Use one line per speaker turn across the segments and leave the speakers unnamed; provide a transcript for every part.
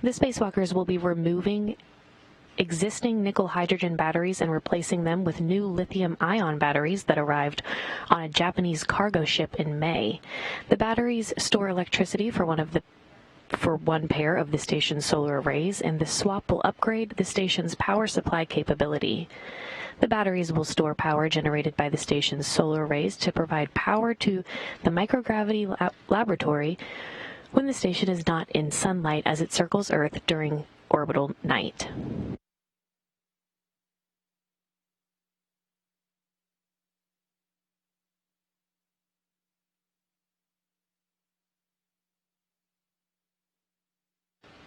The spacewalkers will be removing existing nickel-hydrogen batteries and replacing them with new lithium-ion batteries that arrived on a Japanese cargo ship in May. The batteries store electricity for one pair of the station's solar arrays, and the swap will upgrade the station's power supply capability. The batteries will store power generated by the station's solar arrays to provide power to the microgravity laboratory when the station is not in sunlight as it circles Earth during orbital night.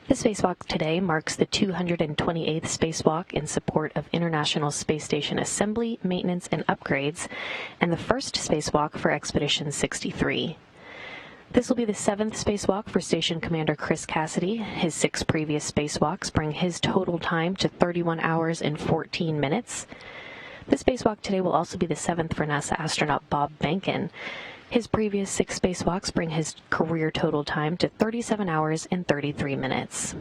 The spacewalk today marks the 228th spacewalk in support of International Space Station assembly, maintenance, and upgrades, and the first spacewalk for Expedition 63. This will be the 7th spacewalk for Station Commander Chris Cassidy. His 6 previous spacewalks bring his total time to 31 hours and 14 minutes. The spacewalk today will also be the 7th for NASA astronaut Bob Behnken. His previous 6 spacewalks bring his career total time to 37 hours and 33 minutes.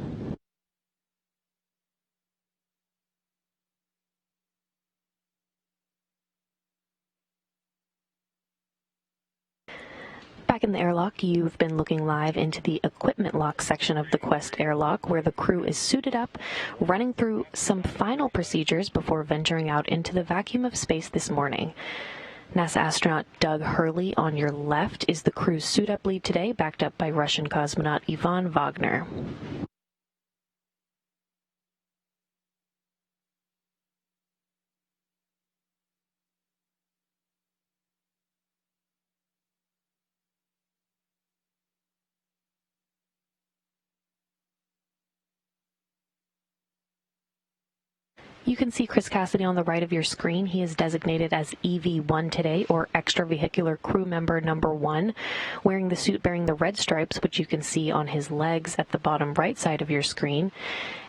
Back in the airlock, you've been looking live into the equipment lock section of the Quest airlock, where the crew is suited up, running through some final procedures before venturing out into the vacuum of space this morning. NASA astronaut Doug Hurley on your left is the crew's suit-up lead today, backed up by Russian cosmonaut Ivan Wagner. You can see Chris Cassidy on the right of your screen. He is designated as EV1 today, or Extravehicular Crew Member Number 1, wearing the suit bearing the red stripes, which you can see on his legs at the bottom right side of your screen.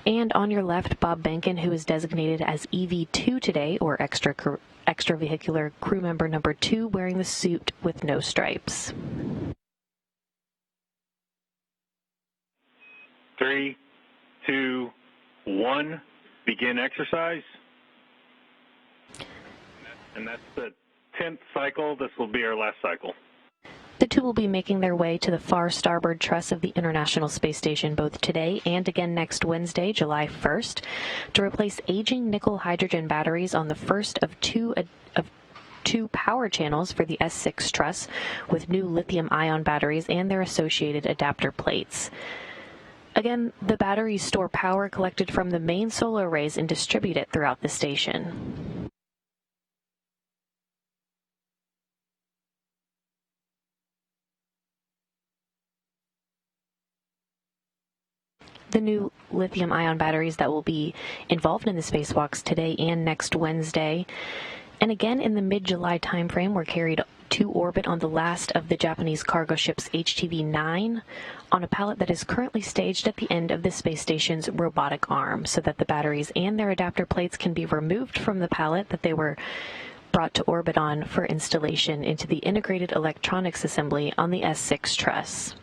And on your left, Bob Behnken, who is designated as EV2 today, or Extravehicular Crew Member Number 2, wearing the suit with no stripes.
3, 2, 1. Begin exercise. And that's the 10th cycle. This will be our last cycle.
The two will be making their way to the far starboard truss of the International Space Station both today and again next Wednesday, July 1st, to replace aging nickel-hydrogen batteries on the first of two power channels for the S6 truss with new lithium-ion batteries and their associated adapter plates. Again, the batteries store power collected from the main solar arrays and distribute it throughout the station. The new lithium-ion batteries that will be involved in the spacewalks today and next Wednesday, and again in the mid-July timeframe, were carried to orbit on the last of the Japanese cargo ships HTV-9 on a pallet that is currently staged at the end of the space station's robotic arm, so that the batteries and their adapter plates can be removed from the pallet that they were brought to orbit on for installation into the integrated electronics assembly on the S6 truss.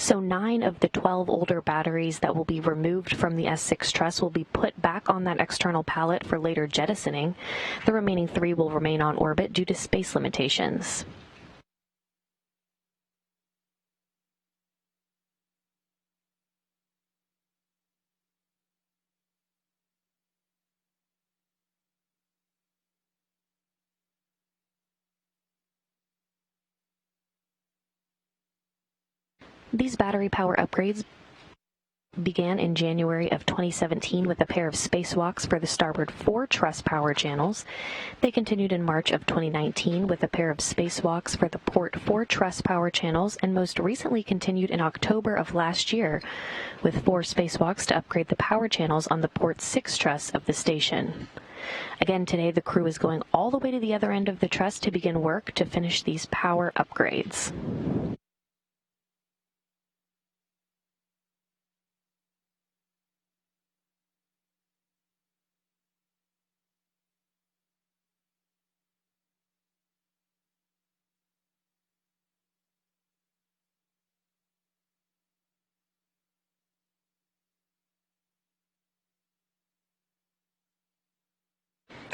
So 9 of the 12 older batteries that will be removed from the S6 truss will be put back on that external pallet for later jettisoning. The remaining 3 will remain on orbit due to space limitations. These battery power upgrades began in January of 2017 with a pair of spacewalks for the starboard 4 truss power channels. They continued in March of 2019 with a pair of spacewalks for the port 4 truss power channels, and most recently continued in October of last year with 4 spacewalks to upgrade the power channels on the port 6 truss of the station. Again, today the crew is going all the way to the other end of the truss to begin work to finish these power upgrades.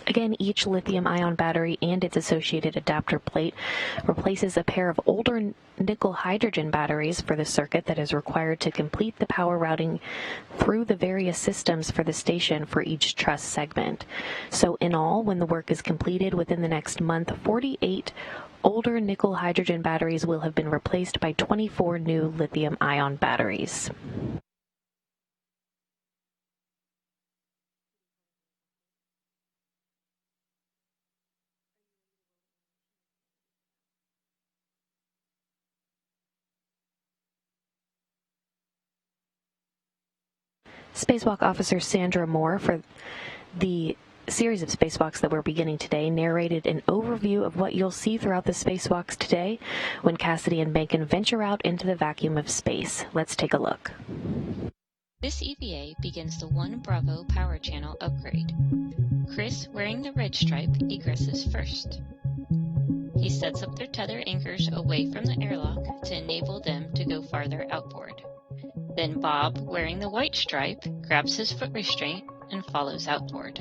Again, each lithium-ion battery and its associated adapter plate replaces a pair of older nickel-hydrogen batteries for the circuit that is required to complete the power routing through the various systems for the station for each truss segment. So in all, when the work is completed within the next month, 48 older nickel-hydrogen batteries will have been replaced by 24 new lithium-ion batteries. Spacewalk Officer Sandra Moore, for the series of spacewalks that we're beginning today, narrated an overview of what you'll see throughout the spacewalks today when Cassidy and Bacon venture out into the vacuum of space. Let's take a look.
This EVA begins the 1 Bravo power channel upgrade. Chris, wearing the red stripe, egresses first. He sets up their tether anchors away from the airlock to enable them to go farther outboard. Then Bob, wearing the white stripe, grabs his foot restraint and follows outboard.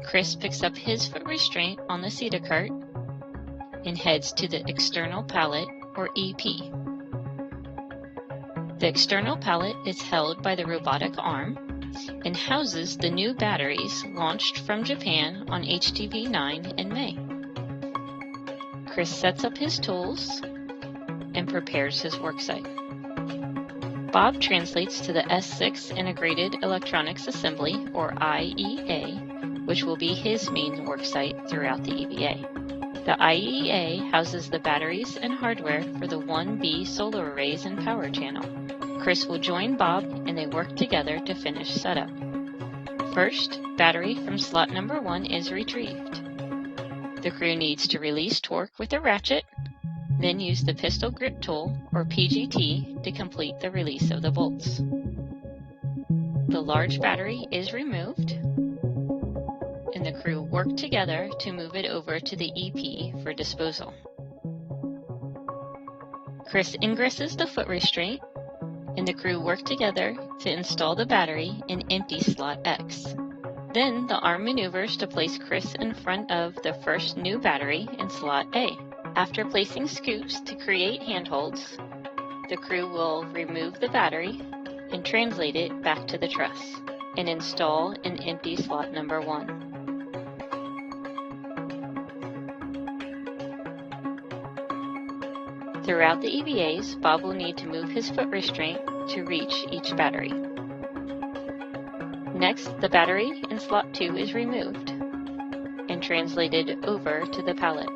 Chris picks up his foot restraint on the CETA cart and heads to the external pallet, or EP. The external pallet is held by the robotic arm and houses the new batteries launched from Japan on HTV-9 in May. Chris sets up his tools and prepares his worksite. Bob translates to the S6 Integrated Electronics Assembly, or IEA, which will be his main worksite throughout the EVA. The IEA houses the batteries and hardware for the 1B solar arrays and power channel. Chris will join Bob and they work together to finish setup. First, battery from slot number 1 is retrieved. The crew needs to release torque with a ratchet, then use the pistol grip tool, or PGT, to complete the release of the bolts. The large battery is removed, and the crew work together to move it over to the EP for disposal. Chris ingresses the foot restraint, and the crew work together to install the battery in empty slot X. Then the arm maneuvers to place Chris in front of the first new battery in slot A. After placing scoops to create handholds, the crew will remove the battery and translate it back to the truss and install in empty slot number 1. Throughout the EVAs, Bob will need to move his foot restraint to reach each battery. Next, the battery in slot 2 is removed and translated over to the pallet.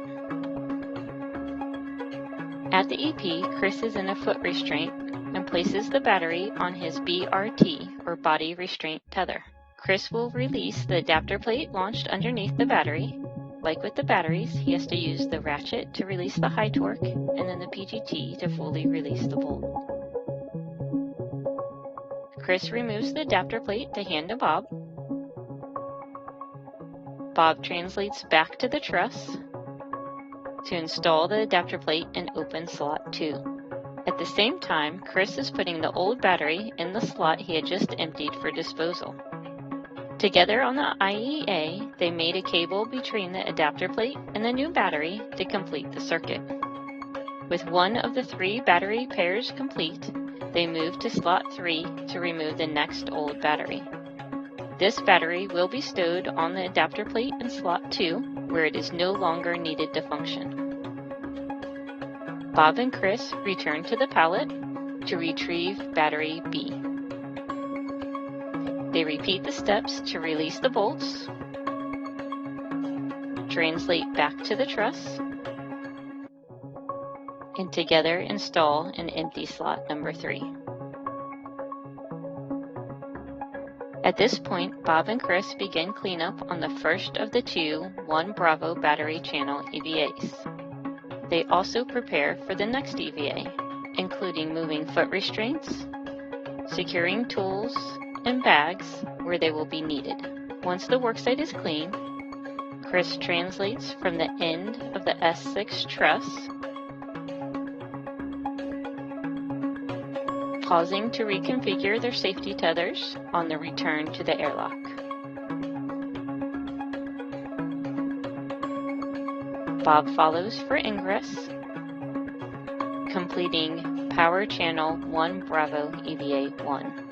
At the EP, Chris is in a foot restraint and places the battery on his BRT, or body restraint tether. Chris will release the adapter plate launched underneath the battery. Like with the batteries, he has to use the ratchet to release the high torque and then the PGT to fully release the bolt. Chris removes the adapter plate to hand to Bob. Bob translates back to the truss to install the adapter plate and open slot 2. At the same time, Chris is putting the old battery in the slot he had just emptied for disposal. Together on the IEA, they made a cable between the adapter plate and the new battery to complete the circuit. With one of the 3 battery pairs complete, they move to slot 3 to remove the next old battery. This battery will be stowed on the adapter plate in slot 2, where it is no longer needed to function. Bob and Chris return to the pallet to retrieve battery B. They repeat the steps to release the bolts, translate back to the truss, and together install an empty slot number 3. At this point, Bob and Chris begin cleanup on the first of the 2 1 Bravo battery channel EVAs. They also prepare for the next EVA, including moving foot restraints, securing tools and bags where they will be needed. Once the worksite is clean, Chris translates from the end of the S6 truss, pausing to reconfigure their safety tethers on the return to the airlock. Bob follows for ingress, completing Power Channel 1 Bravo EVA 1.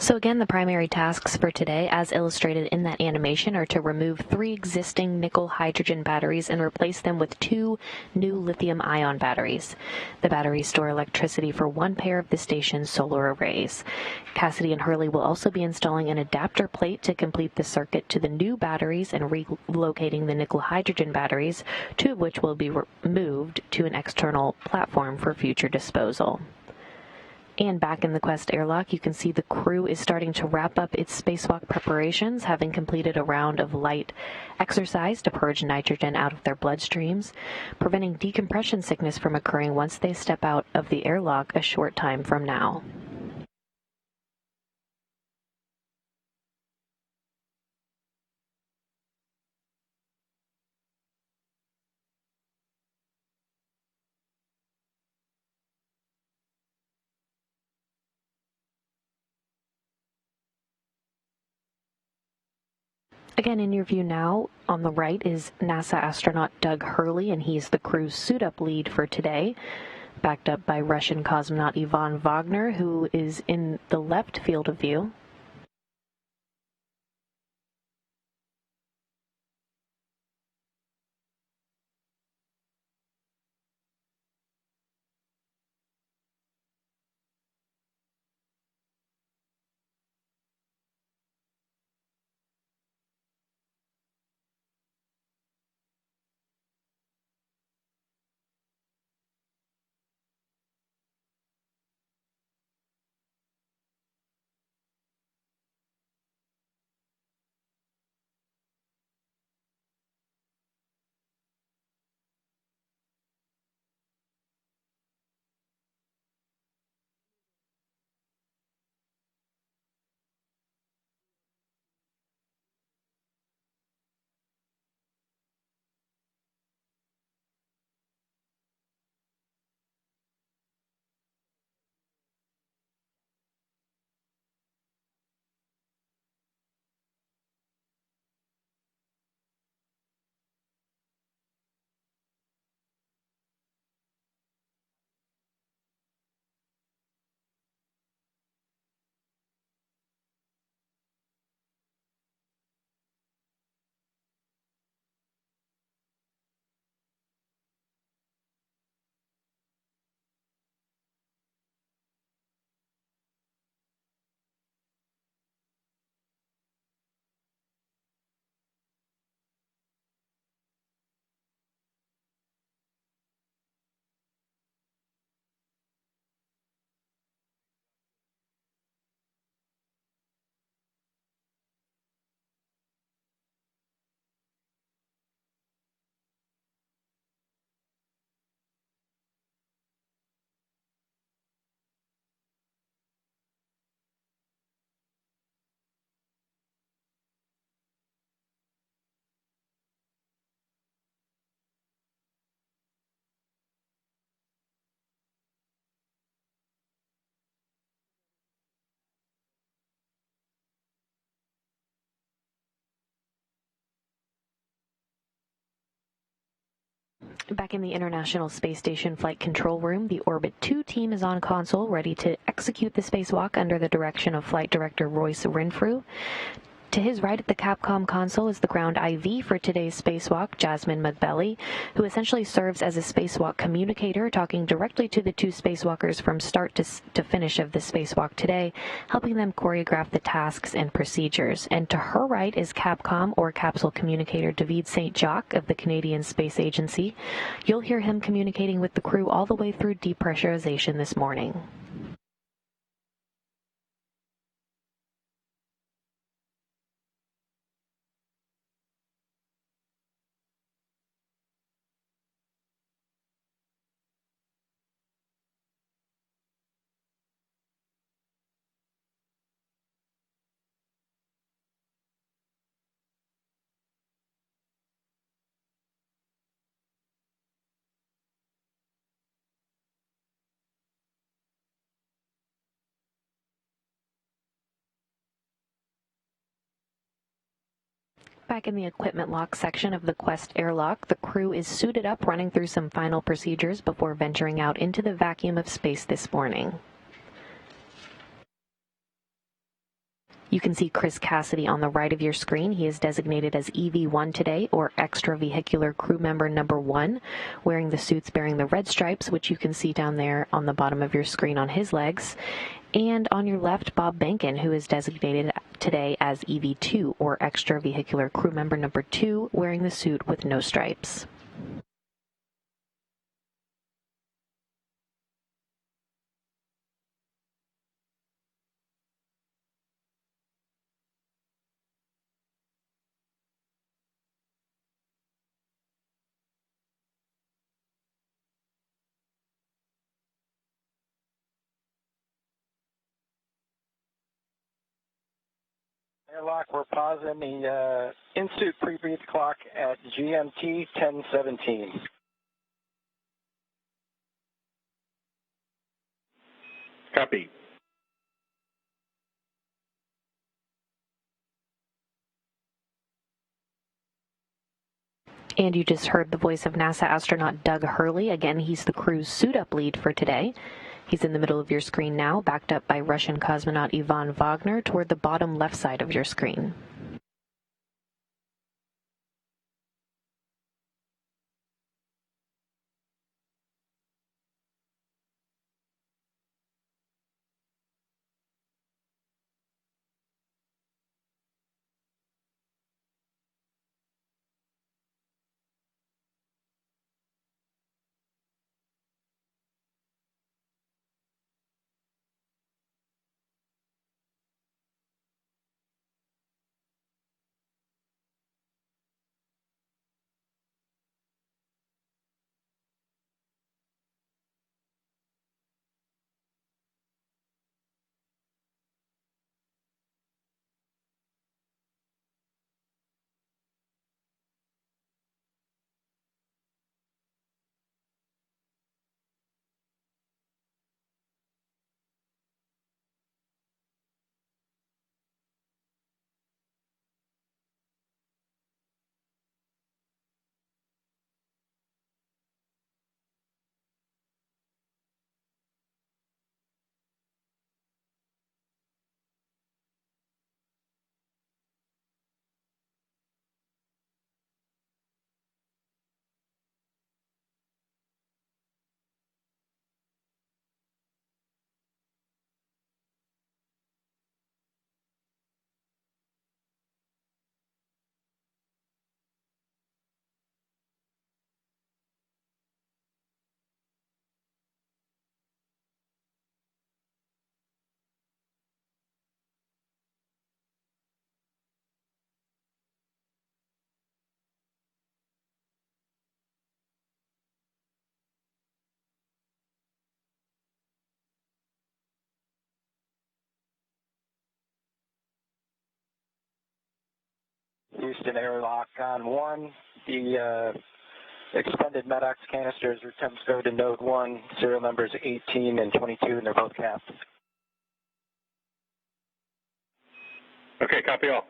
So again, the primary tasks for today, as illustrated in that animation, are to remove 3 existing nickel-hydrogen batteries and replace them with 2 new lithium-ion batteries. The batteries store electricity for 1 pair of the station's solar arrays. Cassidy and Hurley will also be installing an adapter plate to complete the circuit to the new batteries and relocating the nickel-hydrogen batteries, 2 of which will be moved to an external platform for future disposal. And back in the Quest airlock, you can see the crew is starting to wrap up its spacewalk preparations, having completed a round of light exercise to purge nitrogen out of their bloodstreams, preventing decompression sickness from occurring once they step out of the airlock a short time from now. Again, in your view now, on the right is NASA astronaut Doug Hurley, and he's the crew's suit-up lead for today, backed up by Russian cosmonaut Ivan Wagner, who is in the left field of view. Back in the International Space Station Flight Control Room, the Orbit 2 team is on console, ready to execute the spacewalk under the direction of Flight Director Royce Renfrew. To his right at the Capcom console is the ground IV for today's spacewalk, Jasmine McBelly, who essentially serves as a spacewalk communicator, talking directly to the 2 spacewalkers from start to finish of the spacewalk today, helping them choreograph the tasks and procedures. And to her right is Capcom, or capsule communicator, David St. Jacques of the Canadian Space Agency. You'll hear him communicating with the crew all the way through depressurization this morning. Back in the equipment lock section of the Quest airlock, the crew is suited up running through some final procedures before venturing out into the vacuum of space this morning. You can see Chris Cassidy on the right of your screen. He is designated as EV1 today, or Extravehicular Crew Member Number 1, wearing the suits bearing the red stripes, which you can see down there on the bottom of your screen on his legs. And on your left, Bob Benkin, who is designated today as EV2, or Extravehicular Crew Member Number 2, wearing the suit with no stripes.
Airlock, we're pausing the in-suit pre-breathe clock at GMT 10:17.
Copy.
And you just heard the voice of NASA astronaut Doug Hurley. Again, he's the crew's suit-up lead for today. He's in the middle of your screen now, backed up by Russian cosmonaut Ivan Wagner toward the bottom left side of your screen.
Houston airlock on 1. The expended MEDOX canisters are attempts go to node 1, serial numbers 18 and 22, and they're both capped.
Okay, copy all.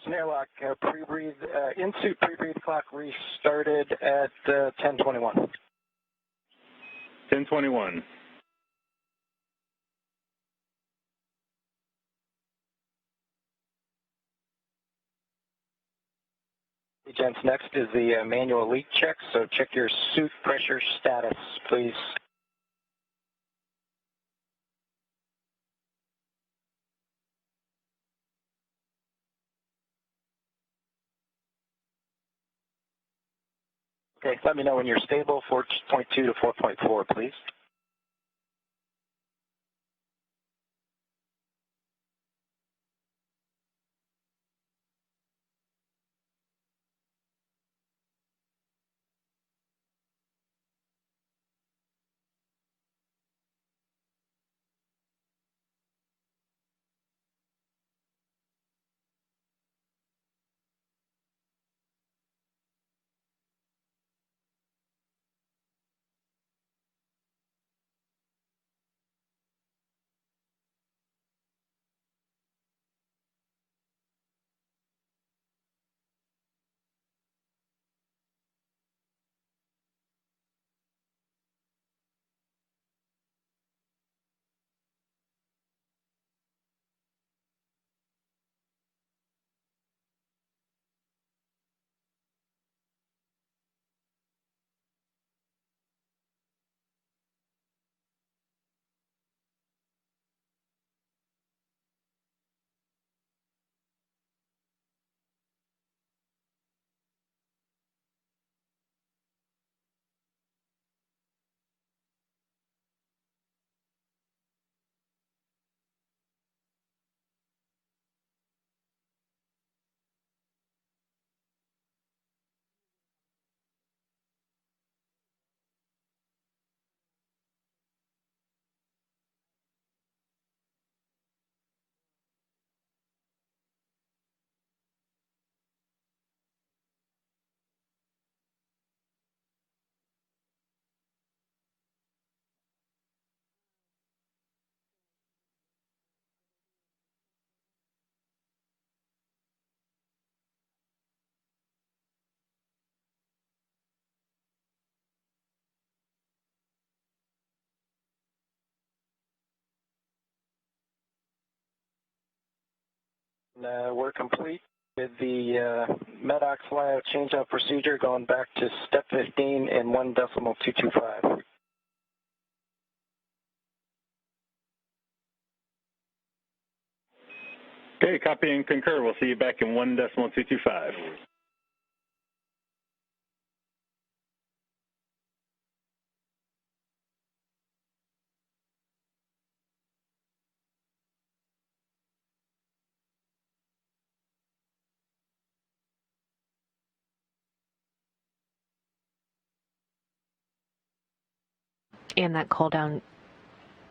Airlock pre-breathe, in-suit pre-breathe clock restarted at 10:21.
10:21.
gents. Next is the manual leak check, so check your suit pressure status, please. Okay, let me know when you're stable, 4.2 to 4.4, please. We're complete with the MEDOX flyout change-out procedure going back to step 15 in 1.225.
Okay, copy and concur. We'll see you back in 1.225.
And that call down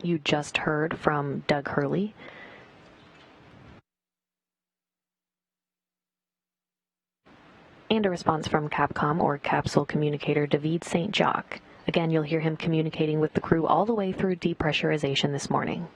you just heard from Doug Hurley. And a response from Capcom, or Capsule Communicator, David St. Jacques. Again, you'll hear him communicating with the crew all the way through depressurization this morning.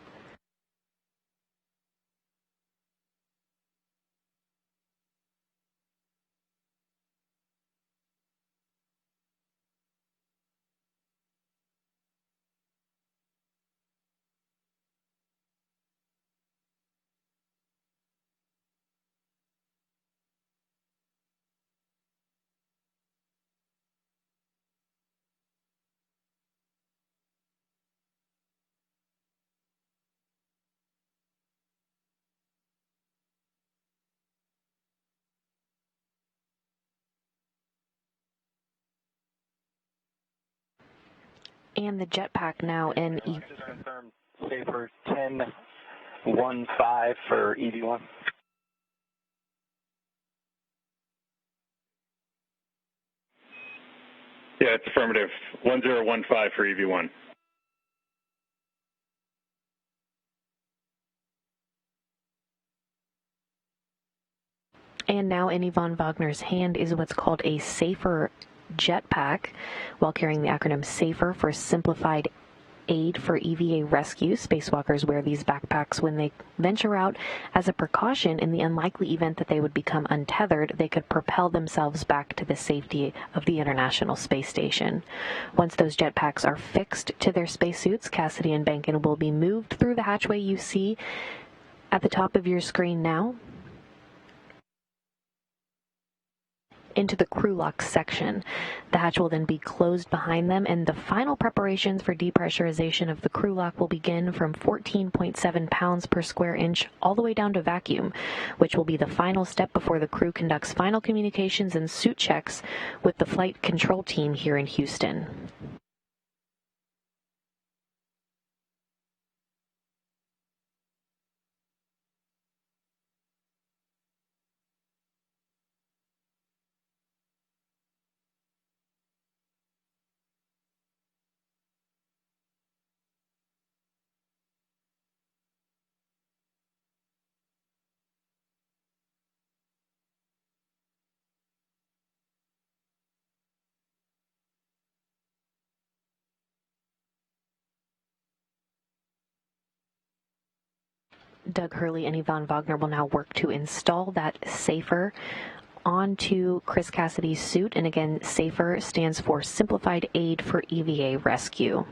And the jetpack now in
Just confirm safer 10.15 for EV1.
Yeah, it's affirmative. 1015 for EV1.
And now in Yvonne Wagner's hand is what's called a SAFER jetpack, while carrying the acronym SAFER for Simplified Aid for EVA Rescue. Spacewalkers wear these backpacks when they venture out as a precaution in the unlikely event that they would become untethered. They could propel themselves back to the safety of the International Space Station. Once those jetpacks are fixed to their spacesuits, Cassidy and Benkin will be moved through the hatchway you see at the top of your screen now. into the crew lock section. The hatch will then be closed behind them, and the final preparations for depressurization of the crew lock will begin from 14.7 pounds per square inch all the way down to vacuum, which will be the final step before the crew conducts final communications and suit checks with the flight control team here in Houston. Doug Hurley and Yvonne Wagner will now work to install that SAFER onto Chris Cassidy's suit. And again, SAFER stands for Simplified Aid for EVA Rescue.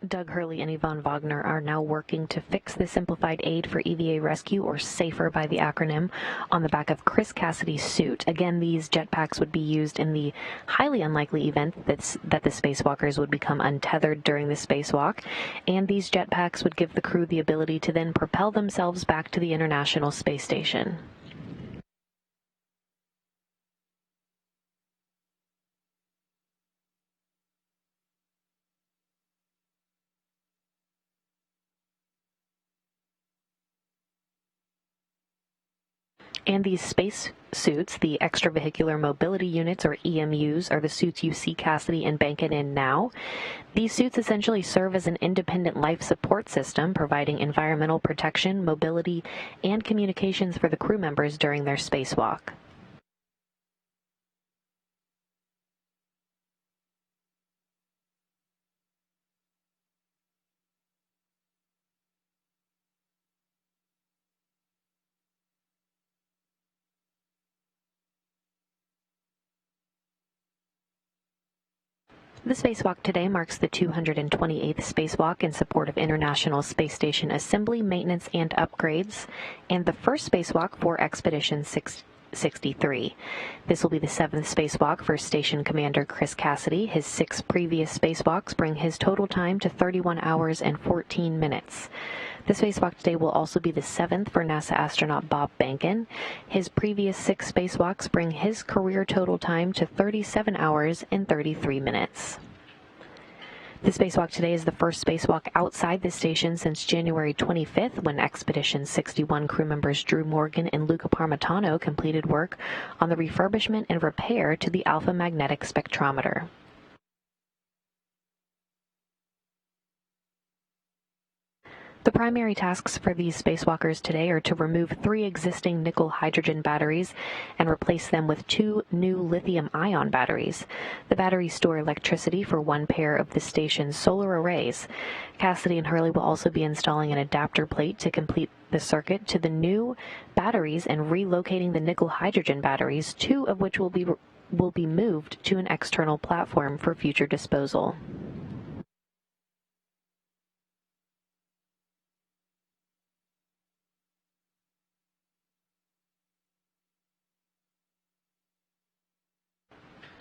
Doug Hurley and Yvonne Wagner are now working to fix the Simplified Aid for EVA Rescue, or SAFER by the acronym, on the back of Chris Cassidy's suit. Again, these jetpacks would be used in the highly unlikely event that the spacewalkers would become untethered during the spacewalk, and these jetpacks would give the crew the ability to then propel themselves back to the International Space Station. And these space suits, the extravehicular mobility units, or EMUs, are the suits you see Cassidy and Bankett in now. These suits essentially serve as an independent life support system, providing environmental protection, mobility, and communications for the crew members during their spacewalk. The spacewalk today marks the 228th spacewalk in support of International Space Station assembly, maintenance, and upgrades, and the first spacewalk for Expedition 63. This will be the 7th spacewalk for Station Commander Chris Cassidy. His 6 previous spacewalks bring his total time to 31 hours and 14 minutes. The spacewalk today will also be the 7th for NASA astronaut Bob Behnken. His previous 6 spacewalks bring his career total time to 37 hours and 33 minutes. The spacewalk today is the first spacewalk outside the station since January 25th, when Expedition 61 crew members Drew Morgan and Luca Parmitano completed work on the refurbishment and repair to the alpha magnetic spectrometer. The primary tasks for these spacewalkers today are to remove 3 existing nickel-hydrogen batteries and replace them with 2 new lithium-ion batteries. The batteries store electricity for 1 pair of the station's solar arrays. Cassidy and Hurley will also be installing an adapter plate to complete the circuit to the new batteries and relocating the nickel-hydrogen batteries, 2 of which will be moved to an external platform for future disposal.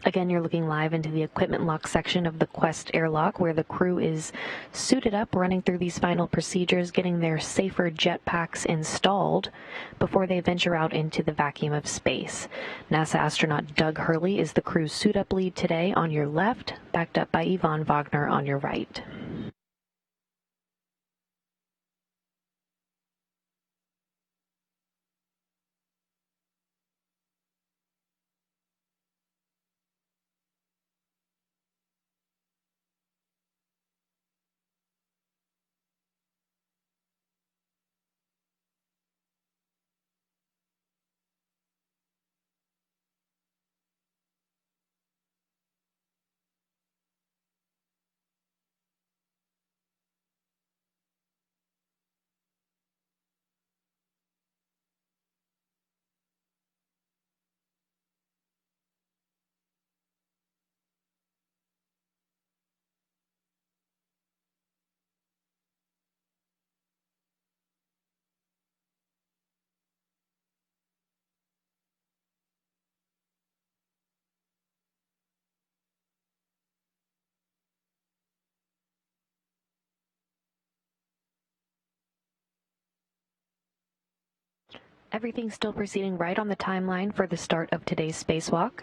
Again, you're looking live into the equipment lock section of the Quest airlock, where the crew is suited up, running through these final procedures, getting their safer jetpacks installed before they venture out into the vacuum of space. NASA astronaut Doug Hurley is the crew's suit-up lead today on your left, backed up by Yvonne Wagner on your right. Everything's still proceeding right on the timeline for the start of today's spacewalk.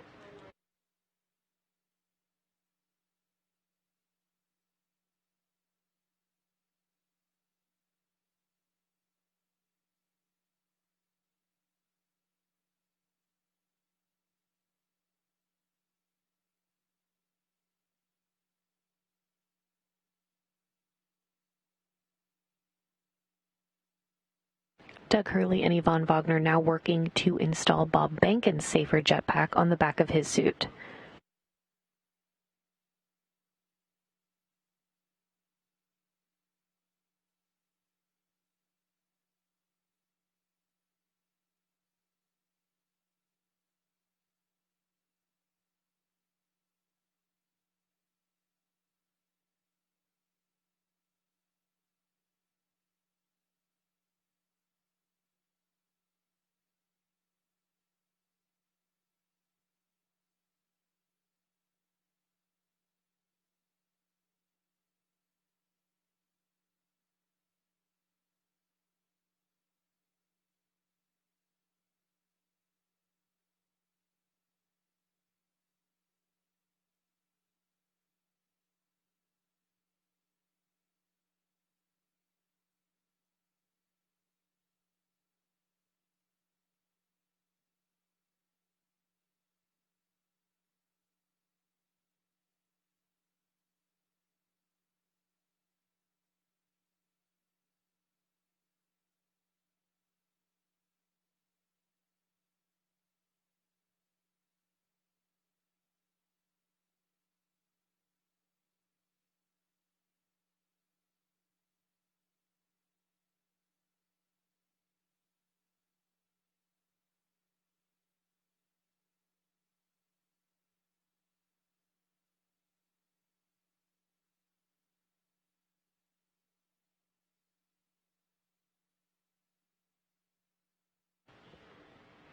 Doug Hurley and Yvonne Wagner now working to install Bob Behnken's safer jetpack on the back of his suit.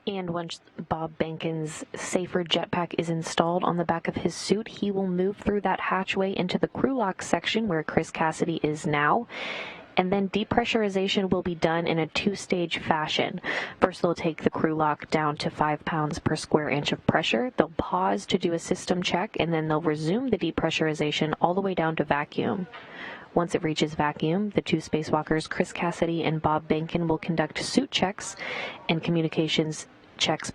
And once Bob Behnken's safer jetpack is installed on the back of his suit, he will move through that hatchway into the crew lock section where Chris Cassidy is now. And then depressurization will be done in a two-stage fashion. First, they'll take the crew lock down to 5 pounds per square inch of pressure. They'll pause to do a system check, and then they'll resume the depressurization all the way down to vacuum. Once it reaches vacuum, the two spacewalkers, Chris Cassidy and Bob Behnken, will conduct suit checks and communications checks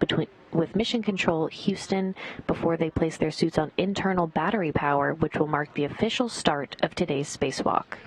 with Mission Control Houston before they place their suits on internal battery power, which will mark the official start of today's spacewalk.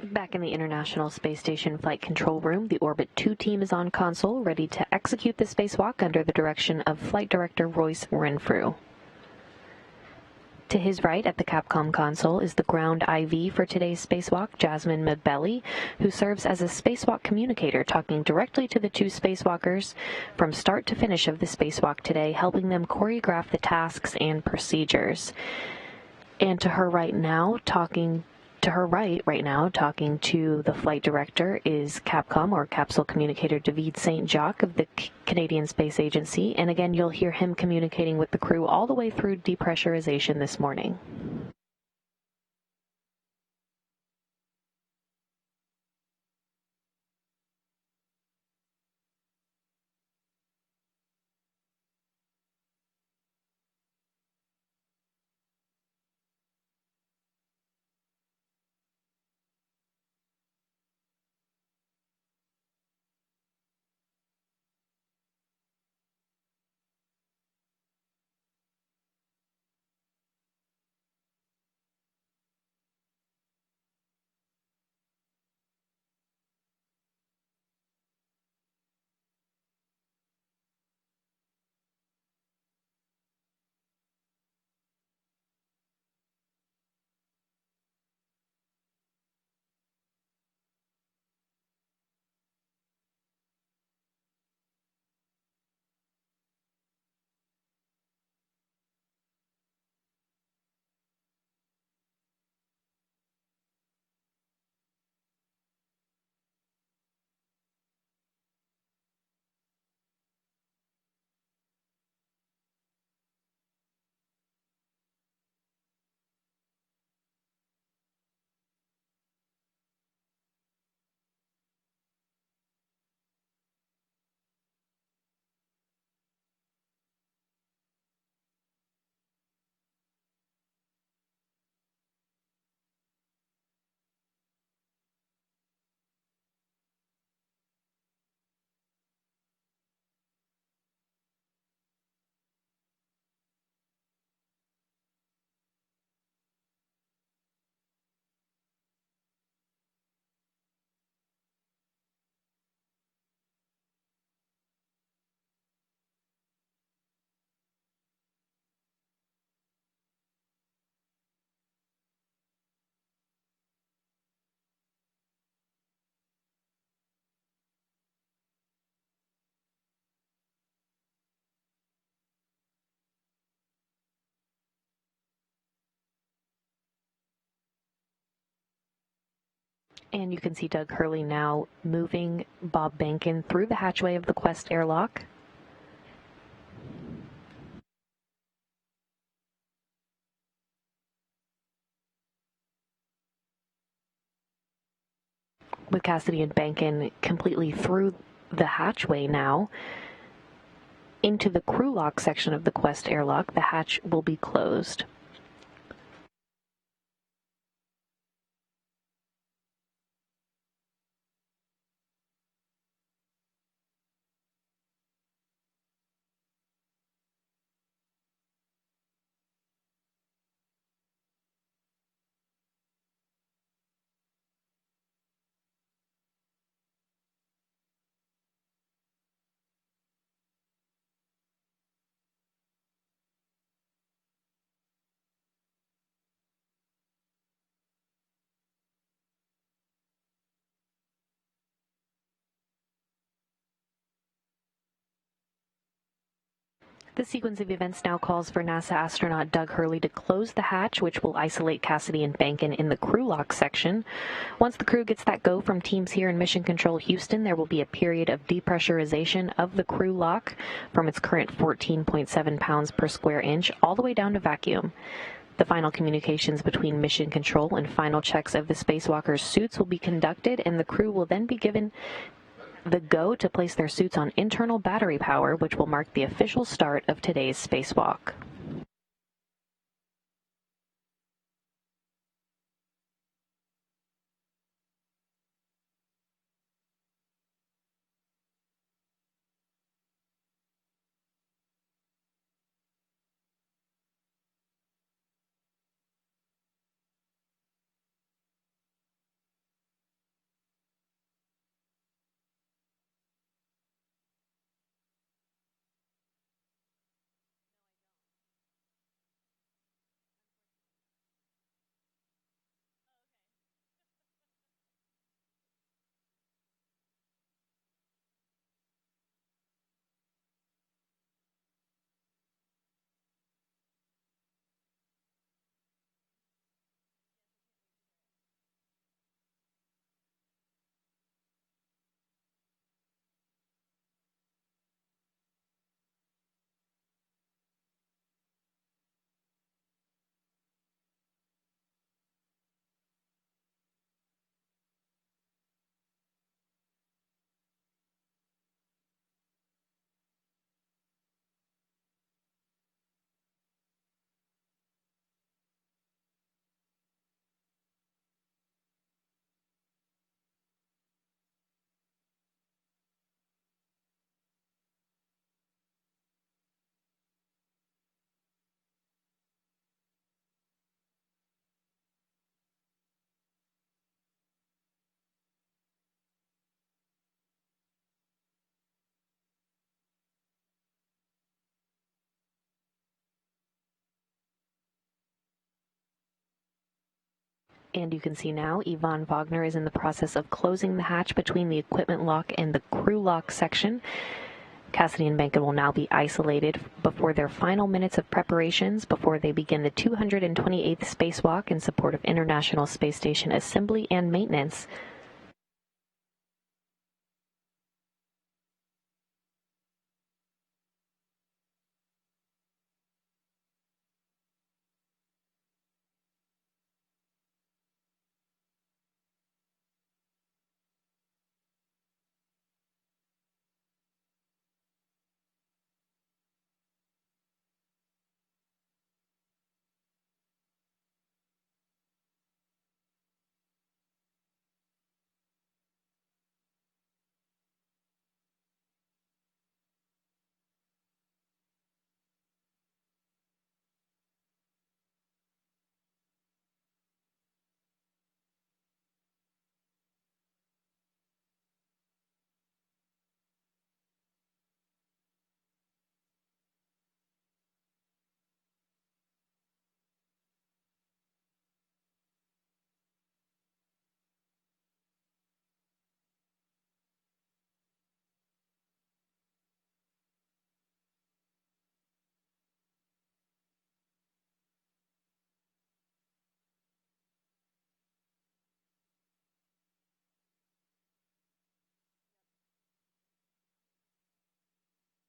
Back in the International Space Station Flight Control Room, the Orbit 2 team is on console, ready to execute the spacewalk under the direction of Flight Director Royce Renfrew. To his right at the Capcom console is the ground IV for today's spacewalk, Jasmine Mabelli, who serves as a spacewalk communicator, talking directly to the two spacewalkers from start to finish of the spacewalk today, helping them choreograph the tasks and procedures. And to her right now, talking to the flight director is Capcom, or Capsule Communicator, David St. Jacques of the Canadian Space Agency. And again, you'll hear him communicating with the crew all the way through depressurization this morning. And you can see Doug Hurley now moving Bob Bankin through the hatchway of the Quest airlock. With Cassidy and Bankin completely through the hatchway now, into the crew lock section of the Quest airlock, the hatch will be closed. The sequence of events now calls for NASA astronaut Doug Hurley to close the hatch, which will isolate Cassidy and Bankin in the crew lock section. Once the crew gets that go from teams here in Mission Control Houston, there will be a period of depressurization of the crew lock from its current 14.7 pounds per square inch all the way down to vacuum. The final communications between Mission Control and final checks of the spacewalkers' suits will be conducted, and the crew will then be given the go to place their suits on internal battery power, which will mark the official start of today's spacewalk. And you can see now Yvonne Wagner is in the process of closing the hatch between the equipment lock and the crew lock section. Cassidy and Bankin will now be isolated before their final minutes of preparations before they begin the 228th spacewalk in support of International Space Station assembly and maintenance.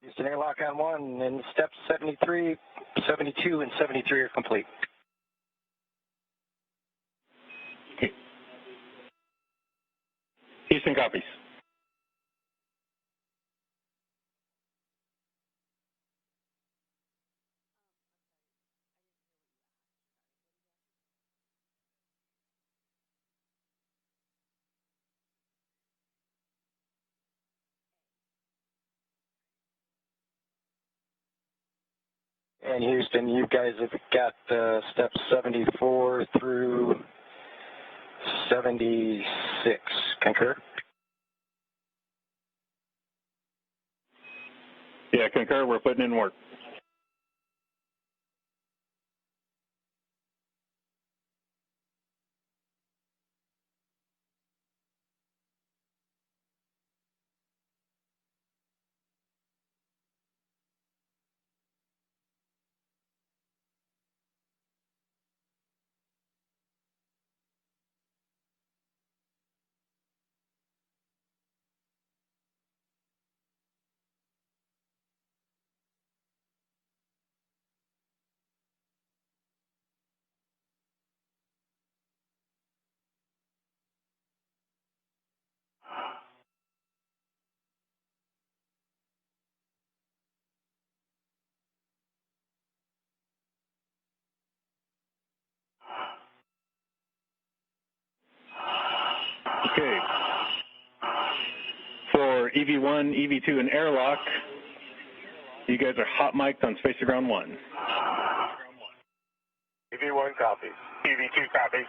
Houston airlock on 1, and steps 73, 72, and 73 are complete.
Houston copies.
And Houston, you guys have got steps 74 through 76. Concur?
Yeah, concur. We're putting in work. Okay. For EV1, EV2, and airlock, you guys are hot mic'd on Spacer Ground 1.
EV1 copies. EV2 copies.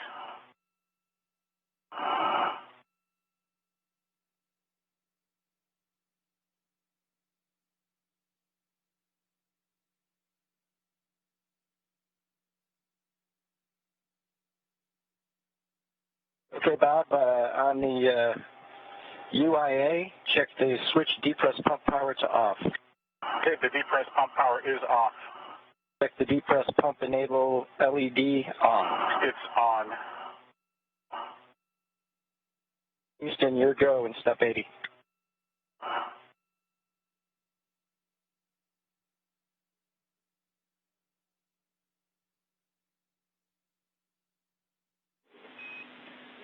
Okay, Bob, on the UIA, check the switch depress pump power to off.
Okay, the depress pump power is off.
Check the depress pump enable LED on.
It's on.
Houston, your go in step 80.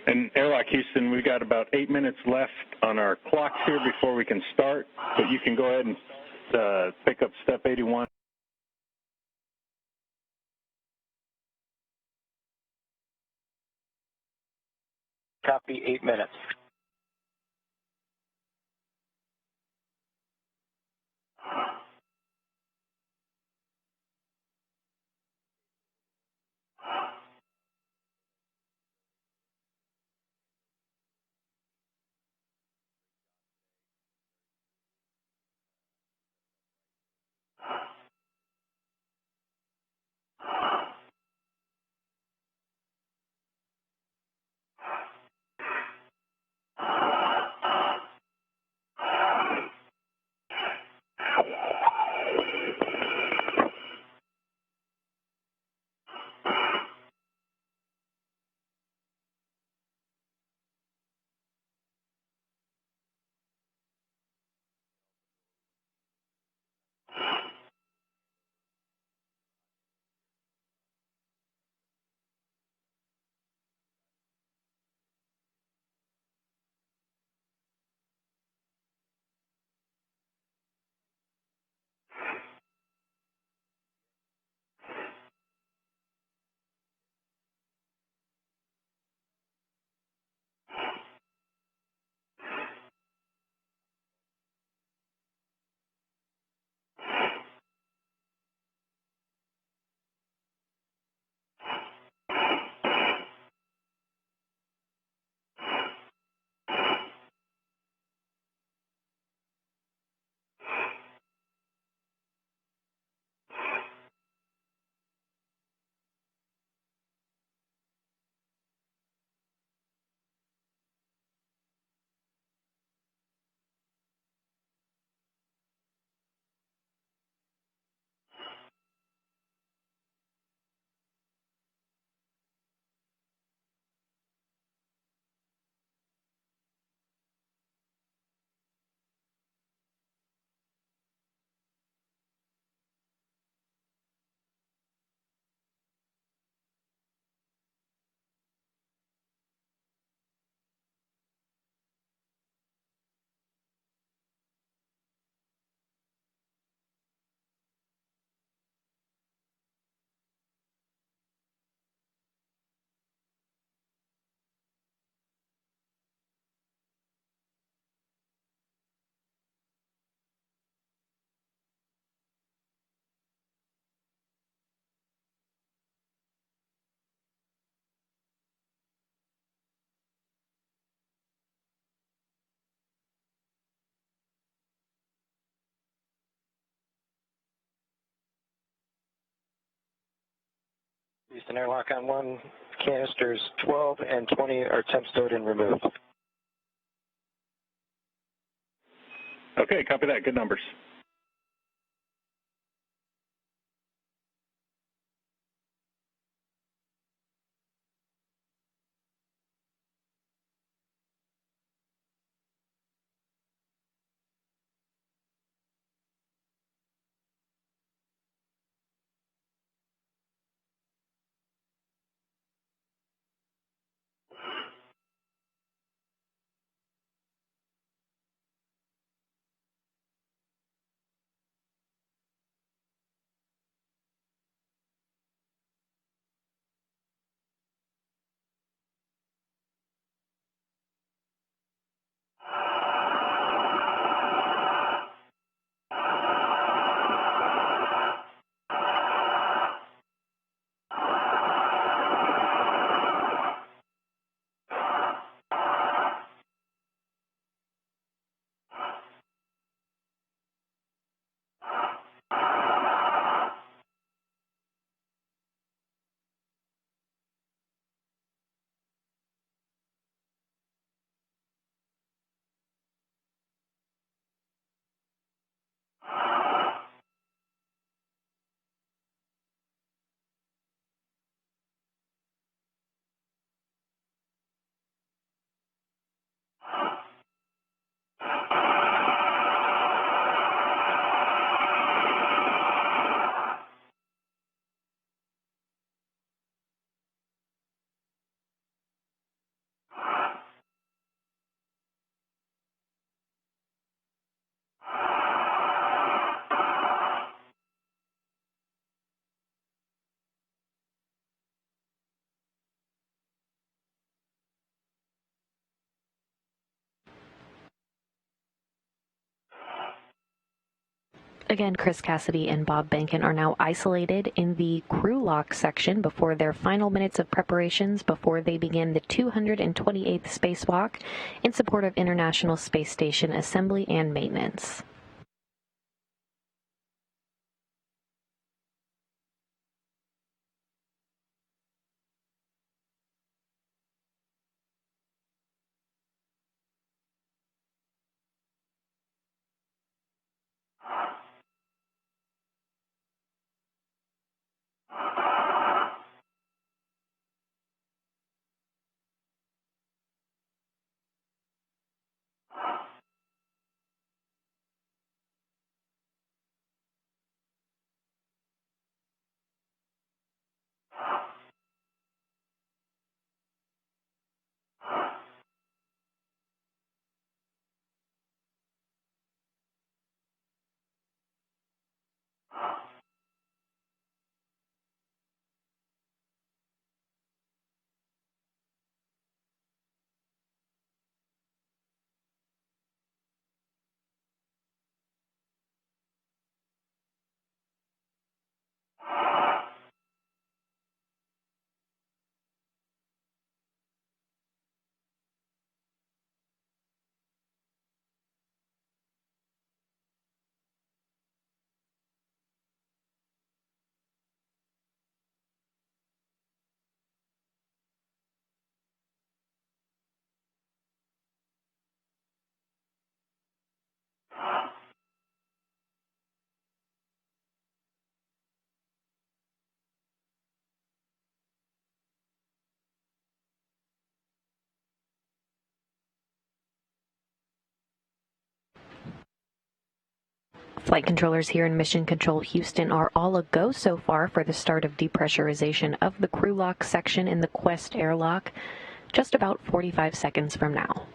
And airlock Houston, we've got about 8 minutes left on our clocks here before we can start, but you can go ahead and pick up step 81.
Copy, 8 minutes. Houston airlock on 1, canisters 12 and 20 are temp stowed and removed.
Okay, copy that. Good numbers.
Again, Chris Cassidy and Bob Behnken are now isolated in the crew lock section before their final minutes of preparations before they begin the 228th spacewalk in support of International Space Station assembly and maintenance. Flight controllers here in Mission Control Houston are all a go so far for the start of depressurization of the crew lock section in the Quest airlock, just about 45 seconds from now.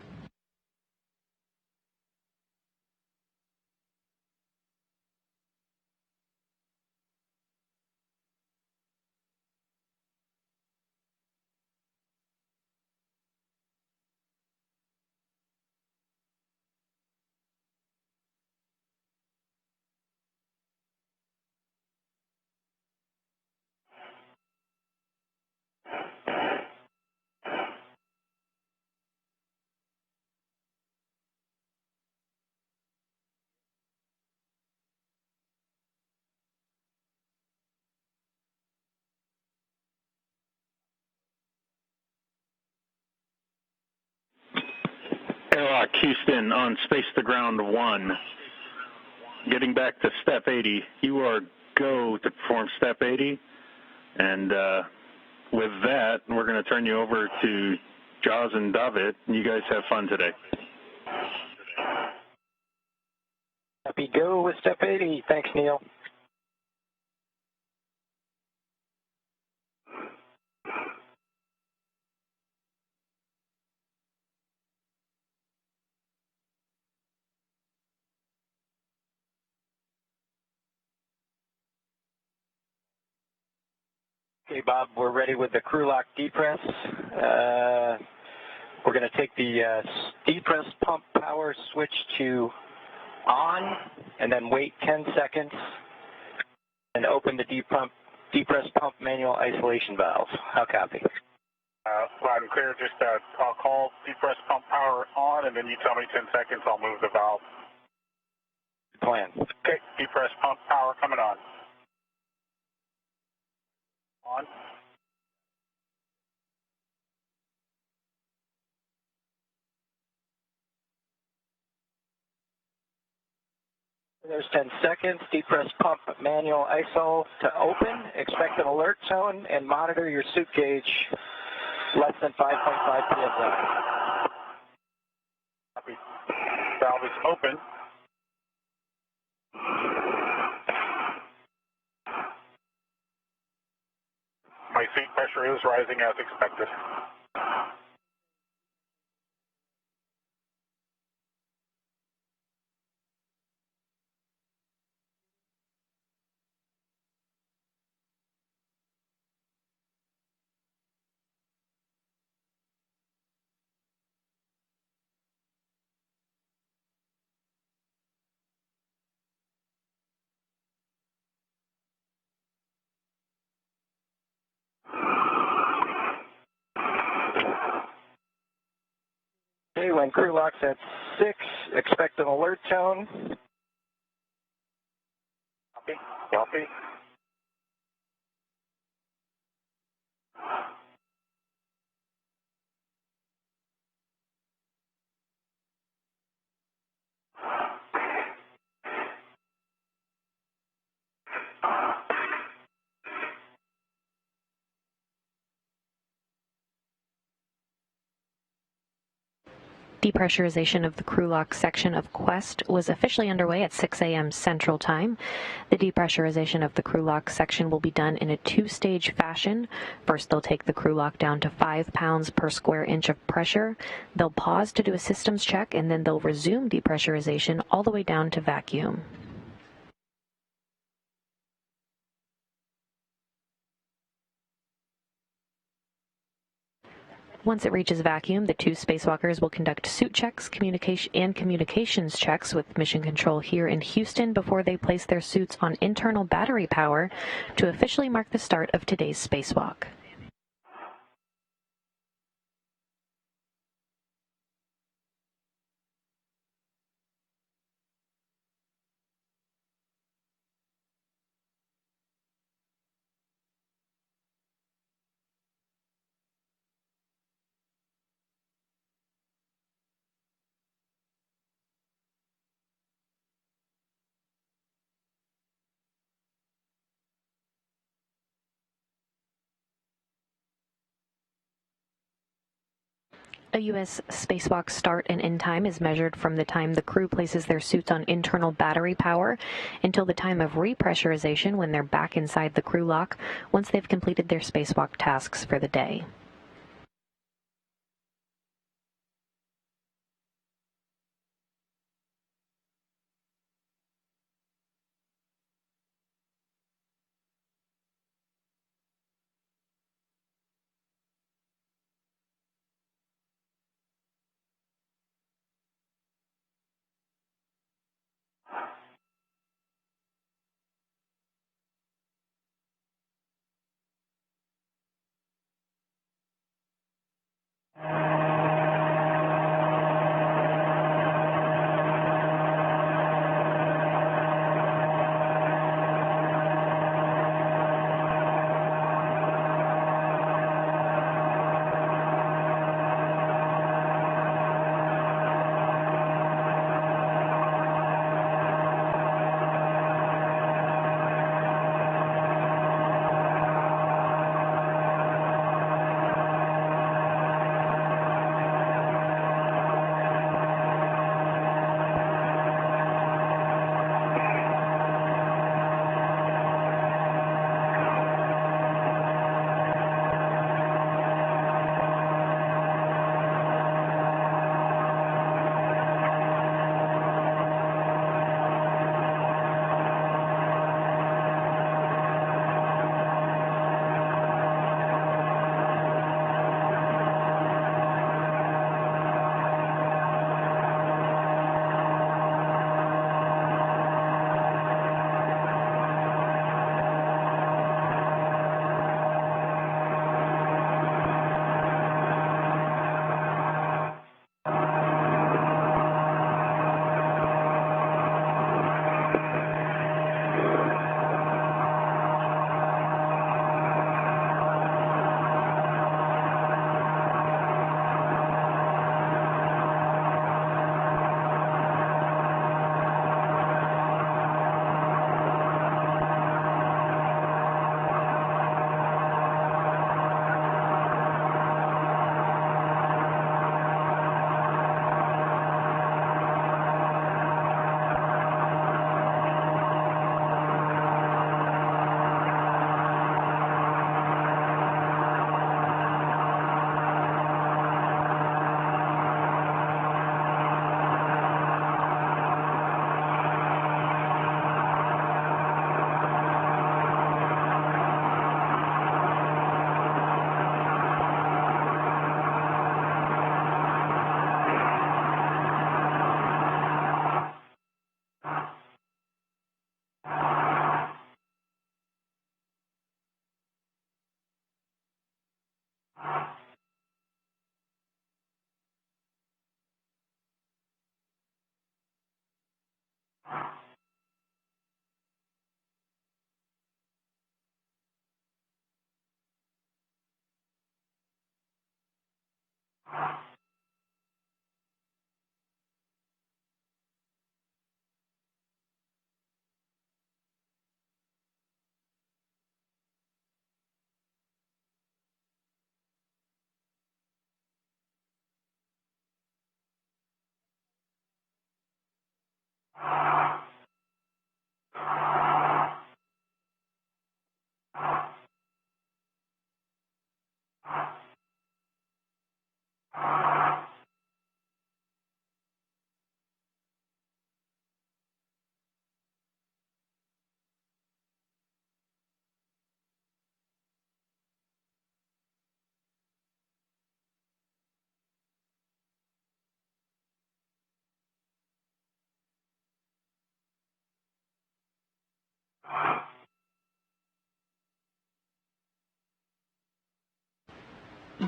Airlock Houston on Space to Ground 1. Getting back to Step 80, you are go to perform Step 80. And with that, we're going to turn you over to Jaws and David. You guys have fun today.
Happy go with Step 80. Thanks, Neil. Okay, Bob, we're ready with the crew lock depress. We're going to take the depress pump power switch to on, and then wait 10 seconds, and open the depress pump manual isolation valve. How copy?
Loud and clear. Just I'll call depress pump power on, and then you tell me 10 seconds. I'll move the valve.
Plan.
Okay, depress pump power coming on. On.
There's 10 seconds. Depress pump manual ISO to open. Expect an alert tone and monitor your suit gauge less than 5.5 psi.
Copy. Valve is open. My seat pressure is rising as expected.
Okay, when crew lock's at 6, expect an alert tone.
Copy. Copy.
Depressurization of the crew lock section of Quest was officially underway at 6 a.m. Central Time. The depressurization of the crew lock section will be done in a two-stage fashion. First, they'll take the crew lock down to 5 pounds per square inch of pressure. They'll pause to do a systems check, and then they'll resume depressurization all the way down to vacuum. Once it reaches vacuum, the two spacewalkers will conduct suit checks, communications checks with Mission Control here in Houston before they place their suits on internal battery power to officially mark the start of today's spacewalk. A U.S. spacewalk start and end time is measured from the time the crew places their suits on internal battery power until the time of repressurization when they're back inside the crew lock once they've completed their spacewalk tasks for the day.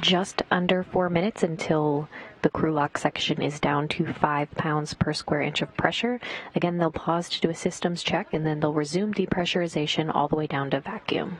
just under 4 minutes until the crew lock section is down to 5 pounds per square inch of pressure. Again, they'll pause to do a systems check, and then they'll resume depressurization all the way down to vacuum.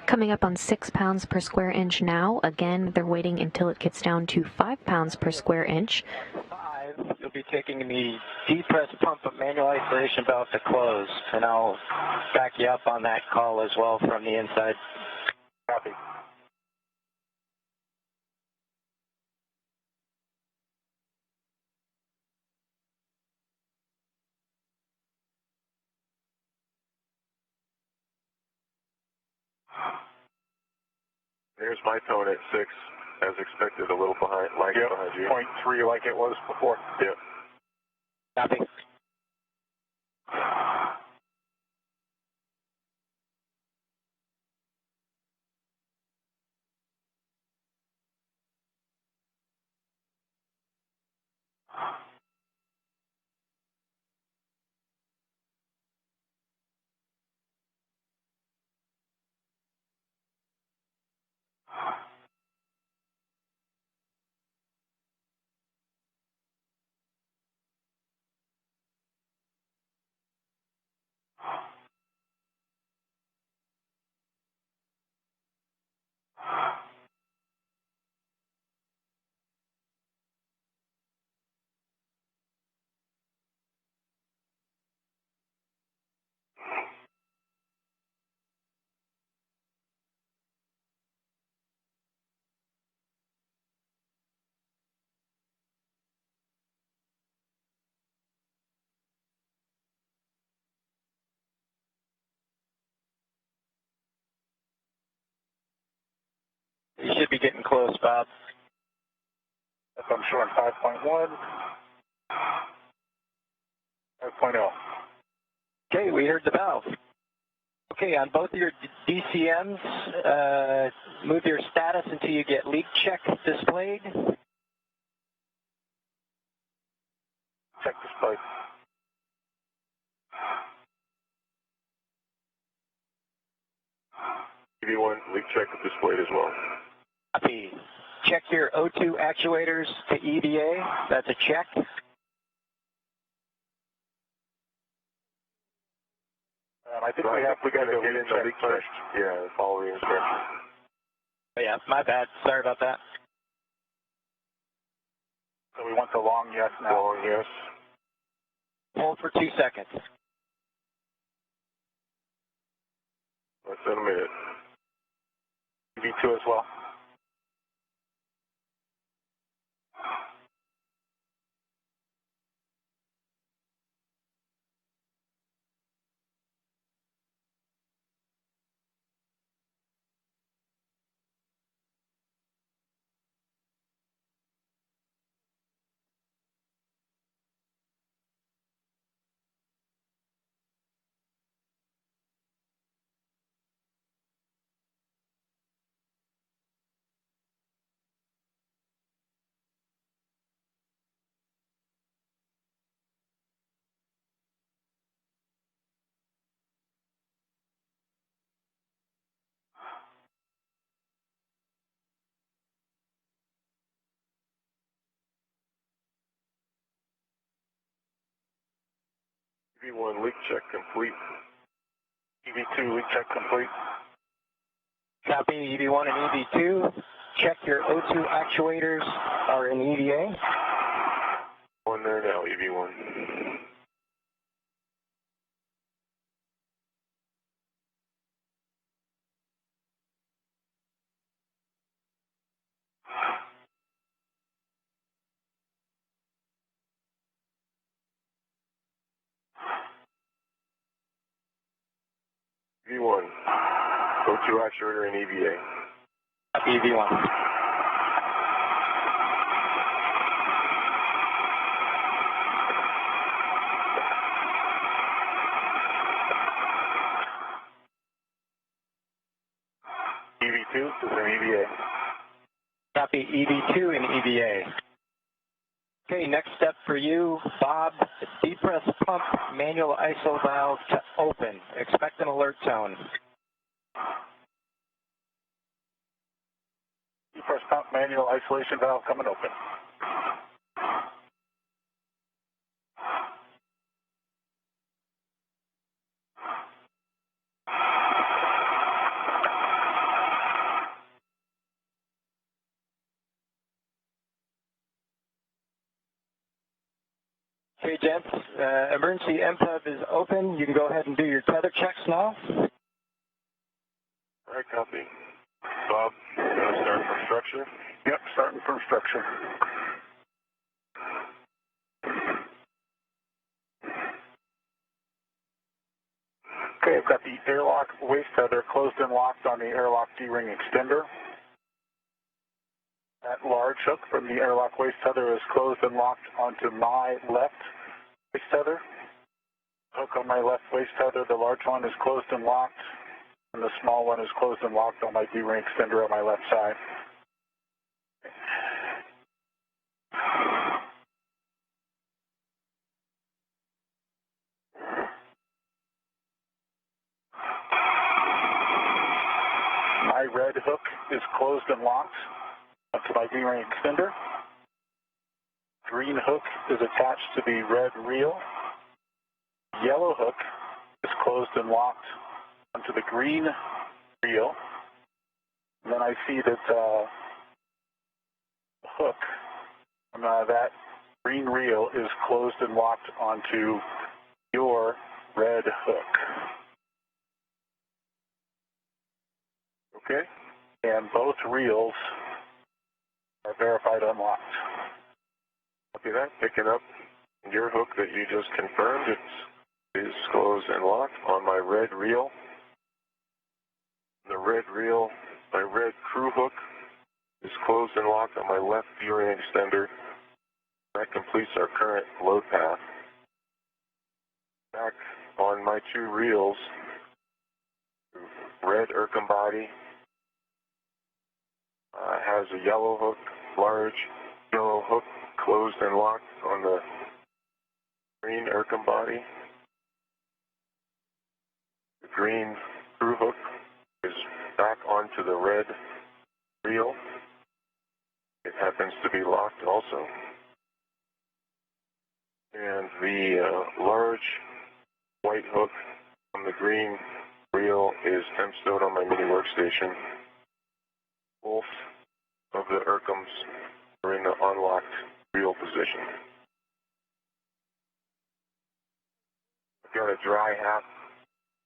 Coming up on 6 pounds per square inch now. Again, they're waiting until it gets down to 5 pounds per square inch.
5, you'll be taking the depress pump manual isolation valve to close, and I'll back you up on that call as well from the inside.
Copy.
There's my tone at 6, as expected, a little behind, behind you.
0.3 like it was before.
Yep.
Copy. You should be getting close, Bob.
I'm showing 5.1. 5.0.
Okay, we heard the valve. Okay, on both of your DCMs, move your status until you get leak check displayed.
Check display.
EV1 leak check displayed as well.
Copy. Check your O2 actuators to EVA. That's a check.
I think
Right,
we got to
get in the leak check. Yeah, follow the instructions.
Oh, yeah, my bad. Sorry about that.
So we want the long yes now.
Long yes.
Hold for 2 seconds.
Less than a minute.
V2 as well.
EV1 leak check complete.
EV2 leak check complete.
Copy EV1 and EV2. Check your O2 actuators are in EVA.
One there now, EV1. V1, go to actuator and EVA.
EV1.
EV2 is an EVA.
Copy EV2 and EVA. Okay, next step for you, Bob, depress pump manual ISO valve to open. Expect an alert tone.
Depress pump manual isolation valve coming open.
Okay, gents, emergency MPEV is open. You can go ahead and do your tether checks now.
All right, copy. Bob, gonna start from structure?
Yep, starting from structure. Okay, I've got the airlock waste tether closed and locked on the airlock D-ring extender. That large hook from the airlock waste tether is closed and locked onto my left waste tether. Hook on my left waste tether, the large one is closed and locked, and the small one is closed and locked on my D-ring extender on my left side. My red hook is closed and locked onto my D-ring extender. Green hook is attached to the red reel. Yellow hook is closed and locked onto the green reel. And then I see that hook on that green reel is closed and locked onto your red hook. Okay? And both reels are verified unlocked.
Copy that. Picking up your hook that you just confirmed. It is closed and locked on my red reel. The red reel, my red crew hook is closed and locked on my left D-ring extender. That completes our current load path. Back on my two reels, red Irkham body has a yellow hook, large yellow hook closed and locked on the green Irkham body. The green crew hook is back onto the red reel. It happens to be locked also. And the large white hook on the green reel is temp stowed on my mini workstation. Both of the Irkhams are in the unlocked reel position. I've got a dry hat,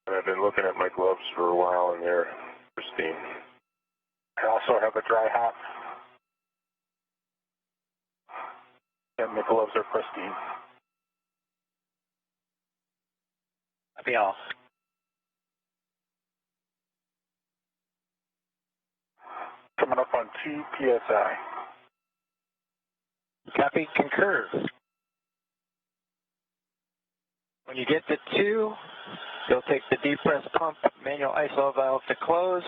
and I've been looking at my gloves for a while, and they're pristine.
I also have a dry hat, and the gloves are pristine.
Copy all.
Coming up on 2 PSI.
Copy, concur. When you get to 2, you'll take the depress pump manual ISO valve to close.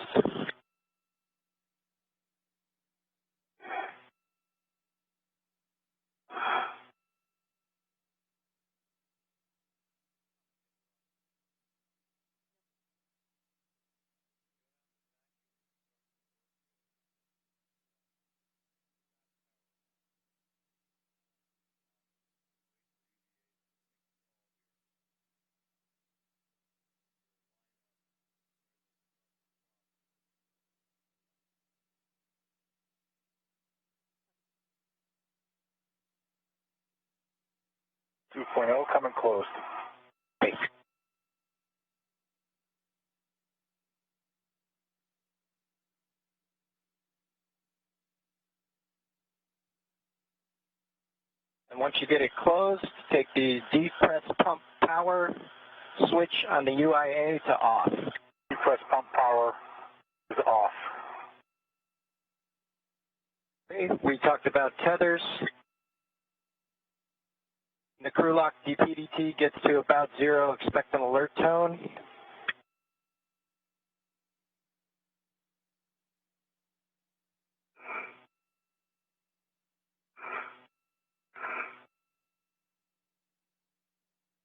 2.0 coming closed.
And once you get it closed, take the depress pump power switch on the UIA to off.
depress pump power is off.
Okay, we talked about tethers. The crew lock DPDT gets to about 0, expect an alert tone.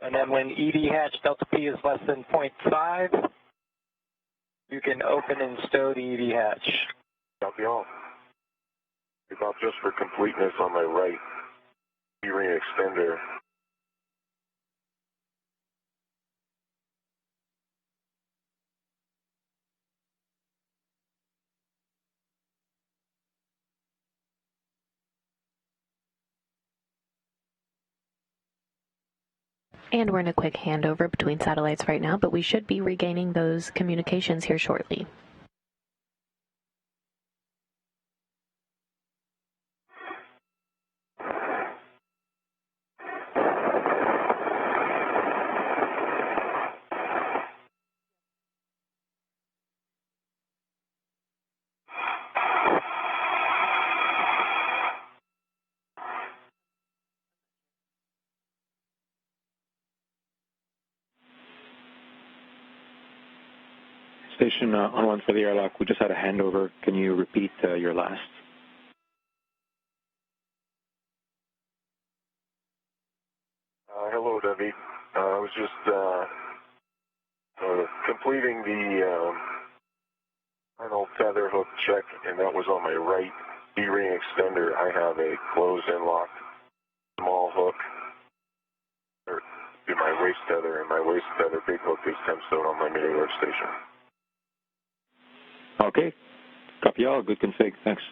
And then when ED hatch delta P is less than 0.5, you can open and stow the ED hatch.
Copy all. Bob, just for completeness on my right, D-ring extender.
And we're in a quick handover between satellites right now, but we should be regaining those communications here shortly.
Station on one for the airlock, we just had a handover. Can you repeat your last?
Hello, Debbie. I was just completing the final tether hook check, and that was on my right D-ring extender. I have a closed and locked small hook to my waist tether, and my waist tether big hook is temp stowed on my mini workstation.
Okay. Copy all. Good config. Thanks.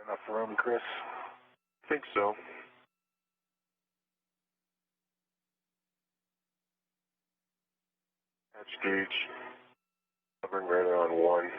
Enough room, Chris?
I think so. Hatch gauge, hovering right around 1.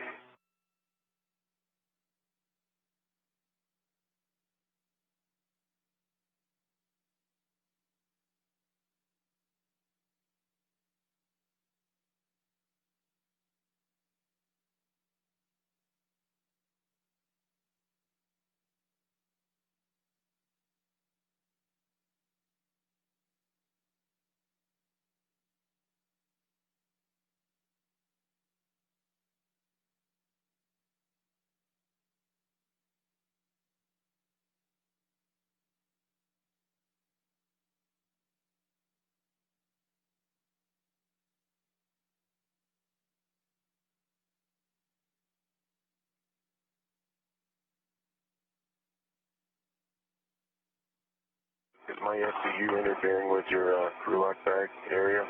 Is my SCU interfering with your crew lock bag area?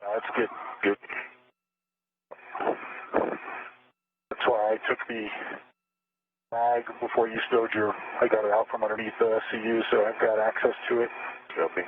That's good.
Good.
That's why I took the bag before you stowed I got it out from underneath the SCU, so I've got access to it.
Copy.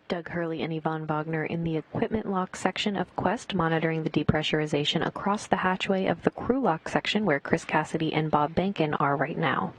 Doug Hurley and Yvonne Wagner in the equipment lock section of Quest, monitoring the depressurization across the hatchway of the crew lock section where Chris Cassidy and Bob Bankin are right now.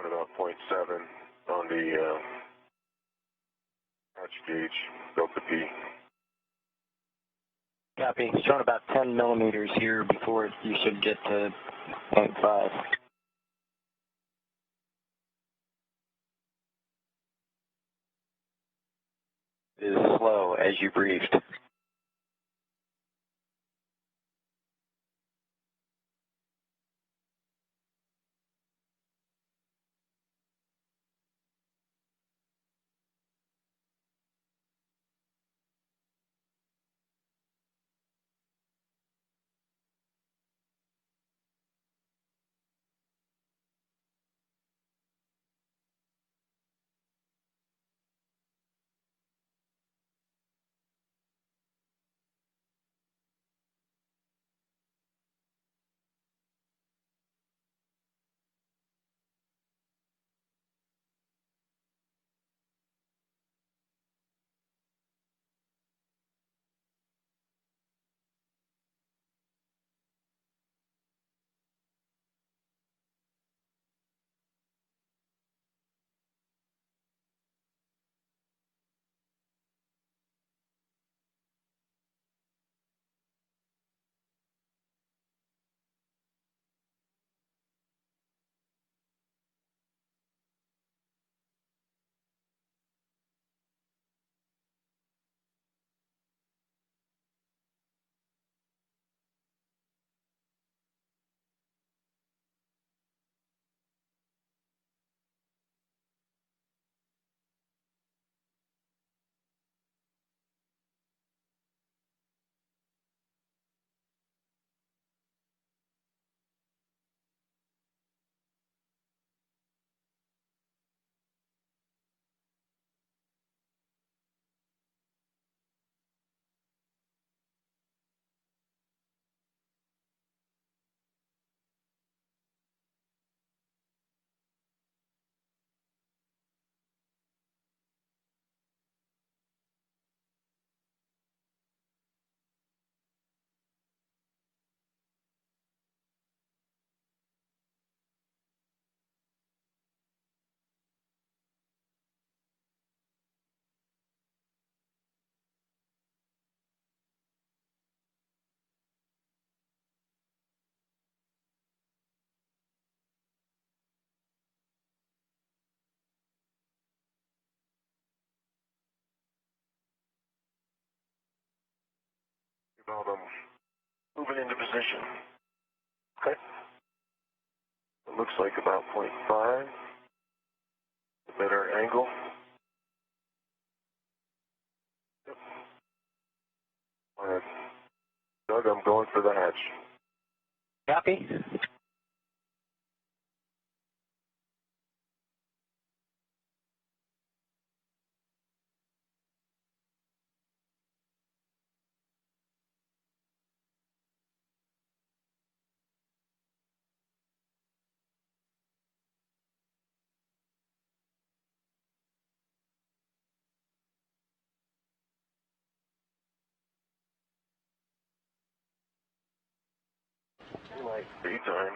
Doing about 0.7 on the hatch gauge, Delta P.
Copy. It's showing about 10 millimeters here before you should get to 0.5. It is slow as you briefed.
Now I'm moving into position.
Okay.
It looks like about 0.5. A better angle. Yep. All right. Doug, I'm going for the hatch.
Copy.
Free time.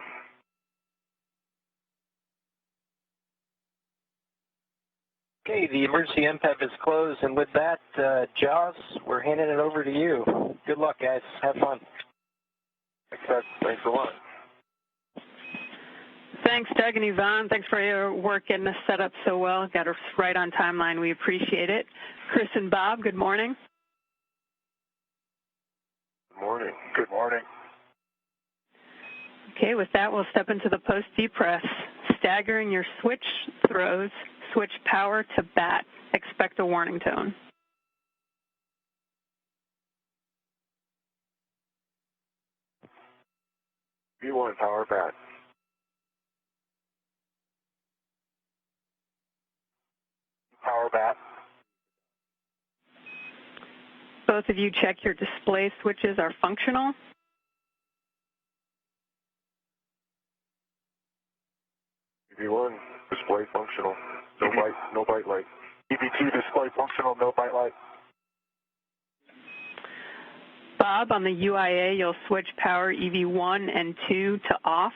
Okay, the emergency MPEV is closed, and with that, Jaws, we're handing it over to you. Good luck, guys. Have fun.
Thanks a lot.
Thanks, Doug and Yvonne. Thanks for your work getting us set up so well. Got us right on timeline. We appreciate it. Chris and Bob, good morning.
Good morning.
Good morning.
Okay, with that, we'll step into the post-depress. Staggering your switch throws, switch power to bat. Expect a warning tone.
V1 power bat.
Power bat.
Both of you check your display switches are functional.
V1 display functional. No bite light.
EV2 display functional, no bite light.
Bob, on the UIA, you'll switch power EV1 and 2 to off.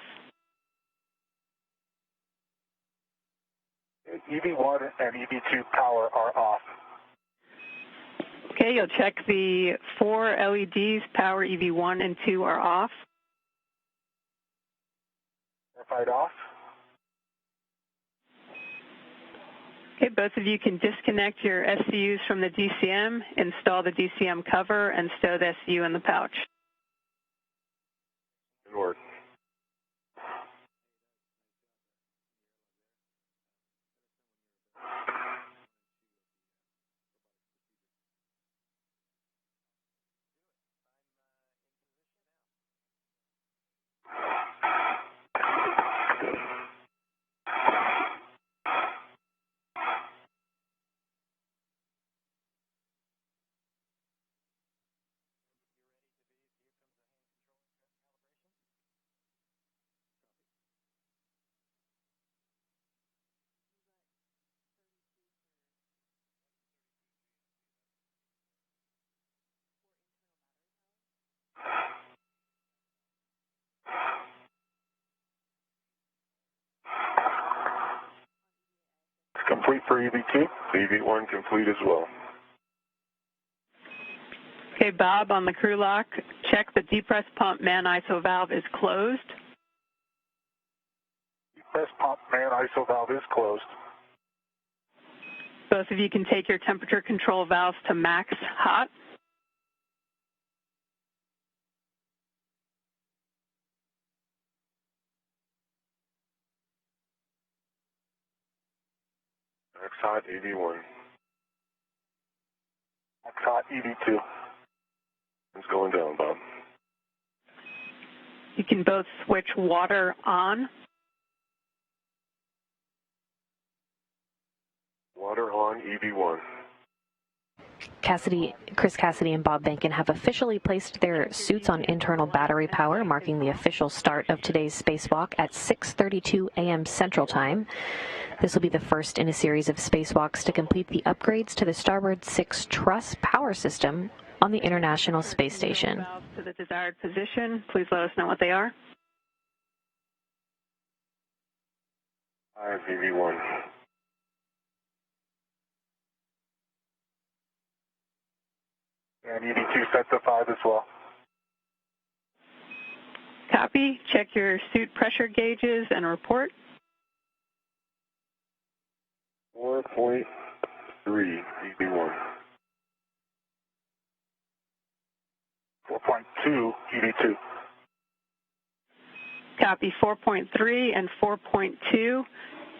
EV1 and EV2 power are off.
Okay, you'll check the 4 LEDs, power EV1 and 2 are off.
Verified off.
Okay, both of you can disconnect your SCUs from the DCM, install the DCM cover, and stow the SCU in the pouch.
Good work. Complete for EV2. EV1 complete as well.
Okay, Bob, on the crew lock, check the depress pump man ISO valve is closed.
Depress pump man ISO valve is closed.
Both of you can take your temperature control valves to max hot.
Max hot EV1.
Max hot EV2.
It's going down, Bob.
You can both switch water on.
Water on EV1.
Chris Cassidy and Bob Behnken have officially placed their suits on internal battery power, marking the official start of today's spacewalk at 6:32 a.m. Central Time. This will be the first in a series of spacewalks to complete the upgrades to the Starboard 6 truss power system on the International Space Station.
To the desired position, please let us know what they are.
I have EV1.
And EV2 set to 5 as well.
Copy. Check your suit pressure gauges and report.
4.3 EV1.
4.2 EV2.
Copy 4.3 and 4.2.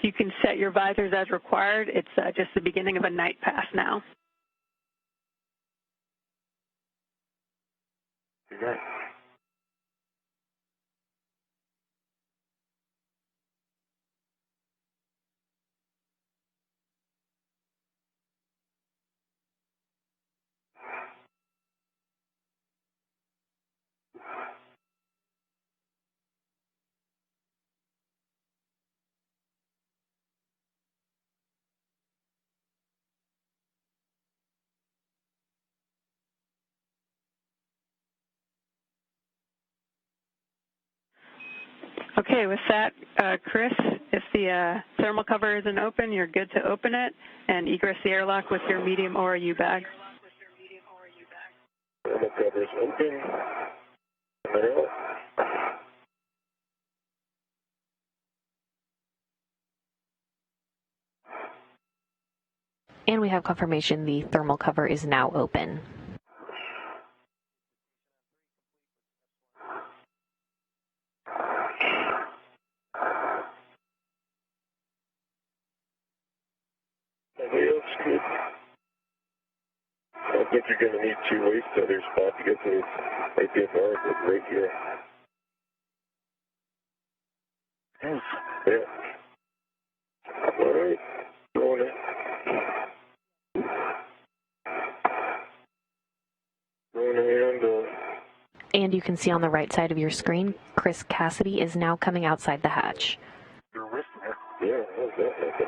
You can set your visors as required. It's just the beginning of a night pass now.
Okay.
Okay, with that, Chris, if the thermal cover isn't open, you're good to open it and egress the airlock with your medium ORU bag.
Thermal cover is open. Now.
And we have confirmation the thermal cover is now open.
Everybody else good? I don't think you're going to need 2 ways to other spot to get to the IPFR, but right here.
Yes.
Yeah. All right. Going in. Going around.
And you can see on the right side of your screen, Chris Cassidy is now coming outside the hatch.
Your wrist there.
Yeah, how's that happen?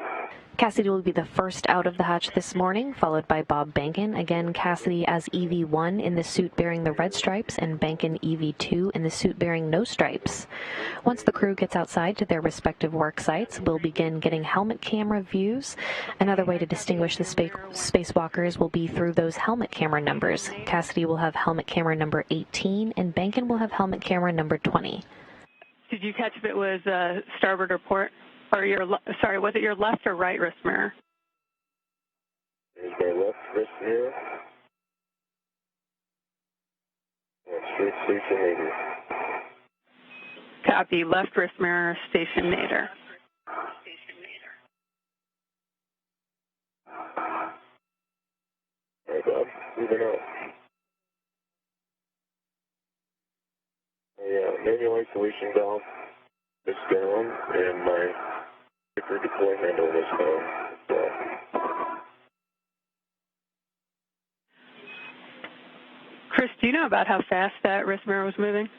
Cassidy will be the first out of the hatch this morning, followed by Bob Bankin. Again, Cassidy as EV1 in the suit bearing the red stripes, and Bankin EV2 in the suit bearing no stripes. Once the crew gets outside to their respective work sites, we'll begin getting helmet camera views. Another way to distinguish the spacewalkers will be through those helmet camera numbers. Cassidy will have helmet camera number 18, and Bankin will have helmet camera number 20.
Did you catch if it was starboard or port? Or sorry, was it your left or right wrist mirror?
Here's my left wrist mirror. And straight station 80.
Copy, left wrist mirror, station nadir.
All right, Bob, moving out. Manual isolation valve is down, and my sticker deploy handle is down.
Chris, do you know about how fast that wrist mirror was moving?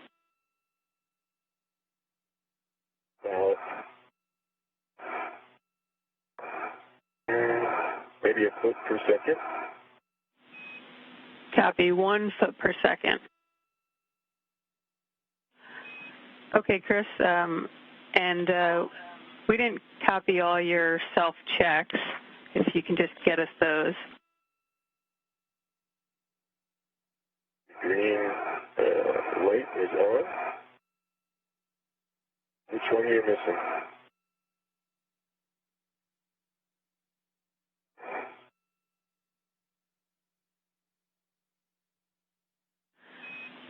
Maybe a foot per second.
Copy, 1 foot per second. Okay, Chris, and we didn't copy all your self-checks. If you can just get us those.
Green light is on. Which one are you missing?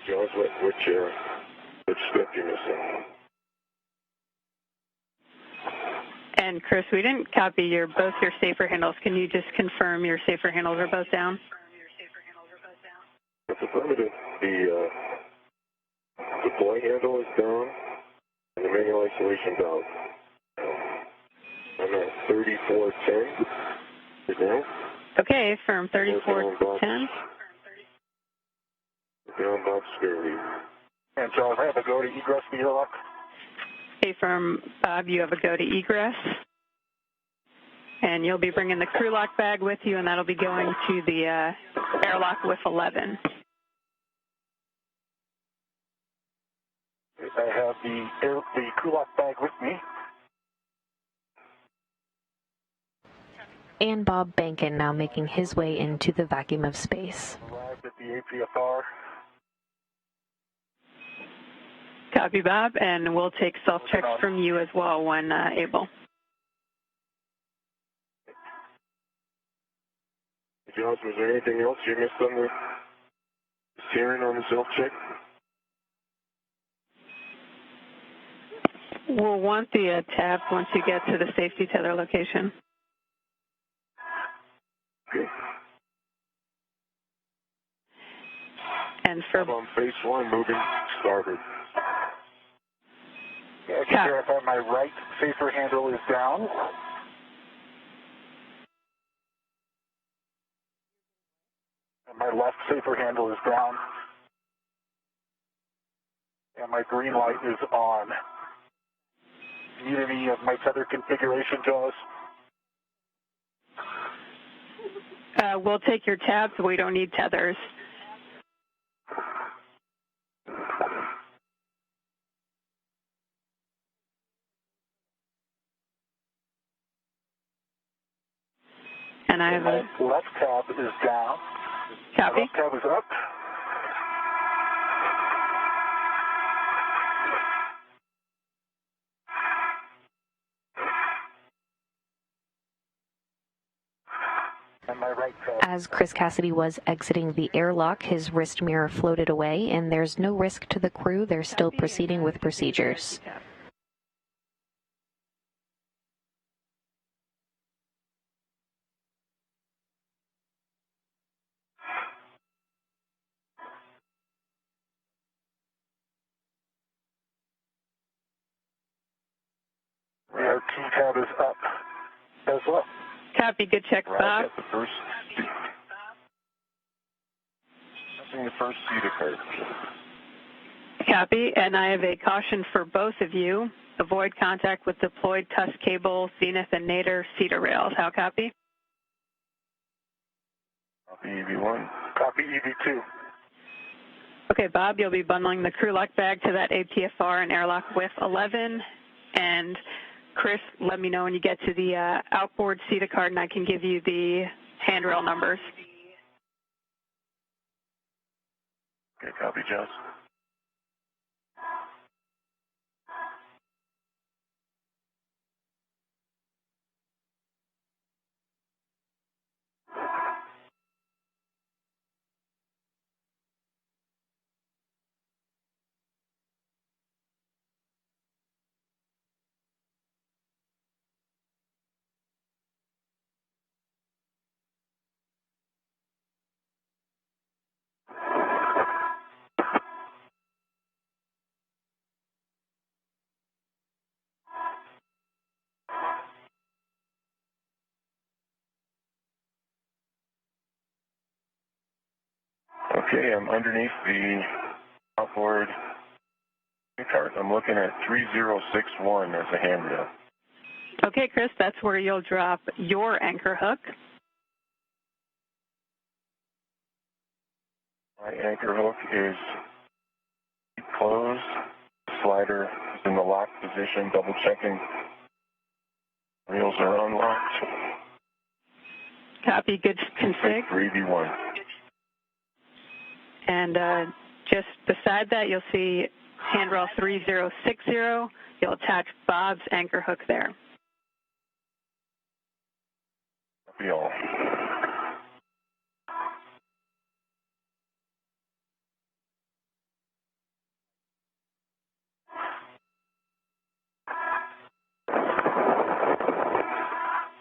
Jones, which step you missing?
And Chris, we didn't copy both your safer handles. Can you just confirm your safer handles are both down?
That's affirmative. The deploy handle is down, and the manual isolation valve. I'm at 3410. Is down.
Okay, firm 3410.
Down Bob Scarlett.
And Charles, I have a go to egress the airlock.
Okay, firm Bob, you have a go to egress. And you'll be bringing the crew lock bag with you, and that'll be going to the airlock with 11.
I have the crew lock bag with me.
And Bob Bankin now making his way into the vacuum of space.
Arrived at the APFR.
Copy, Bob, and we'll take self-checks from you as well when able.
Jones, was there anything else you missed on the Karen on the self check?
We'll want the tab once you get to the safety tether location.
Okay.
And for
I'm on phase 1, moving starboard.
Yeah, I can verify my right safer handle is down. And my left safer handle is down. And my green light is on. Need any of my tether configuration, Jaws?
we'll take your tabs. We don't need tethers. And I have
my
a
left tab is down.
copy.
My left tab is up. And my right tab.
As Chris Cassidy was exiting the airlock, his wrist mirror floated away, and there's no risk to the crew. They're still proceeding with procedures.
The RT tab is up as well.
Copy. Good check,
Right,
Bob.
at the first. Touching the first seat occurred.
Copy. And I have a caution for both of you. Avoid contact with deployed TUS cable, Zenith, and Nader cedar rails. How copy?
Copy EV1.
Copy EV2.
Okay, Bob, you'll be bundling the crew lock bag to that APFR and airlock with 11. And Chris, let me know when you get to the outboard CETA card, and I can give you the handrail numbers.
Okay, copy, Joss. Okay, I'm underneath the outboard cart. I'm looking at 3061 as a handrail.
Okay, Chris, that's where you'll drop your anchor hook.
My anchor hook is closed. Slider is in the lock position, double checking. Reels are unlocked.
Copy, good config.
3V1.
And just beside that, you'll see handrail 3060. You'll attach Bob's anchor hook there.
Copy all.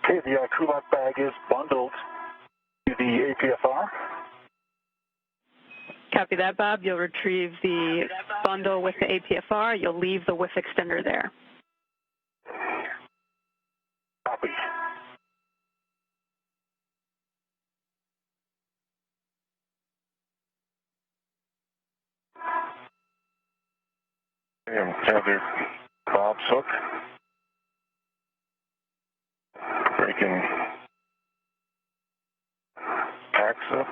Okay, the crew lock bag is bundled to the APFR.
Copy that, Bob. You'll retrieve the bundle with the APFR. You'll leave the whiff extender there.
Copy.
Okay, I'm tethered Bob's hook. Breaking packs up.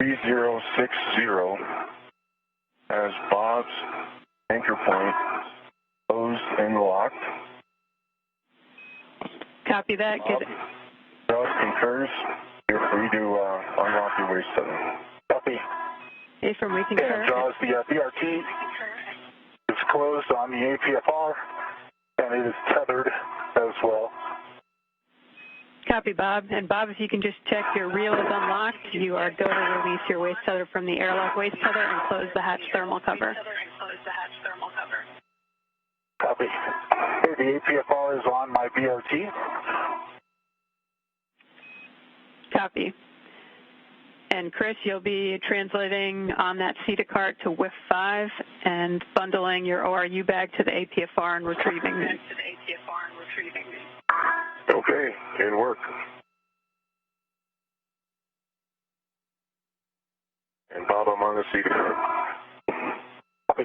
.3060 has Bob's anchor point closed and locked.
Copy that. Good.
Joss concurs. You're free to unlock your waist tether.
Copy.
Hey, from we
And
concur.
Jaws, the BRT is closed on the APFR, and it is tethered as well.
Copy, Bob. And Bob, if you can just check your reel is unlocked, you are go to release your waste tether from the airlock waste tether and close the hatch thermal cover.
Copy. Okay, the APFR is on my BRT.
Copy. And Chris, you'll be translating on that CETA cart to WIF 5 and bundling your ORU bag to the APFR and retrieving it.
Okay, in work. And Bob, I'm on the CETA cart.
Copy.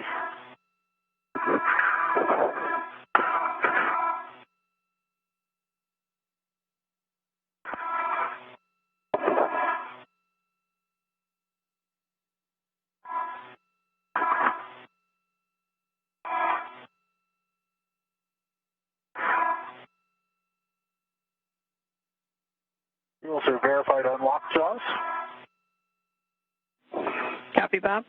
Rules are verified unlocked, Jaws.
Copy, Bob.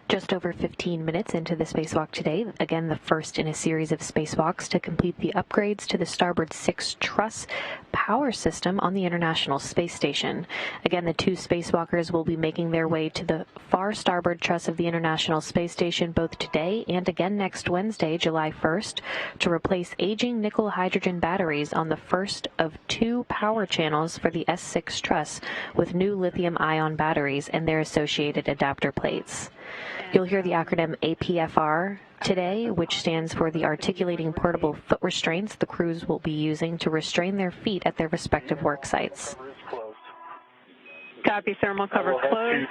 Just over 15 minutes into the spacewalk today, again the first in a series of spacewalks to complete the upgrades to the Starboard 6 truss power system on the International Space Station. Again, the two spacewalkers will be making their way to the far starboard truss of the International Space Station both today and again next Wednesday, July 1st, to replace aging nickel-hydrogen batteries on the first of two power channels for the S6 truss with new lithium-ion batteries and their associated adapter plates. You'll hear the acronym APFR today, which stands for the Articulating Portable Foot Restraints the crews will be using to restrain their feet at their respective work sites.
Copy, thermal cover closed.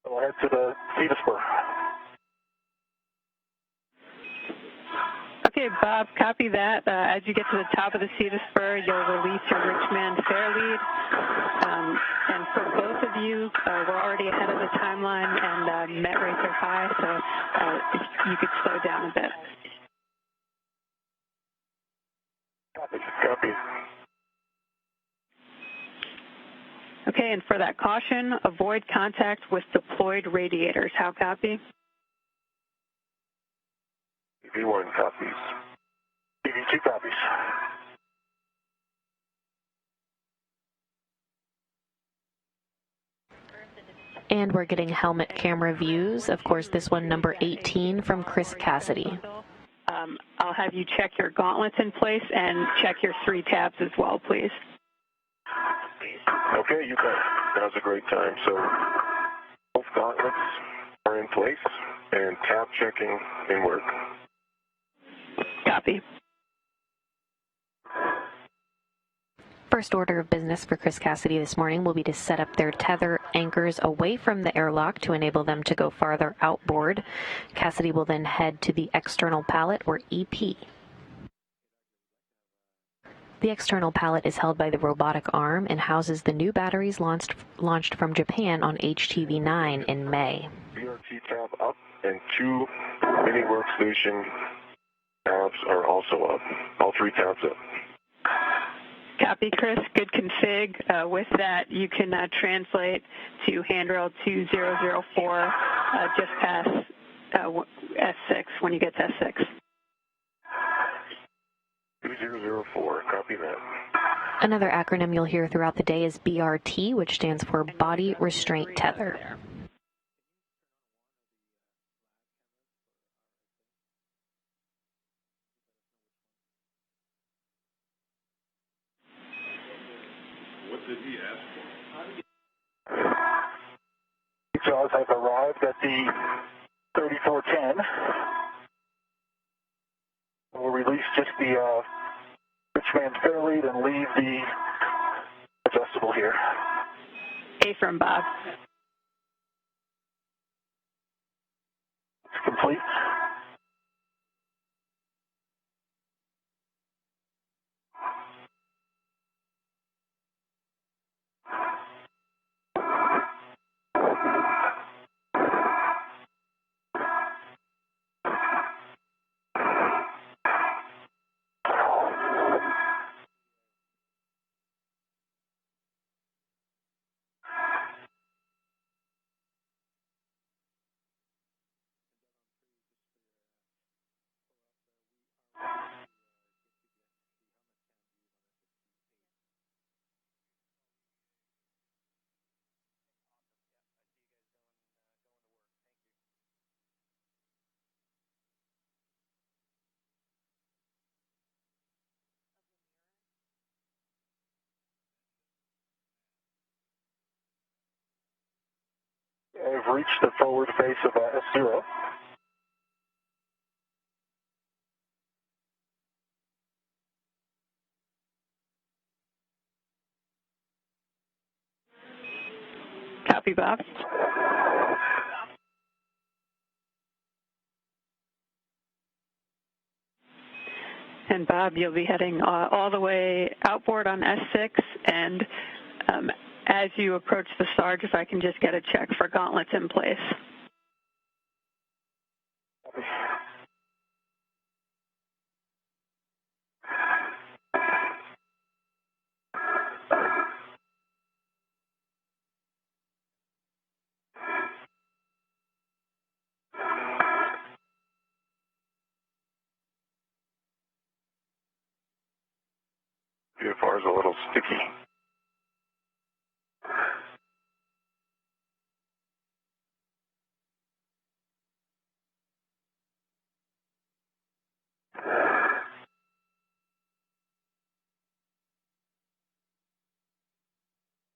We'll head to the CETA spur.
Okay, Bob, copy that. As you get to the top of the CETA spur, you'll release your Richmond fair lead. And for both of you, we're already ahead of the timeline, and met rates are high, so if you could slow down a bit.
Copy.
Okay, and for that caution, avoid contact with deployed radiators. How copy?
V1 copies.
BV2 copies.
And we're getting helmet camera views. Of course, this one number 18 from Chris Cassidy.
I'll have you check your gauntlets in place and check your 3 tabs as well, please.
Okay, you bet. Now's a great time. So both gauntlets are in place and tab checking in work.
Copy.
First order of business for Chris Cassidy this morning will be to set up their tether anchors away from the airlock to enable them to go farther outboard. Cassidy will then head to the external pallet, or EP. The external pallet is held by the robotic arm and houses the new batteries launched from Japan on HTV-9 in May.
BRT tab up and 2 mini workstation tabs are also up. All 3 tabs up.
Copy, Chris. Good config. With that, you can translate to handrail 2004 just past S6 when you get to S6.
2004, copy that.
Another acronym you'll hear throughout the day is BRT, which stands for Body Restraint Tether.
What did he ask for?
Jaws have arrived at the 3410. We'll release just the Richmond fair lead and leave the adjustable here.
A from Bob.
It's complete. have reached the forward face of S0.
Copy, Bob. And Bob, you'll be heading all the way outboard on S6, and as you approach the Sarge, if I can just get a check for gauntlets in place.
VFR is a little sticky.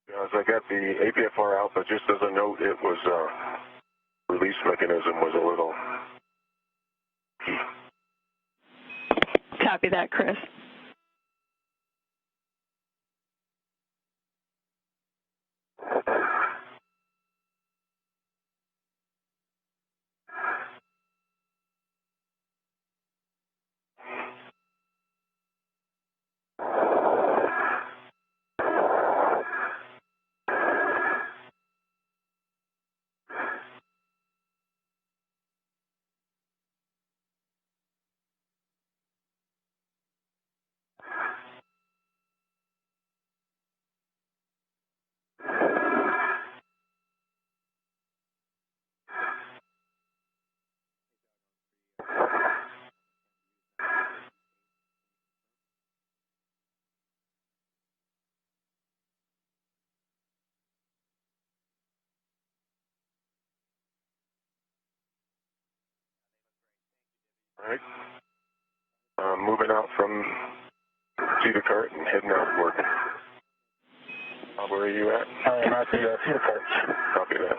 As I got the APFR out, but just as a note, it was release mechanism was a little key.
Copy that, Chris.
All right. Moving out from Cedar Cart and heading outward. Where are you at?
I am at the Cedar Cart.
Copy that.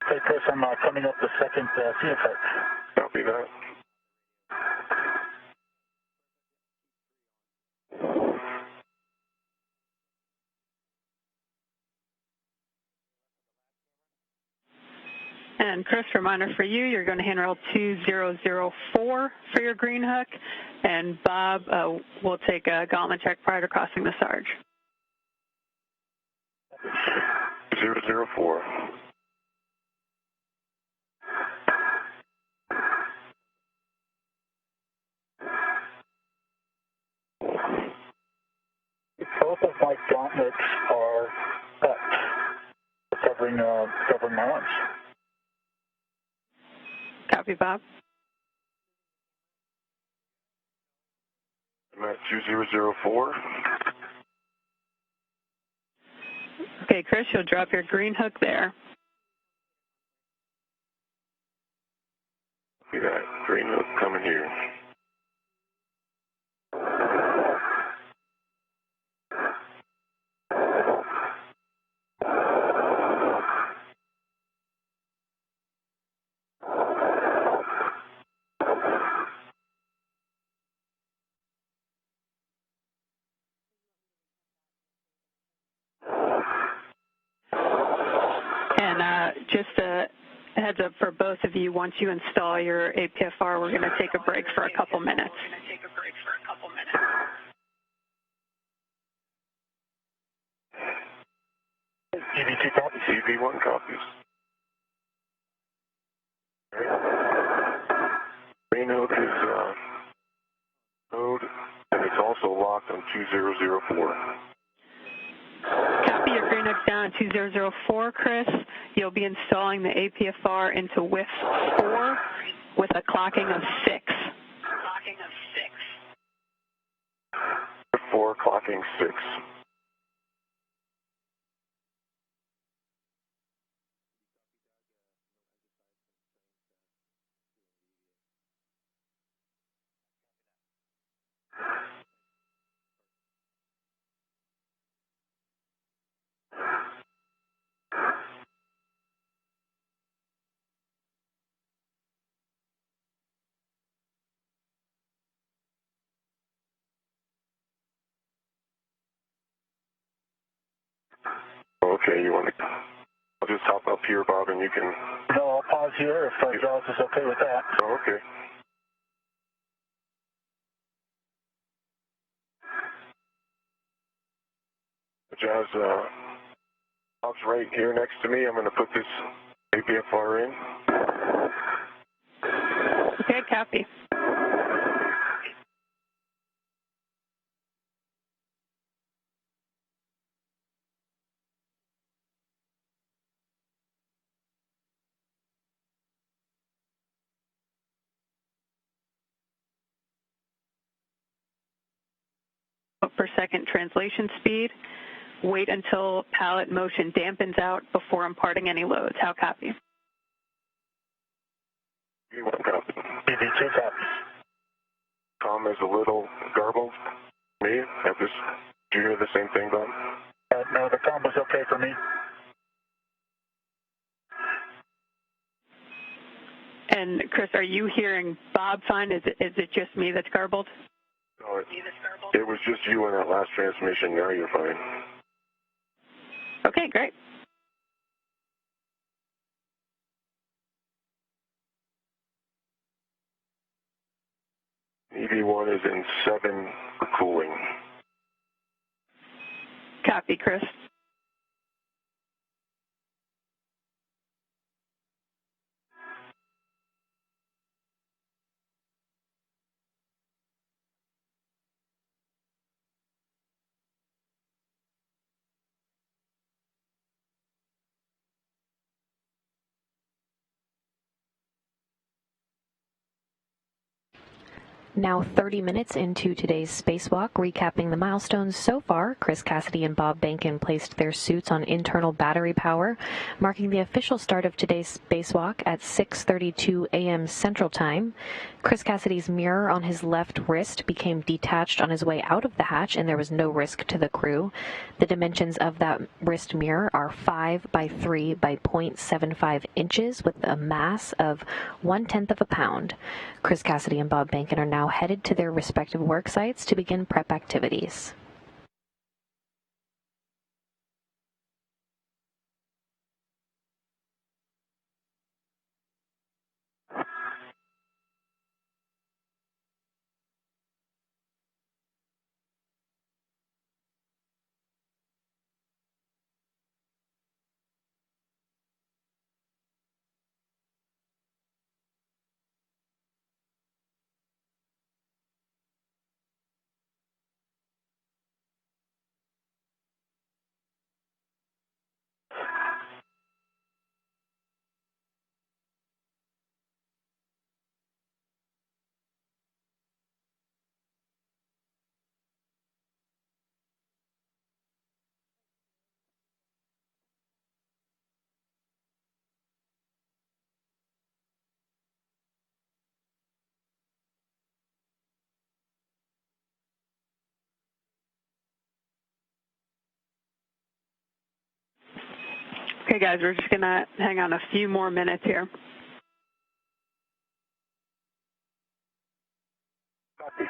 Hey, Chris, I'm coming up the second Cedar Cart.
Copy that.
And Chris, reminder for you, you're going to handrail 2004 for your green hook, and Bob will take a gauntlet check prior to crossing the Sarge.
004.
Both of my gauntlets are up, covering my arms.
Copy, Bob.
I'm at 2004.
Okay, Chris, you'll drop your green hook there.
We got green hook coming here.
And just a heads up for both of you, once you install your APFR, we're going to take a break for a couple minutes.
EV2 copies.
EV1 copies. Green hook is code, and it's also locked on 2004.
Copy your green hook down at 2004, Chris. You'll be installing the APFR into WIF 4 with a clocking of 6.
4 clocking 6. Okay, you want to... I'll just hop up here, Bob, and you can...
No, I'll pause here if Jaws is okay with that.
Oh, okay. Jazz, Bob's right here next to me. I'm going to put this APFR in.
Okay, copy. Per second translation speed. Wait until pallet motion dampens out before imparting any loads. How copy?
EV1 copy.
EV2 copies.
Tom is a little garbled. Me? Do you hear the same thing, Bob?
No, the combo's okay for me.
And Chris, are you hearing Bob fine? Is it just me that's garbled?
No, it was just you in that last transmission. Now you're fine.
Okay, great.
EV1 is in 7 for cooling.
Copy, Chris.
Now 30 minutes into today's spacewalk, recapping the milestones so far, Chris Cassidy and Bob Behnken placed their suits on internal battery power, marking the official start of today's spacewalk at 6:32 a.m. Central Time. Chris Cassidy's mirror on his left wrist became detached on his way out of the hatch, and there was no risk to the crew. The dimensions of that wrist mirror are 5 by 3 by 0.75 inches with a mass of 1/10 of a pound. Chris Cassidy and Bob Behnken are now headed to their respective work sites to begin prep activities.
Okay, guys, we're just going to hang on a few more minutes here.
Copy.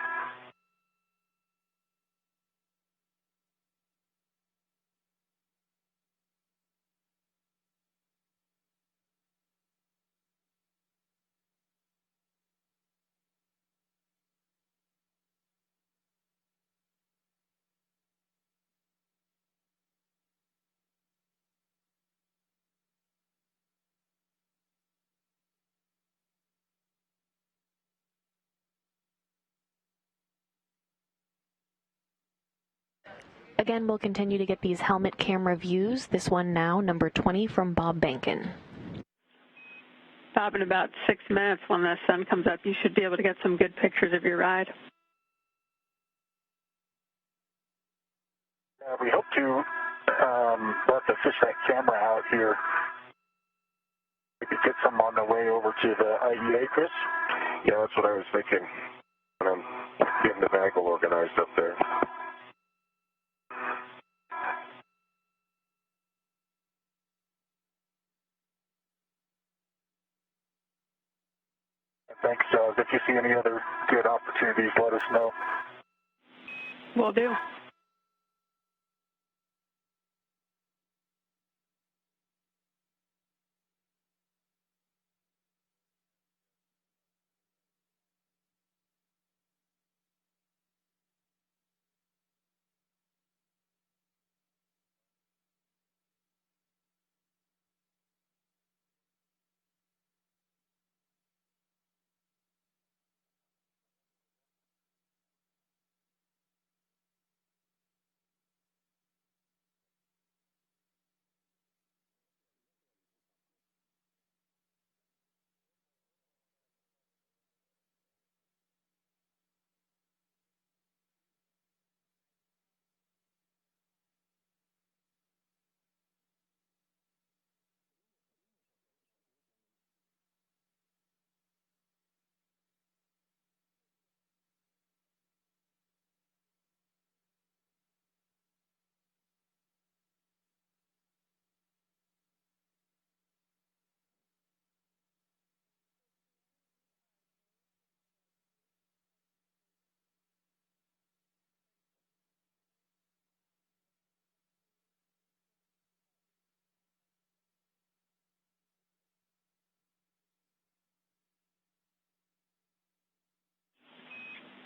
Again, we'll continue to get these helmet camera views. This one now, number 20 from Bob Bankin.
Bob, in about 6 minutes when the sun comes up, you should be able to get some good pictures of your ride.
We hope to let the fishnet camera out here. We could get some on the way over to the IEA, Chris.
Yeah, that's what I was thinking when I'm getting the bagel organized up there.
Thanks, if you see any other good opportunities, let us know.
Will do.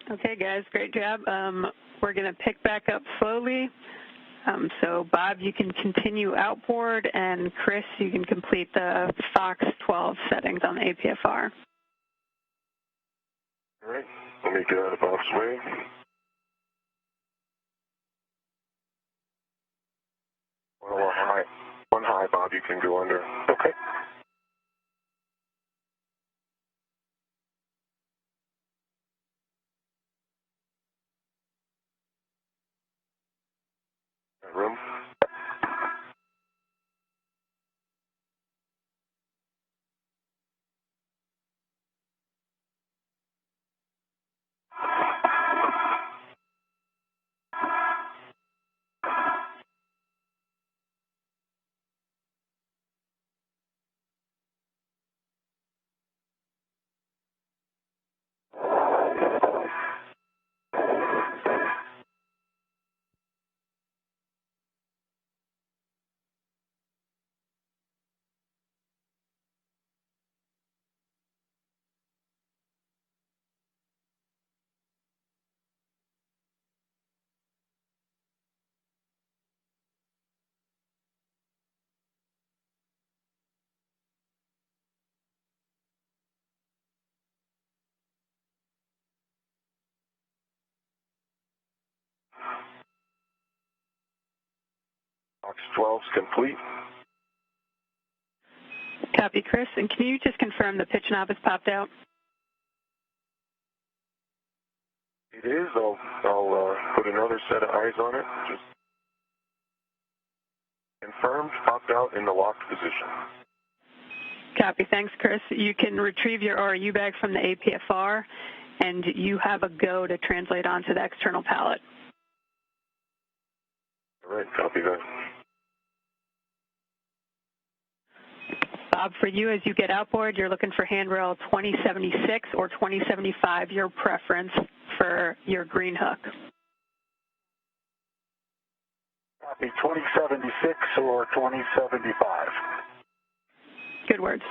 Okay, guys, great job. We're going to pick back up slowly. So, Bob, you can continue outboard, and Chris, you can complete the Fox 12 settings on the APFR.
All right, let me get out of Bob's way. One high, Bob, you can go under.
Okay.
Room. Box 12's complete.
Copy, Chris. And can you just confirm the pitch knob has popped out?
It is. I'll put another set of eyes on it. Just confirmed, popped out in the locked position.
Copy. Thanks, Chris. You can retrieve your RU bag from the APFR, and you have a go to translate onto the external pallet.
All right, copy that.
Bob, for you, as you get outboard, you're looking for handrail 2076 or 2075, your preference for your green hook.
Copy 2076 or 2075.
Good words.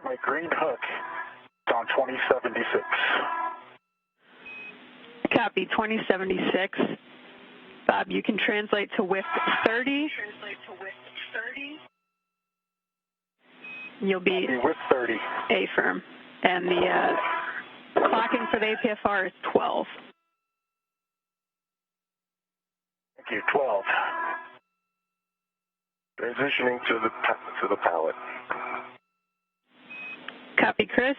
My green hook is on 2076.
Copy 2076. Bob, you can translate to width 30. You'll be
With 30.
A firm. And the clocking for the APFR is 12.
Thank you, 12.
Transitioning to the pallet.
Copy, Chris.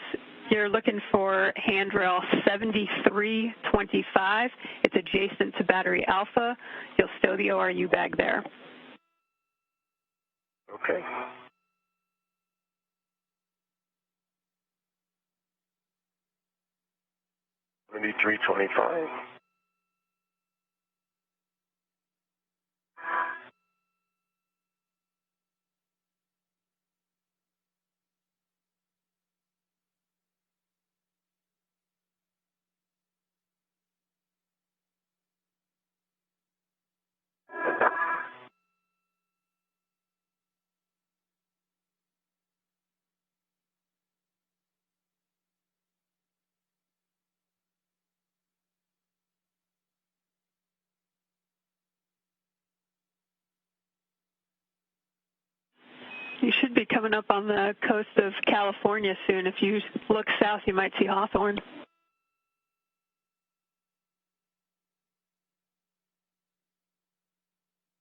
You're looking for handrail 7325. It's adjacent to battery alpha. You'll stow the ORU bag there.
Okay. $73.25.
You should be coming up on the coast of California soon. If you look south, you might see Hawthorne.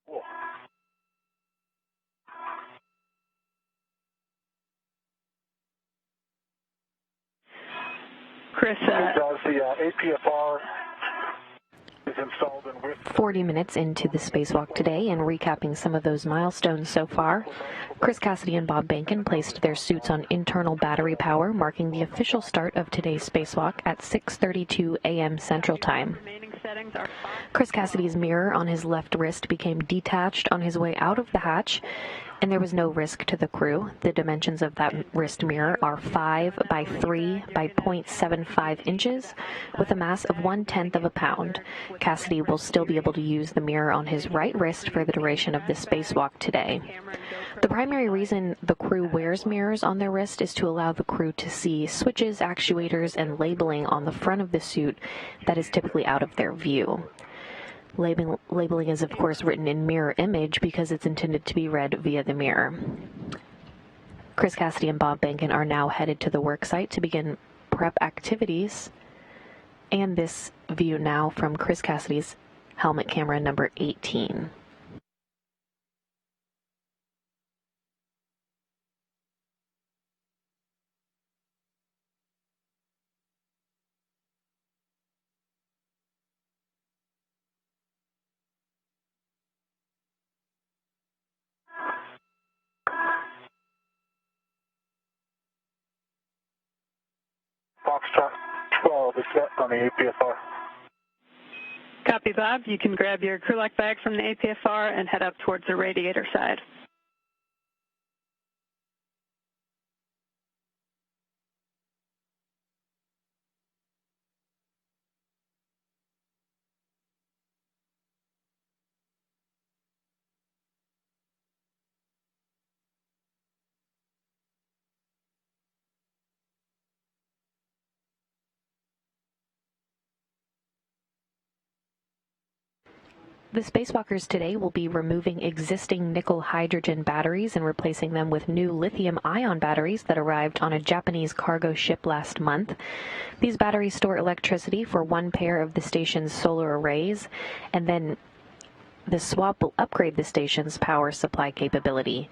Cool.
Chris,
Does the APFR is installed in with
40 minutes into the spacewalk today and recapping some of those milestones so far, Chris Cassidy and Bob Behnken placed their suits on internal battery power, marking the official start of today's spacewalk at 6:32 a.m. Central Time. Chris Cassidy's mirror on his left wrist became detached on his way out of the hatch, and there was no risk to the crew. The dimensions of that wrist mirror are 5 by 3 by 0.75 inches with a mass of 1/10 of a pound. Cassidy will still be able to use the mirror on his right wrist for the duration of the spacewalk today. The primary reason the crew wears mirrors on their wrist is to allow the crew to see switches, actuators, and labeling on the front of the suit that is typically out of their view. Labeling is, of course, written in mirror image because it's intended to be read via the mirror. Chris Cassidy and Bob Behnken are now headed to the work site to begin prep activities. And this view now from Chris Cassidy's helmet camera number 18.
Foxtrot 12 is set on the APFR.
Copy, Bob. You can grab your crew lock bag from the APFR and head up towards the radiator side.
The spacewalkers today will be removing existing nickel-hydrogen batteries and replacing them with new lithium-ion batteries that arrived on a Japanese cargo ship last month. These batteries store electricity for one pair of the station's solar arrays, and then the swap will upgrade the station's power supply capability.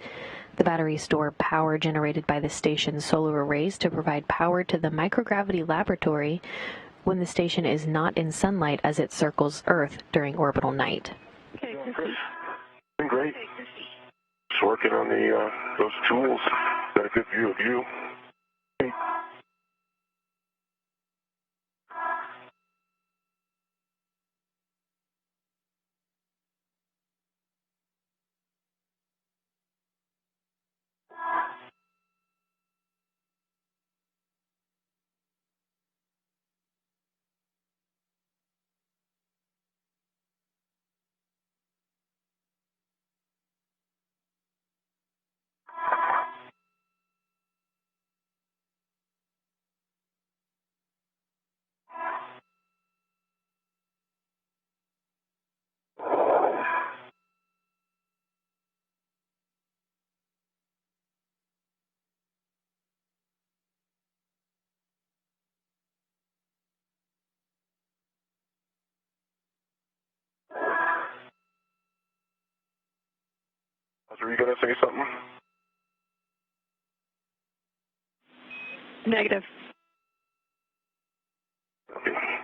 The batteries store power generated by the station's solar arrays to provide power to the microgravity laboratory when the station is not in sunlight as it circles Earth during orbital night.
Okay,
Doing great. Just working on those tools. Got a good view of you. Were you going to say something?
negative.
Okay.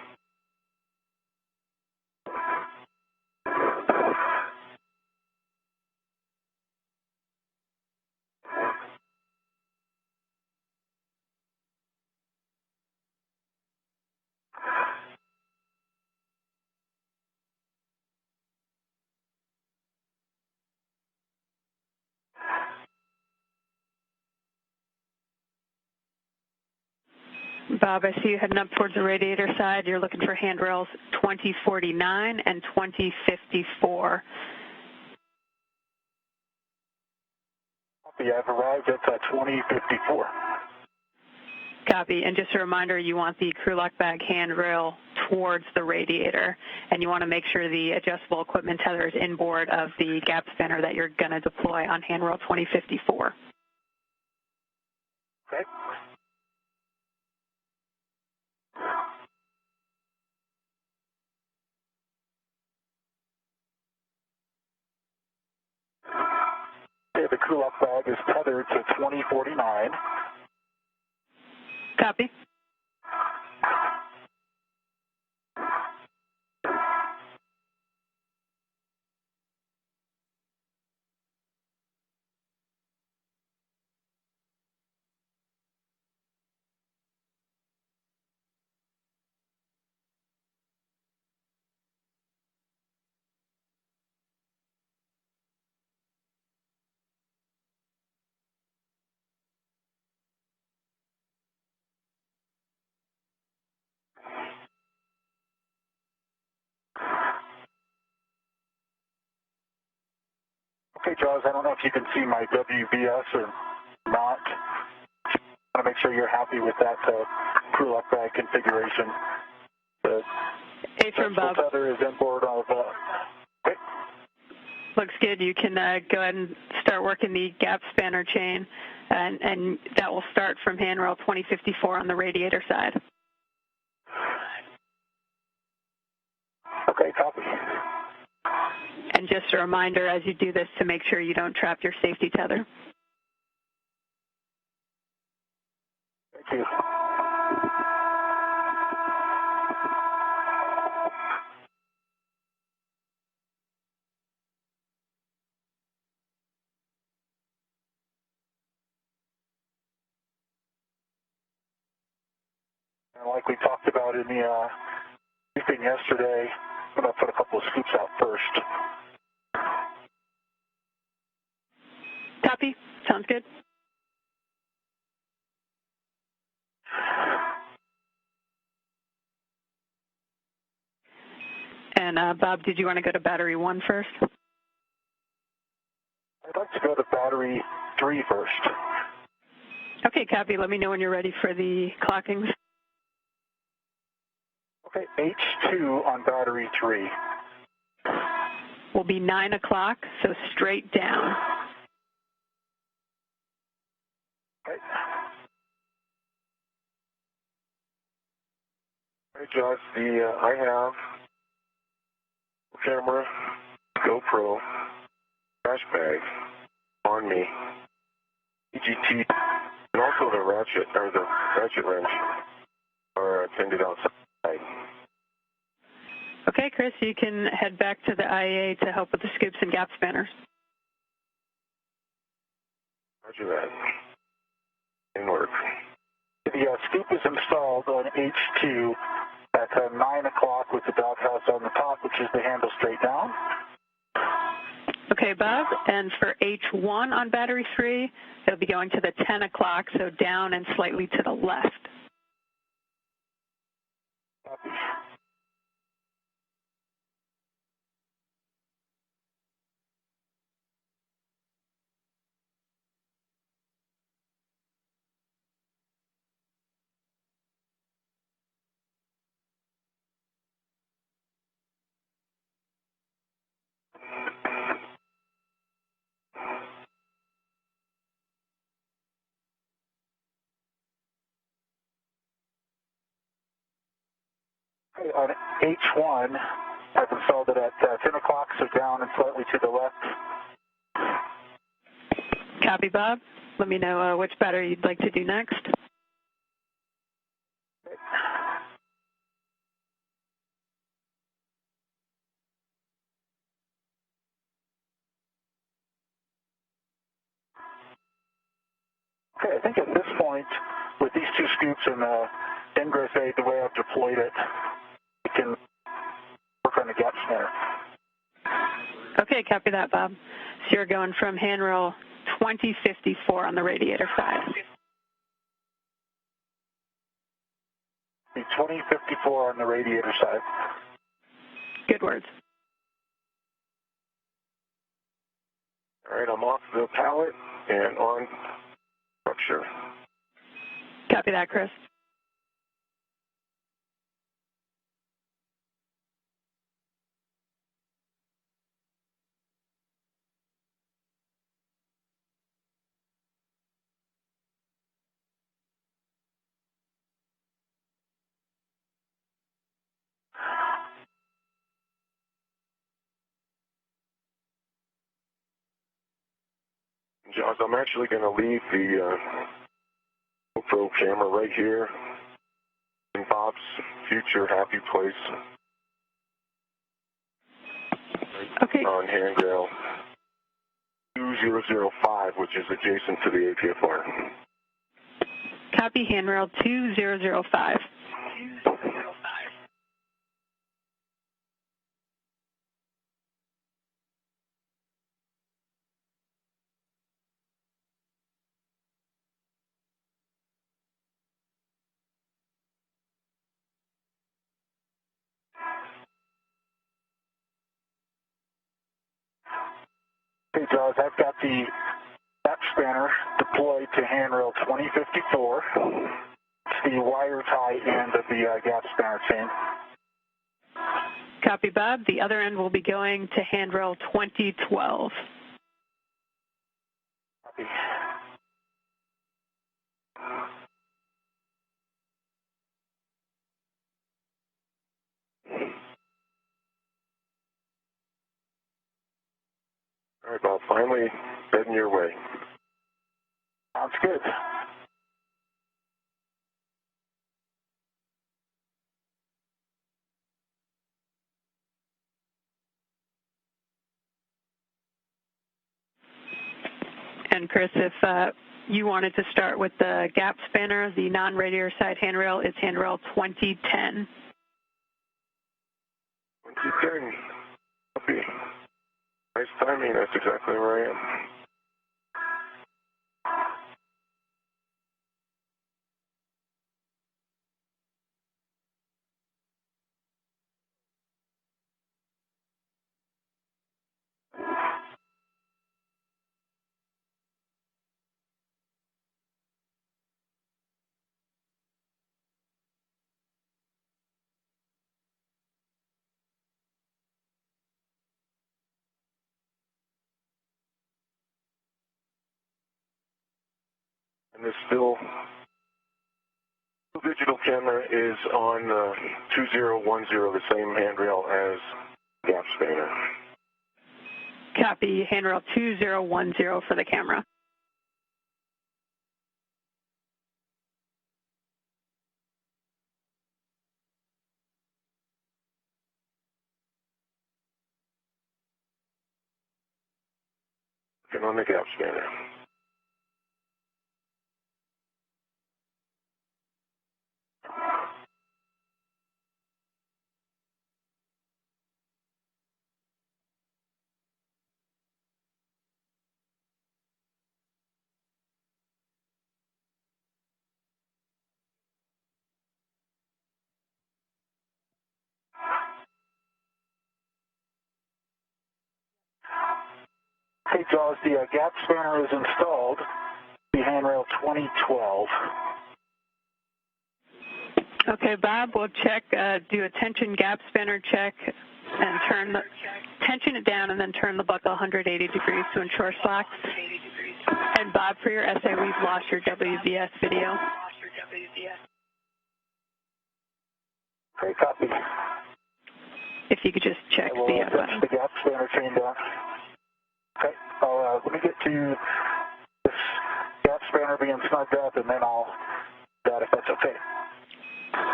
Bob, I see you heading up towards the radiator side. You're looking for handrails 2049 and 2054.
Yeah, I've arrived at 2054.
Copy. And just a reminder, you want the crew lock bag handrail towards the radiator, and you want to make sure the adjustable equipment tether is inboard of the gap spanner that you're going to deploy on handrail 2054.
Okay. Okay, the crew lock bag is tethered to 2049.
Copy.
Okay, Jaws, I don't know if you can see my WBS or not. I want to make sure you're happy with that crew lock bag configuration. The
Atrium, Bob.
tether is inboard of. Okay.
Looks good. You can go ahead and start working the gap spanner chain, and that will start from handrail 2054 on the radiator side.
Okay, copy.
And just a reminder as you do this to make sure you don't trap your safety tether.
Thank you. And like we talked about in the briefing yesterday, I'm going to put a couple of scoops out first.
Copy. Sounds good. And Bob, did you want to go to battery 1 first?
I'd like to go to battery 3 first.
Okay, copy. Let me know when you're ready for the clockings.
Okay, H2 on battery 3.
will be 9 o'clock, so straight down.
Okay. Hey, Josh, I have camera, GoPro, trash bag on me, EGT, and also the ratchet wrench are attended outside.
Okay, Chris, you can head back to the IAA to help with the scoops and gap spanners.
Roger that. In work.
The scoop is installed on H2 at 9 o'clock with the doghouse on the top, which is the handle straight down.
Okay, Bob, and for H1 on battery 3, it'll be going to the 10 o'clock, so down and slightly to the left.
Copy. Okay, on H1, I've installed it at 10 o'clock, so down and slightly to the left.
Copy, Bob. Let me know which battery you'd like to do next.
Okay, I think at this point, with these two scoops and ingress aid, the way I've deployed it, we can work on the gap spanner.
Okay, copy that, Bob. So you're going from handrail 2054 on the radiator side.
The 2054 on the radiator side.
Good words.
All right, I'm off the pallet and on structure.
Copy that, Chris.
Josh, I'm actually going to leave the GoPro camera right here in Bob's future happy place.
Okay.
On handrail 2005, which is adjacent to the APFR.
Copy handrail 2005.
Okay, Jaws, I've got the gap spanner deployed to handrail 2054. It's the wire tie end of the gap spanner chain.
Copy, Bob. The other end will be going to handrail 2012.
Copy.
All right, Bob, finally heading your way.
Sounds good.
And Chris, if you wanted to start with the gap spanner, the non-radiator side handrail is handrail 2010.
2010. Copy. Nice timing. That's exactly where I am. And the still digital camera is on 2010, the same handrail as gap spanner.
Copy, handrail 2010 for the camera.
And on the gap spanner.
Hey, Jaws, the gap spanner is installed. The handrail 2012.
Okay, Bob, we'll check, do a tension gap spanner check and tension it down and then turn the buckle 180 degrees to ensure slacks. And Bob, for your essay, we've lost your WVS video.
Okay, copy.
If you could just check
We'll
the
touch the gap spanner chain down. Okay, let me get to this gap spanner being snugged up, and then I'll do that if that's okay.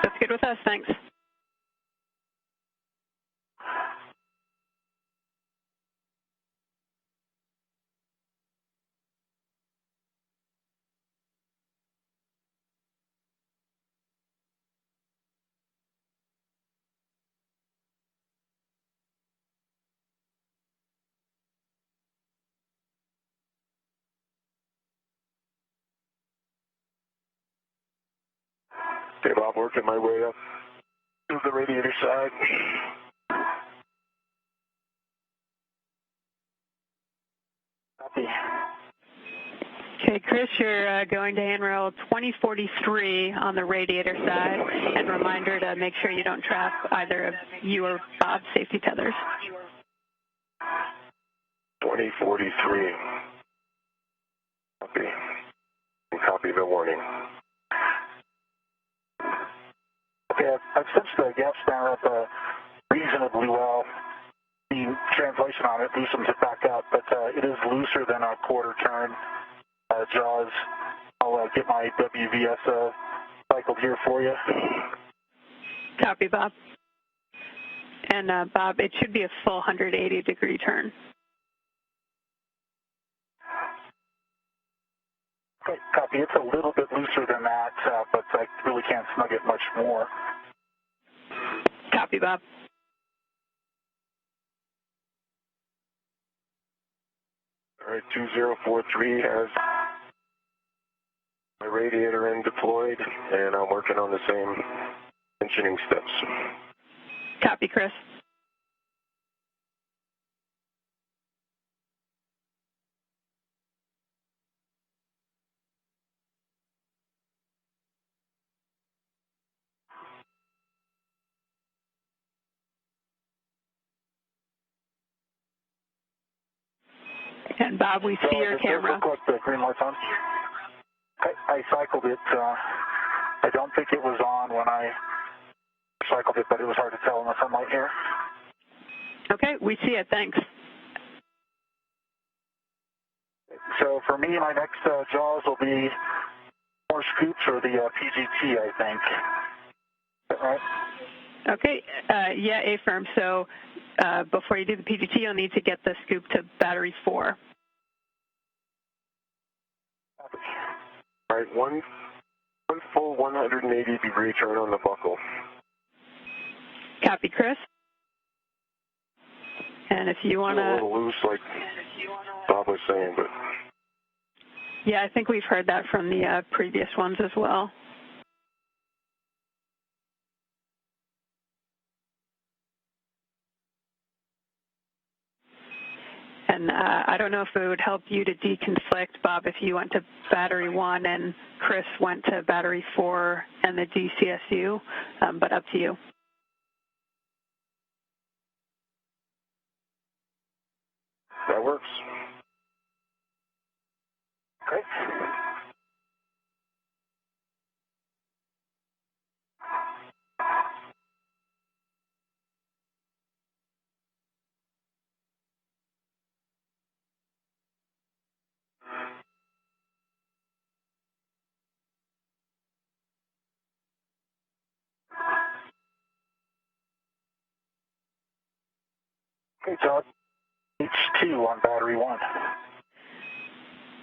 That's good with us, thanks.
Okay, Bob, working my way up to the radiator side.
Copy.
Okay, Chris, you're going to handrail 2043 on the radiator side, and reminder to make sure you don't trap either of you or Bob's safety tethers.
2043. Copy. And copy the warning.
Okay, I've cinched the gap spanner up reasonably well. The translation on it loosens it back up, but it is looser than a quarter turn. Jaws, I'll get my WVS cycled here for you.
Copy, Bob. And Bob, it should be a full 180 degree turn.
Okay, copy. It's a little bit looser than that, but I really can't snug it much more.
Copy, Bob.
All right, 2043 has my radiator end deployed, and I'm working on the same tensioning steps.
Copy, Chris. And Bob, we see your camera.
It does look like the green light's on. I cycled it. I don't think it was on when I cycled it, but it was hard to tell in the sunlight here.
Okay, we see it. Thanks.
So for me, my next Jaws will be more scoops or the PGT, I think. Is that right?
Okay, yeah, A-firm. So before you do the PGT, you'll need to get the scoop to battery 4.
All right, one full 180 degree turn on the buckle.
Copy, Chris. And if you want to...
A little loose, like Bob was saying, but...
Yeah, I think we've heard that from the previous ones as well. And I don't know if it would help you to deconflict, Bob, if you went to battery 1 and Chris went to battery 4 and the DCSU, but up to you.
That works.
Okay. Okay, Todd. H2 on battery 1.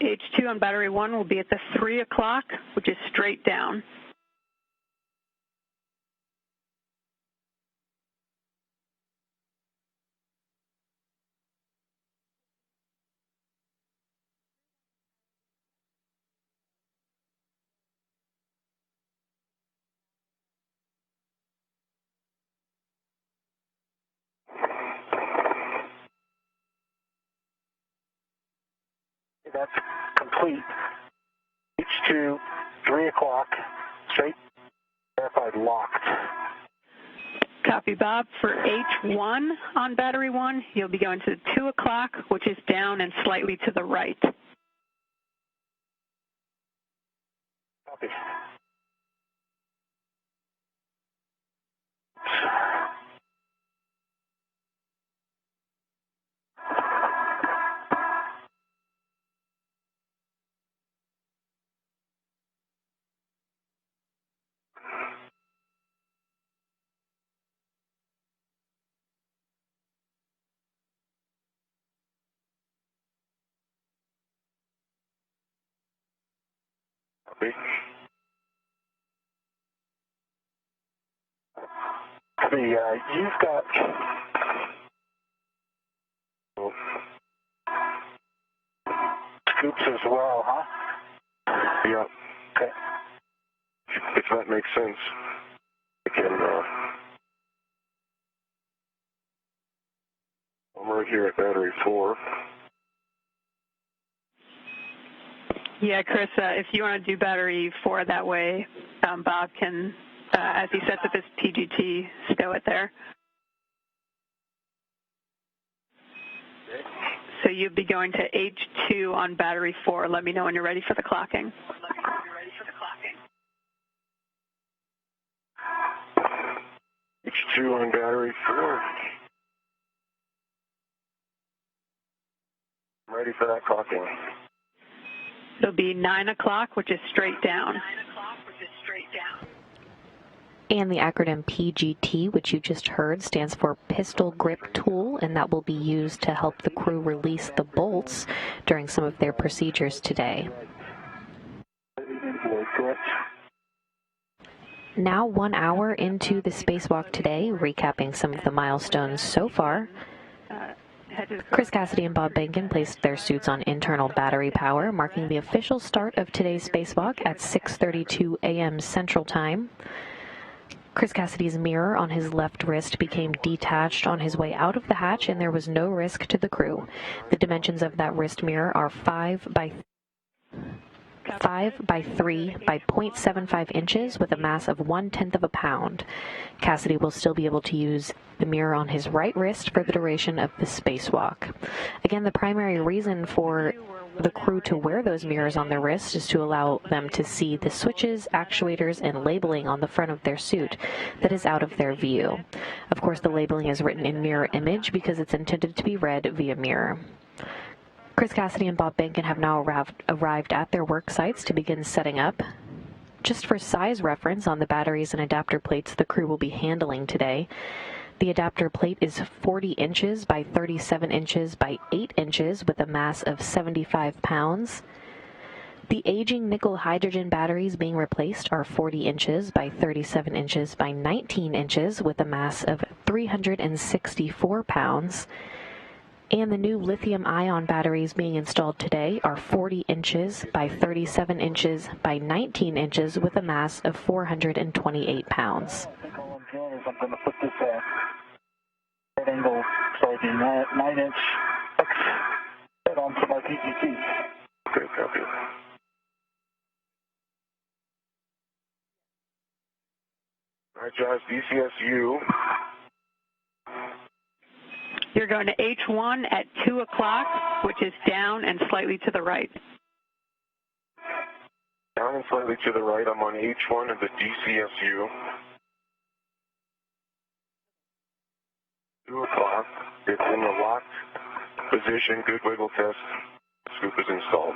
H2 on battery 1 will be at the 3 o'clock, which is straight down.
That's complete. H2, 3 o'clock, straight, verified, locked.
Copy, Bob. For H1 on battery 1, you'll be going to 2 o'clock, which is down and slightly to the right.
Copy.
Copy.
You've got scoops as well, huh?
Yeah.
Okay.
If that makes sense, I can, I'm right here at battery 4.
Yeah, Chris, if you want to do battery 4 that way, Bob can, as he sets up his PGT, stow it there. So you'd be going to H2 on battery 4. Let me know when you're ready for the clocking.
H2 on battery 4. I'm ready for that clocking.
It'll be 9 o'clock, which is straight down.
And the acronym PGT, which you just heard, stands for Pistol Grip Tool, and that will be used to help the crew release the bolts during some of their procedures today. Now 1 hour into the spacewalk today, recapping some of the milestones so far. Chris Cassidy and Bob Behnken placed their suits on internal battery power, marking the official start of today's spacewalk at 6:32 a.m. Central Time. Chris Cassidy's mirror on his left wrist became detached on his way out of the hatch, and there was no risk to the crew. The dimensions of that wrist mirror are 5 by 3 by 0.75 inches with a mass of 1/10 of a pound. Cassidy will still be able to use the mirror on his right wrist for the duration of the spacewalk. Again, the primary reason for the crew to wear those mirrors on their wrists is to allow them to see the switches, actuators, and labeling on the front of their suit that is out of their view. Of course, the labeling is written in mirror image because it's intended to be read via mirror. Chris Cassidy and Bob Behnken have now arrived at their work sites to begin setting up. Just for size reference on the batteries and adapter plates the crew will be handling today, the adapter plate is 40 inches by 37 inches by 8 inches with a mass of 75 pounds. The aging nickel hydrogen batteries being replaced are 40 inches by 37 inches by 19 inches with a mass of 364 pounds. And the new lithium-ion batteries being installed today are 40 inches by 37 inches by 19 inches with a mass of 428 pounds.
I'm going to put this right angle, sorry, the 9-inch head onto my PGT.
Okay, copy. All right, Josh, DCSU.
You're going to H1 at 2 o'clock, which is down and slightly to the right.
Down and slightly to the right, I'm on H1 of the DCSU. 2 o'clock, it's in the locked position, good wiggle test, scoop is installed.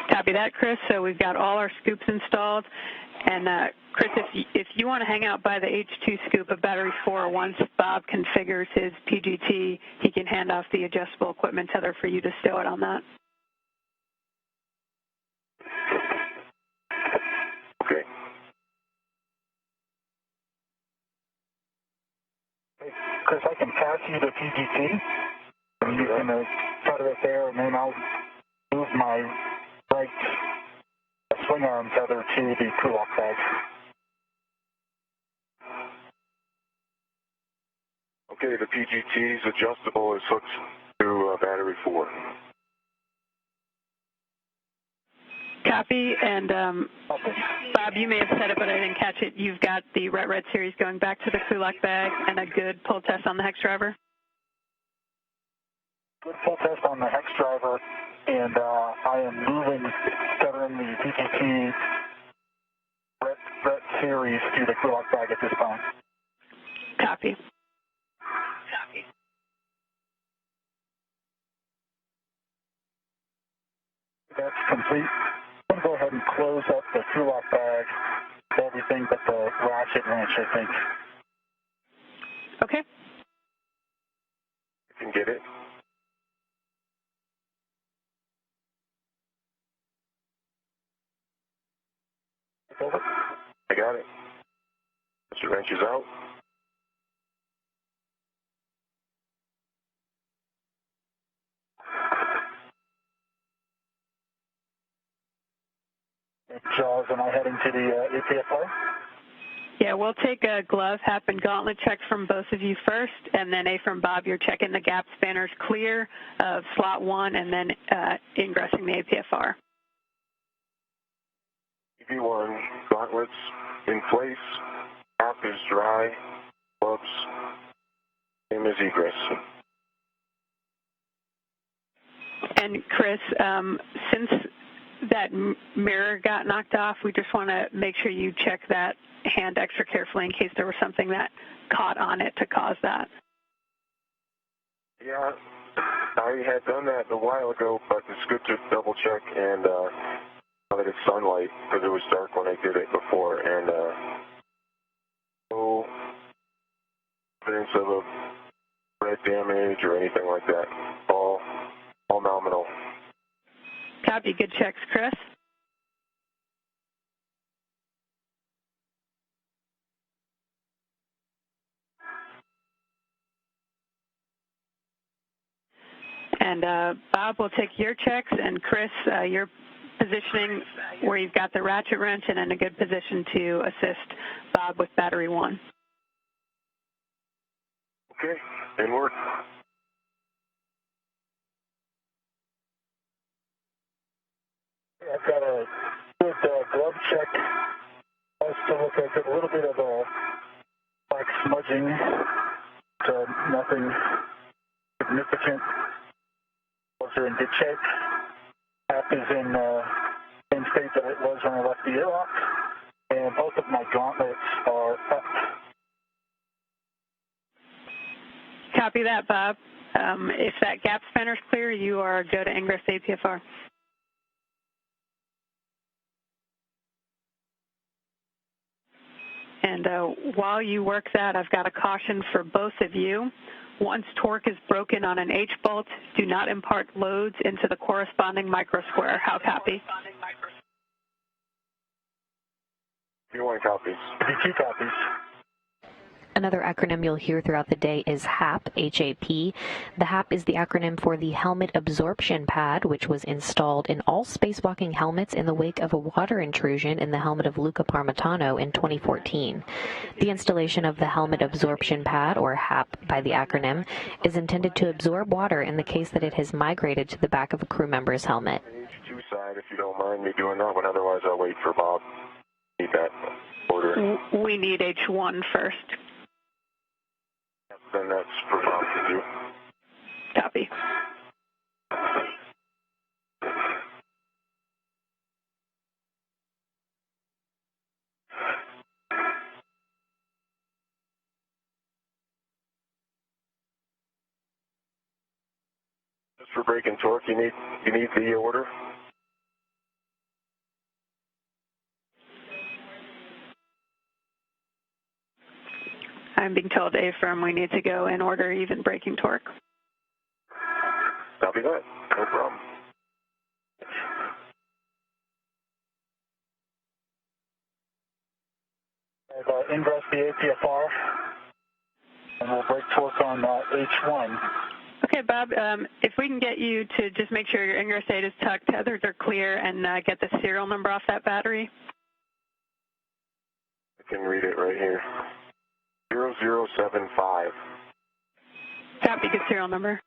Copy that, Chris. So we've got all our scoops installed. And Chris, if you want to hang out by the H2 scoop of battery 4, once Bob configures his PGT, he can hand off the adjustable equipment tether for you to stow it on that.
Okay.
Hey, Chris, I can pass you the PGT, and you can tether it there, and then I'll move my right swing arm tether to the crew lock bag.
Okay, the PGT is adjustable. It's hooked to battery 4.
Copy, and Bob, you may have said it, but I didn't catch it. You've got the Red series going back to the crew lock bag and a good pull test on the hex driver?
Good pull test on the hex driver, and I am tethering the PGT Red series to the crew lock bag at this time.
Copy.
That's complete. I'm going to go ahead and close up the crew lock bag, everything but the ratchet wrench, I think.
Okay.
You can get it.
Over.
I got it. Mr. Wrench is out.
Jaws, am I heading to the APFR?
Yeah, we'll take a glove, hap, and gauntlet check from both of you first, and then A from Bob, you're checking the gap spanners clear of slot 1 and then ingressing the APFR.
EV1, gauntlets in place, hap is dry, gloves, same as egress.
And Chris, since that mirror got knocked off, we just want to make sure you check that hand extra carefully in case there was something that caught on it to cause that.
Yeah, I had done that a while ago, but it's good to double check, and now that it's sunlight, because it was dark when I did it before, and no evidence of a red damage or anything like that. All nominal.
Copy. Good checks, Chris. And Bob will take your checks, and Chris, your positioning where you've got the ratchet wrench and in a good position to assist Bob with battery 1.
Okay, and work.
I've got a good glove check. Also look like a little bit of like smudging, so nothing significant. Gloves are in good shape. Hap is in same state that it was when I left the airlock, and both of my gauntlets are up.
Copy that, Bob. If that gap spanner's clear, you are go to ingress APFR. And while you work that, I've got a caution for both of you. Once torque is broken on an H-bolt, do not impart loads into the corresponding microsquare. How copy?
P1 copies.
P2 copies.
Another acronym you'll hear throughout the day is HAP, H-A-P. The HAP is the acronym for the Helmet Absorption Pad, which was installed in all spacewalking helmets in the wake of a water intrusion in the helmet of Luca Parmitano in 2014. The installation of the Helmet Absorption Pad, or HAP by the acronym, is intended to absorb water in the case that it has migrated to the back of a crew member's helmet.
H2 side, if you don't mind me doing that, but otherwise I'll wait for Bob. Need that order.
We need H1 first.
Then that's for Bob to do.
Copy.
Just for brake and torque, you need the order?
I'm being told to affirm we need to go in order even braking torque.
Copy that. No problem.
Ingress the APFR, and we'll brake torque on H1.
Okay, Bob, if we can get you to just make sure your ingress aid is tucked, tethers are clear, and get the serial number off that battery.
I can read it right here. 0075.
Copy, good serial number.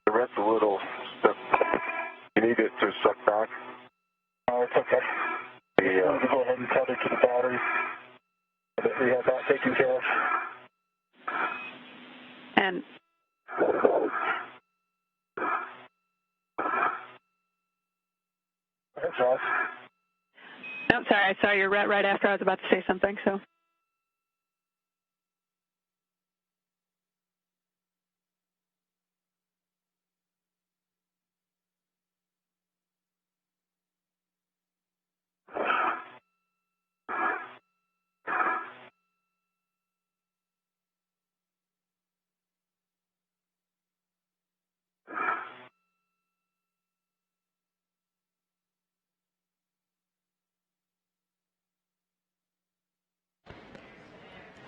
The rest a little stuff. You need it to suck back.
Oh, it's okay. We'll go ahead and tether to the battery. We have that taken care of.
And
That's Ross.
no, sorry, I saw you right after I was about to say something, so.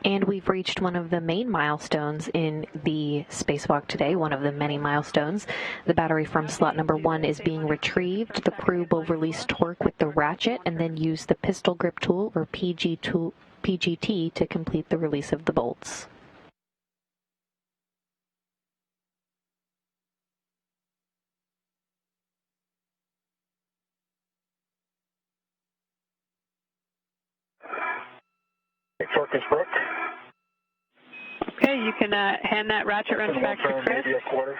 And we've reached one of the main milestones in the spacewalk today, one of the many milestones. The battery from slot number 1 is being retrieved. The crew will release torque with the ratchet and then use the pistol grip tool, or PGT, to complete the release of the bolts.
Torque is broke.
Okay, you can hand that ratchet wrench back to Chris.
Maybe a quarter.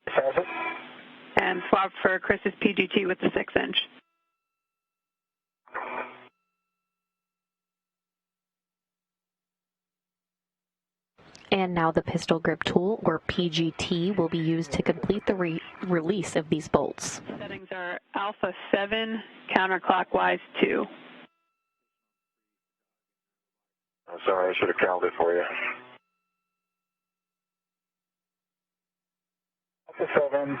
Has it?
And swap for Chris's PGT with the 6-inch.
And now the pistol grip tool, or PGT, will be used to complete the release of these bolts.
Settings are alpha 7, counterclockwise 2.
I'm sorry, I should have counted it for you.
Alpha 7,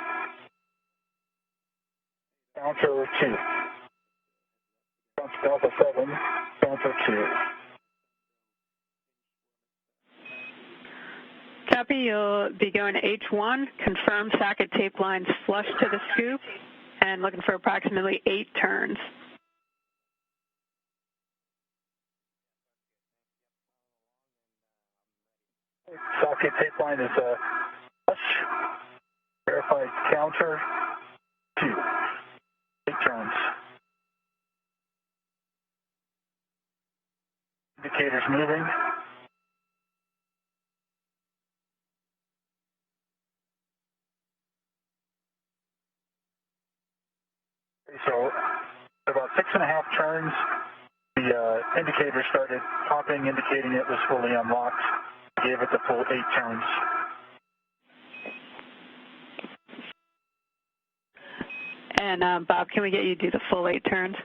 counter 2. Alpha 7, counter 2.
Copy, you'll be going to H1, confirm socket tape lines flush to the scoop, and looking for approximately 8 turns.
Socket tape line is flush. Verified counter 2. 8 turns. Indicators moving. So about 6.5 turns, the indicator started popping, indicating it was fully unlocked. Gave it the full 8 turns.
And Bob, can we get you to do the full 8 turns?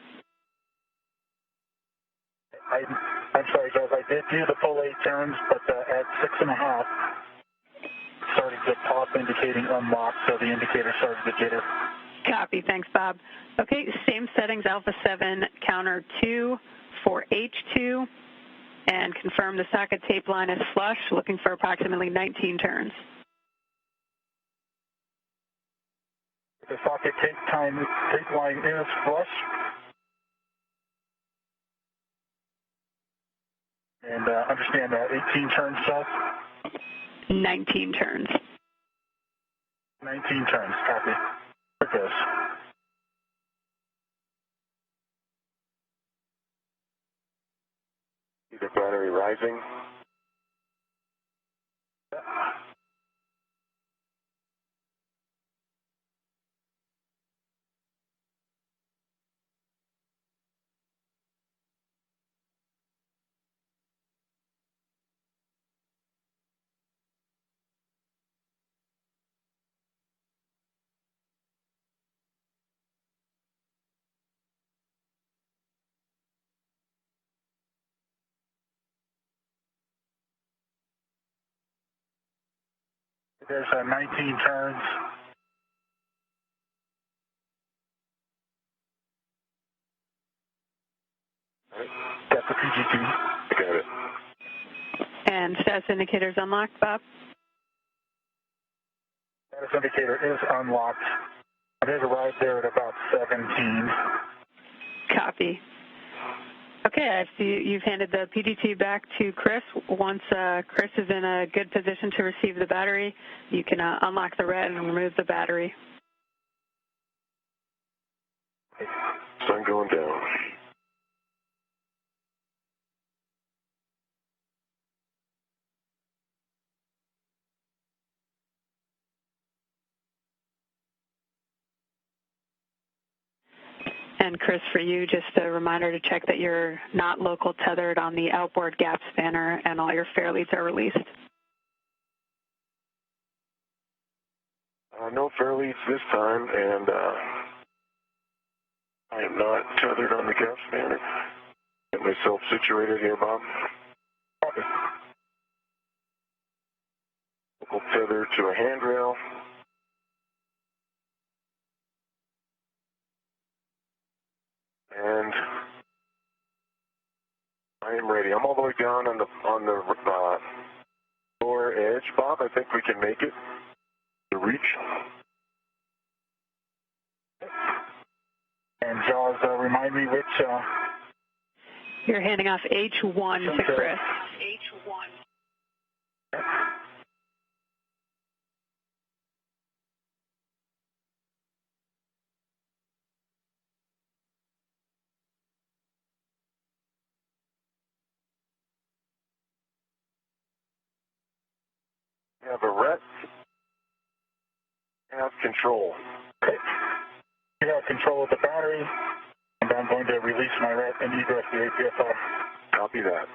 I'm sorry, guys. I did do the full 8 turns, but at 6.5, started to pop, indicating unlocked, so the indicator started to jitter.
Copy. Thanks, Bob. Okay, same settings, alpha 7, counter 2 for H2, and confirm the socket tape line is flush, looking for approximately 19 turns.
The socket tape line is flush. And understand that 18 turns, Seth?
19 turns.
19 turns, copy. There it goes.
See the battery rising.
There's 19 turns. Got the PGT.
I got it.
And status indicators unlocked, Bob?
Status indicator is unlocked. It has arrived there at about 17.
Copy. Okay, I see you've handed the PGT back to Chris. Once Chris is in a good position to receive the battery, you can unlock the red and remove the battery.
Sun going down.
And Chris, for you, just a reminder to check that you're not local tethered on the outboard gap spanner and all your fair leads are released.
No fair leads this time, and I am not tethered on the gap spanner. Get myself situated here, Bob.
Copy.
Local tether to a handrail. And I am ready. I'm all the way down on the lower edge, Bob. I think we can make it to reach.
And Jaws, remind me which...
You're handing off H1 to Chris.
We have a rest. Have control.
Okay. You have control of the battery, and I'm going to release my ret and egress the APFR.
Copy that.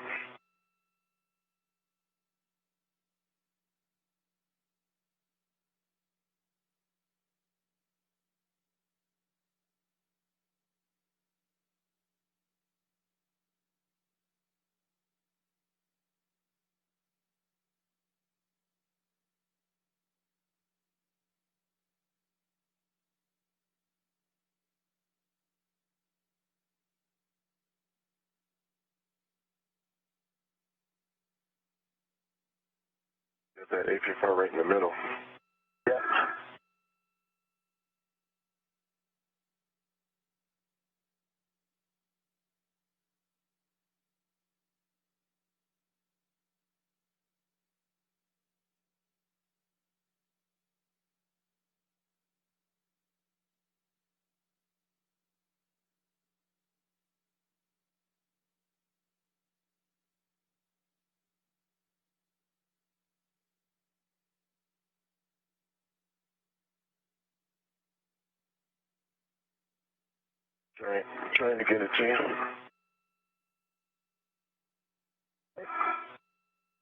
Got that APFR right in the middle.
Yeah.
Trying to get it to you.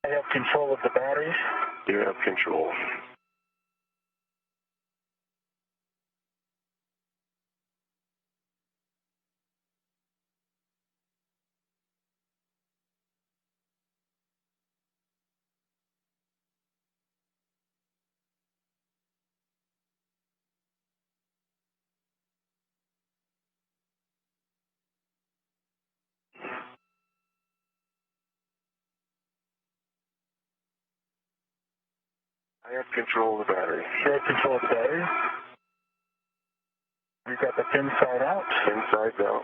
I have control of the batteries.
You have control. I have control of the battery.
You have control of the battery. We've got the pin side out.
Inside out.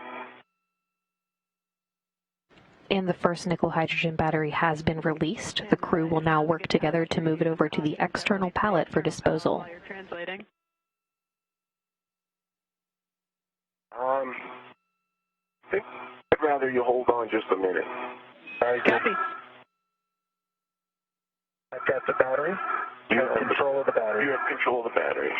And the first nickel hydrogen battery has been released. The crew will now work together to move it over to the external pallet for disposal.
While you're translating.
I think I'd rather you hold on just a minute.
Copy.
I've got the battery. You have control of the battery.
You have control of the battery.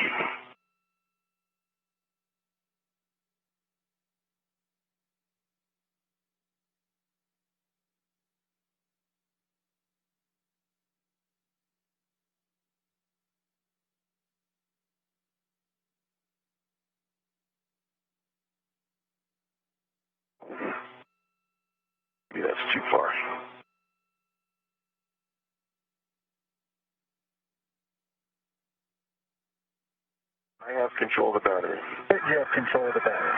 Maybe that's too far. I have control of the battery.
You have control of the battery.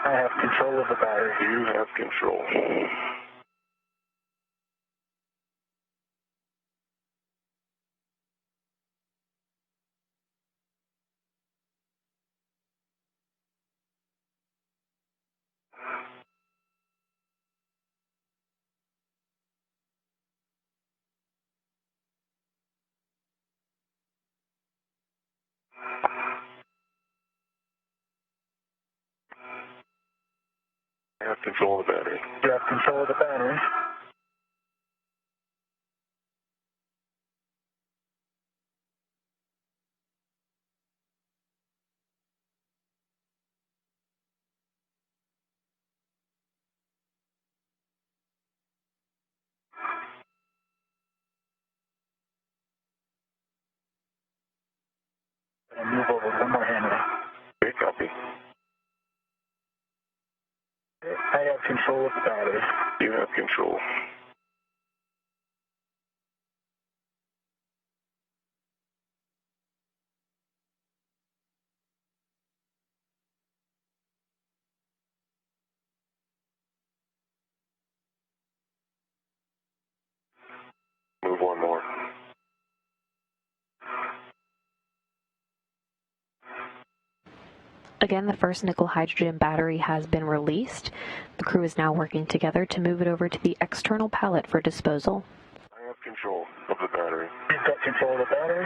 I have control of the battery.
You have control. I have control of the battery.
You have control of the battery. And move over one more hand.
Okay, copy.
I have control of the battery.
You have control. Move one more.
Again, the first nickel hydrogen battery has been released. The crew is now working together to move it over to the external pallet for disposal.
I have control of the battery.
You've got control of the battery.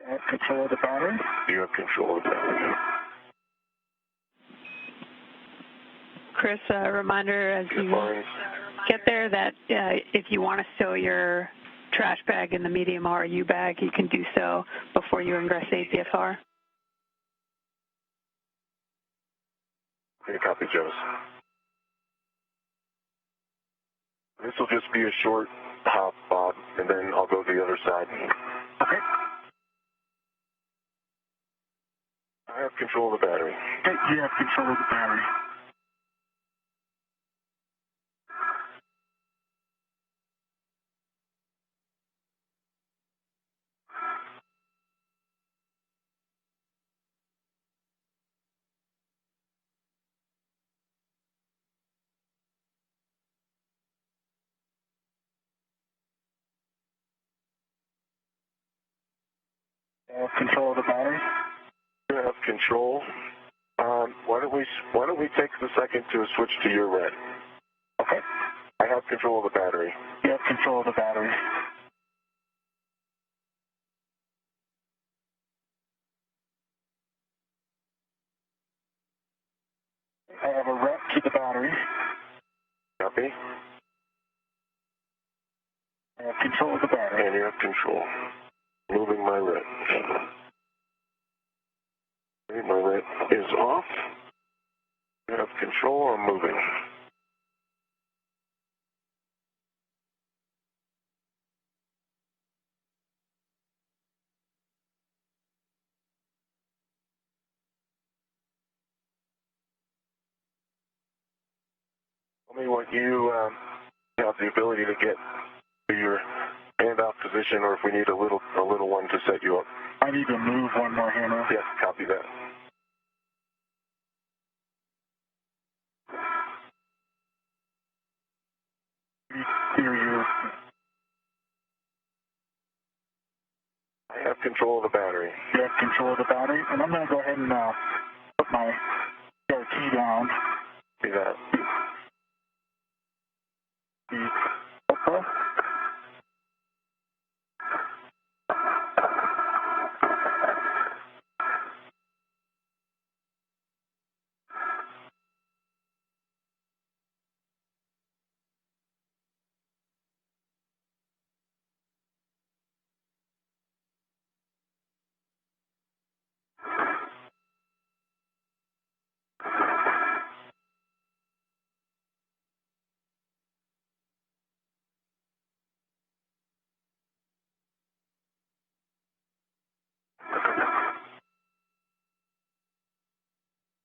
I have control of the battery.
You have control of the battery.
Chris, a reminder as you
Fine.
get there that if you want to stow your trash bag in the medium RU bag, you can do so before you ingress APFR.
Okay, copy, Joes. This will just be a short hop, Bob, and then I'll go to the other side.
Okay.
I have control of the battery.
You have control of the battery. I have control of the battery.
You have control. Why don't we take the second to switch to your red?
Okay.
I have control of the battery.
You have control of the battery. I have a rep to the battery.
Copy.
I have control of the battery.
And you have control. Moving my red. Okay, my red is off. You have control. I'm moving. Tell me what you have the ability to get to your handoff position, or if we need a little one to set you up.
I need to move one more hammer.
Yes, copy that.
Clear you.
I have control of the battery.
You have control of the battery, and I'm going to go ahead and put my CRT down.
See that?
Okay.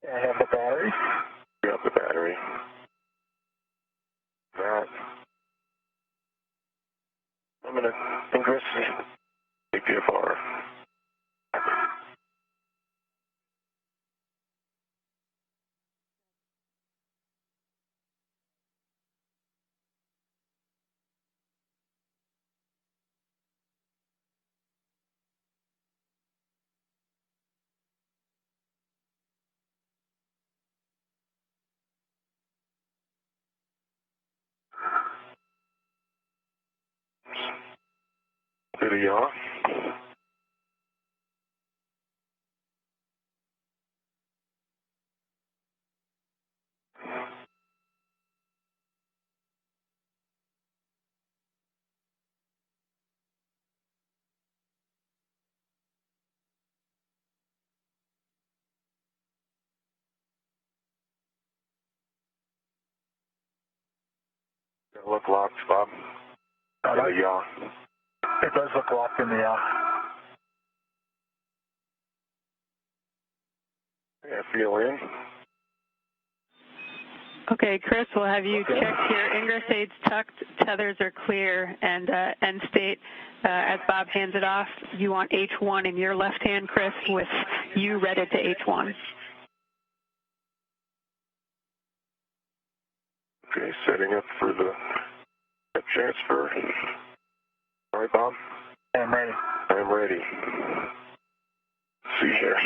I have the battery.
You have the battery. That. I'm going to ingress APFR. Bit of yaw. Look locked, Bob. Bit of yaw.
It does look locked in the
Yeah, feel in.
Okay, Chris, we'll have you check your ingress aids tucked, tethers are clear, and end state. As Bob hands it off, you want H1 in your left hand, Chris, with you ready to H1.
Okay, setting up for the transfer. All right, Bob?
I'm ready.
I'm ready. See here.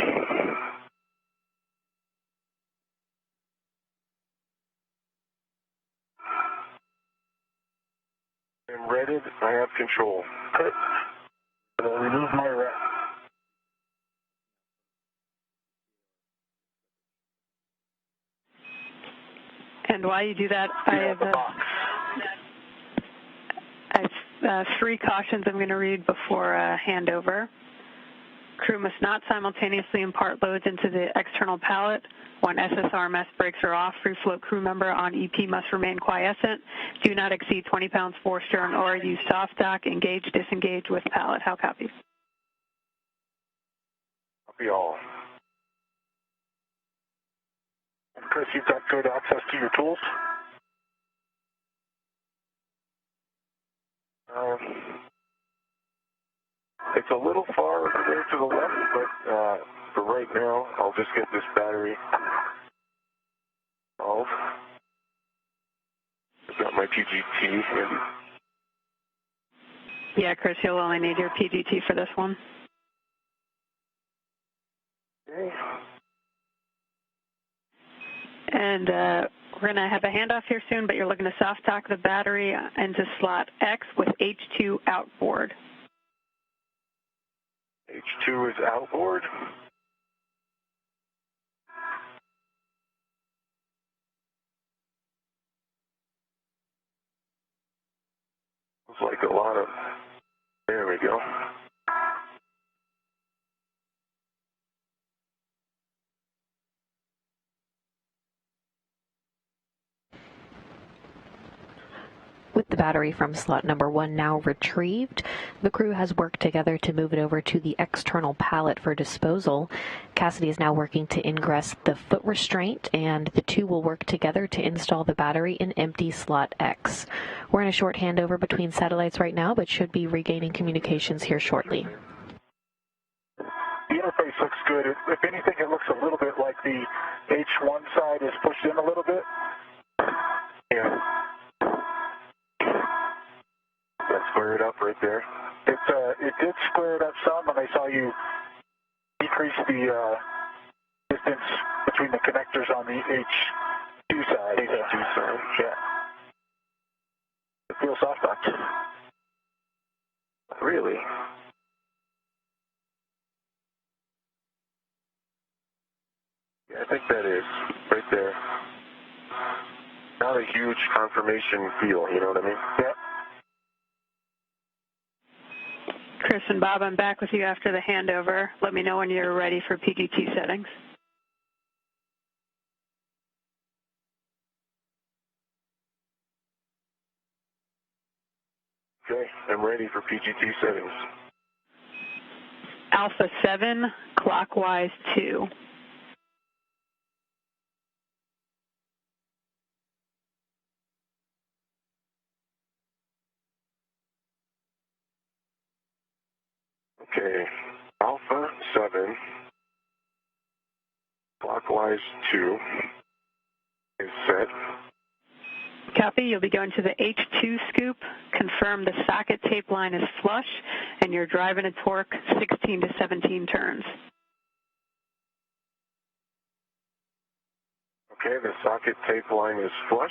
I'm ready. I have control.
Okay. Remove my rest.
And while you do that, I have 3 cautions I'm going to read before handover. Crew must not simultaneously impart loads into the external pallet. When SSRMS brakes are off, free float crew member on EP must remain quiescent. Do not exceed 20 pounds forestern or use soft dock. Engage, disengage with pallet. How copy?
Copy all.
Chris, you've got good access to your tools?
It's a little far over there to the left, but for right now, I'll just get this battery off. I've got my PGT handy.
Yeah, Chris, you'll only need your PGT for this one.
Okay.
And we're going to have a handoff here soon, but you're looking to soft dock the battery into slot X with H2 outboard.
H2 is outboard. Looks like a lot of, there we go.
With the battery from slot number 1 now retrieved, the crew has worked together to move it over to the external pallet for disposal. Cassidy is now working to ingress the foot restraint, and the two will work together to install the battery in empty slot X. We're in a short handover between satellites right now, but should be regaining communications here shortly.
The interface looks good. If anything, it looks a little bit like the H1 side is pushed in a little bit.
Yeah. That squared up right there.
It did square it up some, and I saw you decrease the distance between the connectors on the H2 side.
H2 side.
Yeah. It feels soft box.
Really? Yeah, I think that is right there. Not a huge confirmation feel, you know what I mean?
Yeah.
Chris and Bob, I'm back with you after the handover. Let me know when you're ready for PGT settings.
Okay, I'm ready for PGT settings.
Alpha 7, clockwise 2.
Okay, Alpha 7, clockwise 2 is set.
Copy. You'll be going to the H2 scoop. Confirm the socket tape line is flush, and you're driving a torque 16 to 17 turns.
Okay, the socket tape line is flush.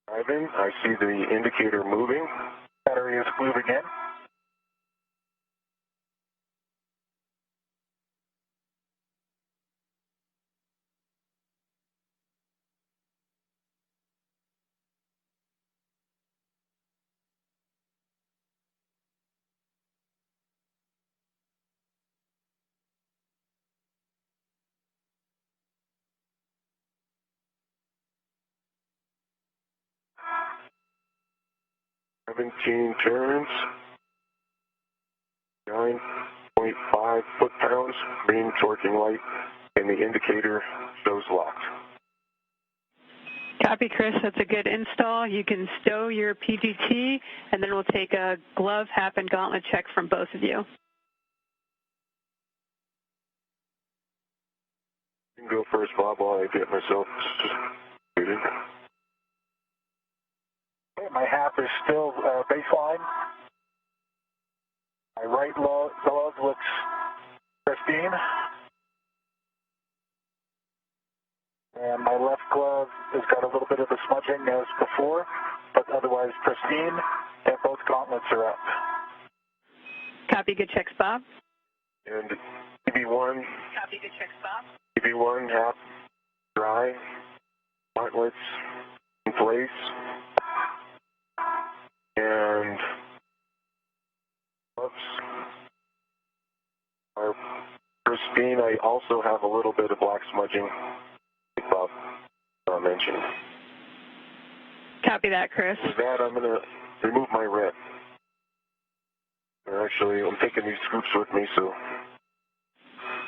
Driving, I see the indicator moving.
Battery is moving in.
Seventeen turns. 9.5 foot-pounds, green torquing light, and the indicator shows locked.
Copy, Chris. That's a good install. You can stow your PGT, and then we'll take a glove, hap, and gauntlet check from both of you.
You can go first, Bob, while I get myself muted.
Okay, my hap is still baseline. My right glove looks pristine. And my left glove has got a little bit of a smudging as before, but otherwise pristine, and both gauntlets are up.
Copy. Good checks, Bob.
And EB1.
Copy. Good checks, Bob.
EB1, hap, dry, gauntlets in place. And gloves are pristine. I also have a little bit of black smudging, like Bob mentioned.
Copy that, Chris.
With that, I'm going to remove my red. Or actually, I'm taking these scoops with me, so.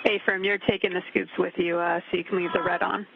Hey, Firm, you're taking the scoops with you, so you can leave the red on.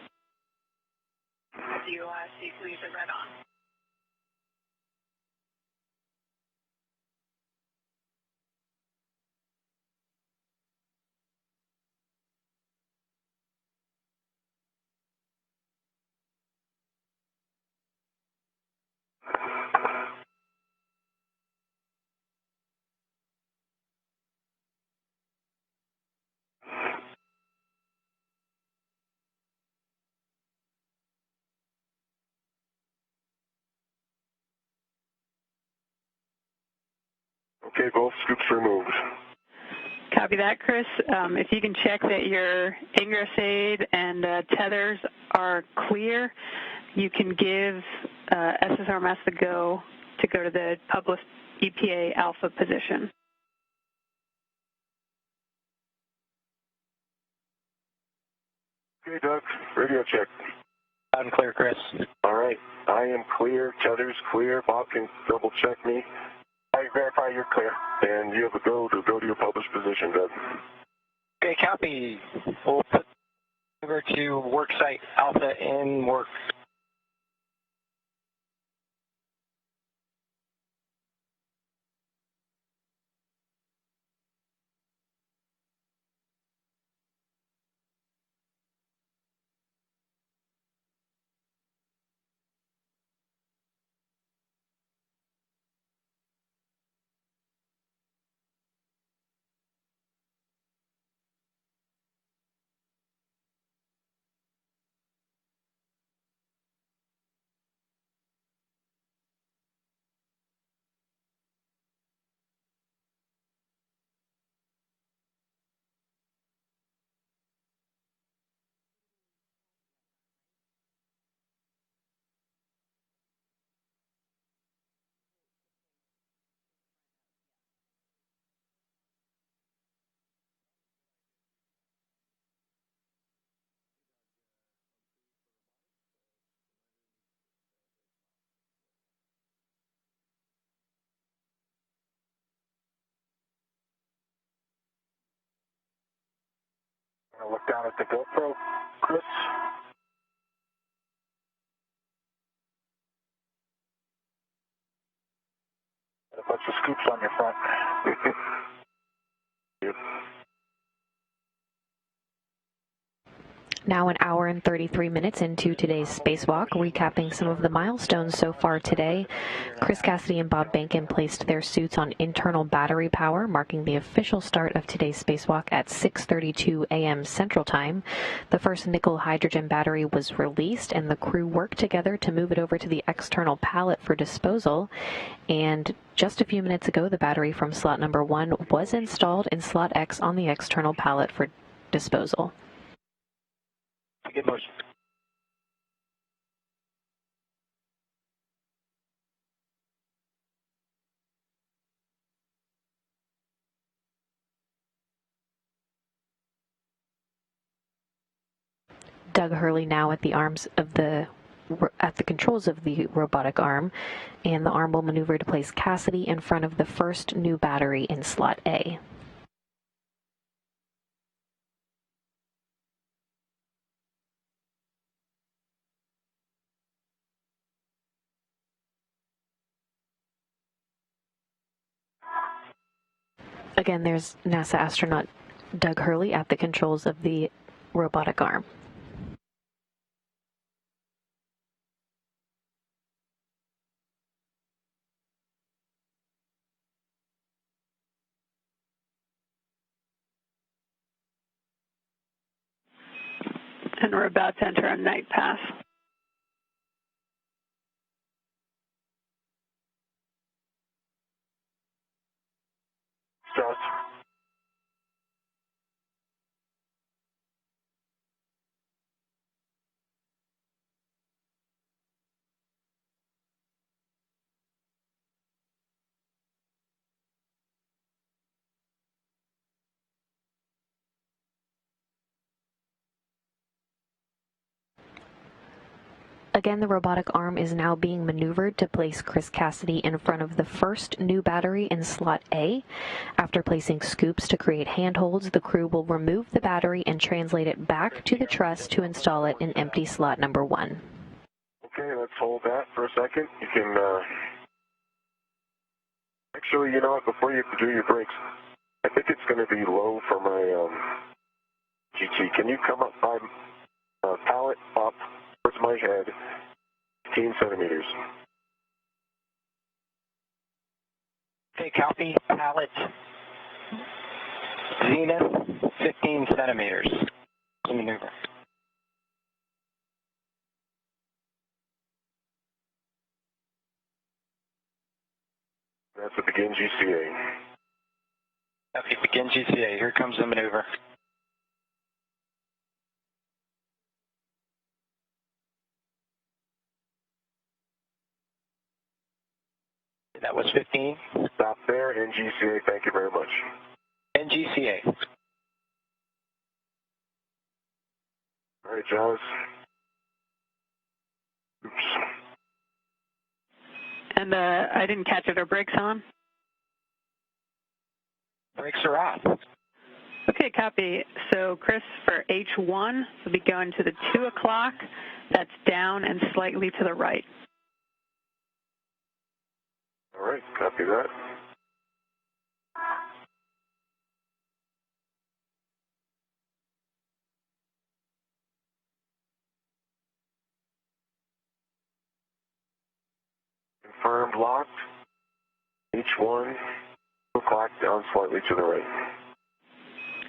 Okay, both scoops removed.
Copy that, Chris. If you can check that your ingress aid and tethers are clear, you can give SSRMS the go to go to the published EPA alpha position.
Okay, Doug, radio check.
Loud and clear, Chris.
All right, I am clear. Tether's clear. Bob can double check me.
I verify you're clear.
And you have a go to your published position, Doug.
Okay, copy. We'll put over to work site Alpha in work.
I'll look down at the GoPro, Chris. A bunch of scoops on your front.
Yep.
Now an hour and 33 minutes into today's spacewalk, recapping some of the milestones so far today. Chris Cassidy and Bob Behnken placed their suits on internal battery power, marking the official start of today's spacewalk at 6:32 a.m. Central Time. The first nickel hydrogen battery was released, and the crew worked together to move it over to the external pallet for disposal. And just a few minutes ago, the battery from slot number 1 was installed in slot X on the external pallet for disposal.
Good motion.
Doug Hurley now at the controls of the robotic arm, and the arm will maneuver to place Cassidy in front of the first new battery in slot A. Again, there's NASA astronaut Doug Hurley at the controls of the robotic arm.
And we're about to enter a night pass.
Start.
Again, the robotic arm is now being maneuvered to place Chris Cassidy in front of the first new battery in slot A. After placing scoops to create handholds, the crew will remove the battery and translate it back to the truss to install it in empty slot number 1.
Okay, let's hold that for a second. You can, actually, you know what, before you do your brakes, I think it's going to be low for my GT. Can you come up by pallet up towards my head, 15 centimeters?
Okay, copy. Pallet. Zenith, 15 centimeters. Maneuver.
That's a begin GCA.
Copy. Begin GCA. Here comes the maneuver. That was 15.
Stop there, NGCA, thank you very much.
NGCA.
All right, Jaws. Oops.
And I didn't catch it. Are brakes on?
Brakes are off.
Okay, copy. So, Chris, for H1, we'll be going to the 2 o'clock. That's down and slightly to the right.
All right, copy that. Confirmed locked. H1, 2 o'clock, down slightly to the right.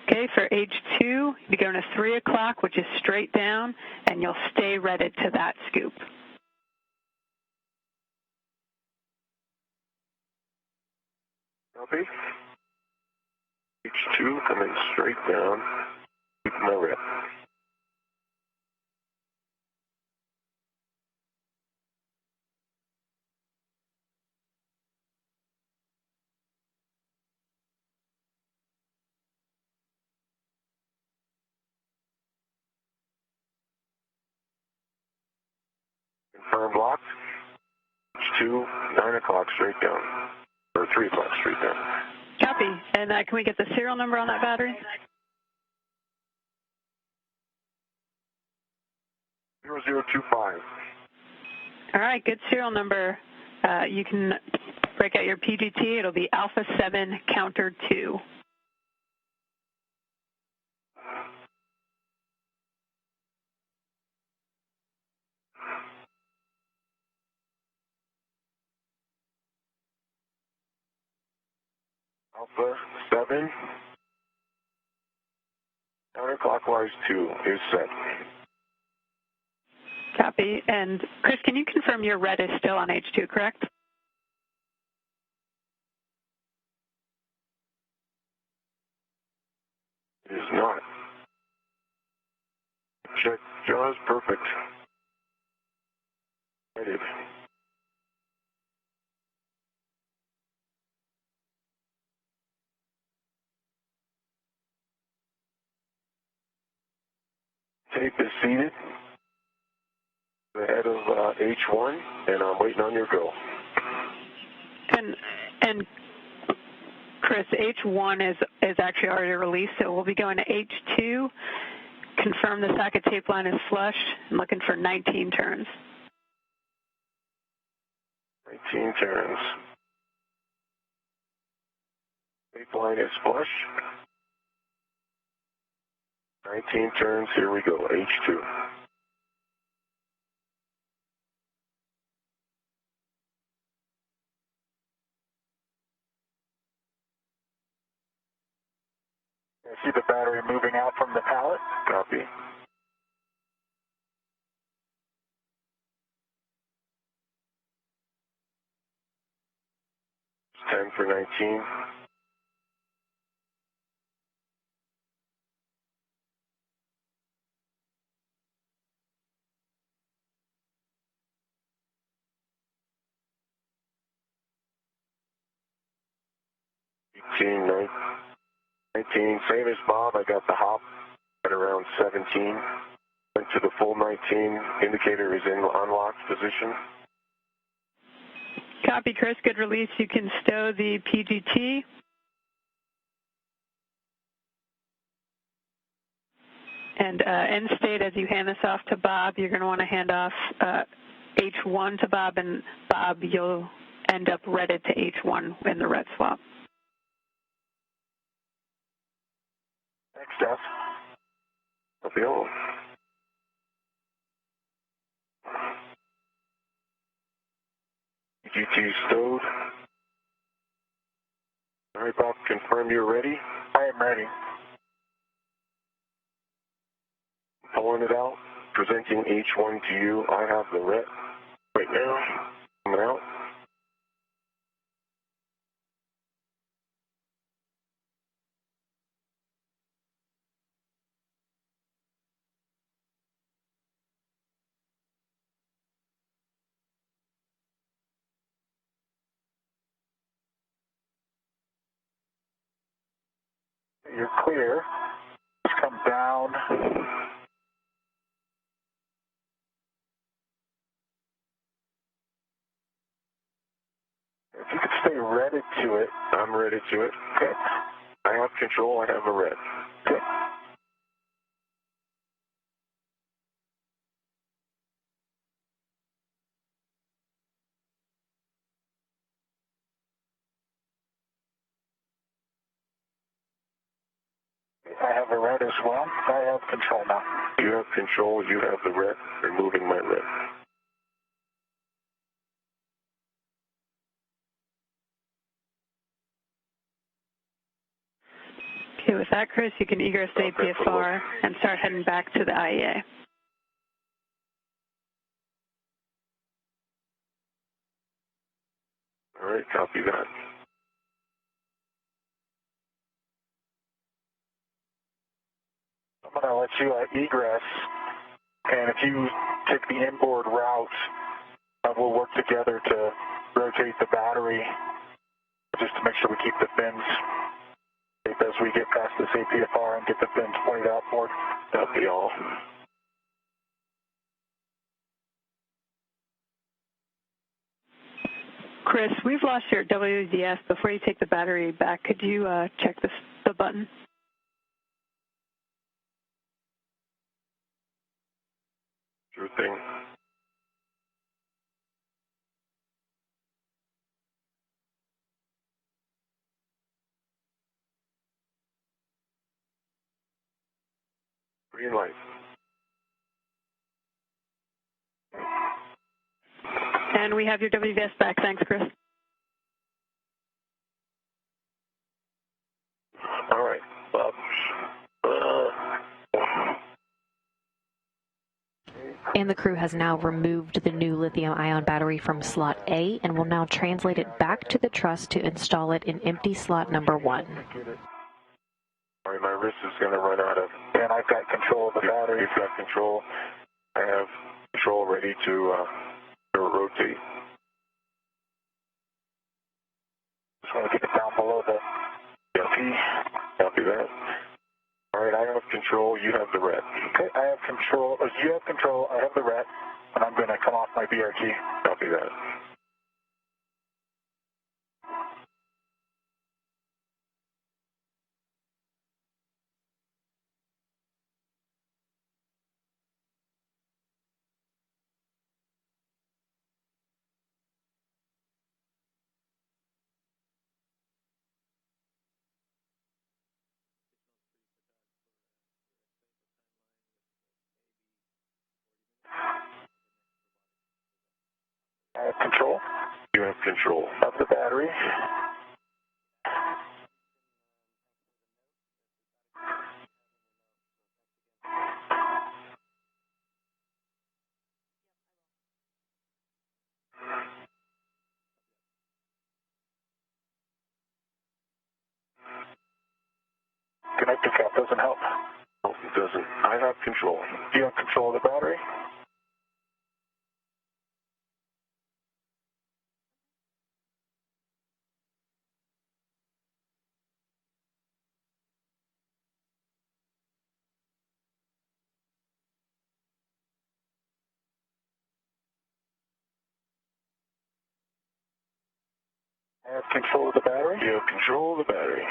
Okay, for H2, you'll be going to 3 o'clock, which is straight down, and you'll stay redded to that scoop.
Copy. H2 coming straight down. Keep my rep. Confirmed locked. H2, 9 o'clock straight down. Or 3 o'clock straight down.
Copy. And can we get the serial number on that battery?
0025.
All right, good serial number. You can break out your PGT. It'll be Alpha 7 Counter 2.
Alpha 7, counterclockwise 2 is set.
Copy. And Chris, can you confirm your red is still on H2, correct?
It is not. Check JAWS, perfect. Ready. Tape is seated ahead of H1, and I'm waiting on your go.
And Chris, H1 is actually already released, so we'll be going to H2. Confirm the socket tape line is flush. I'm looking for 19 turns.
19 turns. Tape line is flush. 19 turns, here we go, H2.
I see the battery moving out from the pallet.
Copy. It's 10 for 19. Team 19, same as Bob, I got the hop at around 17. Went to the full 19, indicator is in unlocked position.
Copy, Chris, good release. You can stow the PGT. And end state, as you hand this off to Bob, you're going to want to hand off H1 to Bob, and Bob, you'll end up redded to H1 in the red swap.
Thanks, Jeff.
Copy all. GT stowed. All right, Bob, confirm you're ready.
I am ready.
Pulling it out, presenting H1 to you. I have the red right now. Coming out.
You're clear. Just come down. If you could stay redded to it.
I'm ready to it.
Okay.
I have control. I have a red.
Okay. I have a red as well. I have control now.
You have control. You have the red. Removing my red.
Okay, with that, Chris, you can egress the APFR and start heading back to the IEA.
All right, copy that.
I'm going to let you egress, and if you take the inboard route, we'll work together to rotate the battery just to make sure we keep the fins safe as we get past this APFR and get the fins pointed outboard.
Copy all.
Chris, we've lost your WDS. Before you take the battery back, could you check the button?
Sure connecting. Green light.
And we have your WVS back. Thanks, Chris.
All right, Bob.
And the crew has now removed the new lithium-ion battery from slot A and will now translate it back to the truss to install it in empty slot number 1.
Sorry, my wrist is going to run out of.
And I've got control of the battery.
You've got control. I have control ready to rotate.
Just want to get it down below the
P. Copy that. All right, I have control. You have the red.
Okay, I have control. You have control. I have the red, and I'm going to come off my BRT.
Copy that.
I have control
You have control.
of the battery. Connector cap doesn't help.
No, it doesn't. I have control.
You have control of the battery. I have control of the battery.
You have control of the battery.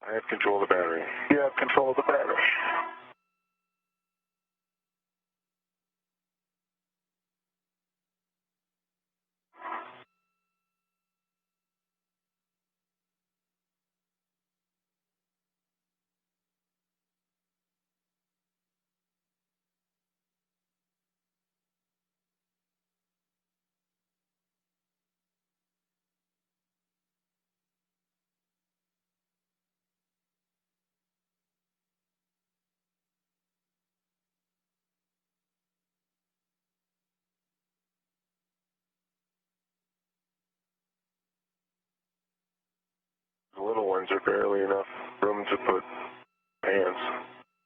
I have control of the battery.
You have control of the battery.
The little ones are barely enough room to put hands.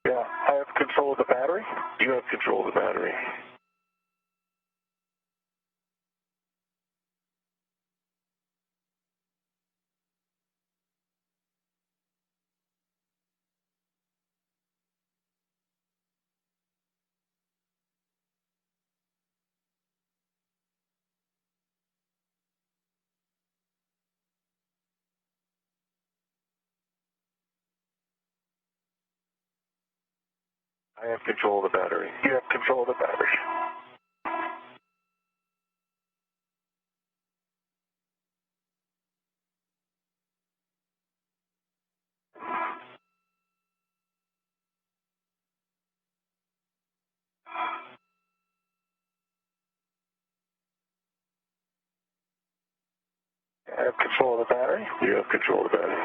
Yeah, I have control of the battery.
You have control of the battery. I have control of the battery.
You have control of the battery. I have control of the battery.
You have control of the battery.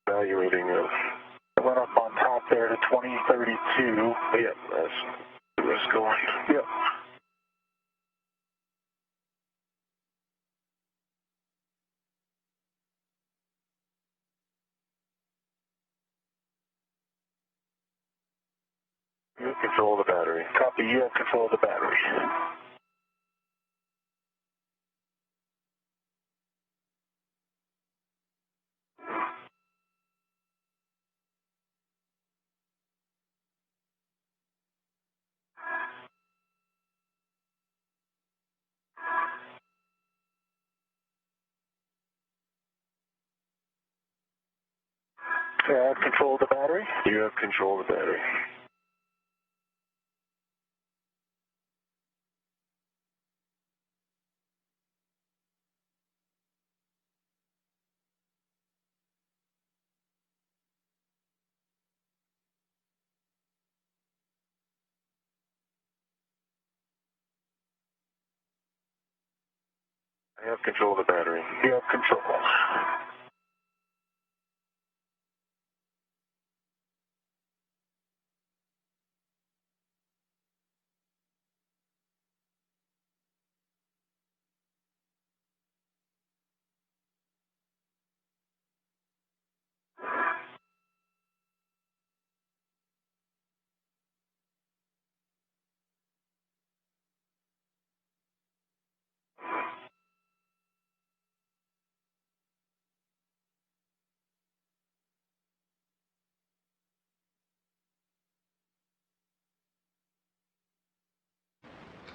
Evaluating
I went up on top there to 2032.
yeah, that's going.
Yep.
control of the battery.
Copy, you have control of the battery. Okay, I have control of the battery.
You have control of the battery. I have control of the battery.
You have control.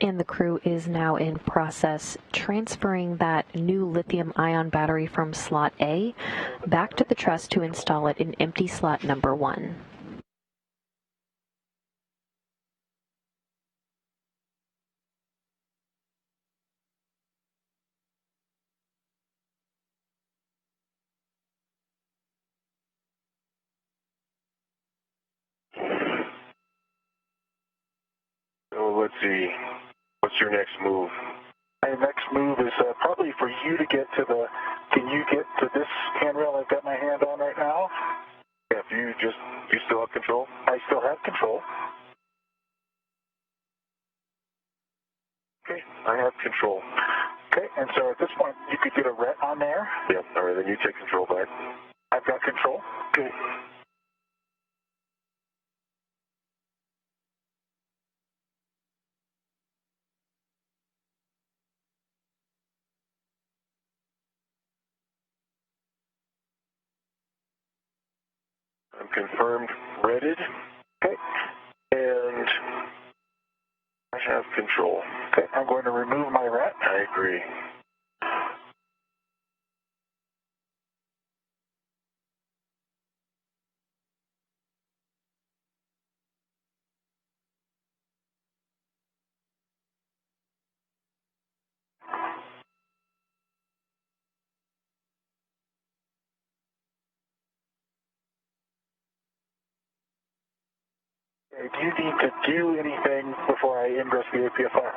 And the crew is now in process transferring that new lithium-ion battery from slot A back to the truss to install it in empty slot number 1.
So let's see. What's your next move?
My next move is probably for you to get to the, can you get to this handrail I've got my hand on right now?
Yeah, if you still have control?
I still have control.
Okay, I have control.
Okay, and so at this point, you could get a ret on there.
Yep, all right, then you take control back.
I've got control.
Okay. I'm confirmed redded.
Okay.
And I have control.
Okay, I'm going to remove my ret.
I agree.
Okay, do you need to do anything before I ingress the APFR?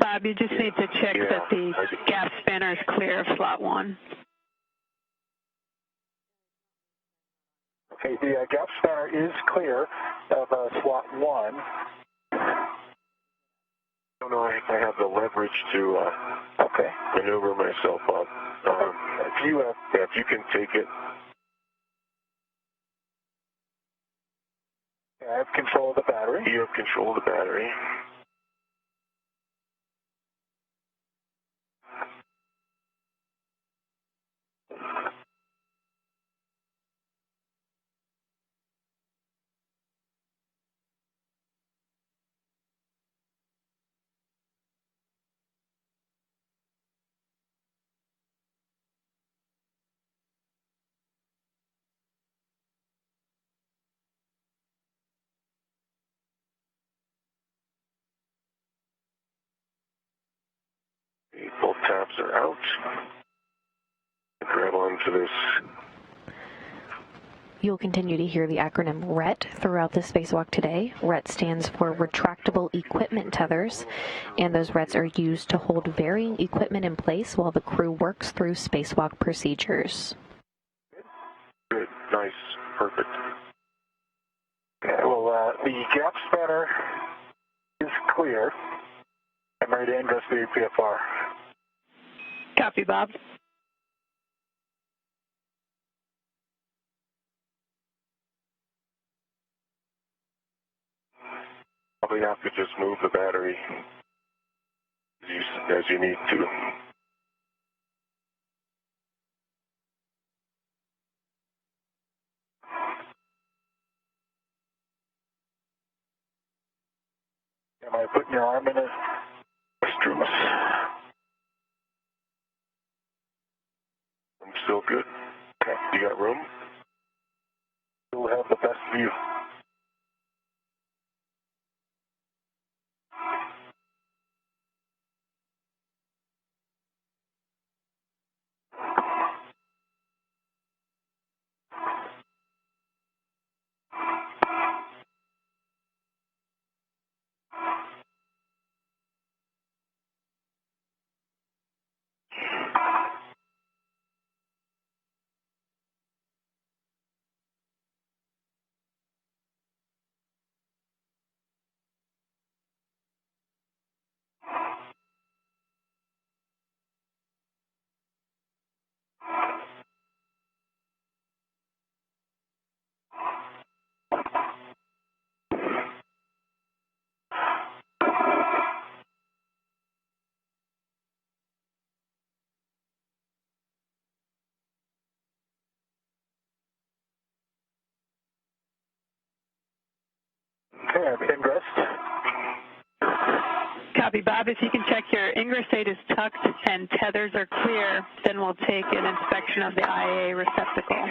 Bob, you just need to check
Yeah,
that the gap spanner is clear of slot 1.
Okay, the gap spanner is clear of slot 1.
No, I have the leverage to
Okay.
maneuver myself up.
If you
If you can take it.
I have control of the battery.
You have control of the battery. Both tabs are out. Grab onto this.
You'll continue to hear the acronym RET throughout the spacewalk today. RET stands for Retractable Equipment Tethers, and those RETs are used to hold varying equipment in place while the crew works through spacewalk procedures.
Good, nice, perfect.
Okay, well, the gap spanner is clear. I'm ready to ingress the APFR.
Copy, Bob.
simply have to just move the battery as you need to.
Am I putting your arm in a restroom?
I'm still good. Okay. You got room?
You'll have the best view. Okay, I'm ingress.
Copy, Bob. If you can check your ingress state is tucked and tethers are clear, then we'll take an inspection of the IAA receptacle.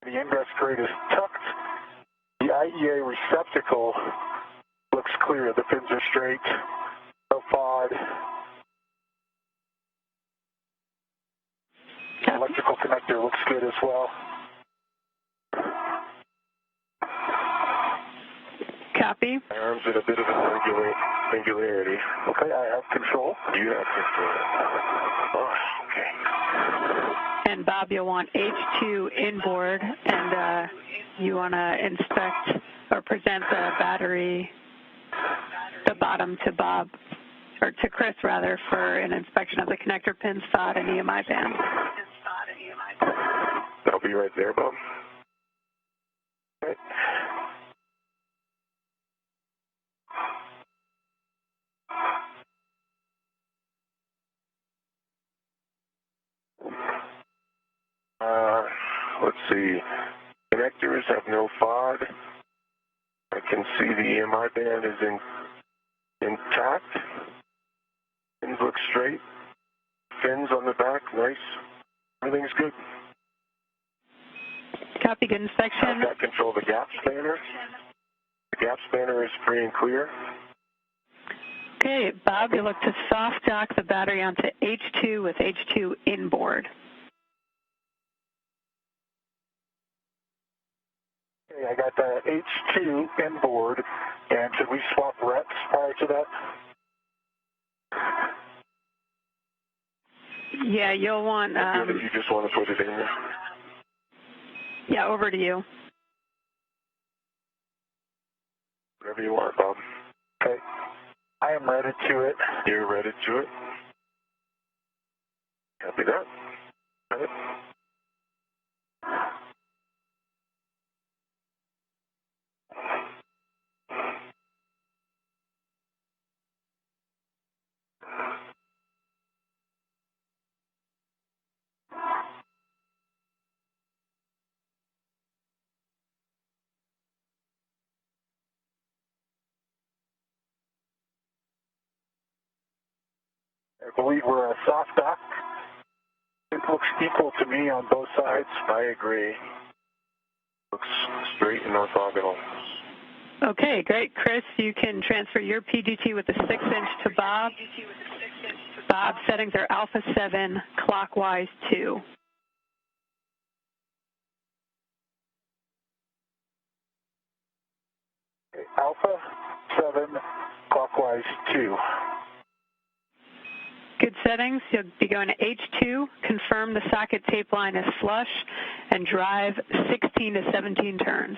The ingress crate is tucked. The IEA receptacle looks clear. The pins are straight. No FOD. The electrical connector looks good as well.
Copy.
My arm's in a bit of a singularity.
Okay, I have control.
You have control. Oh, okay.
And Bob, you'll want H2 inboard, and you want to inspect or present the battery, the bottom to Bob, or to Chris rather, for an inspection of the connector pins, FOD, and EMI band.
I'll be right there, Bob. Right. Let's see. Connectors have no FOD. I can see the EMI band is intact. Pins look straight. Fins on the back, nice. Everything's good.
Copy, good inspection.
I've got control of the gap spanner. The gap spanner is free and clear.
Okay, Bob, you look to soft dock the battery onto H2 with H2 inboard.
Okay, I got the H2 inboard, and should we swap reps prior to that?
Yeah, you'll want...
Good if you just want to put it in there.
Yeah, over to you.
Whatever you want, Bob.
Okay. I am ready to it.
You're ready to it? Copy that. Got it.
I believe we're a soft dock. It looks equal to me on both sides.
I agree. Looks straight and orthogonal.
Okay, great. Chris, you can transfer your PGT with the 6-inch to Bob. Bob, settings are alpha 7, clockwise 2.
Okay, alpha 7, clockwise 2.
Good settings. You'll be going to H2, confirm the socket tape line is flush, and drive 16 to 17 turns.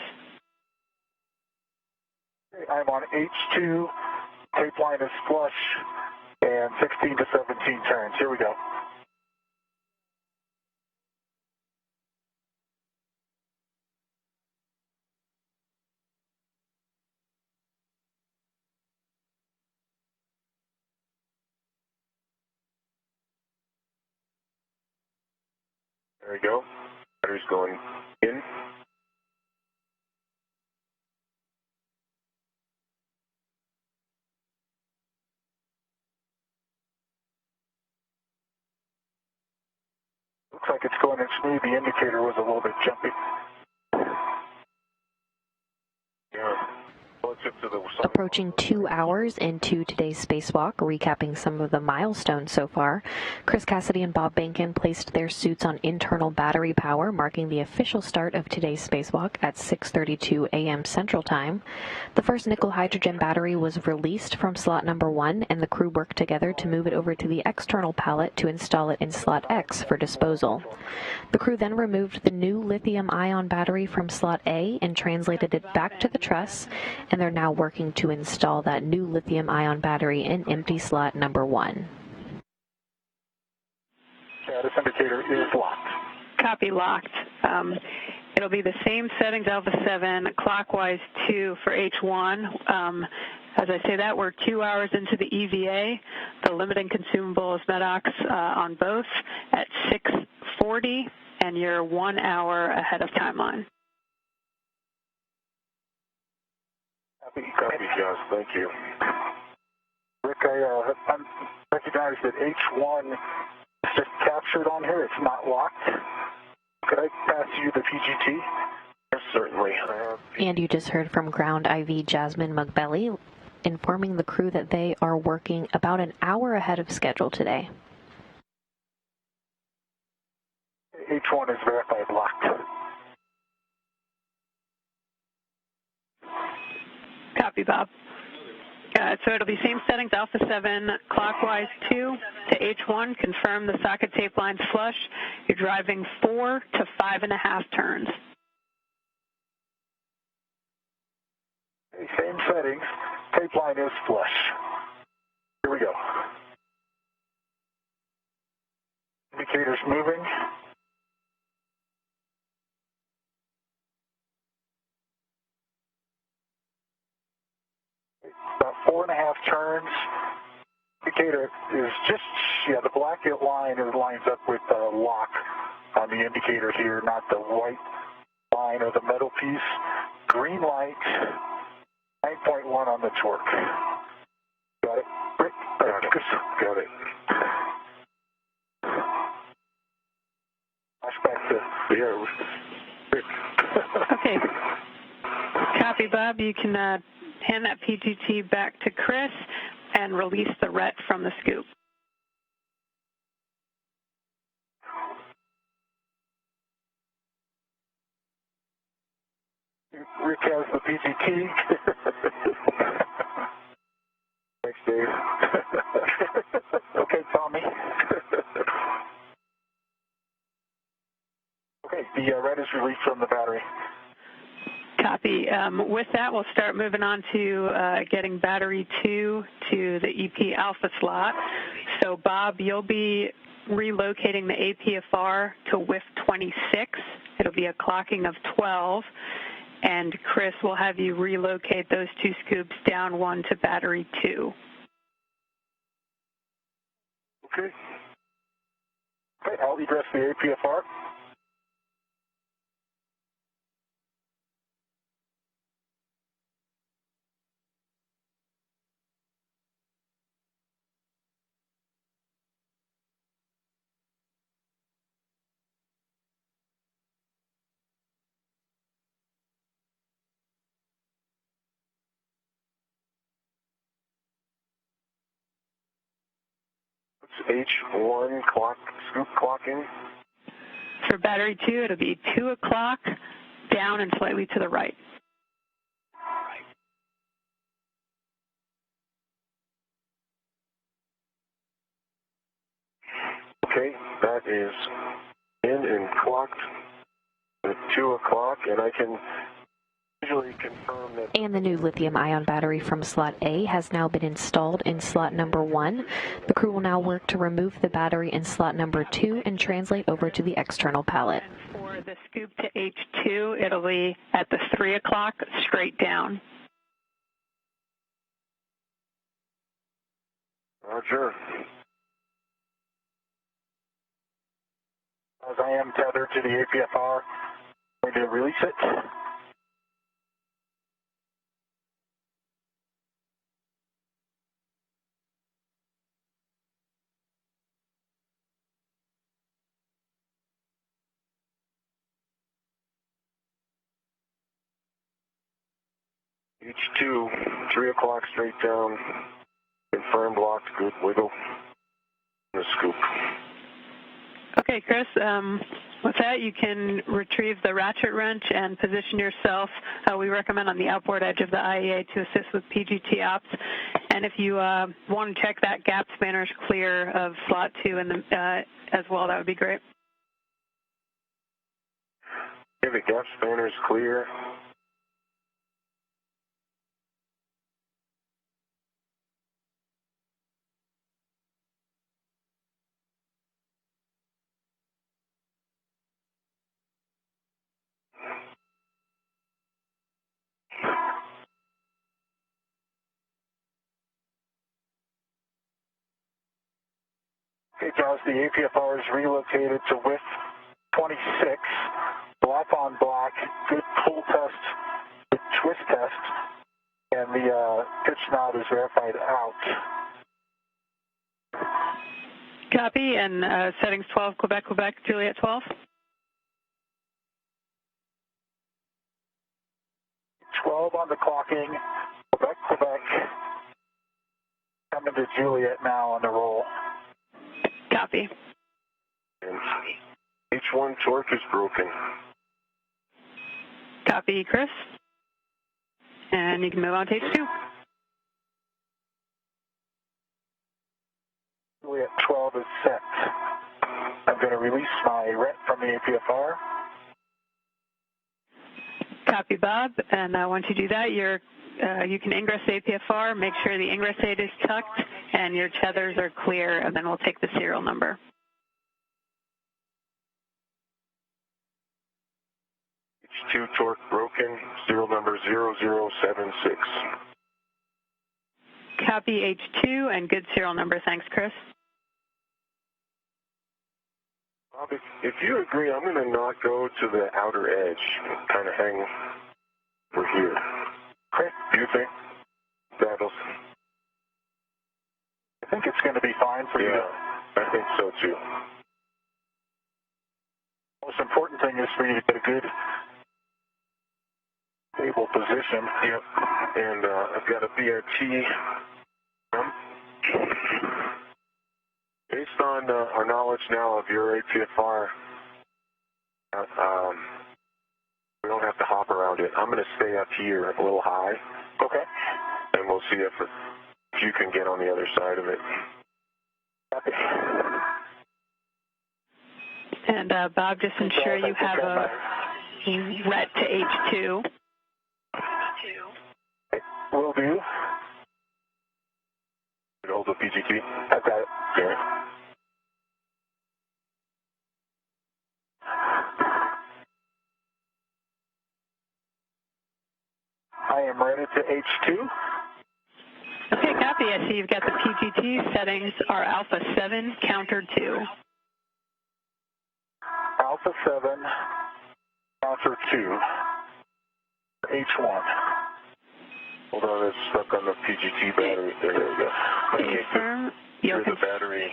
Okay, I'm on H2, tape line is flush, and 16 to 17 turns. Here we go.
There we go. Battery's going in.
Looks like it's going in smooth. The indicator was a little bit jumpy.
Yeah. Relative to the
Approaching 2 hours into today's spacewalk, recapping some of the milestones so far, Chris Cassidy and Bob Behnken placed their suits on internal battery power, marking the official start of today's spacewalk at 6:32 a.m. Central Time. The first nickel hydrogen battery was released from slot number 1, and the crew worked together to move it over to the external pallet to install it in slot X for disposal. The crew then removed the new lithium-ion battery from slot A and translated it back to the truss, and they're now working to install that new lithium-ion battery in empty slot number 1.
Status indicator is locked.
Copy, locked. It'll be the same settings, Alpha 7, clockwise 2 for H1. As I say that, we're 2 hours into the EVA. The limiting consumable is MEDOX on both at 6:40, and you're 1 hour ahead of timeline.
Copy, Josh. Thank you.
Rick, I recognize that H1 is just captured on here. It's not locked. Could I pass you the PGT?
Yes, certainly.
And you just heard from Ground IV Jasmine Mugbelly, informing the crew that they are working about an hour ahead of schedule today.
H1 is verified locked.
Copy, Bob. So it'll be same settings, Alpha 7, clockwise 2 to H1. Confirm the socket tape line's flush. You're driving 4 to 5.5 turns.
Same settings. Tape line is flush. Here we go. Indicators moving. About 4.5 turns. Indicator is just, the black line lines up with the lock on the indicator here, not the white line or the metal piece. Green light, 9.1 on the torque. Got it? Rick?
Got it.
Flashback to
Rick.
Okay. Copy, Bob. You can hand that PGT back to Chris and release the RET from the scoop.
Rick has the PGT.
Thanks, Dave.
Okay, Tommy. Okay, the RET is released from the battery.
Copy. With that, we'll start moving on to getting battery 2 to the EP alpha slot. So, Bob, you'll be relocating the APFR to WIF 26. It'll be a clocking of 12. And Chris will have you relocate those 2 scoops down 1 to battery 2.
Okay. Okay, I'll egress the APFR.
H1 scoop clocking.
For battery 2, it'll be 2 o'clock, down and slightly to the right.
Okay, that is in and clocked at 2 o'clock, and I can visually confirm that.
And the new lithium-ion battery from slot A has now been installed in slot number 1. The crew will now work to remove the battery in slot number 2 and translate over to the external pallet.
And for the scoop to H2, it'll be at the 3 o'clock, straight down.
Roger.
As I am tethered to the APFR, I'm going to release it.
H2, 3 o'clock straight down. Confirmed locked, good wiggle. The scoop.
Okay, Chris, with that, you can retrieve the ratchet wrench and position yourself, we recommend, on the outboard edge of the IEA to assist with PGT ops. And if you want to check that gap spanner's clear of slot 2 in the, as well, that would be great.
Okay, the gap spanner's clear.
Okay, guys, the APFR is relocated to width 26. Black on black, good pull test, good twist test, and the pitch knob is verified out.
Copy, and settings 12, Quebec, Quebec, Juliet 12.
12 on the clocking, Quebec, Quebec. Coming to Juliet now on the roll.
Copy.
And H1 torque is broken.
Copy, Chris. And you can move on to H2.
Juliet 12 is set. I'm going to release my rent from the APFR.
Copy, Bob. And once you do that, you can ingress the APFR, make sure the ingress aid is tucked, and your tethers are clear, and then we'll take the serial number.
H2 torque broken, serial number 0076.
Copy H2 and good serial number. Thanks, Chris.
Bob, if you agree, I'm going to not go to the outer edge, kind of hang over here.
Chris,
Do you think that'll...
I think it's going to be fine for you.
Yeah, I think so too.
Most important thing is for you to get a good, stable position.
Yep, and I've got a BRT. Based on our knowledge now of your APFR, we don't have to hop around it. I'm going to stay up here a little high.
Okay.
And we'll see if you can get on the other side of it.
Copy.
And Bob, just ensure you have a ret to H2.
Will do.
Hold the PGT.
I've got it.
Okay.
I am ready to H2.
Okay, copy. I see you've got the PGT settings are Alpha 7, counter 2.
Alpha 7, counter 2, H1.
Hold on, it's stuck on the PGT battery. There we go.
Confirm.
Here's the battery.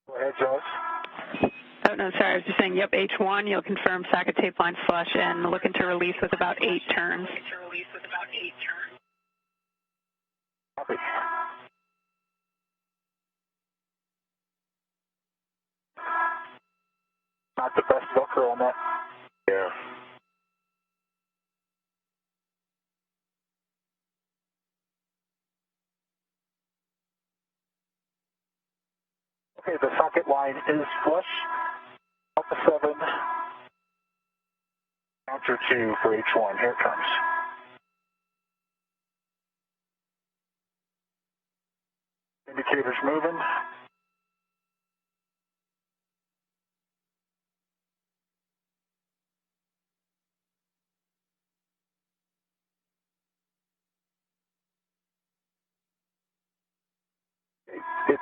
Go ahead, Josh.
Oh, no, sorry. I was just saying, yep, H1. You'll confirm socket tape line flush and looking to release with about 8 turns.
Copy. Not the best looker on that.
Yeah.
Okay, the socket line is flush. Alpha 7, counter 2 for H1. Here it comes. Indicators moving. It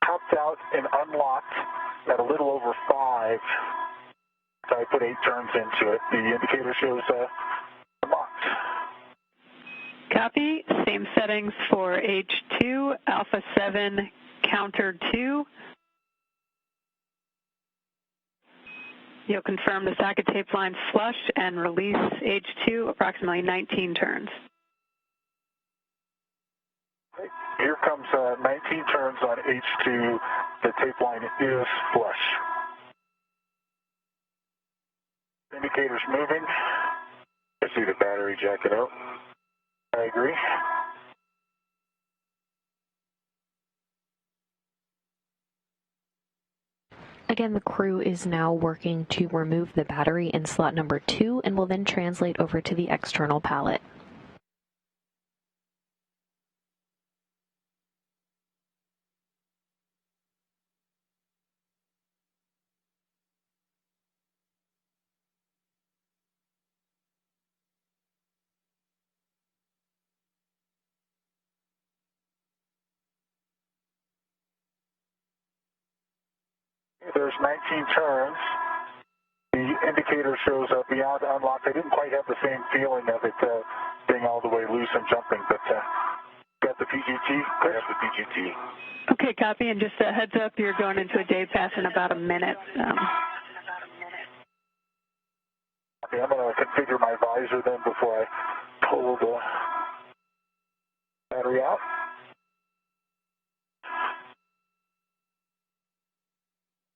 popped out and unlocked at a little over 5. So I put 8 turns into it. The indicator shows unlocked.
Copy. Same settings for H2, Alpha 7, counter 2. You'll confirm the socket tape line flush and release H2 approximately 19 turns.
Here comes 19 turns on H2. The tape line is flush. Indicator's moving.
I see the battery jacking out.
I agree.
Again, the crew is now working to remove the battery in slot number 2 and will then translate over to the external pallet.
There's 19 turns. The indicator shows beyond unlocked. I didn't quite have the same feeling of it being all the way loose and jumping, but got the PGT?
I have the PGT.
Okay, copy. And just a heads up, you're going into a day pass in about a minute.
Okay, I'm going to configure my visor then before I pull the battery out.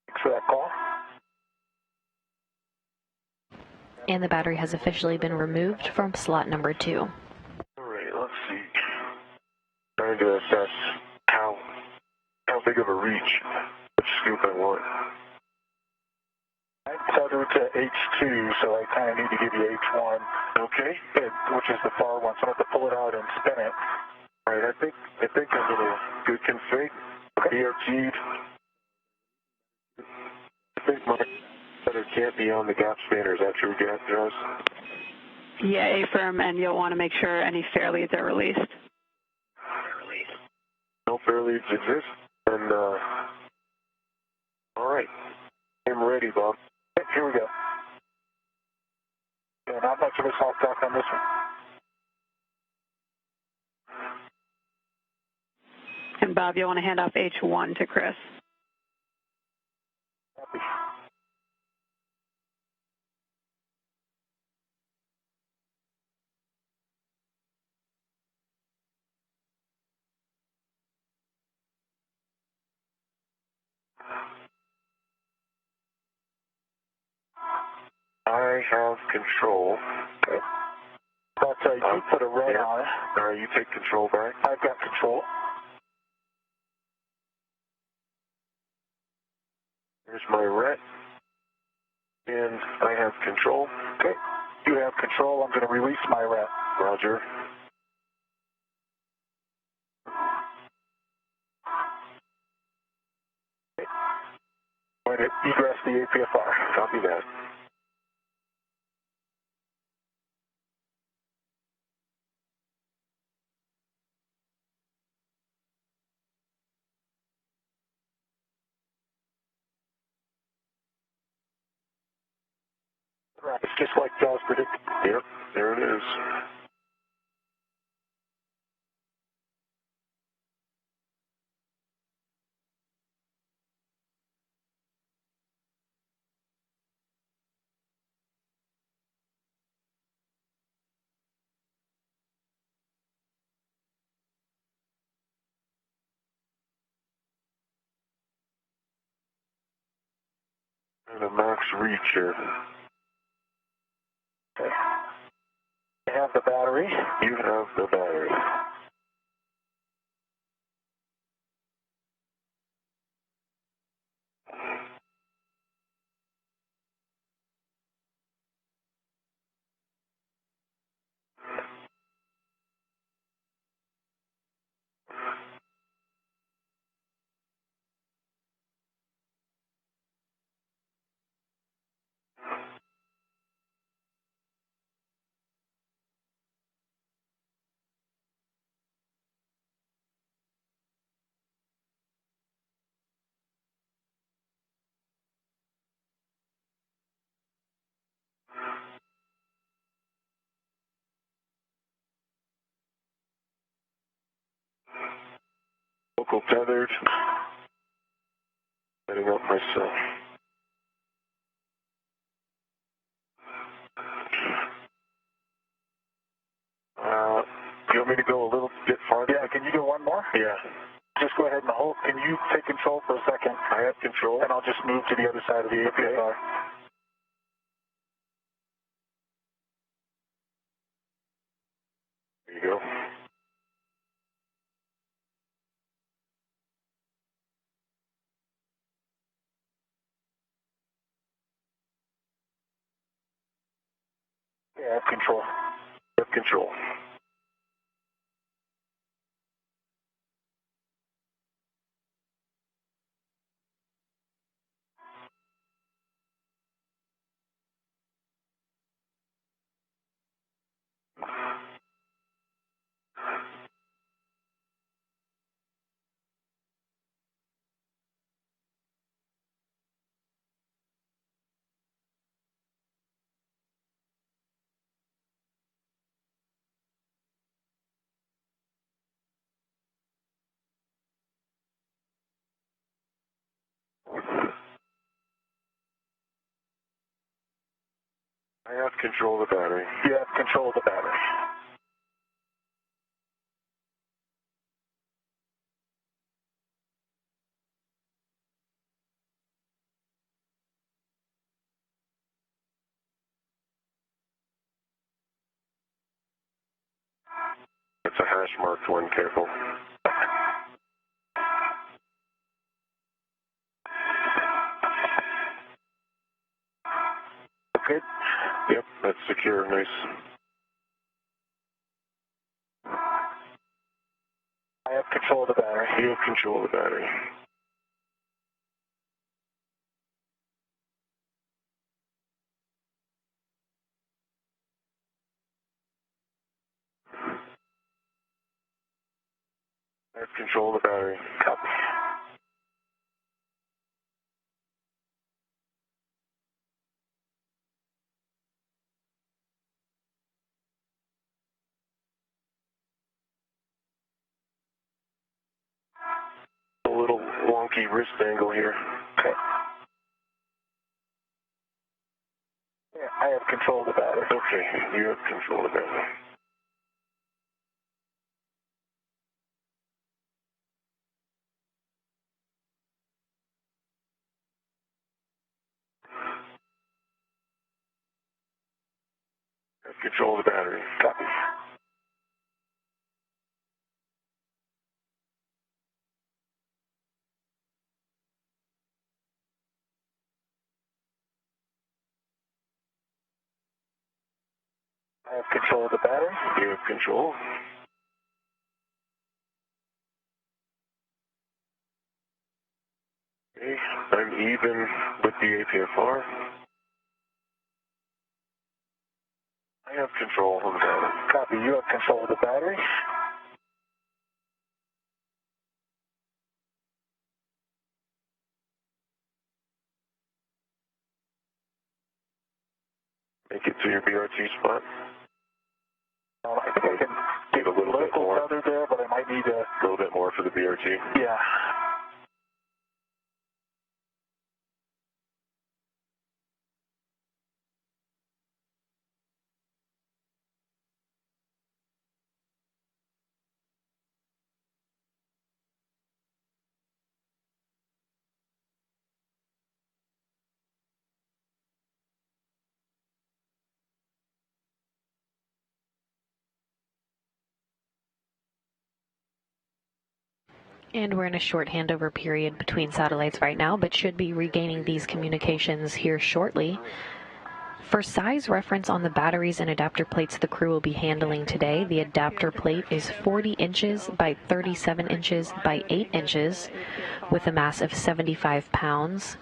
Thanks for that call.
And the battery has officially been removed from slot number 2.
All right, let's see. Trying to assess how big of a reach, which scoop I want.
I tethered to H2, so I kind of need to give you H1.
Okay.
Which is the far one, so I have to pull it out and spin it.
All right, I think I'm in a good config. BRT'd. I think my setter can't be on the gap spanner. Is that true, Joss?
Yeah, A-firm, and you'll want to make sure any fair leads are released.
No fair leads exist. And, all right. I'm ready, Bob.
Here we go. Yeah, not much of a soft talk on this one.
And Bob, you'll want to hand off H1 to Chris.
Copy.
I have control.
Okay. But you put a red on it.
All right, you take control back.
I've got control.
Here's my ret. And I have control.
Okay. You have control. I'm going to release my ret.
Roger.
Okay. I'm going to egress the APFR.
Copy that.
Right. It's just like Jaws predicted.
Yep, there it is. And a max reach here.
Okay. I have the battery.
You have the battery. vehicle tethered. Setting up myself. You want me to go a little bit farther?
Yeah, can you do one more?
Yeah.
Just go ahead and hold. Can you take control for a second?
I have control.
And I'll just move to the other side of the APSR.
There you go.
Yeah, I have control.
I have control. I have control of the battery.
You have control of the battery.
It's a hash marked one, careful.
Good?
Yep, that's secure, nice.
I have control of the battery.
You have control of the battery. I have control of the battery.
Copy.
A little wonky wrist angle here.
Okay. Yeah, I have control of the battery.
Okay, you have control of the battery. I have control of the battery.
Copy. I have control of the battery.
You have control. Okay, I'm even with the APFR. I have control of the battery.
Copy. You have control of the battery.
Make it to your BRT spot.
I think I can
Get a little bit more.
tether there, but I might need
A little bit more for the BRT.
yeah.
And we're in a short handover period between satellites right now, but should be regaining these communications here shortly. For size reference on the batteries and adapter plates the crew will be handling today, the adapter plate is 40 inches by 37 inches by 8 inches with a mass of 75 pounds.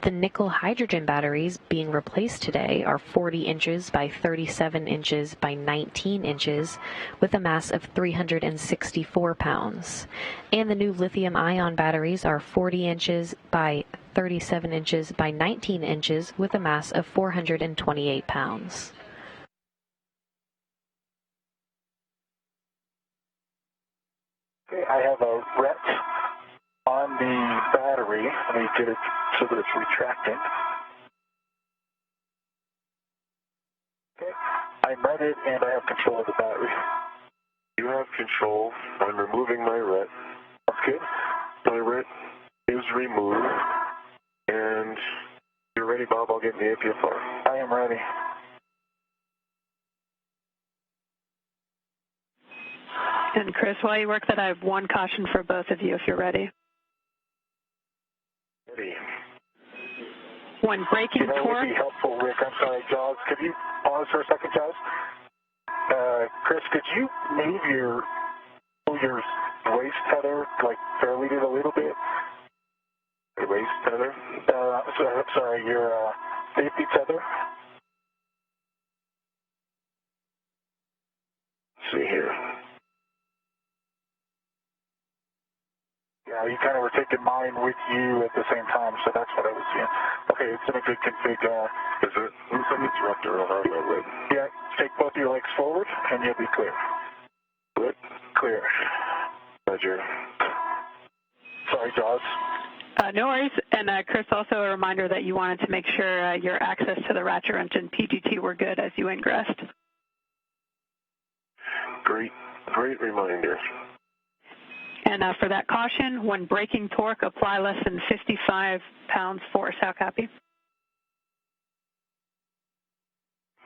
The nickel hydrogen batteries being replaced today are 40 inches by 37 inches by 19 inches with a mass of 364 pounds. And the new lithium ion batteries are 40 inches by 37 inches by 19 inches with a mass of 428 pounds.
Okay, I have a ret on the battery. Let me get it so that it's retracting. Okay, I'm reted and I have control of the battery.
You have control. I'm removing my ret.
That's good.
My ret is removed. And you're ready, Bob? I'll get in the APFR.
I am ready.
And Chris, while you work that, I have one caution for both of you if you're ready.
Ready.
When braking
That would
torque,
be helpful, Rick. I'm sorry, Jaws. Could you pause for a second, Jaws? Chris, could you move your waist tether like fairly a little bit?
The waist tether?
Sorry, your safety tether.
Let's see here.
Yeah, you kind of were taking mine with you at the same time, so that's what I was seeing. Okay, it's in a good config.
Is it? Looks like it's wrapped around my leg.
Yeah, take both your legs forward, and you'll be clear.
Good?
Clear.
Roger.
Sorry, Jaws.
no worries. And Chris, also a reminder that you wanted to make sure your access to the Ratchet Wrench and PGT were good as you ingressed.
Great reminder.
And for that caution, when braking torque, apply less than 55 pounds force. How copy?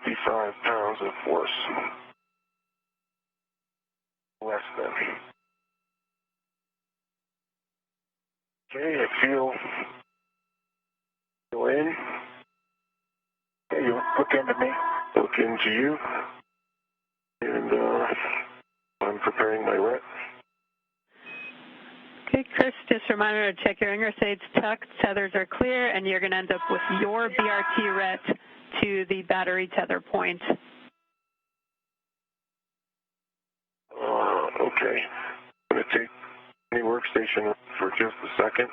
55 pounds of force. Less than. Okay, I feel in.
Okay, you look into me.
Look into you. And I'm preparing my ret.
Okay, Chris, just a reminder to check your ingress aids tucked, tethers are clear, and you're going to end up with your BRT ret to the battery tether point.
Okay. I'm going to take the workstation for just a second.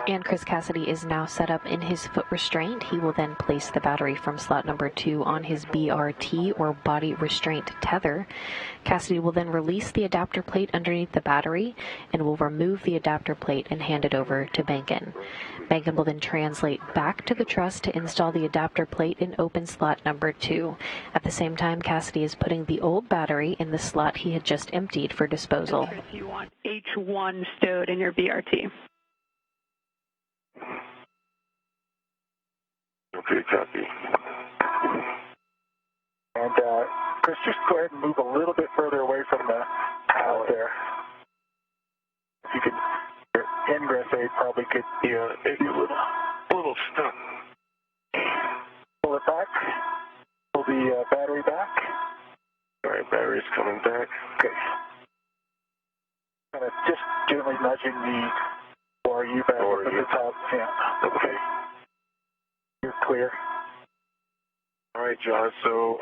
And Chris Cassidy is now set up in his foot restraint. He will then place the battery from slot number 2 on his BRT, or body restraint tether. Cassidy will then release the adapter plate underneath the battery and will remove the adapter plate and hand it over to Bankin. Bankin will then translate back to the truss to install the adapter plate in open slot number 2. At the same time, Cassidy is putting the old battery in the slot he had just emptied for disposal.
Chris, you want H1 stowed in your BRT.
Okay, copy.
And Chris, just go ahead and move a little bit further away from the pallet there. If you could, your ingress aid probably could.
Yeah, maybe a little stuck.
Pull it back. Pull the battery back.
All right, battery's coming back.
Okay. Kind of just gently nudging the ORU back up at the top. Yeah. Okay. You're clear.
All right, John. So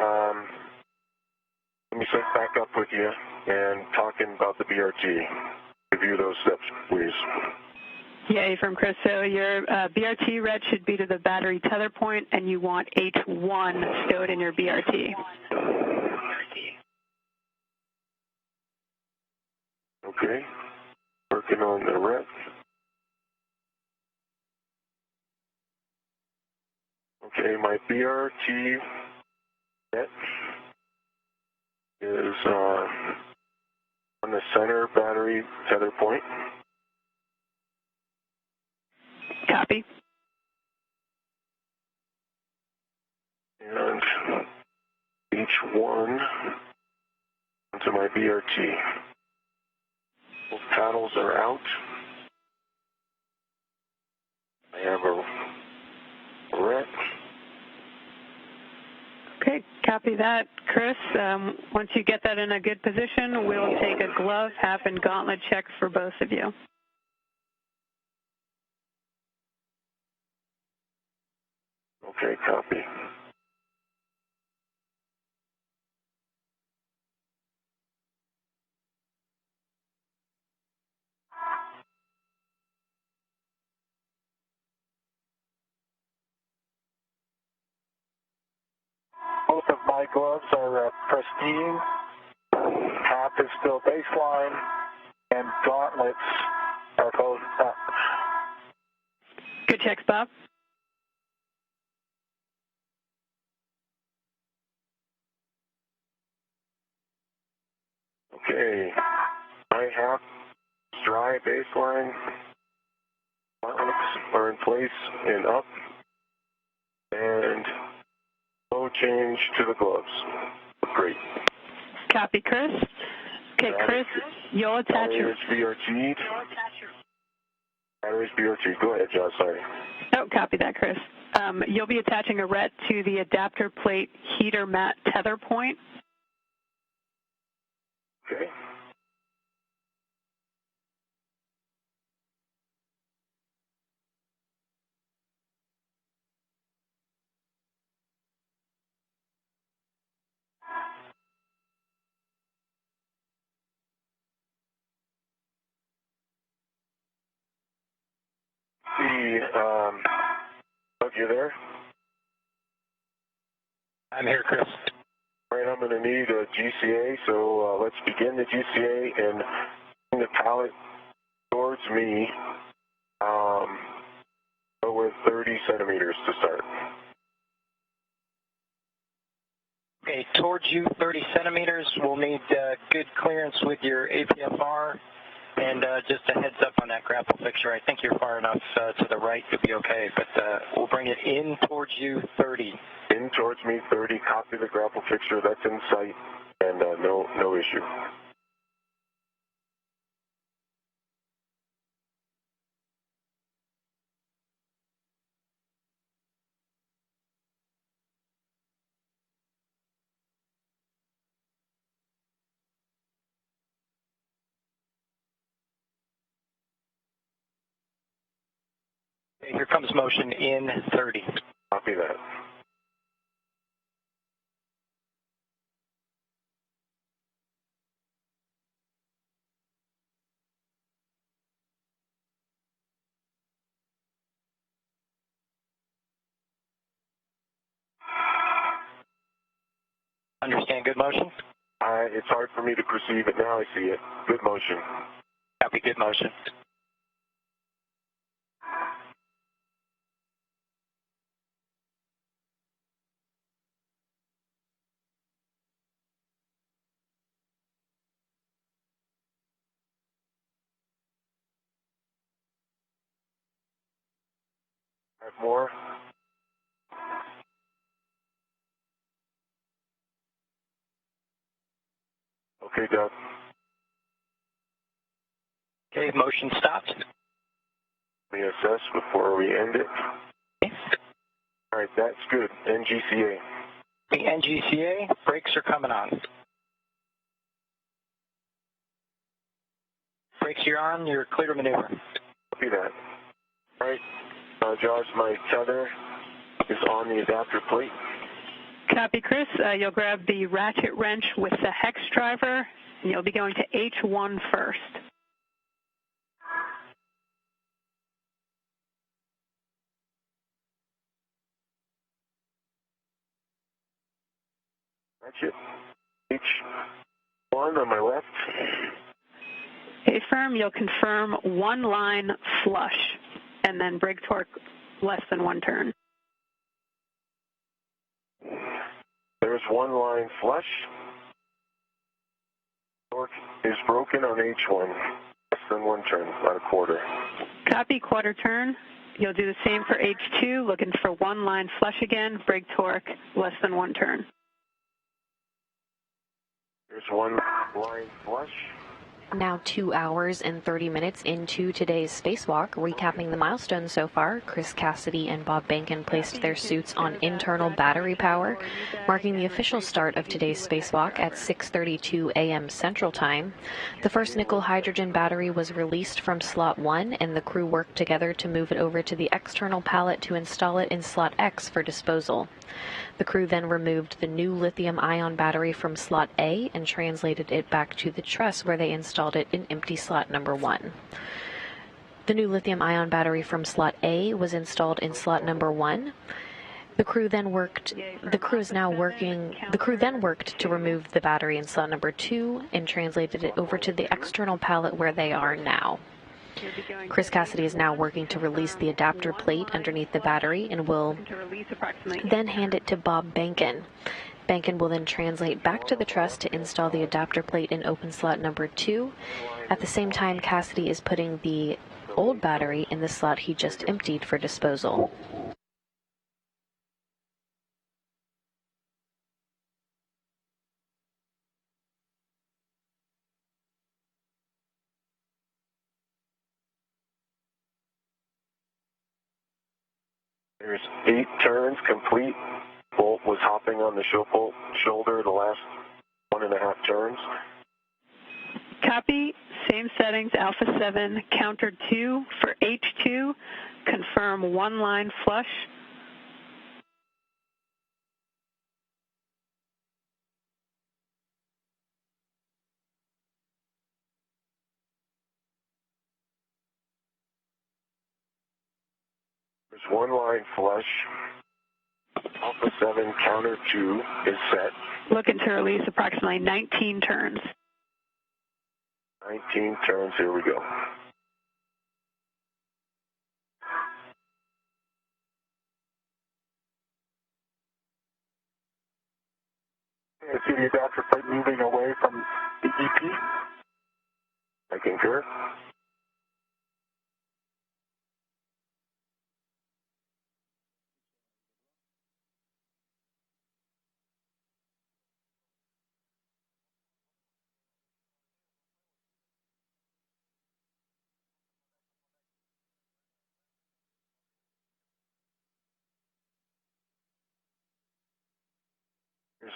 let me set back up with you and talking about the BRT. Review those steps, please.
Yay from Chris. So your BRT ret should be to the battery tether point, and you want H1 stowed in your BRT.
Okay. Working on the ret. Okay, my BRT ret is on the center battery tether point.
Copy.
And H1 onto my BRT. Both paddles are out. I have a ret.
Okay, copy that. Chris, once you get that in a good position, we'll take a glove, half, and gauntlet check for both of you.
Okay, copy.
Both of My gloves are pristine. Top is still baseline, and gauntlets are both up.
Good checks, Bob.
Okay. My half dry baseline. Gauntlets are in place and up. And no change to the gloves. Great.
Copy, Chris. Okay, Chris, you'll attach your...
Batteries BRT. Batteries BRT. Go ahead, John. Sorry.
Oh, copy that, Chris. You'll be attaching a RET to the adapter plate heater mat tether point.
Okay. Doug, you there?
I'm here, Chris.
All right, I'm going to need a GCA, so let's begin the GCA and bring the pallet towards me. Go with 30 centimeters to start.
Okay, towards you, 30 centimeters. We'll need good clearance with your APFR. And just a heads up on that grapple fixture. I think you're far enough to the right to be okay, but we'll bring it in towards you, 30.
In towards me, 30. Copy the grapple fixture. That's in sight, and no issue.
Okay, here comes motion in 30.
Copy that.
Understand good motion?
It's hard for me to perceive it now. I see it. Good motion.
Copy, good motion.
Have more. Okay, Doug.
Okay, motion stopped.
Let me assess before we end it.
Okay.
All right, that's good. NGCA.
The NGCA, brakes are coming on. Brakes are on, you're clear to maneuver.
Copy that. All right, Josh, my tether is on the adapter plate.
Copy, Chris. You'll grab the ratchet wrench with the hex driver, and you'll be going to H1 first.
Ratchet. H1 on my left.
Okay, firm, you'll confirm one line flush, and then brake torque less than 1 turn.
There's one line flush. Torque is broken on H1. Less than 1 turn, about a quarter.
Copy, quarter turn. You'll do the same for H2, looking for one line flush again, brake torque less than 1 turn.
There's one line flush.
Now 2 hours and 30 minutes into today's spacewalk. Recapping the milestones so far, Chris Cassidy and Bob Behnken placed their suits on internal battery power, marking the official start of today's spacewalk at 6:32 a.m. Central Time. The first nickel-hydrogen battery was released from Slot 1, and the crew worked together to move it over to the external pallet to install it in Slot X for disposal. The crew then removed the new lithium-ion battery from Slot A and translated it back to the truss where they installed it in empty slot number 1. The new lithium-ion battery from Slot A was installed in slot number 1. The crew then worked to remove the battery in slot number 2 and translated it over to the external pallet where they are now. Chris Cassidy is now working to release the adapter plate underneath the battery and will then hand it to Bob Bankin. Bankin will then translate back to the truss to install the adapter plate in open slot number 2. At the same time, Cassidy is putting the old battery in the slot he just emptied for disposal.
There's 8 turns complete. Bolt was hopping on the shoulder the last 1.5 turns.
Copy. Same settings, Alpha 7, counter 2 for H2. Confirm 1 line flush.
There's 1 line flush. Alpha 7, counter 2 is set.
Looking to release approximately 19 turns.
19 turns, here we go.
I see the adapter plate moving away from the EP.
I concur.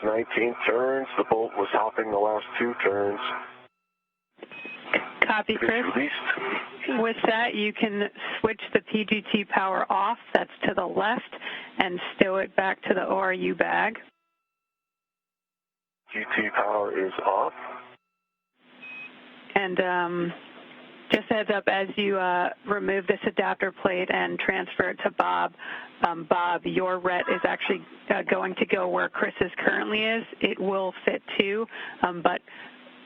There's 19 turns. The bolt was hopping the last 2 turns.
Copy, Chris.
Released.
With that, you can switch the PGT power off, that's to the left, and stow it back to the ORU bag.
GT power is off.
And just a heads up, as you remove this adapter plate and transfer it to Bob, Bob, your RET is actually going to go where Chris's currently is. It will fit too, but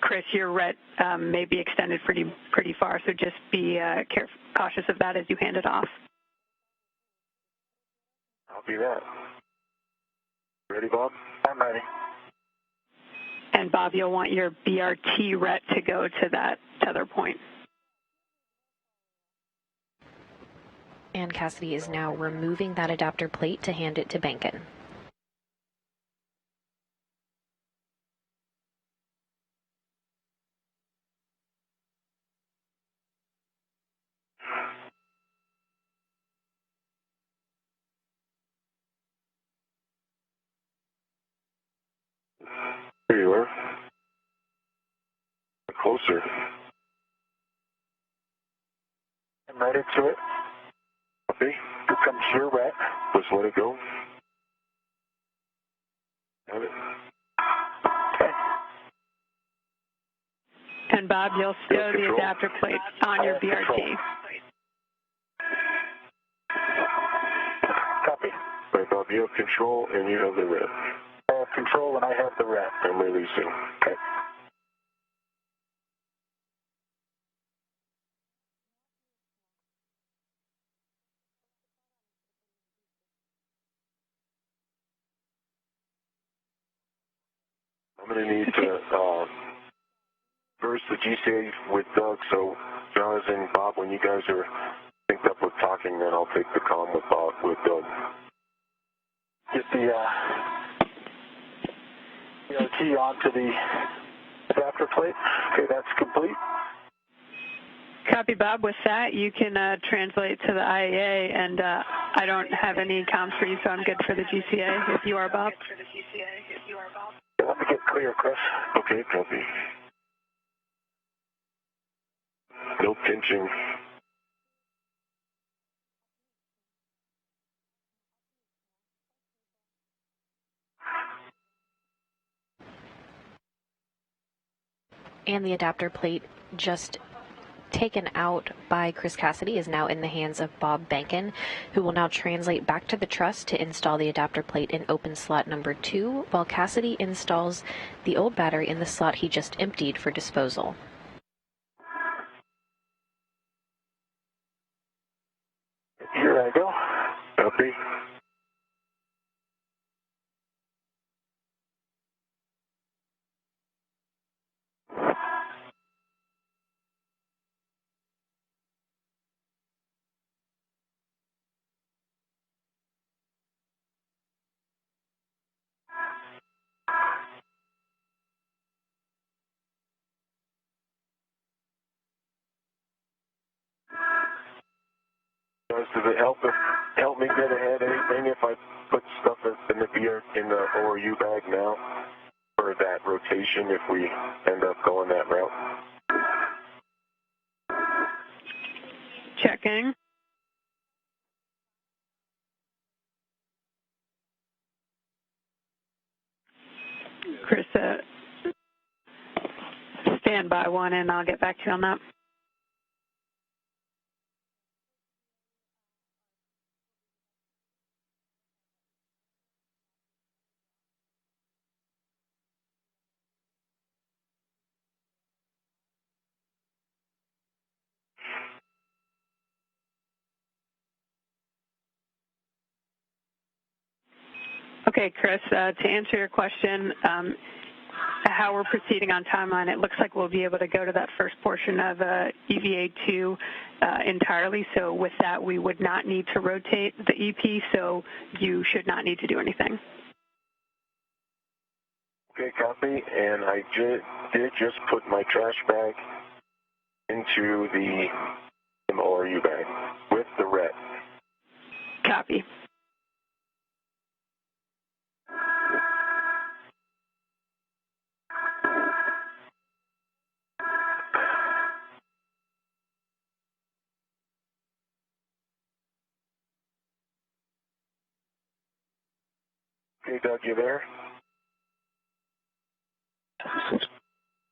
Chris, your RET may be extended pretty far, so just be cautious of that as you hand it off.
Copy that. Ready, Bob?
I'm ready.
And Bob, you'll want your BRT RET to go to that tether point.
And Cassidy is now removing that adapter plate to hand it to Bankin.
Here you are. Closer.
I'm ready to it.
Copy.
Here comes your RET.
Just let it go. Have it.
Okay.
And Bob, you'll stow the adapter plate on your BRT.
Control. Copy.
All right, Bob, you have control and you have the red.
I have control and I have the RET.
I'm releasing.
Okay.
I'm going to need to burst the GCA with Doug, so Jonathan, Bob, when you guys are synced up with talking, then I'll take the comm with Bob, with Doug.
Get the BRT onto the adapter plate. Okay, that's complete.
Copy, Bob. With that, you can translate to the IAA, and I don't have any comms for you, so I'm good for the GCA if you are, Bob.
Let me get clear, Chris.
Okay, copy. No pinching.
And the adapter plate just taken out by Chris Cassidy is now in the hands of Bob Bankin, who will now translate back to the truss to install the adapter plate in open slot number 2, while Cassidy installs the old battery in the slot he just emptied for disposal.
Here I go. Copy. Does it help me get ahead anything if I put stuff in the ORU bag now for that rotation if we end up going that route?
Checking. Chris, stand by one and I'll get back to you on that. Okay, Chris, to answer your question, how we're proceeding on timeline, it looks like we'll be able to go to that first portion of EVA2 entirely. So with that, we would not need to rotate the EP, so you should not need to do anything.
Okay, copy. And I did just put my trash bag into the ORU bag with the red.
Copy.
Okay, Doug, you there?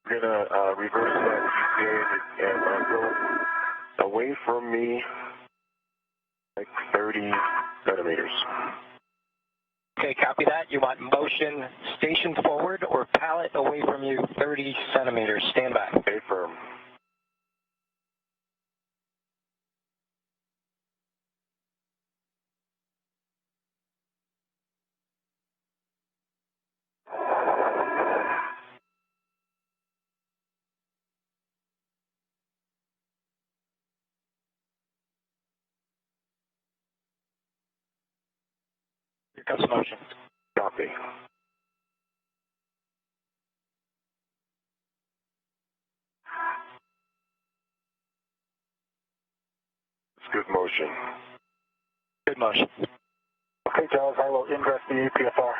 We're going to reverse that EPA and go away from me like 30 centimeters.
Okay, copy that. You want motion station forward or pallet away from you 30 centimeters. Stand by.
Stay firm.
Here comes motion.
Copy. It's good motion.
Good motion.
Okay, Charles, I will ingress the APFR.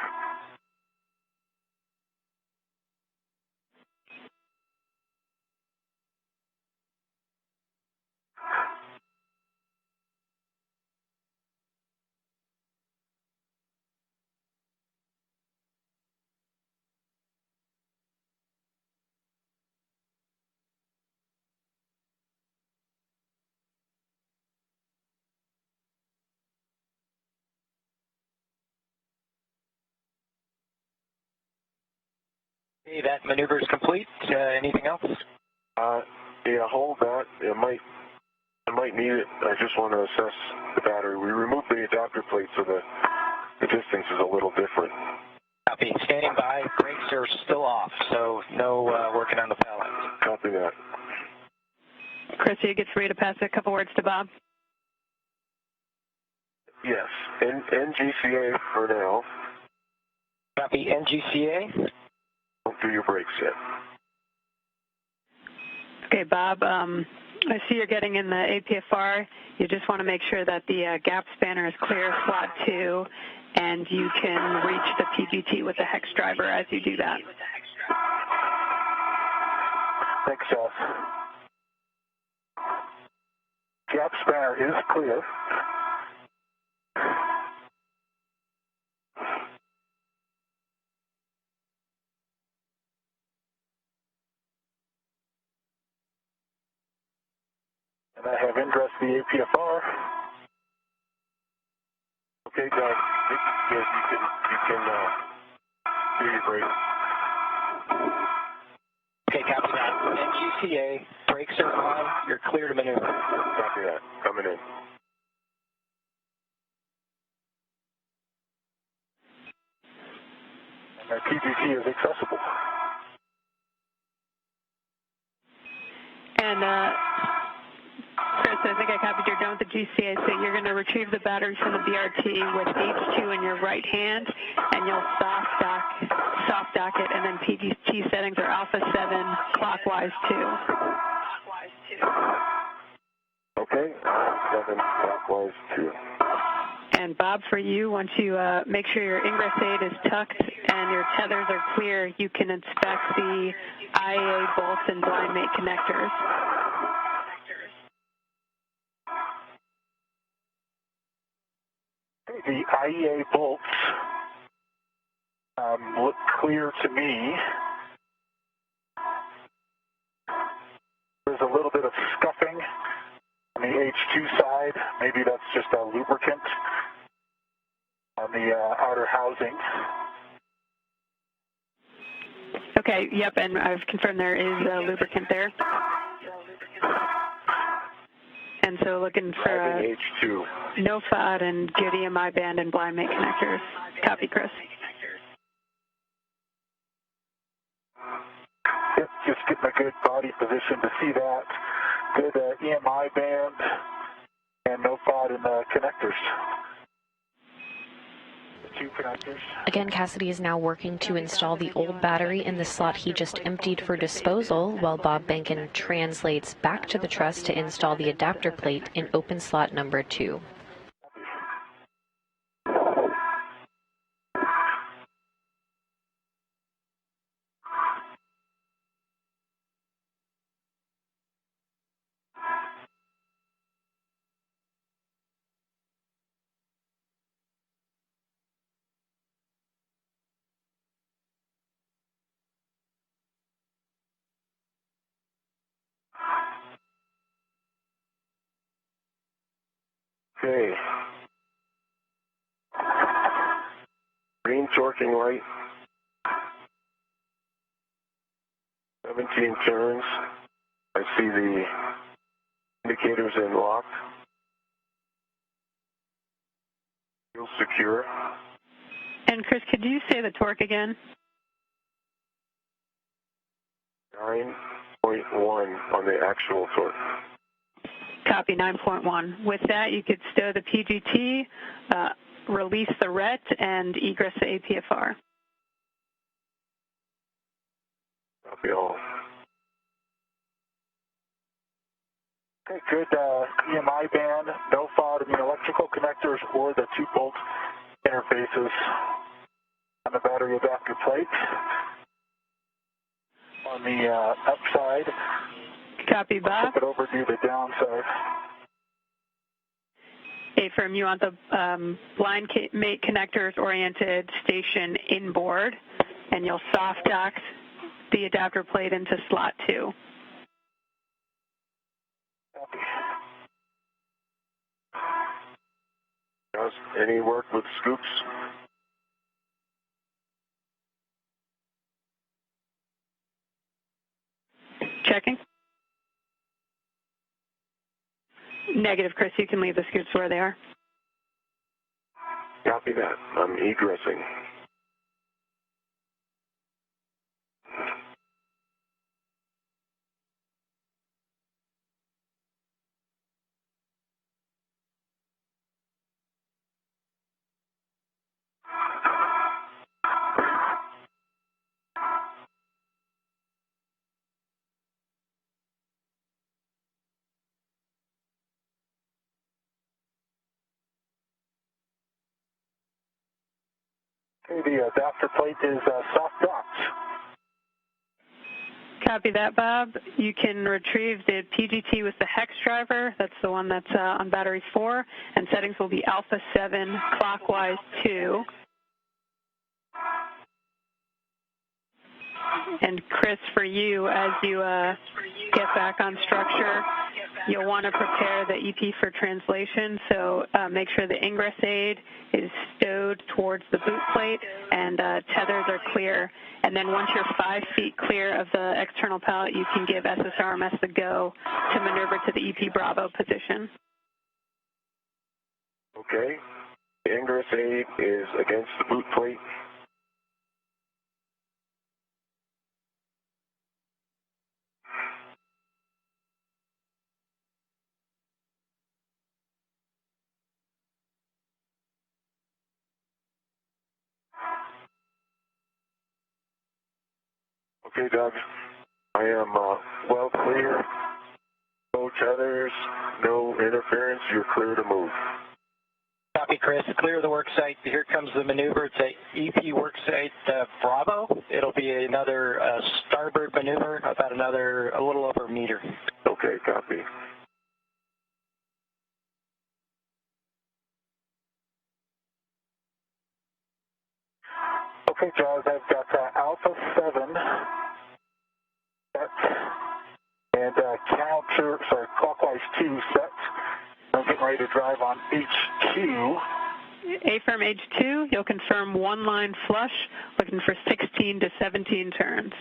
Okay, that maneuver is complete. Anything else?
Yeah, hold that. I might need it. I just want to assess the battery. We removed the adapter plate, so the distance is a little different.
Copy. Standing by. Brakes are still off, so no working on the pallet.
Copy that.
Chris, you get free to pass a couple words to Bob.
Yes. NGCA for now.
Copy. NGCA.
Don't do your brakes yet.
Okay, Bob, I see you're getting in the APFR. You just want to make sure that the gap spanner is clear, slot 2, and you can reach the PGT with the hex driver as you do that.
Thanks, Charles. Gap spanner is clear. And I have ingress the APFR.
Okay, Doug. Good. You can do your break.
Okay, copy that. NGCA, brakes are on. You're clear to maneuver.
Copy that. Coming in.
And my PGT is accessible.
And Chris, I think I copied your down with the GCA, so you're going to retrieve the batteries from the BRT with H2 in your right hand, and you'll soft dock it, and then PGT settings are alpha 7, clockwise 2.
Okay, 7 clockwise 2.
And Bob, for you, once you make sure your ingress aid is tucked and your tethers are clear, you can inspect the IEA bolts and blind mate connectors.
The IEA bolts look clear to me. There's a little bit of scuffing on the H2 side. Maybe that's just a lubricant on the outer housing.
Okay, yep, and I've confirmed there is a lubricant there. And so looking for
H2.
no FOD and good EMI band and blind mate connectors. Copy, Chris.
Yep, just getting a good body position to see that. Good EMI band and no FOD in the connectors. The 2 connectors.
Again, Cassidy is now working to install the old battery in the slot he just emptied for disposal, while Bob Bankin translates back to the truss to install the adapter plate in open slot number 2.
Okay. Green torquing light. 17 turns. I see the indicators in lock. Feel secure.
And Chris, could you say the torque again?
9.1 on the actual torque.
Copy, 9.1. With that, you could stow the PGT, release the RET, and egress the APFR.
Copy all.
Okay, good EMI band, no FOD in the electrical connectors or the 2 bolt interfaces on the battery adapter plate. On the upside,
Copy, Bob.
flip it over to the downside.
A-firm, you want the blind mate connectors oriented station inboard, and you'll soft dock the adapter plate into slot 2.
Does any work with scoops?
Checking. Negative, Chris. You can leave the scoops where they are.
Copy that. I'm egressing.
Okay, the adapter plate is soft docked.
Copy that, Bob. You can retrieve the PGT with the hex driver. That's the one that's on battery 4, and settings will be alpha 7, clockwise 2. And Chris, for you, as you get back on structure, you'll want to prepare the EP for translation, so make sure the ingress aid is stowed towards the boot plate and tethers are clear. And then once you're 5 feet clear of the external pallet, you can give SSRMS the go to maneuver to the EP Bravo position.
Okay. The ingress aid is against the boot plate. Okay, Doug. I am well clear. No tethers, no interference. You're clear to move.
Copy, Chris. Clear the work site. Here comes the maneuver. It's a EP work site Bravo. It'll be another starboard maneuver, about a little over a meter.
Okay, copy.
Okay, Jaws, I've got Alpha 7 set and clockwise 2 set. I'm getting ready to drive on H2.
A-firm H2, you'll confirm 1 line flush, looking for 16 to 17 turns.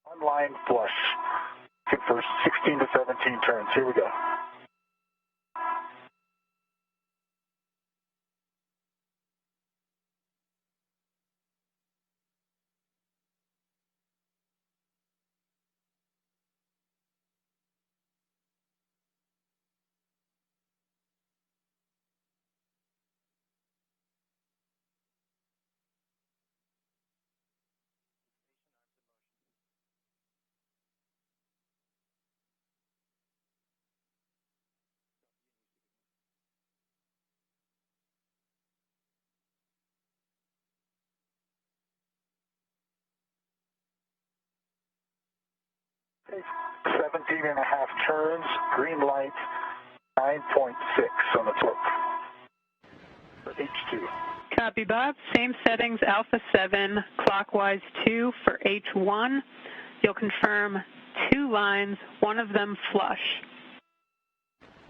1 line flush. Looking for 16 to 17 turns. Here we go. Okay, 17 and a half turns, green light, 9.6 on the torque for H2.
Copy, Bob. Same settings, Alpha 7, clockwise 2 for H1. You'll confirm 2 lines, 1 of them flush.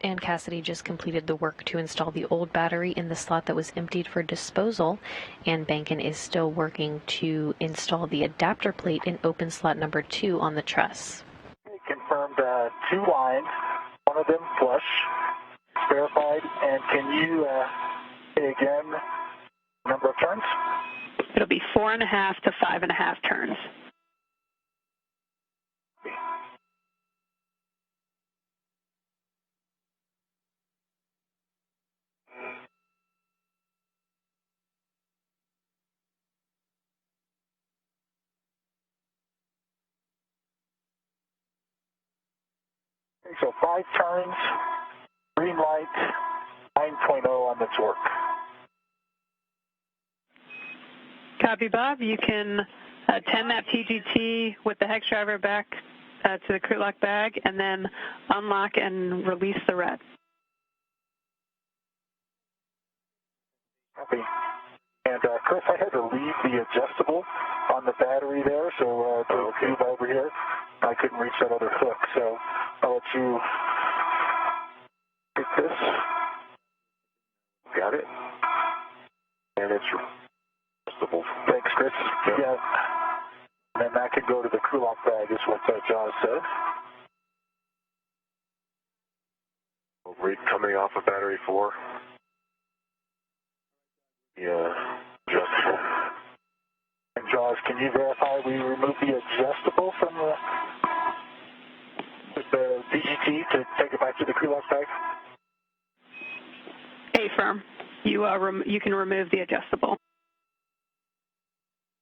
And Cassidy just completed the work to install the old battery in the slot that was emptied for disposal, and Bankin is still working to install the adapter plate in open slot number 2 on the truss.
Okay, confirmed 2 lines, 1 of them flush, verified, and can you say again number of turns?
It'll be 4.5 to 5.5 turns.
Okay, so 5 turns, green light, 9.0 on the torque.
Copy, Bob. You can tend that PGT with the hex driver back to the crew lock bag and then unlock and release the red.
Copy. And Chris, I had to leave the adjustable on the battery there, so to move over here, I couldn't reach that other hook, so I'll let you get this.
Got it. And it's adjustable.
Thanks, Chris. Yeah. And then that can go to the crew lock bag, is what Jaws said.
Read coming off of battery 4. Yeah, adjustable.
And Jaws, can you verify we removed the adjustable from the DGT to take it back to the crew lock bag?
A-firm. You can remove the adjustable.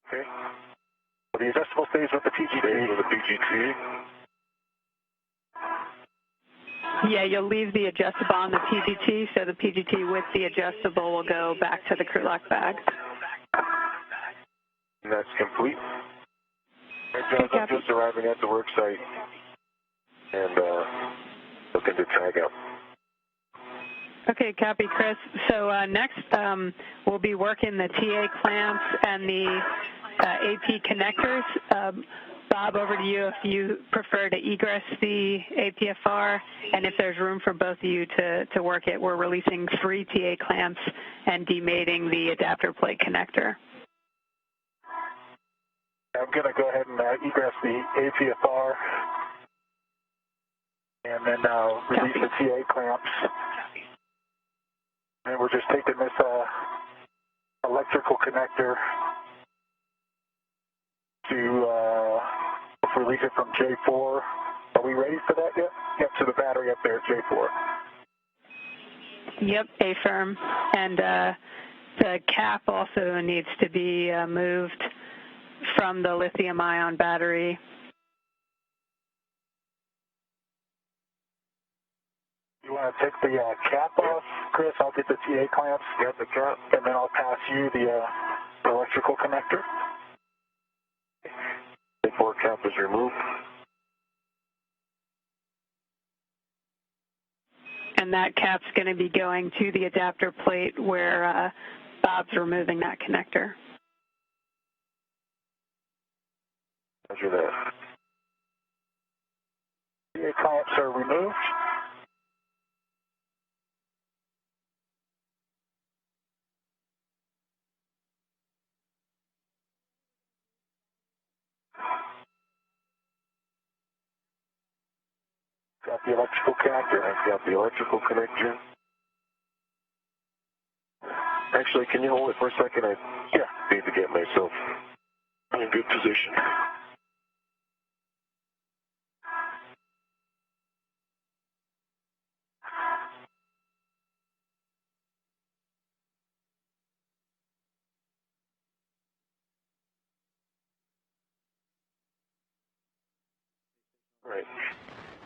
Okay. So the adjustable stays with the PGT.
Stays with the PGT.
Yeah, you'll leave the adjustable on the PGT, so the PGT with the adjustable will go back to the crew lock bag.
And that's complete. Right, I'm just arriving at the work site and looking to tag up.
Okay, copy, Chris. So next, we'll be working the TA clamps and the AP connectors. Bob, over to you if you prefer to egress the APFR, and if there's room for both of you to work it, we're releasing 3 TA clamps and demating the adapter plate connector.
I'm going to go ahead and egress the APFR and then release the TA clamps. And we're just taking this electrical connector to release it from J4. Are we ready for that yet? Yep, to the battery up there at J4.
Yep, A-firm. And the cap also needs to be moved from the lithium-ion battery.
You want to take the cap off, Chris? I'll get the TA clamps. Get the cap. And then I'll pass you the electrical connector.
A4 cap is removed.
And that cap's going to be going to the adapter plate where Bob's removing that connector.
Measure that.
TA clamps are removed. Got the electrical connector.
I've got the electrical connector. Actually, can you hold it for a second? I need to get myself in a good position. Right.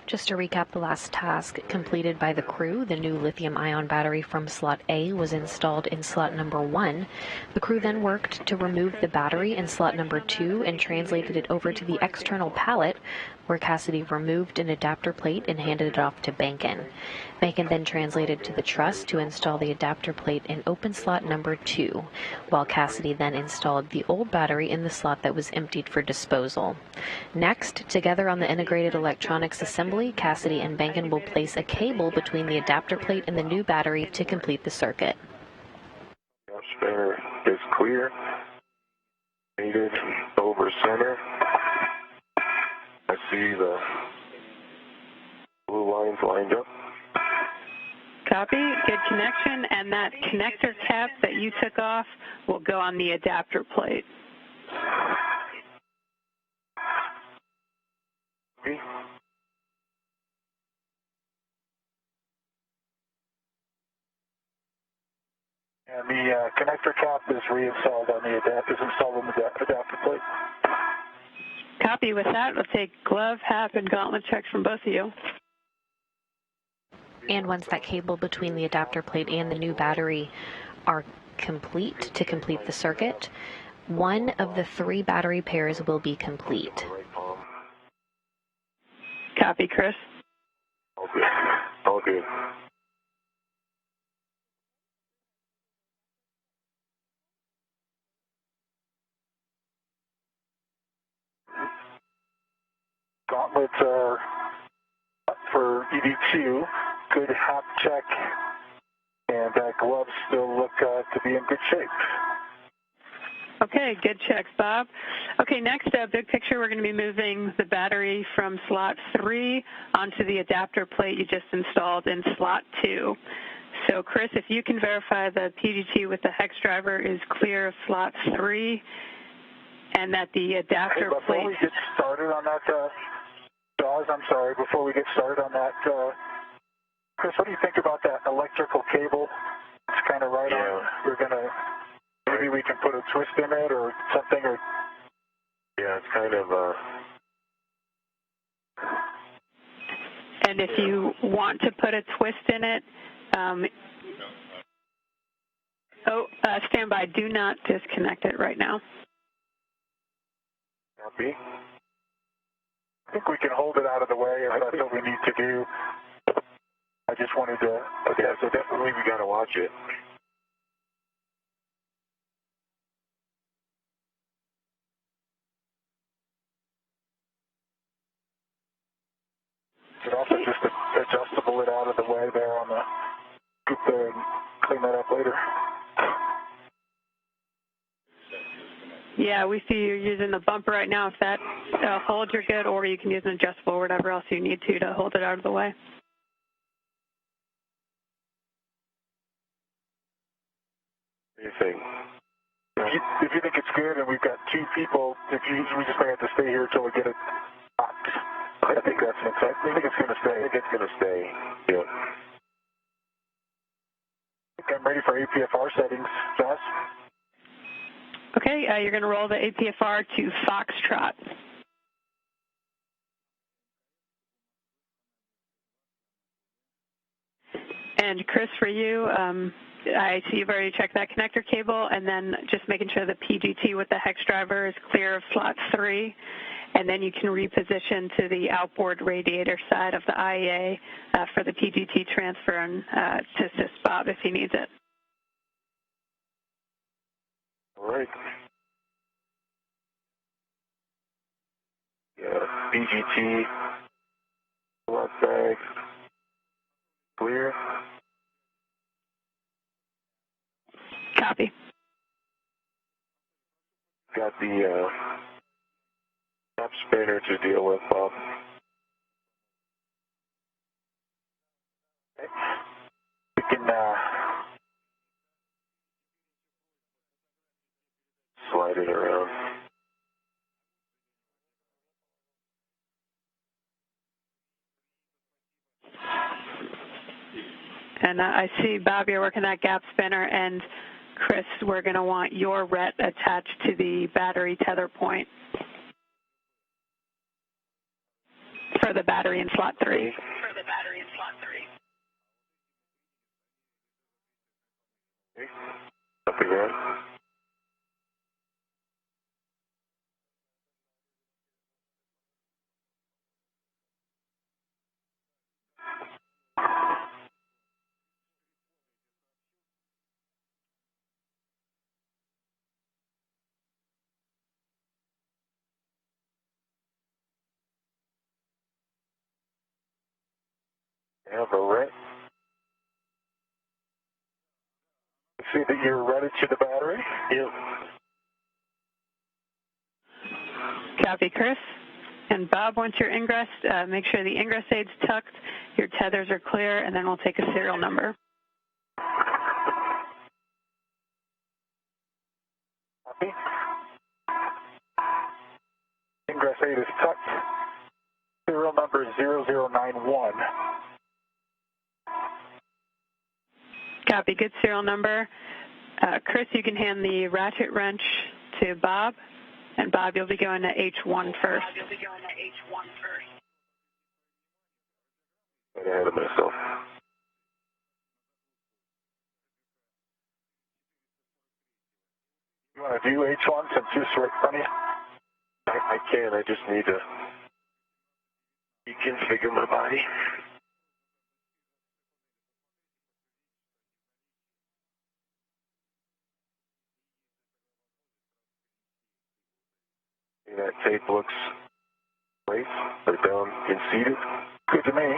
Just to recap the last task completed by the crew, the new lithium-ion battery from slot A was installed in slot number 1. The crew then worked to remove the battery in slot number 2 and translated it over to the external pallet, where Cassidy removed an adapter plate and handed it off to Bankin. Bankin then translated to the truss to install the adapter plate in open slot number 2, while Cassidy then installed the old battery in the slot that was emptied for disposal. Next, together on the integrated electronics assembly, Cassidy and Bankin will place a cable between the adapter plate and the new battery to complete the circuit.
Spanner is clear. Needed over center. I see the blue lines lined up.
Copy, good connection, and that connector cap that you took off will go on the adapter plate.
Okay.
And the connector cap is reinstalled on the adapter plate.
Copy. With that, we'll take glove, hat, and gauntlet checks from both of you.
And once that cable between the adapter plate and the new battery are complete to complete the circuit, one of the 3 battery pairs will be complete.
Copy, Chris.
All good. All good.
Gauntlets are up for ED2. Good hop check. And gloves still look to be in good shape.
Okay, good checks, Bob. Okay, next, big picture, we're going to be moving the battery from slot 3 onto the adapter plate you just installed in slot 2. So, Chris, if you can verify the PGT with the hex driver is clear of slot 3 and that the adapter plate...
Before we get started on that, Jaws, I'm sorry, before we get started on that, Chris, what do you think about that electrical cable? It's kind of right on. We're going to... Maybe we can put a twist in it or something, or...
Yeah, it's kind of,
And if you want to put a twist in it, stand by. Do not disconnect it right now.
Copy.
I think we can hold it out of the way if that's what we need to do. I just wanted to...
Okay, so definitely we got to watch it.
But also just adjustable it out of the way there on the scoop there and clean that up later.
Yeah, we see you using the bumper right now. If that holds, you're good, or you can use an adjustable or whatever else you need to hold it out of the way.
What do you think?
If you think it's good and we've got two people, we just may have to stay here until we get it locked. I think that's an exciting. I think it's going to stay.
I think it's going to stay. Yeah.
I think I'm ready for APFR settings, Josh.
Okay, you're going to roll the APFR to Foxtrot. And Chris, for you, I see you've already checked that connector cable, and then just making sure the PGT with the hex driver is clear of slot 3, and then you can reposition to the outboard radiator side of the IEA for the PGT transfer and to assist Bob if he needs it.
All right. Yeah, PGT, left bag, clear.
Copy.
Got the top spinner to deal with, Bob.
We can
slide it around.
And I see, Bob, you're working that gap spinner, and Chris, we're going to want your RET attached to the battery tether point for the battery in slot 3.
Okay. Copy that.
have a RET. See that you're ready to the battery?
Yep.
Copy, Chris. And Bob, once you're ingressed, make sure the ingress aid's tucked, your tethers are clear, and then we'll take a serial number.
Copy. Ingress aid is tucked. Serial number is 0091.
Copy, good serial number. Chris, you can hand the ratchet wrench to Bob, and Bob, you'll be going to H1 first.
I'm ahead of myself.
You want to do H1 since it's right in front of you?
I can, I just need to reconfigure my body. That tape looks great. They're down and seated.
Good to me.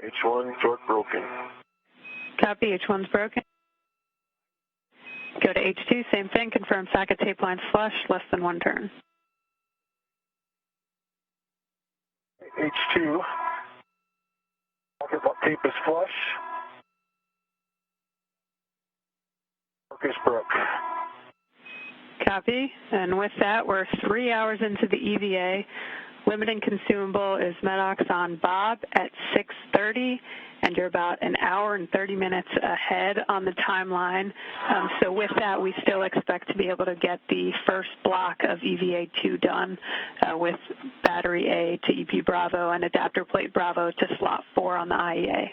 H1, torque broken.
Copy, H1's broken. Go to H2, same thing, confirm socket tape line flush, less than 1 turn.
H2. Socket tape is flush. Torque is broke.
Copy, and with that, we're 3 hours into the EVA. Limiting consumable is Medox on Bob at 6:30, and you're about an hour and 30 minutes ahead on the timeline. So with that, we still expect to be able to get the first block of EVA2 done with battery A to EP Bravo and adapter plate Bravo to slot 4 on the IEA.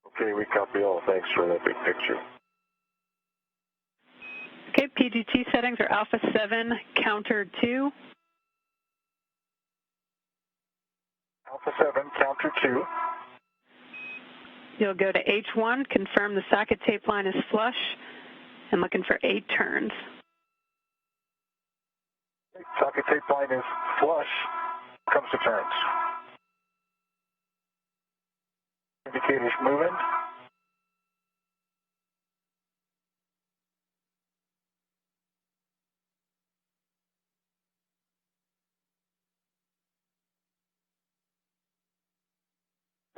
Okay, we copy all. Thanks for that big picture.
Okay, PGT settings are Alpha 7, counter 2.
Alpha 7, counter 2.
You'll go to H1, confirm the socket tape line is flush, and looking for 8 turns.
Socket tape line is flush, comes to turns. Indicators moving.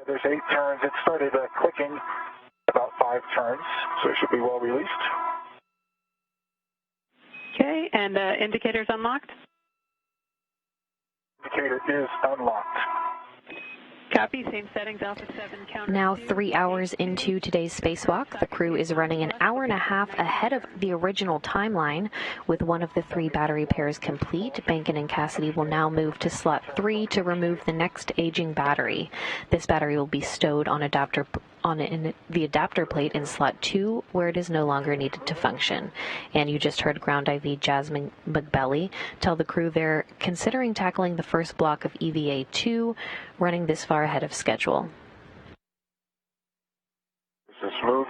There's 8 turns. It started clicking about 5 turns, so it should be well released.
Okay, and indicators unlocked?
Indicator is unlocked.
Copy, same settings, Alpha 7, counter.
Now
2.
3 hours into today's spacewalk, the crew is running an hour and a half ahead of the original timeline. With one of the 3 battery pairs complete, Bankin and Cassidy will now move to slot 3 to remove the next aging battery. This battery will be stowed on the adapter plate in slot 2, where it is no longer needed to function. And you just heard Ground IV Jasmine McBelly tell the crew they're considering tackling the first block of EVA-2, running this far ahead of schedule.
Is this smooth?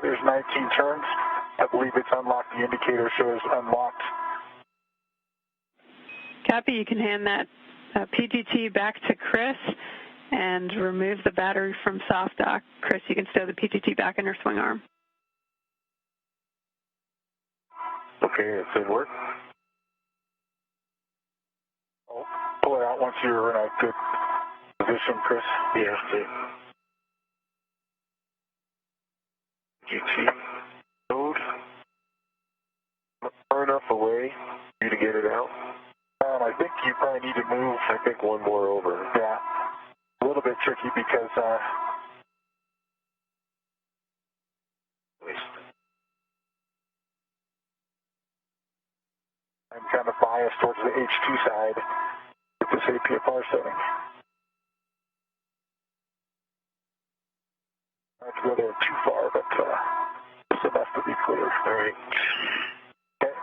There's 19 turns. I believe it's unlocked. The indicator shows unlocked.
Copy, you can hand that PGT back to Chris and remove the battery from soft dock. Chris, you can stow the PGT back in her swing arm.
Okay, it's in work.
I'll pull it out once you're in a good position, Chris.
Yeah, GT load. Far enough away for you to get it out?
I think you probably need to move.
I think one more over.
Yeah, a little bit tricky because I'm kind of biased towards the H2 side with this APFR setting. Not to go there too far, but just enough to be clear.
All right.
Okay.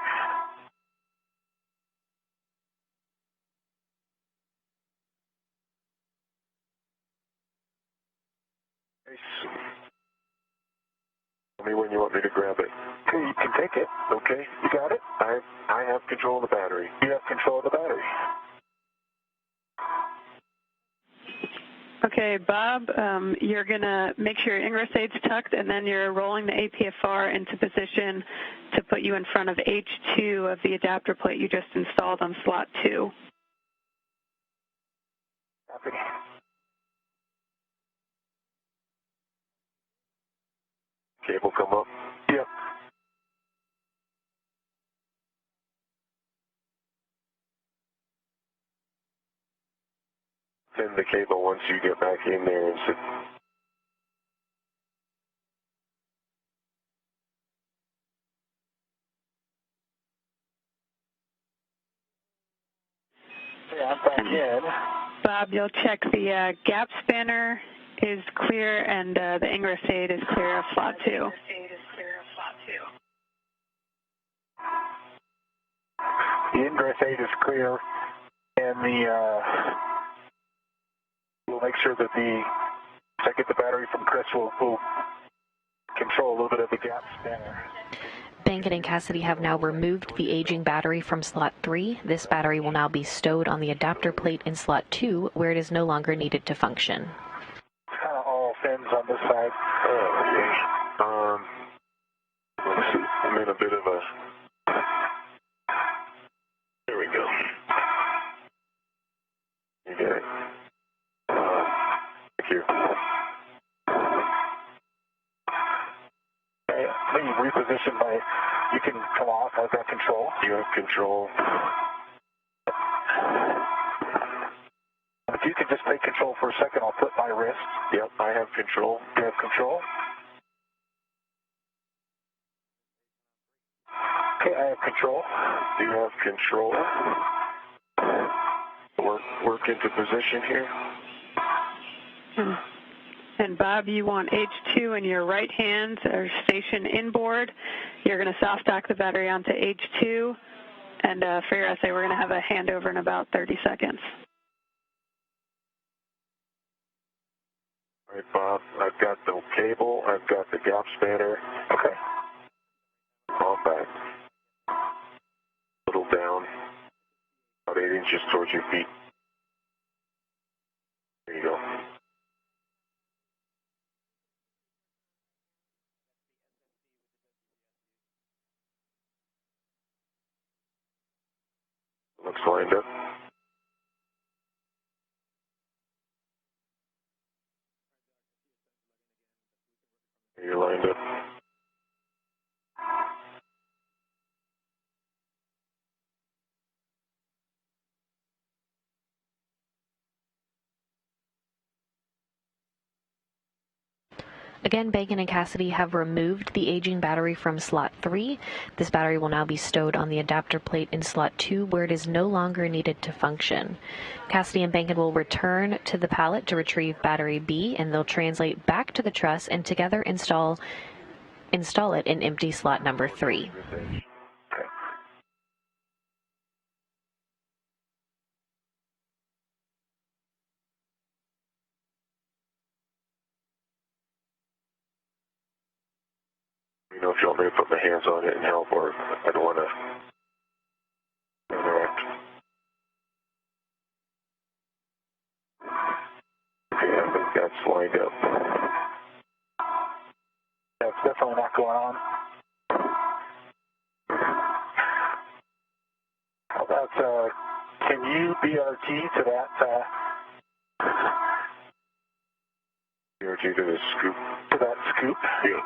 Tell me when you want me to grab it.
Okay, you can take it.
Okay.
You got it?
I have control of the battery.
You have control of the battery.
Okay, Bob, you're going to make sure your ingress aid's tucked, and then you're rolling the APFR into position to put you in front of H2 of the adapter plate you just installed on slot 2.
Copy.
Cable come up.
Yep.
Send the cable once you get back in there and sit.
Okay, I'm back in.
Bob, you'll check the gap spanner is clear and the ingress aid is clear of slot 2.
The ingress aid is clear, and we'll make sure that I get the battery from Chris, we'll control a little bit of the gap spanner.
Bankin and Cassidy have now removed the aging battery from slot 3. This battery will now be stowed on the adapter plate in slot 2, where it is no longer needed to function.
Kind of all fins on this side.
Okay. Let's see. I'm in a bit of a. There we go. You get it. Thank you.
Okay, let me reposition my. You can come off. I've got control.
You have control.
If you could just take control for a second, I'll put my wrist.
Yep, I have control.
You have control? Okay, I have control.
You have control. Work into position here.
And Bob, you want H2 in your right hand or station inboard. You're going to soft dock the battery onto H2. And for your essay, we're going to have a handover in about 30 seconds.
All right, Bob, I've got the cable, I've got the gap spanner.
Okay.
All back. A little down, about 8 inches towards your feet. There you go. Looks lined up. You're lined up.
Again, Bacon and Cassidy have removed the aging battery from slot 3. This battery will now be stowed on the adapter plate in slot 2, where it is no longer needed to function. Cassidy and Bacon will return to the pallet to retrieve battery B, and they'll translate back to the truss and together install it in empty slot number 3.
You know if you want me to put my hands on it and help, or I don't want to interact. Okay, I think that's lined up.
That's definitely not going on. How about, can you BRT to that,
BRT to the scoop.
To that scoop?
Yeah.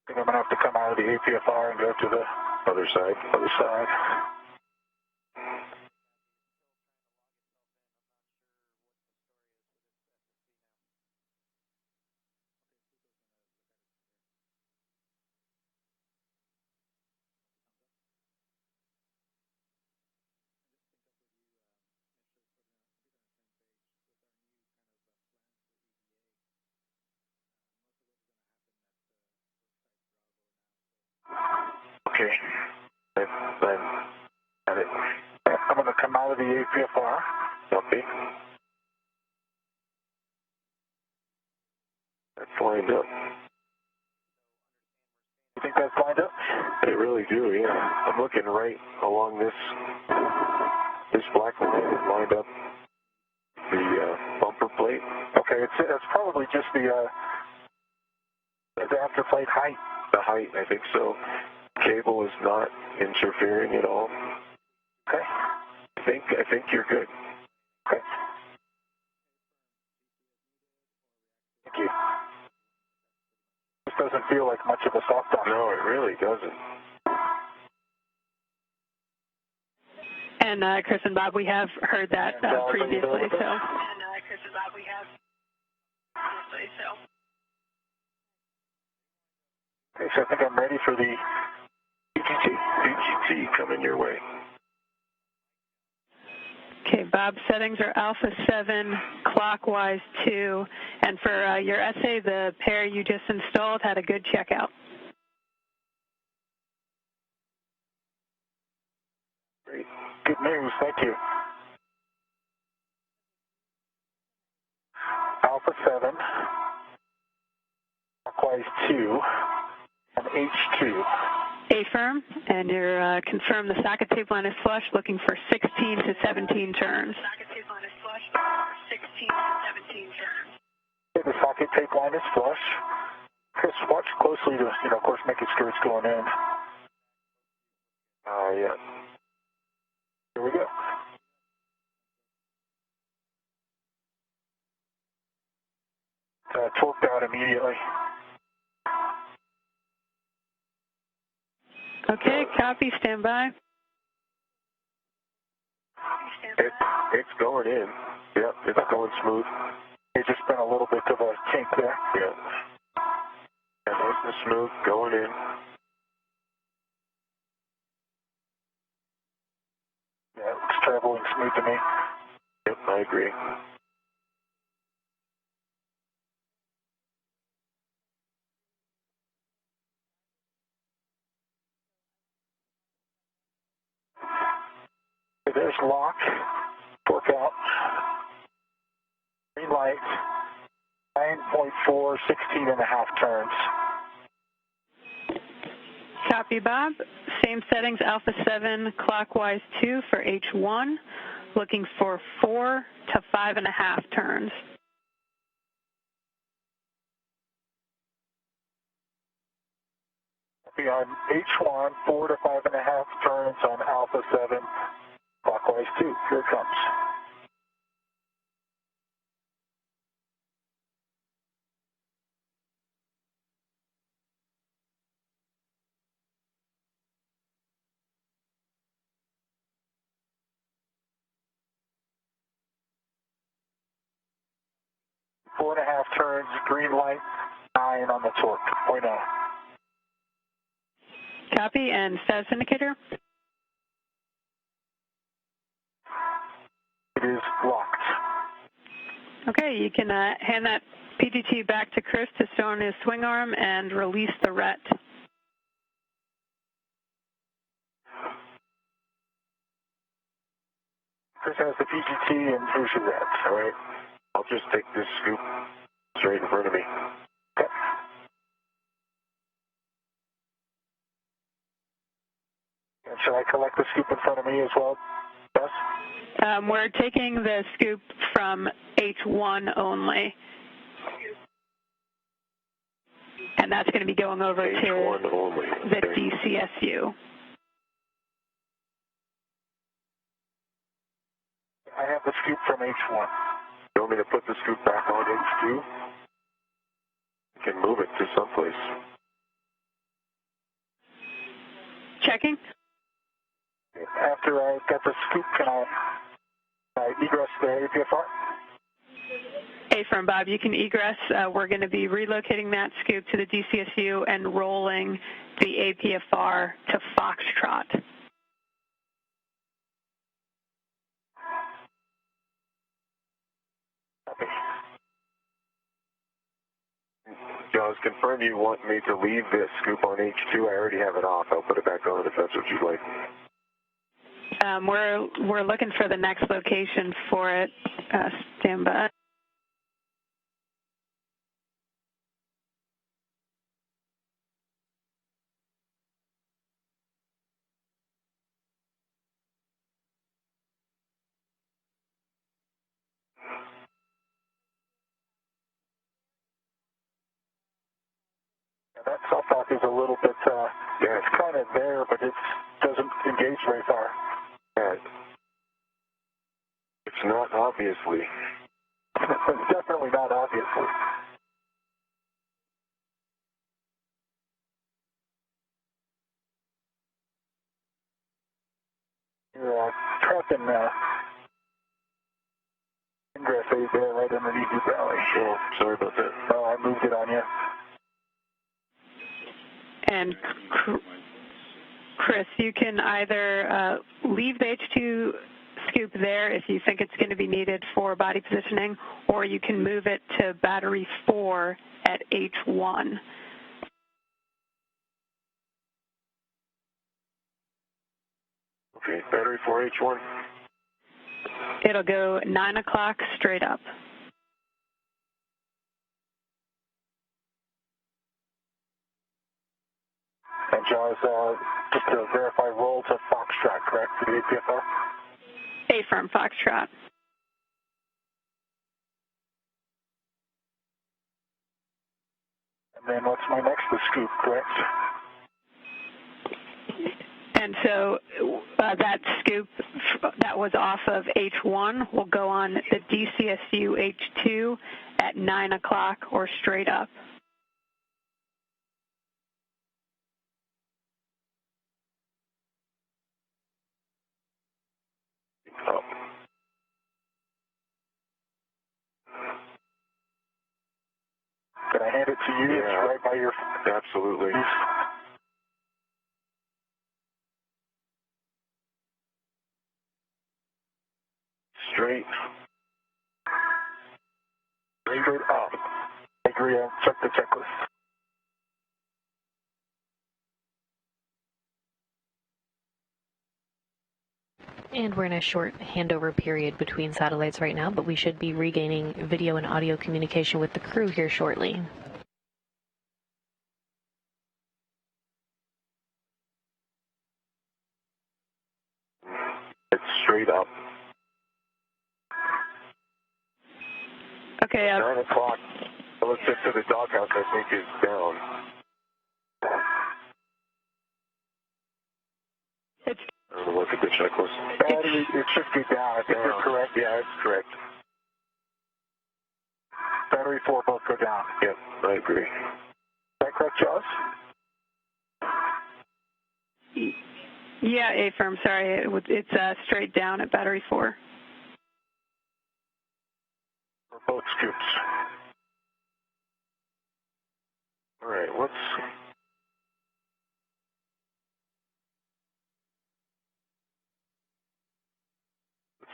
I think I'm going to have to come out of the APFR and go to the
Other side.
other side.
Okay. I'm at it.
I'm going to come out of the APFR.
Copy. That's lined up.
You think that's lined up?
I really do, yeah. I'm looking right along this black line that lined up the bumper plate.
Okay, it's probably just the adapter plate height.
The height, I think so. Cable is not interfering at all.
Okay.
I think you're good.
Okay. Thank you. This doesn't feel like much of a soft dock.
No, it really doesn't.
And Chris and Bob, we have heard that previously, so.
Okay, so I think I'm ready for the
BGT coming your way.
Okay, Bob, settings are alpha 7, clockwise 2, and for your essay, the pair you just installed had a good checkout.
Great. Good news, thank you. Alpha 7, clockwise 2, and H2.
A-firm, and you're confirm the socket tape line is flush, looking for 16 to 17 turns.
Okay, the socket tape line is flush. Chris, watch closely to, of course, making sure it's going in.
Yeah.
Here we go. Torqued out immediately.
Okay, copy, stand by.
It's going in. Yep, it's going smooth.
It's just been a little bit of a kink there.
Yeah. And nice and smooth, going in.
Yeah, it looks traveling smooth to me.
Yep, I agree.
Okay, there's lock, torque out, green light, 9.4, 16.5 turns.
Copy, Bob. Same settings, Alpha 7, clockwise 2 for H1, looking for 4 to 5.5 turns.
Copy on H1, 4 to 5.5 turns on Alpha 7, clockwise 2. Here it comes. Four and a half turns, green light, 9 on the torque, 0.0.
Copy, and status indicator?
It is locked.
Okay, you can hand that PGT back to Chris to stow on his swing arm and release the RET.
Chris has the PGT and here's your RET.
All right. I'll just take this scoop straight in front of me.
Okay. And should I collect the scoop in front of me as well, Bess?
We're taking the scoop from H1 only. And that's going to be going over
H1
to
only.
the
Okay.
DCSU.
I have the scoop from H1.
You want me to put the scoop back on H2? You can move it to someplace.
Checking?
After I got the scoop, can I egress the APFR?
A-firm, Bob, you can egress. We're going to be relocating that scoop to the DCSU and rolling the APFR to Foxtrot.
Okay.
Jaws, confirm you want me to leave this scoop on H2. I already have it off. I'll put it back on if that's what you'd like.
We're looking for the next location for it. Stand by.
That self-talk is a little bit, yeah, it's kind of there, but it doesn't engage very far.
Yeah. It's not obviously.
It's definitely not obviously. You're trapped in ingress aid there right underneath your belly.
Oh, sorry about that.
Oh, I moved it on you.
And Chris, you can either leave the H2 scoop there if you think it's going to be needed for body positioning, or you can move it to battery 4 at H1.
Okay, battery 4H1.
It'll go 9 o'clock straight up.
And Jaws, just to verify, roll to Foxtrot, correct, for the APFR?
A-firm, Foxtrot.
And then what's my next? The scoop, correct?
And so that scoop that was off of H1 will go on the DCSU H2 at 9 o'clock or straight up.
Oh.
Can I hand it to you?
Yeah.
It's right by your...
Absolutely. straight.
Straight up. I agree. Check the checklist.
And we're in a short handover period between satellites right now, but we should be regaining video and audio communication with the crew here shortly.
It's straight up.
Okay,
9 o'clock relative to the doghouse, I think, is down.
it's
Look at the checklist.
Battery, it should be down. I think you're correct.
Yeah, it's correct.
Battery 4 both go down.
Yep, I agree.
Is that correct, Jaws?
yeah, A-firm, sorry. It's straight down at battery 4.
For both scoops.
All right, what's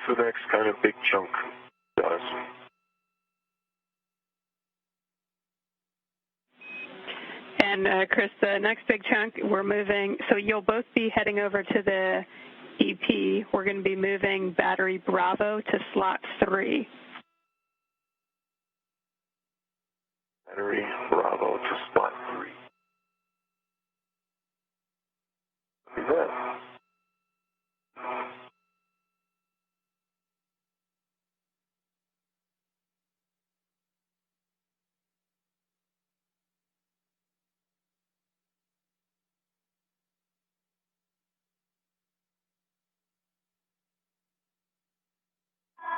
the next kind of big chunk does?
And Chris, the next big chunk, we're moving, so you'll both be heading over to the EP. We're going to be moving battery Bravo to slot 3.
Battery Bravo to spot 3. Look at that.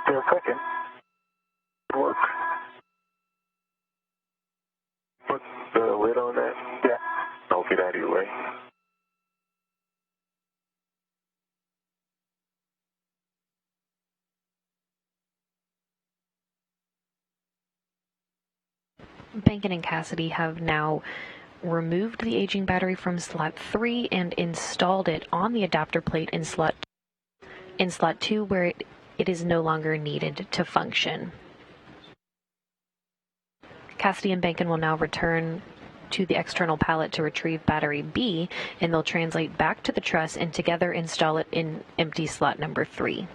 They're cooking. Good work.
Put the lid on that.
Yeah.
I'll get out of your way.
Bankin and Cassidy have now removed the aging battery from slot 3 and installed it on the adapter plate in slot 2, where it is no longer needed to function. Cassidy and Bankin will now return to the external pallet to retrieve battery B, and they'll translate back to the truss and together install it in empty slot number 3.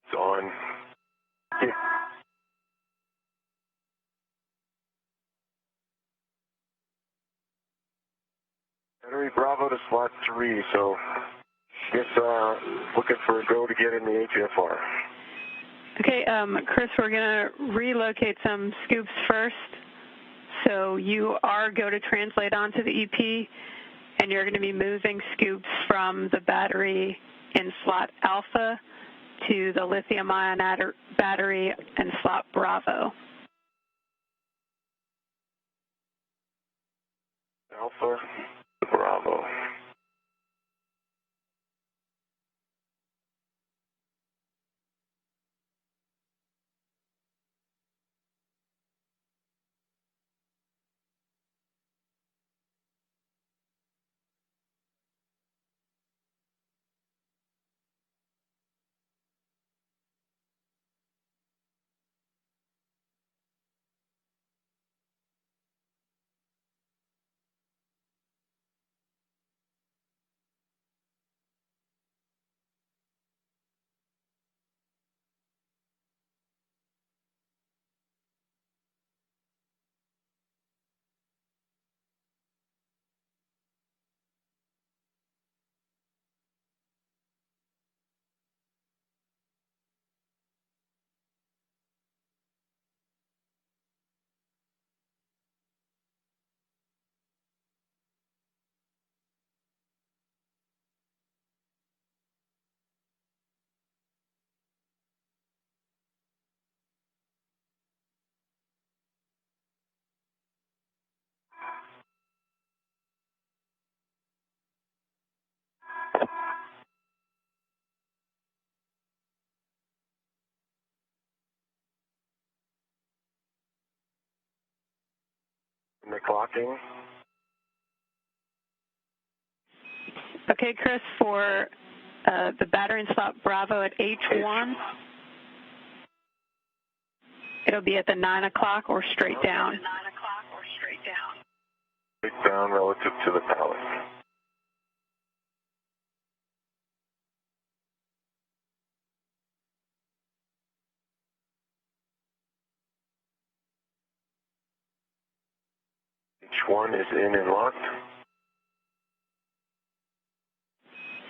It's on.
Yeah.
Battery Bravo to slot 3, so guess looking for a go to get in the HFR.
Okay, Chris, we're going to relocate some scoops first. So you are go to translate onto the EP, and you're going to be moving scoops from the battery in slot Alpha to the lithium-ion battery in slot Bravo.
Alpha to Bravo. clocking.
Okay, Chris, for the battery in slot Bravo at H1, it'll be at the 9 o'clock or straight down.
Straight down relative to the pallet. H1 is in and locked.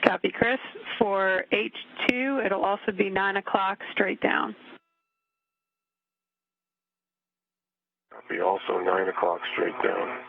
Copy, Chris. For H2, it'll also be 9 o'clock straight down.
Copy, also 9 o'clock straight down.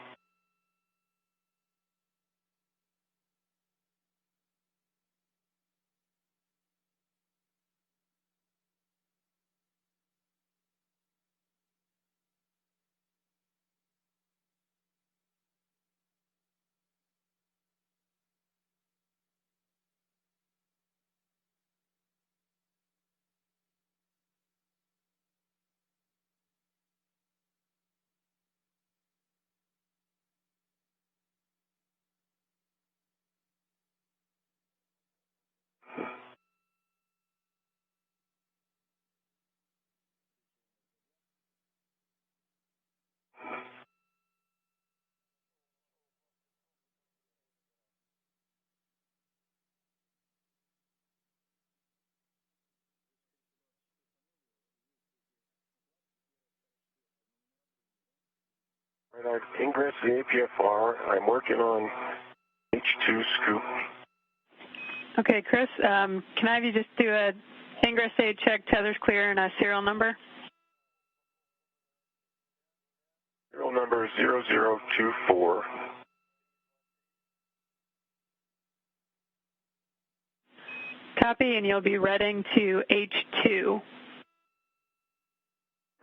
All right, I've ingressed the APFR. I'm working on H2 scoop.
Okay, Chris, can I have you just do a ingress aid check, tether's clear, and a serial number?
Serial number 0024.
Copy, and you'll be reading to H2.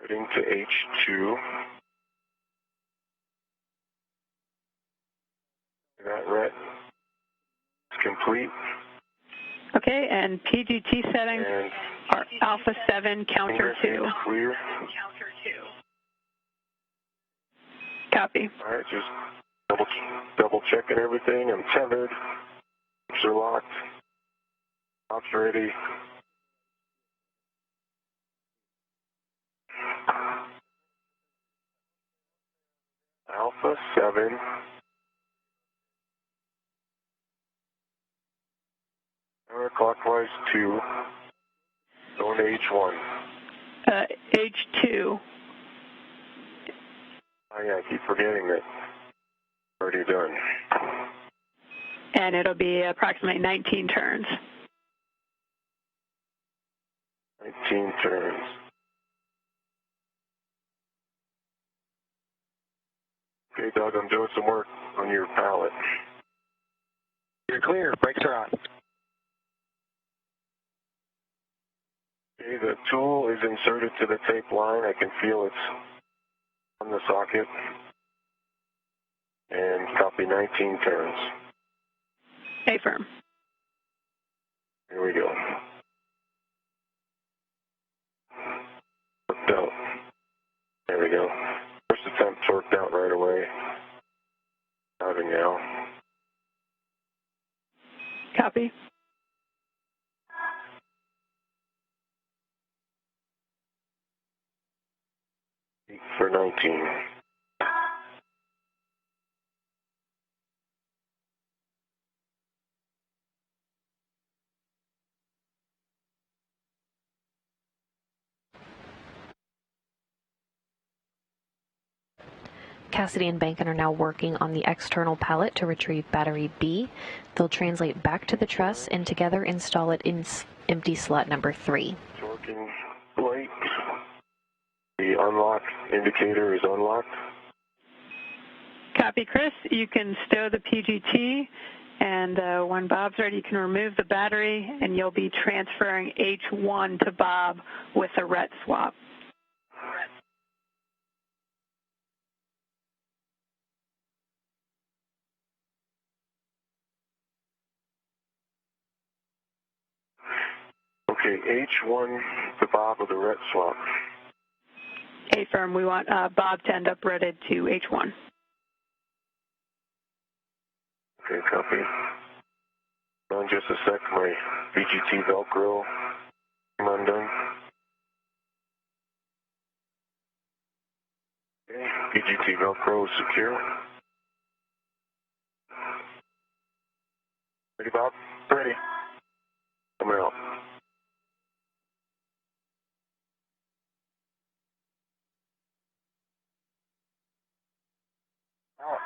Reading to H2. That ret is complete.
Okay, and PGT settings
And
are Alpha 7, Counter 2.
Clear.
Copy.
All right, just double checking everything. I'm tethered. Hooks are locked. Tops ready. Alpha 7. Counterclockwise 2. Going to H1.
H2.
Oh yeah, I keep forgetting that. Already done.
And it'll be approximately 19 turns.
19 turns. Okay, Doug, I'm doing some work on your pallet.
You're clear. Brakes are on.
Okay, the tool is inserted to the tape line. I can feel it's on the socket. And copy 19 turns.
A-firm.
Here we go. Worked out. There we go. First attempt worked out right away. Driving now.
Copy.
For 19.
Cassidy and Bankin are now working on the external pallet to retrieve battery B. They'll translate back to the truss and together install it in empty slot number 3.
Working light. The unlock indicator is unlocked.
Copy, Chris. You can stow the PGT, and when Bob's ready, you can remove the battery, and you'll be transferring H1 to Bob with a RET swap.
Okay, H1 to Bob with a ret swap.
A-firm, we want Bob to end up redded to H1.
Okay, copy. In just a sec, my VGT Velcro undone. Okay, VGT Velcro secure. Ready, Bob?
Ready.
Coming out.
Out.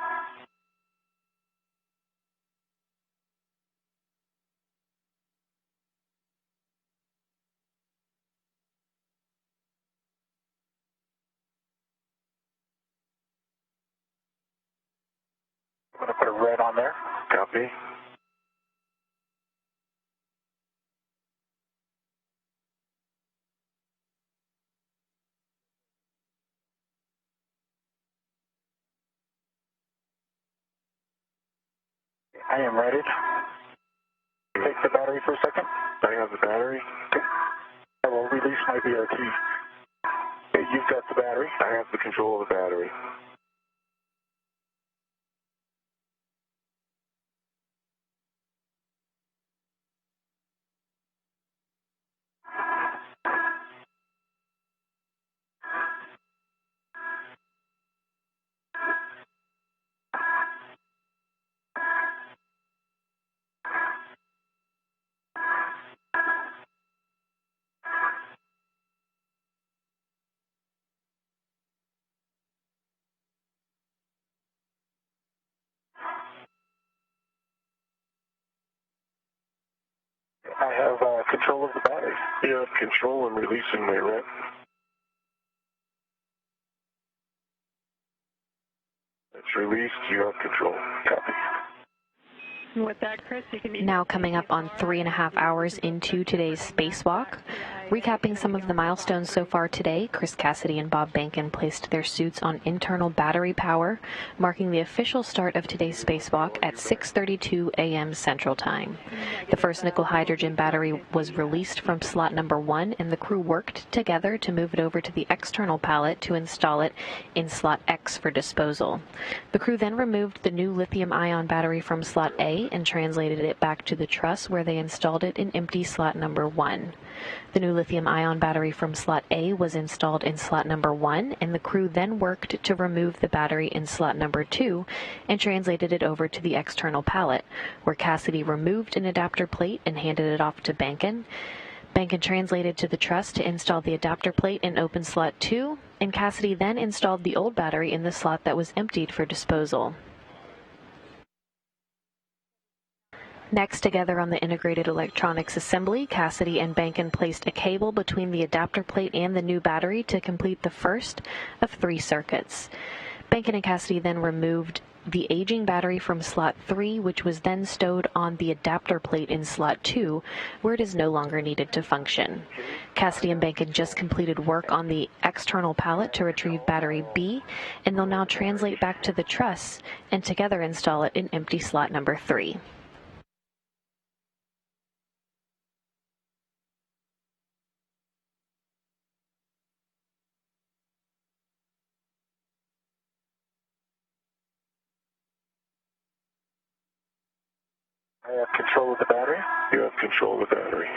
I'm going to put a red on there.
Copy.
I am ready. Take the battery for a second.
I have the battery.
Okay. I will release my BRT. Okay, you've got the battery.
I have the control of the battery.
I have control of the battery.
You have control in releasing my red. It's released. You have control.
Copy.
And with that, Chris, you can
Now coming up on 3.5 hours into today's spacewalk. Recapping some of the milestones so far today, Chris Cassidy and Bob Behnken placed their suits on internal battery power, marking the official start of today's spacewalk at 6:32 a.m. Central Time. The first nickel hydrogen battery was released from slot number 1, and the crew worked together to move it over to the external pallet to install it in slot X for disposal. The crew then removed the new lithium-ion battery from slot A and translated it back to the truss, where they installed it in empty slot number 1. The new lithium-ion battery from slot A was installed in slot number 1, and the crew then worked to remove the battery in slot number 2 and translated it over to the external pallet, where Cassidy removed an adapter plate and handed it off to Behnken. Behnken translated to the truss to install the adapter plate in open slot 2, and Cassidy then installed the old battery in the slot that was emptied for disposal. Next, together on the integrated electronics assembly, Cassidy and Behnken placed a cable between the adapter plate and the new battery to complete the first of 3 circuits. Behnken and Cassidy then removed the aging battery from slot 3, which was then stowed on the adapter plate in slot 2, where it is no longer needed to function. Cassidy and Behnken just completed work on the external pallet to retrieve battery B, and they'll now translate back to the truss and together install it in empty slot number 3.
I have control of the battery.
You have control of the battery.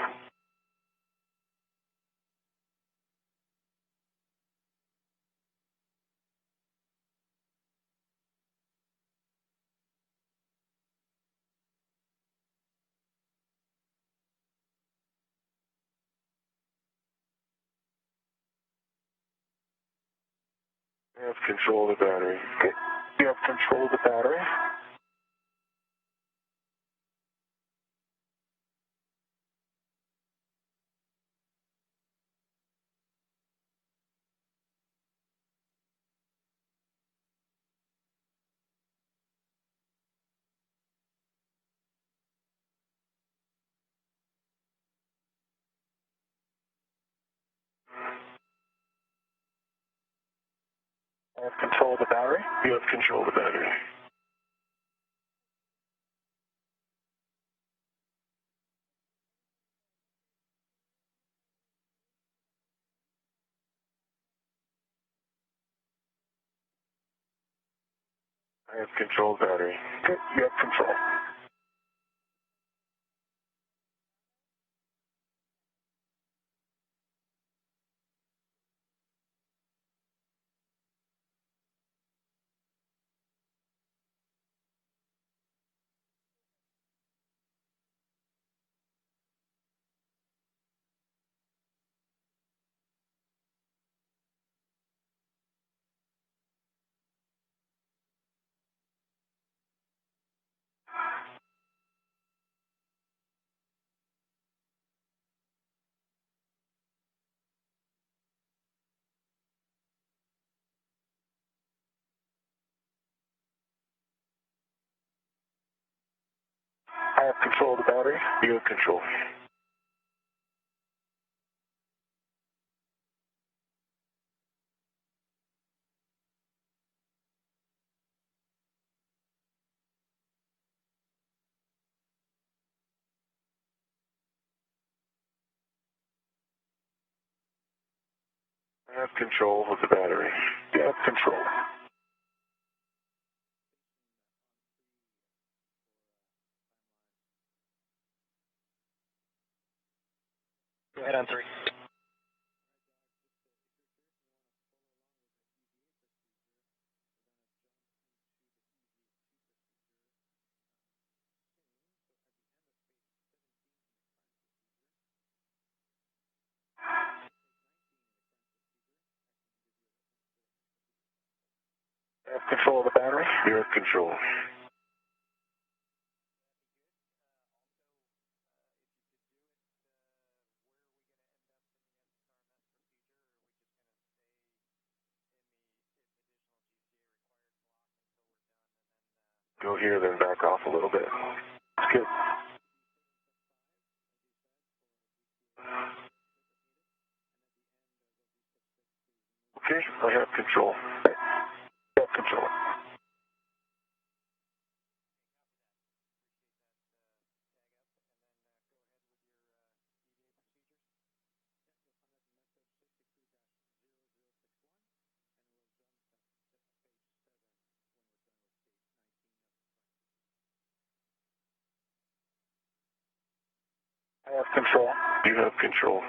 I have control of the battery.
Okay. You have control of the battery. I have control of the battery.
You have control of the battery. I have control of battery.
Good, you have control. I have control of the battery.
You have control. I have control of the battery.
You have control.
Go ahead on 3.
I have control of the battery.
You have control. Go here, then back off a little bit.
That's good.
Okay, I have control.
You have control. I have control.
You have control.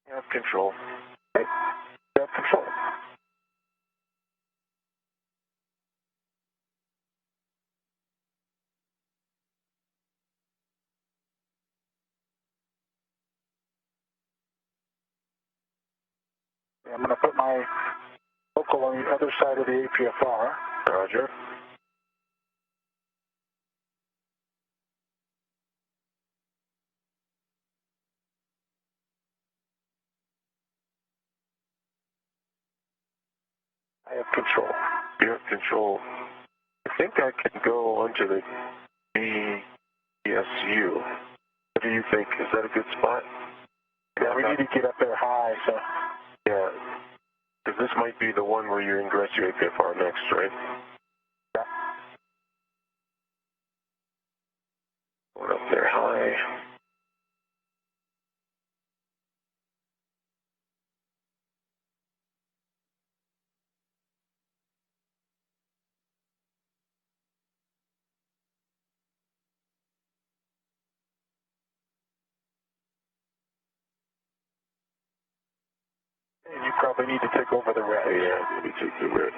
You have control.
You have control. I'm going to put my local on the other side of the APFR.
Roger.
I have control.
You have control. I think I can go onto the BSU. What do you think? Is that a good spot?
Yeah, we need to get up there high, so.
Yeah. Because this might be the one where you ingress your APFR next, right?
Yeah.
Going up there high.
And you probably need to take over the red.
Yeah, let me take the red.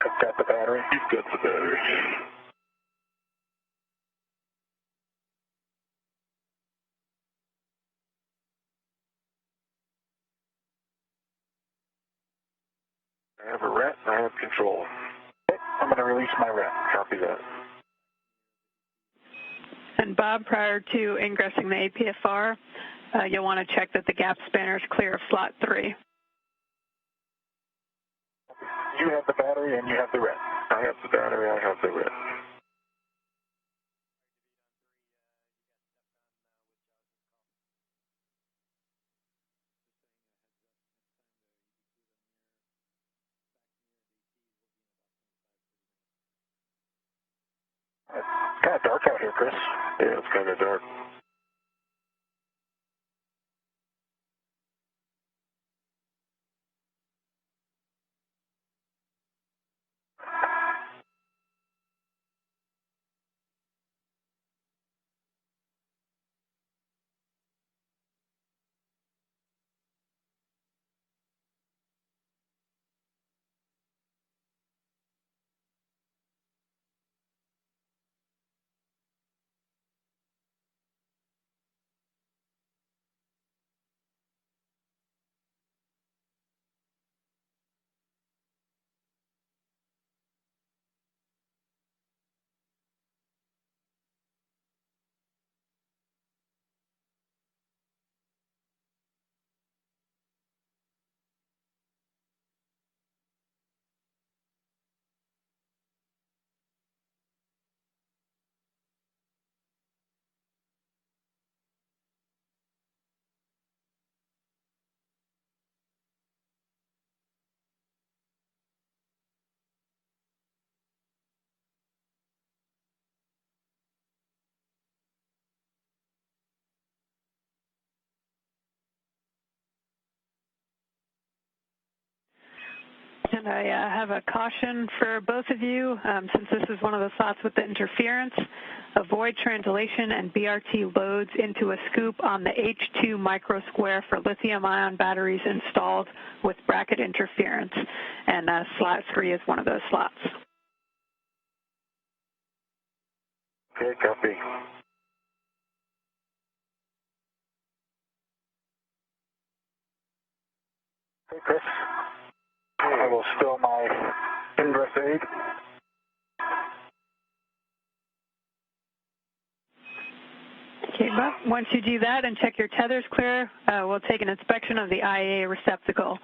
I've got the battery.
You've got the battery. I have a ret, and I have control.
Okay, I'm going to release my red.
Copy that.
And Bob, prior to ingressing the APFR, you'll want to check that the gap spanner is clear of slot 3.
You have the battery and you have the red.
I have the battery, I have the red.
Kind of dark out here, Chris.
Yeah, it's kind of dark.
And I have a caution for both of you, since this is one of the slots with the interference. Avoid translation and BRT loads into a scoop on the H2 microsquare for lithium-ion batteries installed with bracket interference. And slot 3 is one of those slots.
Okay, copy.
Hey, Chris. I will still my ingress aid.
Okay, Bob, once you do that and check your tethers clear, we'll take an inspection of the IAA receptacle.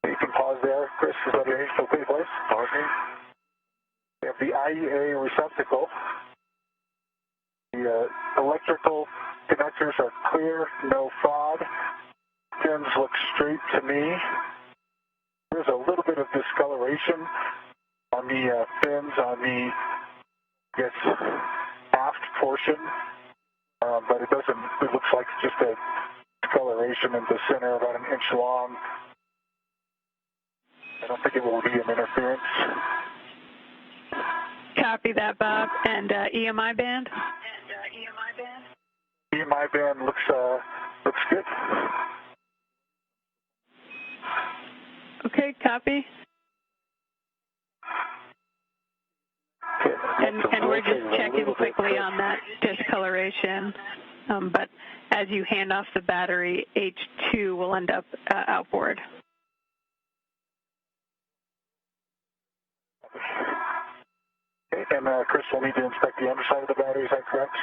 You can pause there, Chris. Is that okay, please?
Pausing.
We have the IEA receptacle. The electrical connectors are clear, no fraud. Pins look straight to me. There's a little bit of discoloration on the fins on the, I guess, aft portion, but it looks like it's just a discoloration in the center, about an inch long. I don't think it will be an interference.
Copy that, Bob. And EMI band?
EMI band looks good.
Okay, copy. And we're just checking quickly on that discoloration. But as you hand off the battery, H2 will end up outboard.
And Chris will need to inspect the underside of the battery, is that correct?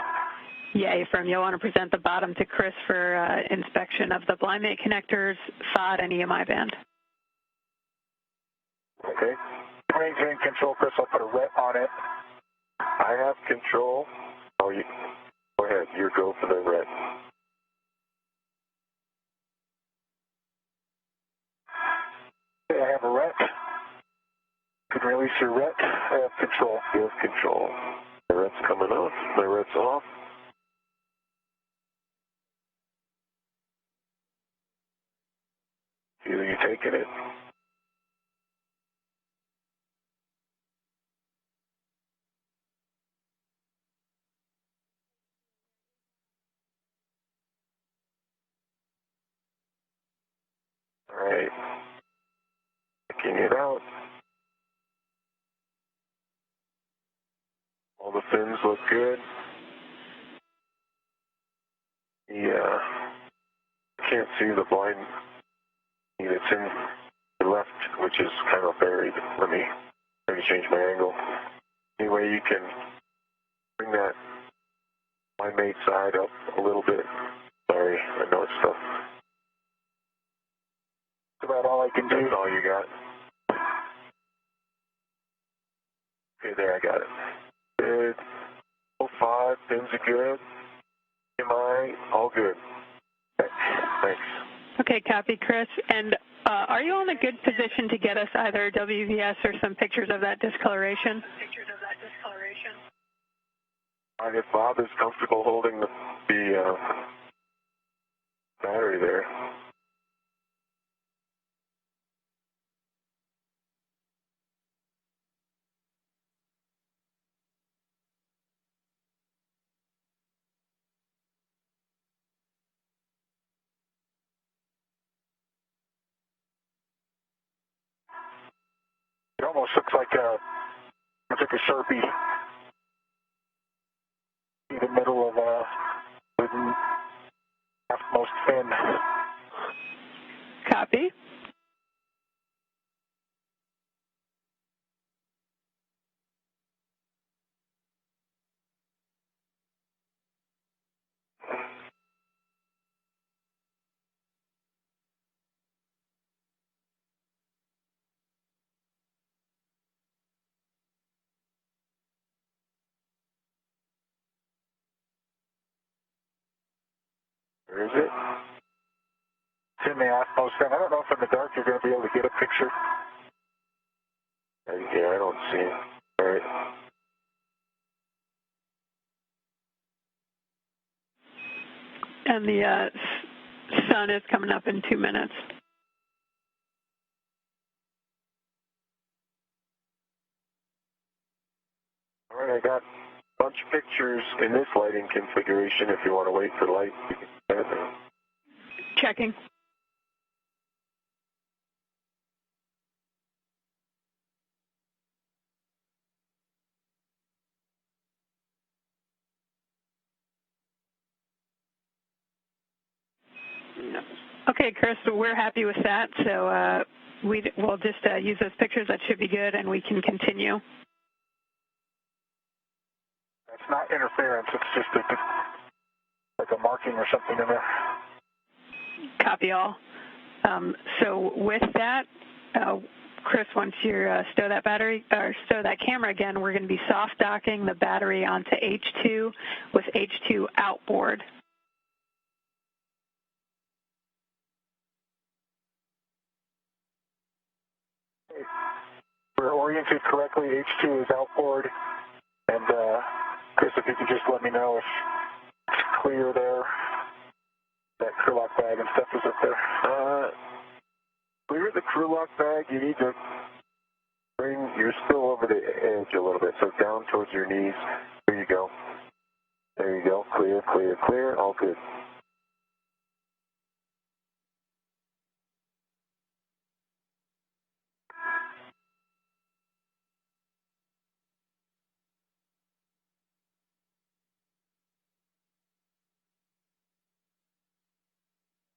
Yeah, Ephraim, you'll want to present the bottom to Chris for inspection of the blind mate connectors, FOD, and EMI band.
Okay. Range in control, Chris. I'll put a ret on it.
I have control. Oh, you go ahead. You go for the ret.
Okay, I have a ret. You can release your ret. I have control.
You have control. My ret's coming off. My ret's off. Either you taking it. All right. Taking it out. All the fins look good. Yeah. Can't see the blind. It's in the left, which is kind of buried. Let me change my angle. Anyway, you can bring that blind mate side up a little bit. Sorry, I know it's tough.
That's about all I can do.
That's all you got. Okay, there, I got it. Good. 05, pins are good. EMI, all good. Okay, thanks.
Okay, copy, Chris. And are you in a good position to get us either WVS or some pictures of that discoloration?
If Bob is comfortable holding the battery there.
It almost looks like a Sharpie in the middle of a most thin.
Copy.
Where is it?
It's in the Atmos thin. I don't know if in the dark you're going to be able to get a picture.
Yeah, I don't see it. All right.
And the sun is coming up in 2 minutes.
All right, I got a bunch of pictures in this lighting configuration. If you want to wait for the light, you can do that.
Checking. Okay, Chris, so we're happy with that. So we'll just use those pictures. That should be good, and we can continue.
It's not interference. It's just like a marking or something in there.
Copy all. So with that, Chris, once you stow that battery or stow that camera again, we're going to be soft docking the battery onto H2 with H2 outboard.
We're oriented correctly. H2 is outboard. And Chris, if you could just let me know if it's clear there. That crew lock bag and stuff is up there.
Clear the crew lock bag. You need to bring your still over the edge a little bit, so down towards your knees. There you go. There you go. Clear, clear, clear. All good.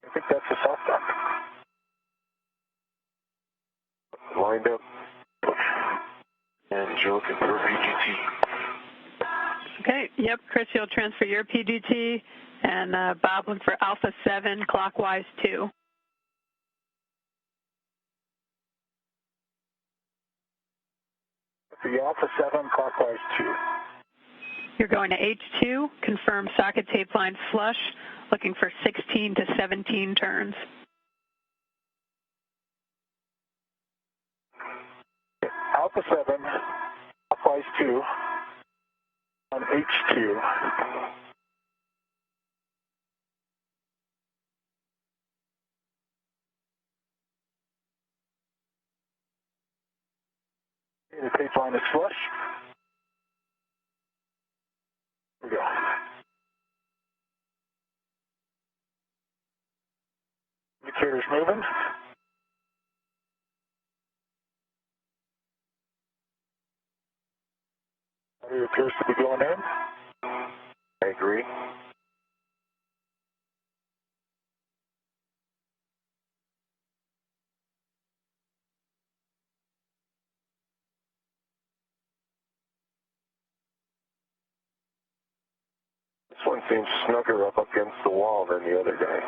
I think that's a soft dock.
Lined up. And you're looking for PGT.
Okay, yep, Chris, you'll transfer your PGT, and Bob, look for Alpha 7, clockwise 2.
The Alpha 7, clockwise 2.
You're going to H2, confirm socket tape line flush, looking for 16 to 17 turns.
Alpha 7, clockwise 2, on H2. The tape line is flush. Here we go. Indicator's moving. Battery appears to be going in.
I agree. This one seems snugger up against the wall than the other guy.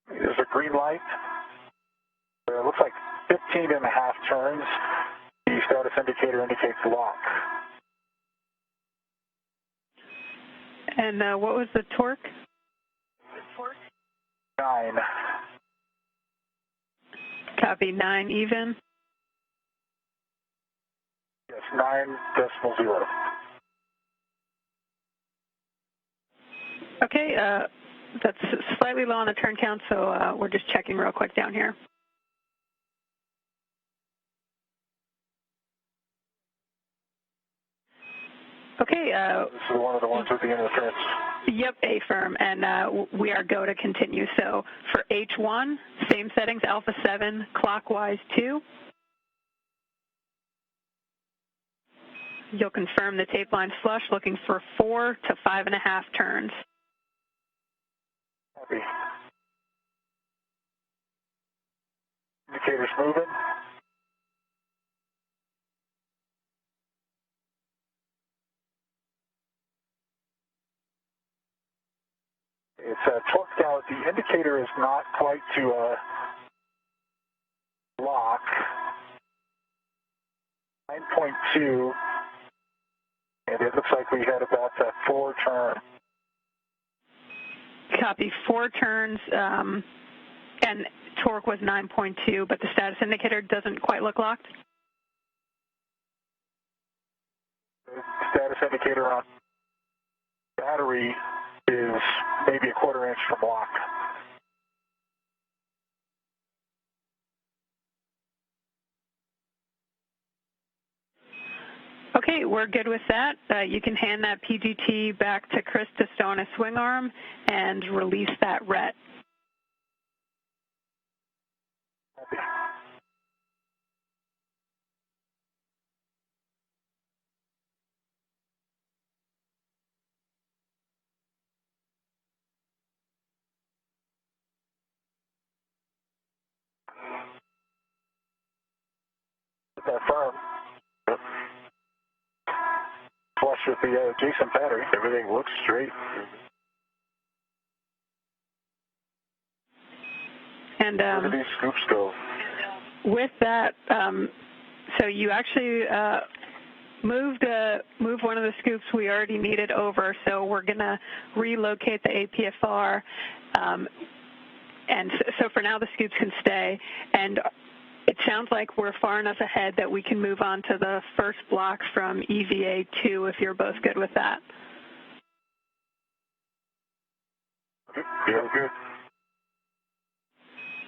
There's a green light. It looks like 15 and a half turns. The status indicator indicates lock.
And what was the torque?
9.
Copy, 9 even.
Yes, 9.0.
Okay, that's slightly low on the turn count, so we're just checking real quick down here. Okay.
This is one of the ones with the interference.
Yep, A-firm, and we are go to continue. So for H1, same settings, alpha 7, clockwise 2. You'll confirm the tape line flush, looking for 4 to 5.5 turns.
Copy. Indicators moving. It's torqued out. The indicator is not quite to lock. 9.2. And it looks like we had about 4 turns.
Copy, 4 turns, and torque was 9.2, but the status indicator doesn't quite look locked?
The status indicator on battery is maybe a 1/4 inch from lock.
Okay, we're good with that. You can hand that PGT back to Chris to stow on a swing arm and release that RET.
Copy. That firm.
Yep.
Flush with the adjacent battery.
Everything looks straight.
And
Where do these scoops go?
with that, so you actually moved one of the scoops we already needed over, so we're going to relocate the APFR. And so for now, the scoops can stay. And it sounds like we're far enough ahead that we can move on to the first block from EVA 2 if you're both good with that.
Yeah, good.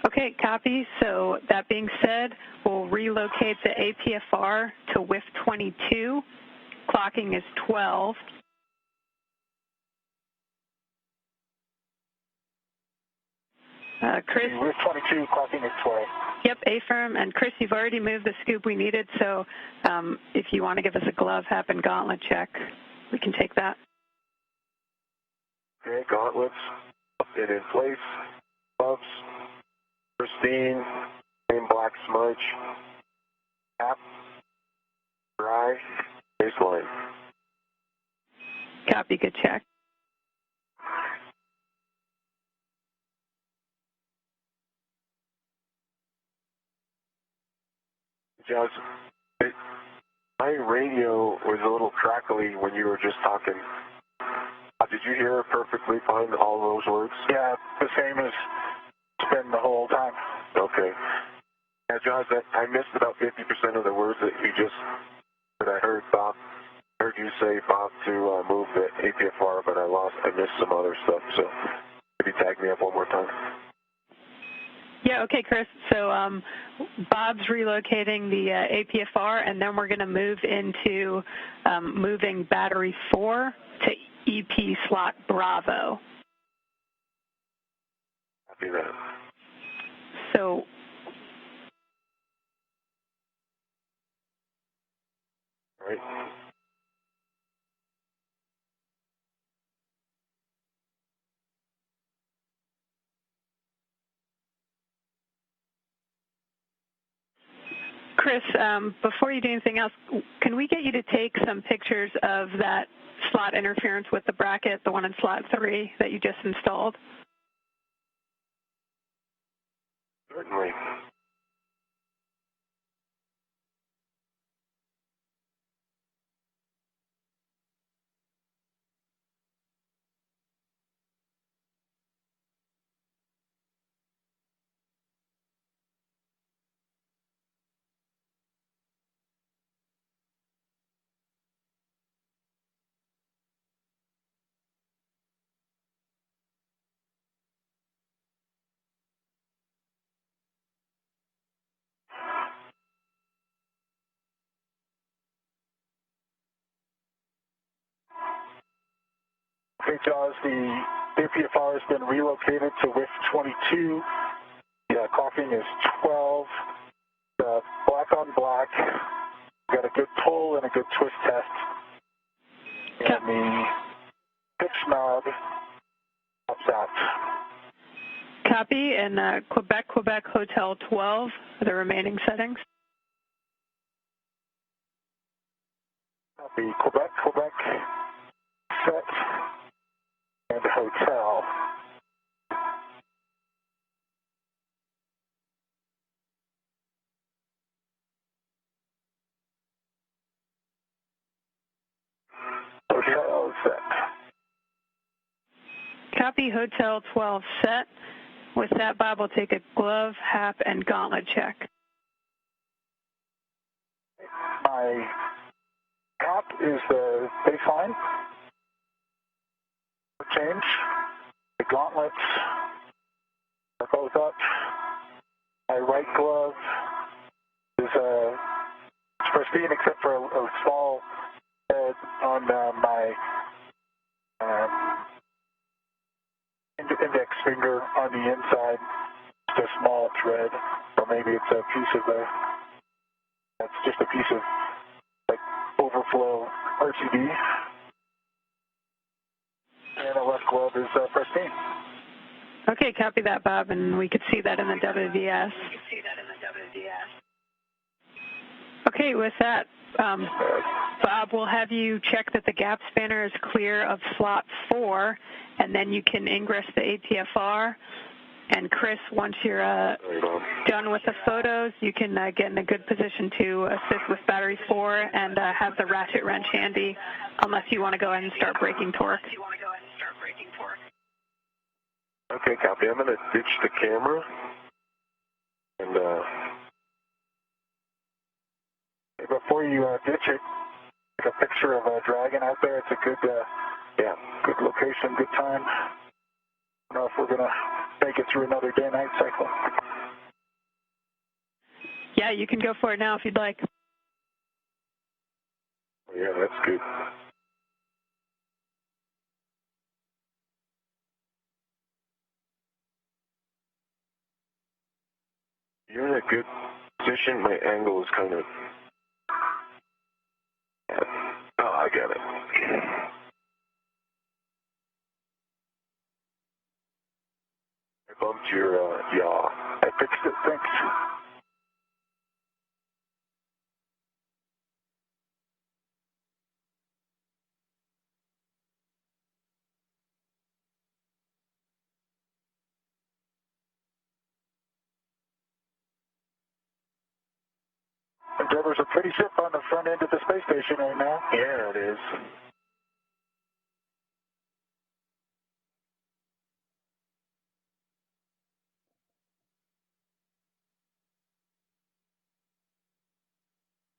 Okay, copy. So that being said, we'll relocate the APFR to WIF 22. Clocking is 12. Chris?
WIF 22, clocking is 12.
Yep, A-firm. And Chris, you've already moved the scoop we needed, so if you want to give us a glove, hap, and gauntlet check, we can take that.
Okay, gauntlets, it in place, gloves, pristine, same black smudge, tap, dry, baseline.
Copy, good check.
Jazz, my radio was a little crackly when you were just talking. Did you hear perfectly fine all those words?
Yeah, the same as it's been the whole time.
Okay. Yeah, Josh, I missed about 50% of the words that I heard Bob. I heard you say, Bob, to move the APFR, but I missed some other stuff, so maybe tag me up one more time.
Yeah, okay, Chris. So Bob's relocating the APFR, and then we're going to move into moving battery 4 to EP slot Bravo.
Copy that.
So
All right.
Chris, before you do anything else, can we get you to take some pictures of that slot interference with the bracket, the one in slot 3 that you just installed?
Certainly.
Okay, Jaws, the APFR has been relocated to WIF 22. Yeah, clocking is 12. Black on black. Got a good pull and a good twist test. And the pitch knob pops out.
Copy, and Quebec Hotel 12, the remaining settings.
Copy, Quebec set, and hotel. Hotel set.
Copy, Hotel 12 set. With that, Bob will take a glove, hap, and gauntlet check.
My hap is the baseline. Change. The gauntlets are both up. My right glove is pristine except for a small head on my index finger on the inside. Just a small thread, or maybe it's a piece of that's just a piece of like overflow RCD. And the left glove is pristine.
Okay, copy that, Bob, and we could see that in the WVS. Okay, with that, Bob, we'll have you check that the gap spanner is clear of slot 4, and then you can ingress the APFR. And Chris, once you're done with the photos, you can get in a good position to assist with battery 4 and have the ratchet wrench handy, unless you want to go ahead and start breaking torque.
Okay, copy. I'm going to ditch the camera and
before you ditch it, take a picture of a dragon out there. It's a good, good location, good time. I don't know if we're going to make it through another day-night cycle.
Yeah, you can go for it now if you'd like.
Yeah, that's good. You're in a good position. My angle is kind of... Oh, I get it. I bumped your yaw.
I fixed it, thanks. Endeavor's a pretty ship on the front end of the space station right now.
Yeah, it is.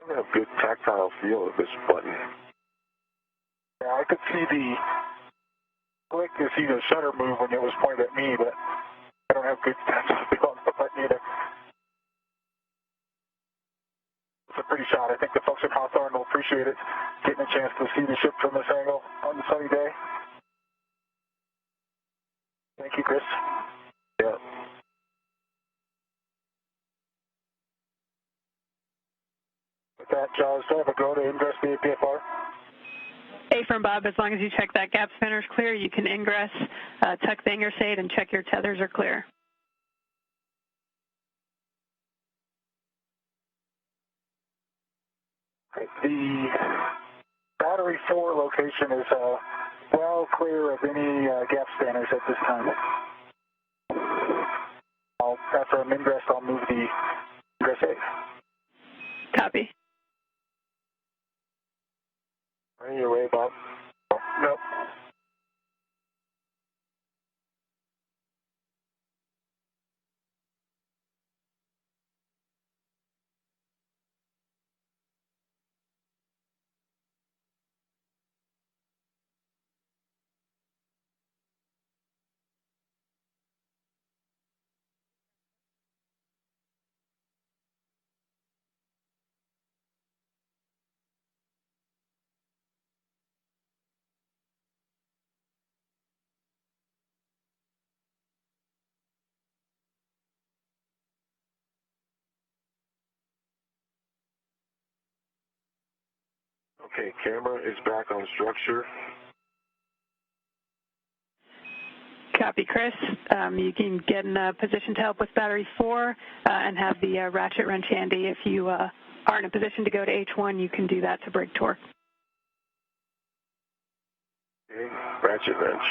I have good tactile feel of this button.
Yeah, I could see the click to see the shutter move when it was pointed at me, but I don't have good tactile feel on the button either. It's a pretty shot. I think the folks at Hawthorne will appreciate it, getting a chance to see the ship from this angle on the sunny day. Thank you, Chris.
Yeah.
With that, Jaws, do I have a go to ingress the APFR?
Affirm, Bob, as long as you check that gap spanner is clear, you can ingress, tuck the ingress aid, and check your tethers are clear.
The battery 4 location is well clear of any gap spanners at this time. After I'm ingressed, I'll move the ingress aid.
Copy.
Are you away, Bob? Nope.
Okay, camera is back on structure.
Copy, Chris. You can get in a position to help with battery 4 and have the ratchet wrench handy. If you are in a position to go to H1, you can do that to break torque.
Okay, ratchet wrench.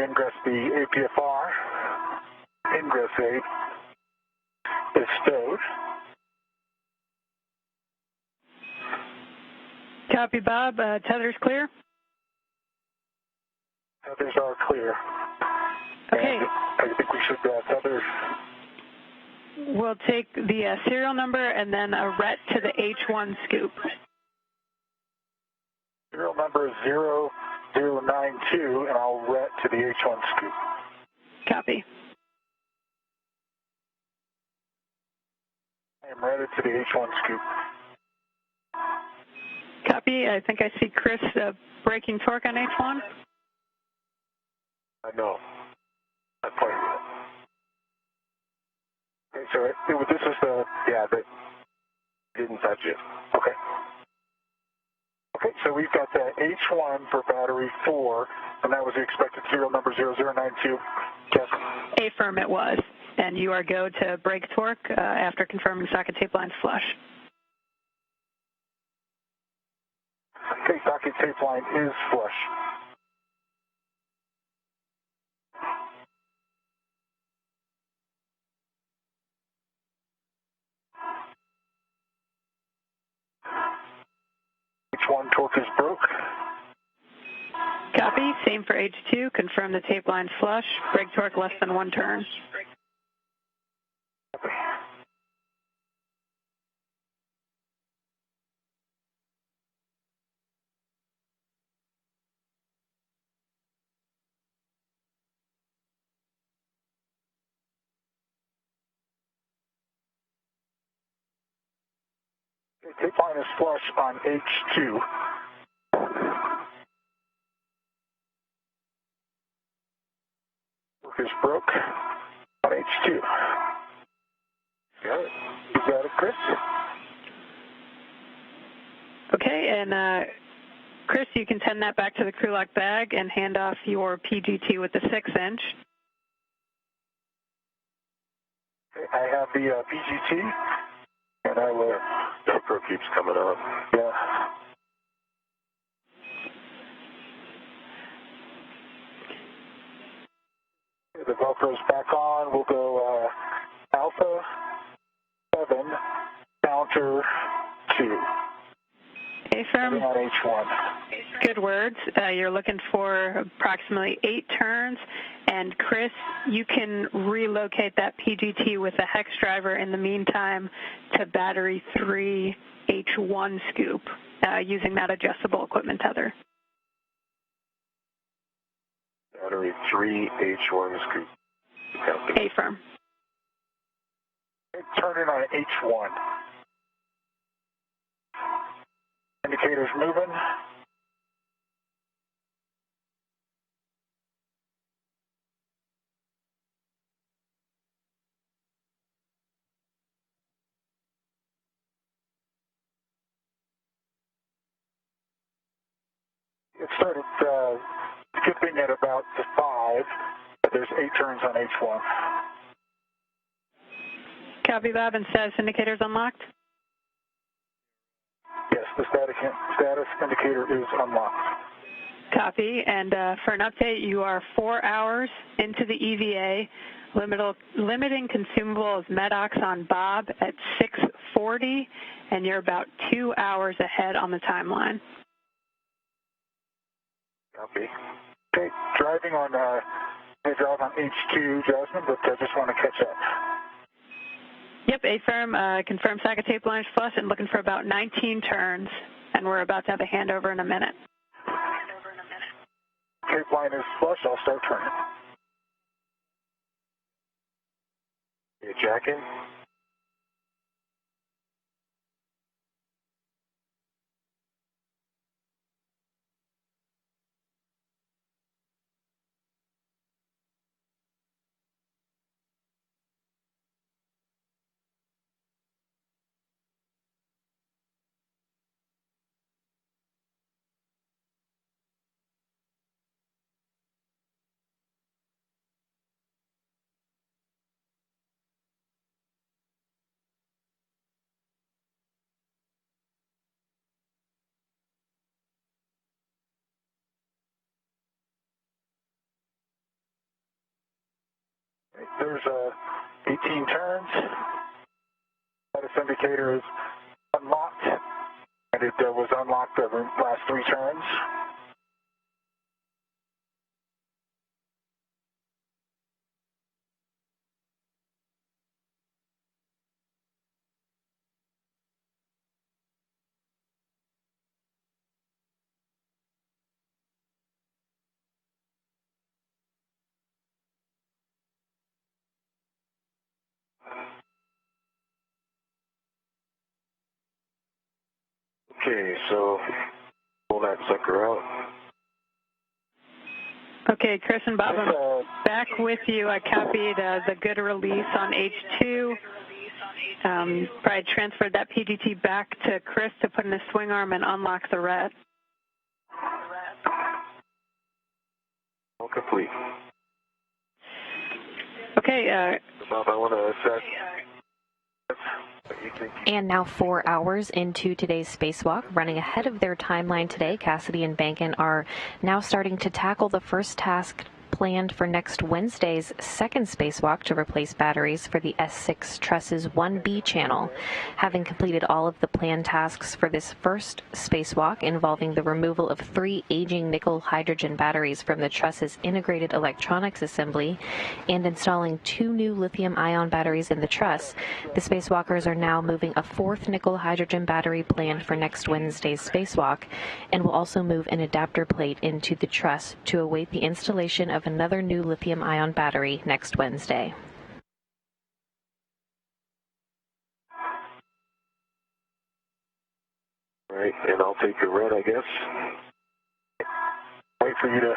Ingress the APFR. Ingress aid is stowed.
Copy, Bob. Tether's clear?
Tethers are clear.
Okay.
And I think we should tether.
We'll take the serial number and then a ret to the H1 scoop.
Serial number is 0092, and I'll ret to the H1 scoop.
Copy.
I am ready to the H1 scoop.
Copy. I think I see Chris breaking torque on H1.
I know. I played with it.
Okay, so this is the,
But didn't touch it.
okay. Okay, so we've got the H1 for battery 4, and that was the expected serial number 0092. Yes.
Affirm it was. And you are go to break torque after confirming socket tape lines flush.
Okay, socket tape line is flush. H1 torque is broke.
Copy. Same for H2. Confirm the tape lines flush. Break torque less than 1 turn.
Tape line is flush on H2. Torque is broke on H2.
Got it.
You got it, Chris?
Okay, and Chris, you can send that back to the crew lock bag and hand off your PGT with the 6-inch.
I have the PGT, and I will.
GoPro keeps coming up.
Yeah. The GoPro's back on. We'll go Alpha 7, counter 2.
Affirm.
On H1.
Good words. You're looking for approximately 8 turns. And Chris, you can relocate that PGT with a hex driver in the meantime to battery 3 H1 scoop using that adjustable equipment tether.
Battery 3 H1 scoop.
Affirm.
Turn in on H1. Indicators moving. It started skipping at about the 5, but there's 8 turns on H1.
Copy, Bob, and status indicators unlocked?
Yes, the status indicator is unlocked.
Copy, and for an update, you are 4 hours into the EVA, limiting consumables MEDOX on Bob at 6:40, and you're about 2 hours ahead on the timeline.
Copy.
Okay, driving on drive on H2, Jasmine, but I just want to catch up.
Yep, Affirm, confirm socket tape lines flush and looking for about 19 turns, and we're about to have a handover in a minute.
Tape line is flush, I'll start turning.
jack-in.
There's 18 turns. Status indicator is unlocked, and it was unlocked the last 3 turns.
Okay, so pull that sucker out.
Okay, Chris and Bob, I'm back with you. I copied the good release on H2. Probably transferred that PGT back to Chris to put in the swing arm and unlock the ret.
All complete.
Okay.
Bob, I want to assess.
And now 4 hours into today's spacewalk, running ahead of their timeline today, Cassidy and Bankin are now starting to tackle the first task planned for next Wednesday's second spacewalk to replace batteries for the S6 Truss's 1B channel. Having completed all of the planned tasks for this first spacewalk involving the removal of 3 aging nickel-hydrogen batteries from the Truss's integrated electronics assembly and installing 2 new lithium-ion batteries in the truss, the spacewalkers are now moving a 4th nickel-hydrogen battery planned for next Wednesday's spacewalk, and will also move an adapter plate into the truss to await the installation of another new lithium-ion battery next Wednesday.
All right, and I'll take your red, I guess.
Wait for you to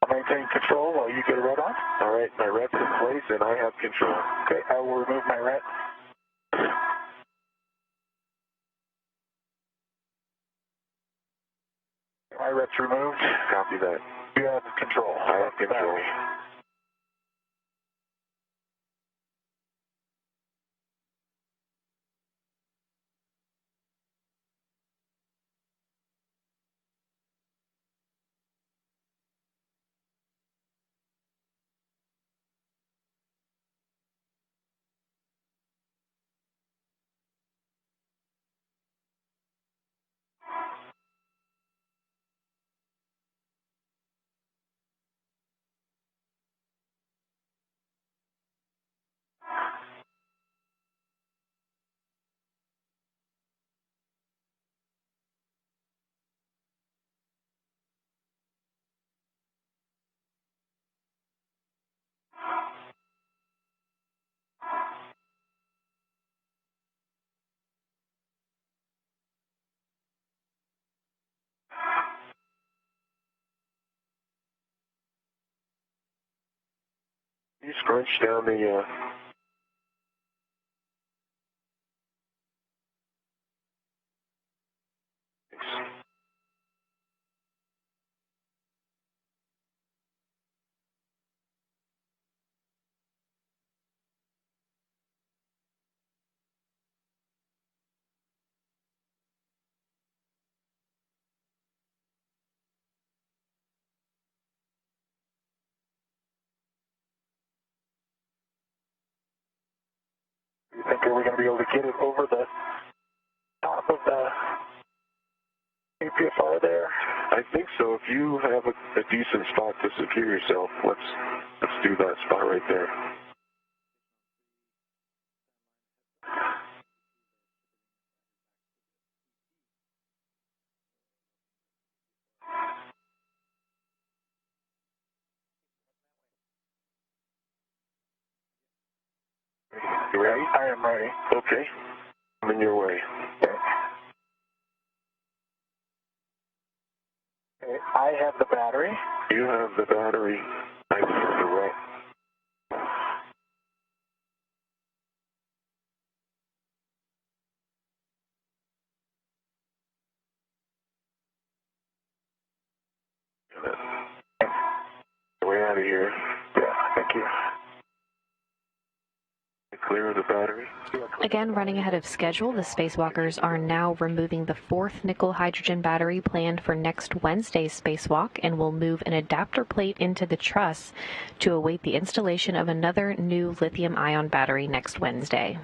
maintain control while you get a red on.
All right, my red's in place, and I have control.
Okay, I will remove my red. My red's removed.
Copy that.
You have control.
I have control. You scrunch down the
You think we're going to be able to get it over the top of the APFR there?
I think so. If you have a decent spot to secure yourself, let's do that spot right there. You ready?
I am ready.
Okay. I'm in your way.
Okay. Okay. I have the battery.
You have the battery. I have the right. Way out of here.
Yeah, thank you.
Clear the battery.
Again, running ahead of schedule, the spacewalkers are now removing the fourth nickel hydrogen battery planned for next Wednesday's spacewalk and will move an adapter plate into the truss to await the installation of another new lithium-ion battery next Wednesday.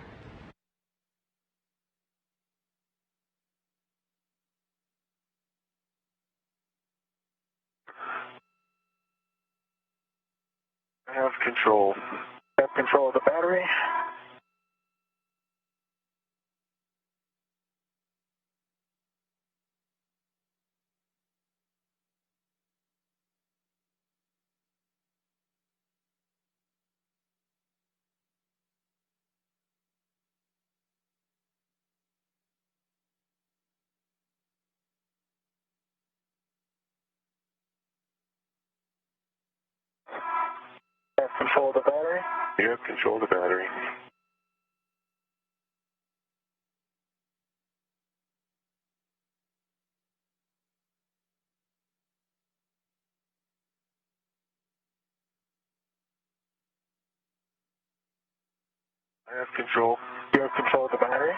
I have control.
I have control of the battery. I have control of the battery.
You have control of the battery. I have control.
You have control of the battery.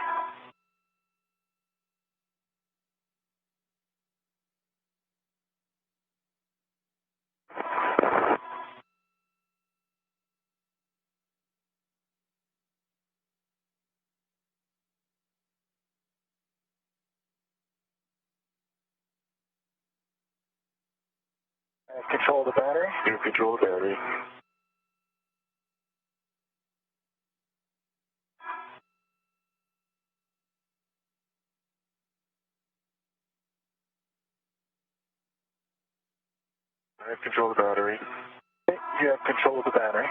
I have control of the battery.
You have control of the battery. I have control of the battery.
You have control of the battery.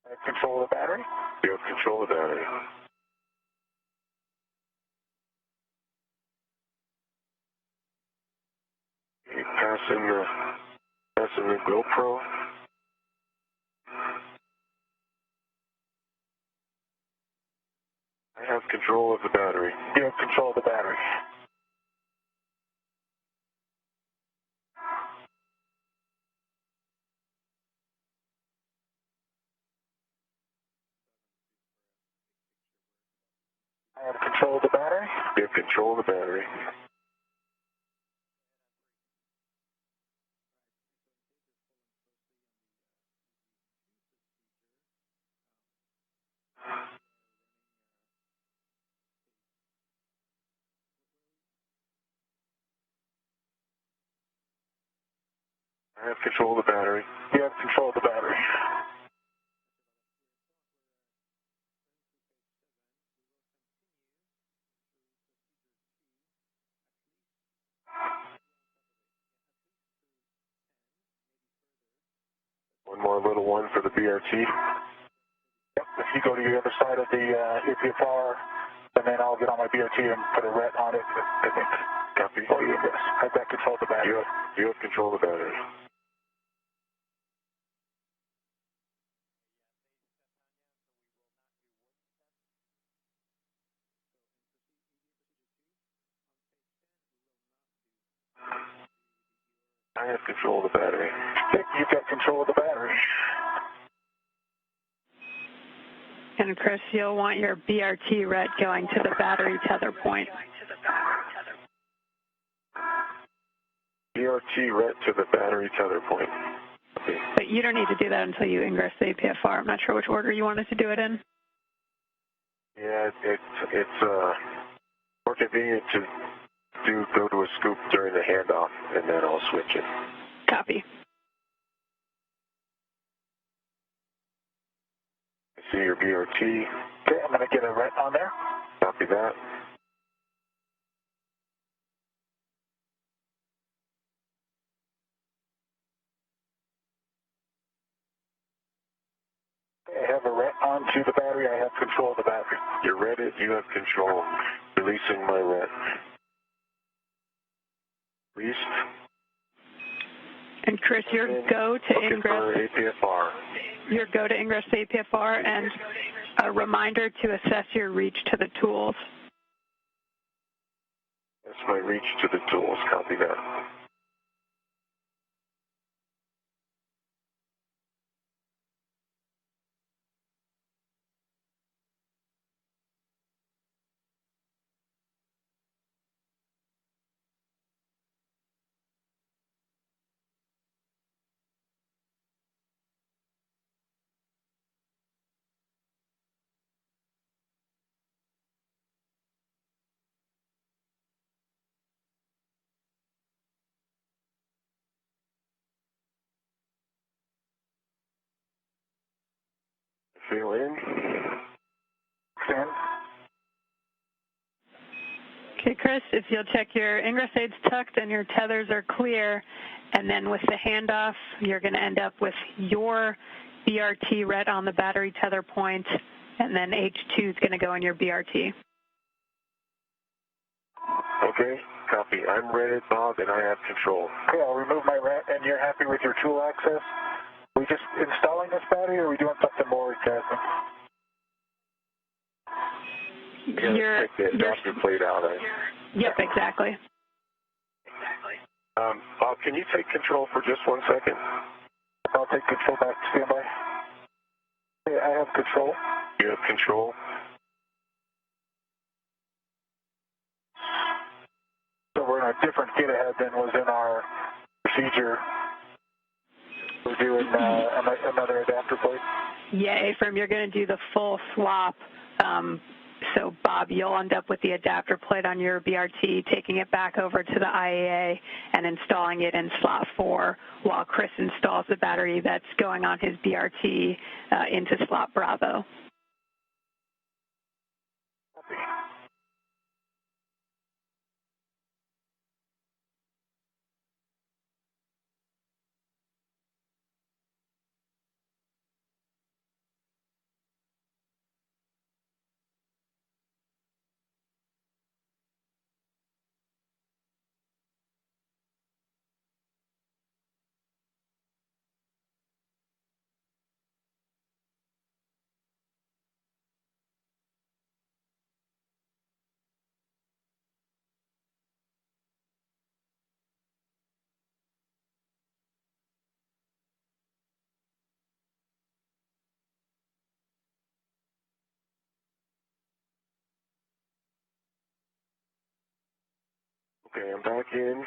I have control of the battery.
You have control of the battery. You passing the GoPro. I have control of the battery.
You have control of the battery. I have control of the battery.
You have control of the battery. I have control of the battery.
You have control of the battery.
One more little one for the BRT.
Yep. If you go to the other side of the APFR, and then I'll get on my BRT and put a ret on it, I think.
Copy.
Oh, yes. I've got control of the battery.
You have control of the battery. I have control of the battery.
You've got control of the battery.
And Chris, you'll want your BRT ret going to the battery tether point.
BRT ret to the battery tether point. Copy.
But you don't need to do that until you ingress the APFR. I'm not sure which order you wanted to do it in.
Yeah, it's more convenient to go to a scoop during the handoff, and then I'll switch it.
Copy.
I see your BRT.
Okay, I'm going to get a ret on there.
Copy that.
I have a ret onto the battery. I have control of the battery.
You're ready. You have control. Releasing my ret. Released.
And Chris, your go to
Looking
ingress.
for APFR.
Your go to ingress the APFR, and a reminder to assess your reach to the tools.
That's my reach to the tools. Copy that. Feel in.
Stand.
Okay, Chris, if you'll check your ingress aids tucked and your tethers are clear, and then with the handoff, you're going to end up with your BRT ret on the battery tether point, and then H2 is going to go in your BRT.
Okay, copy. I'm ready, Bob, and I have control.
Okay, I'll remove my ret, and you're happy with your tool access? Are we just installing this battery, or are we doing something more, Jasmine?
Take the adapter plate out.
Yep, exactly.
Bob, can you take control for just 1 second?
I'll take control back to standby. Okay, I have control.
You have control.
So we're in a different get ahead than was in our procedure. We're doing another adapter plate.
Yeah, A-frame, you're going to do the full swap. So, Bob, you'll end up with the adapter plate on your BRT, taking it back over to the IAA and installing it in slot 4 while Chris installs the battery that's going on his BRT into slot Bravo.
Okay, I'm back in.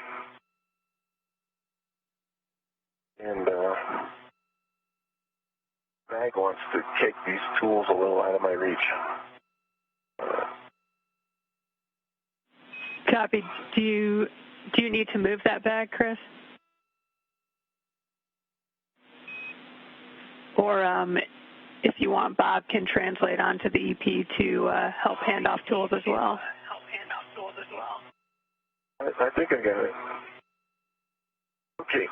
And Mag wants to kick these tools a little out of my reach.
Copy. Do you need to move that bag, Chris? Or if you want, Bob can translate onto the EP to help hand off tools as well.
I think I got it. Okay.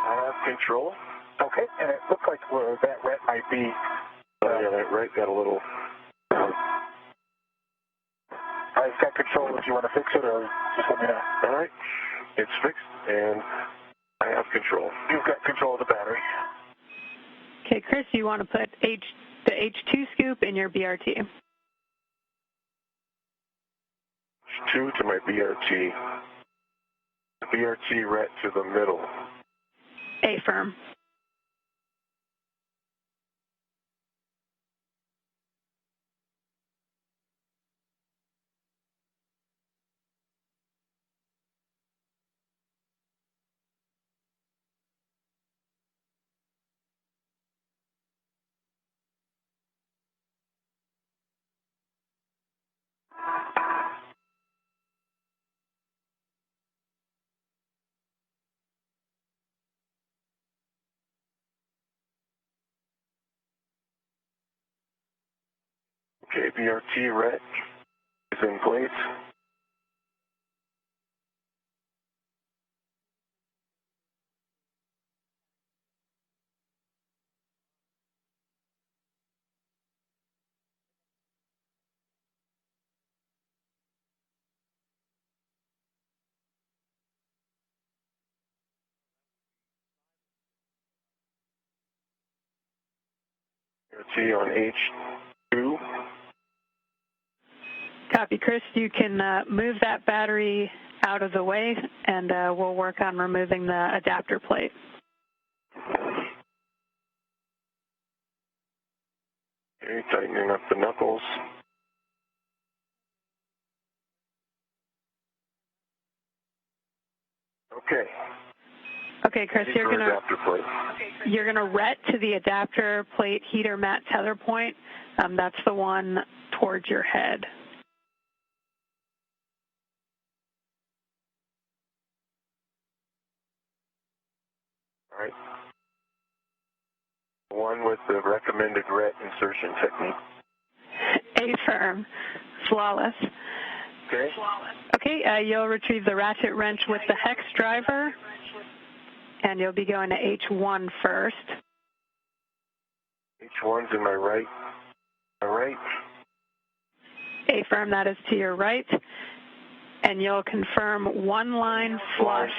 I have control.
Okay, and it looks like that ret might be...
yeah, that ret got a little...
I've got control if you want to fix it, or just let me know.
All right. It's fixed, and I have control.
You've got control of the battery.
Okay, Chris, you want to put the H2 scoop in your BRT.
H2 to my BRT. The BRT ret to the middle.
A-firm.
Okay, BRT ret is in place. BRT on H2.
Copy, Chris. You can move that battery out of the way, and we'll work on removing the adapter plate.
Okay, tightening up the knuckles. Okay.
Okay, Chris, you're gonna ret to the adapter plate heater mat tether point. That's the one towards your head.
All right. One with the recommended ret insertion technique.
A-firm. Flawless.
Okay.
Okay, you'll retrieve the ratchet wrench with the hex driver, and you'll be going to H1 first.
H1's in my right. My right.
A-firm, that is to your right. And you'll confirm one line flush.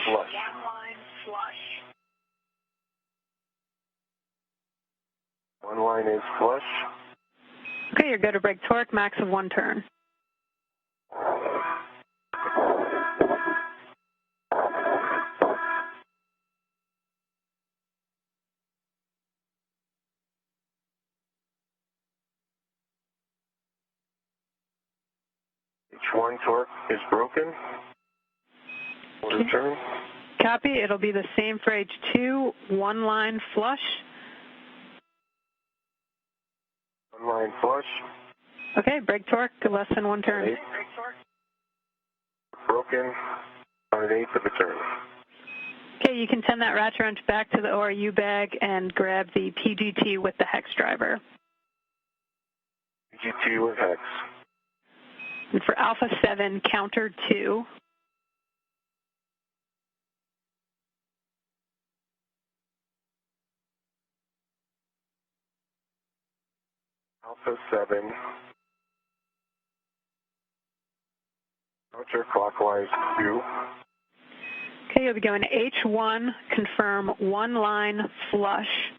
One line is flush.
Okay, you're good to brake torque, max of 1 turn.
H1 torque is broken. Quarter turn.
Copy, it'll be the same for H2, one line flush.
One line flush.
Okay, brake torque, less than 1 turn.
Broken on an 1/8 of a turn.
Okay, you can send that ratchet wrench back to the ORU bag and grab the PGT with the hex driver.
PGT with hex.
And for Alpha 7, counter 2.
Alpha 7. Counterclockwise 2.
Okay, you'll be going to H1, confirm one line flush.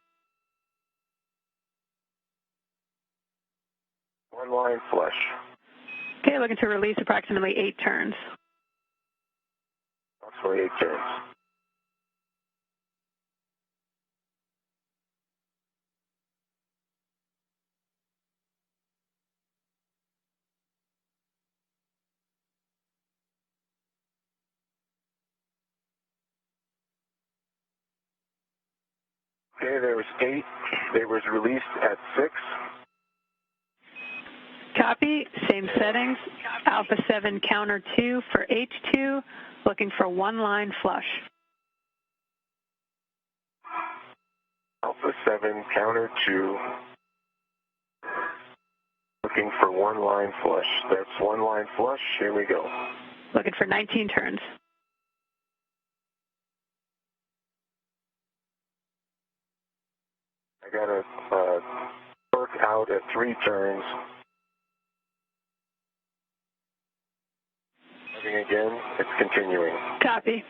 One line flush.
Okay, looking to release approximately 8 turns.
Approximately 8 turns. Okay, there was 8. They was released at 6.
Copy, same settings. Alpha 7, counter 2 for H2, looking for one line flush.
Alpha 7, counter 2. Looking for one line flush. That's one line flush. Here we go.
Looking for 19 turns.
I got to work out at 3 turns. Moving again. It's continuing.
Copy.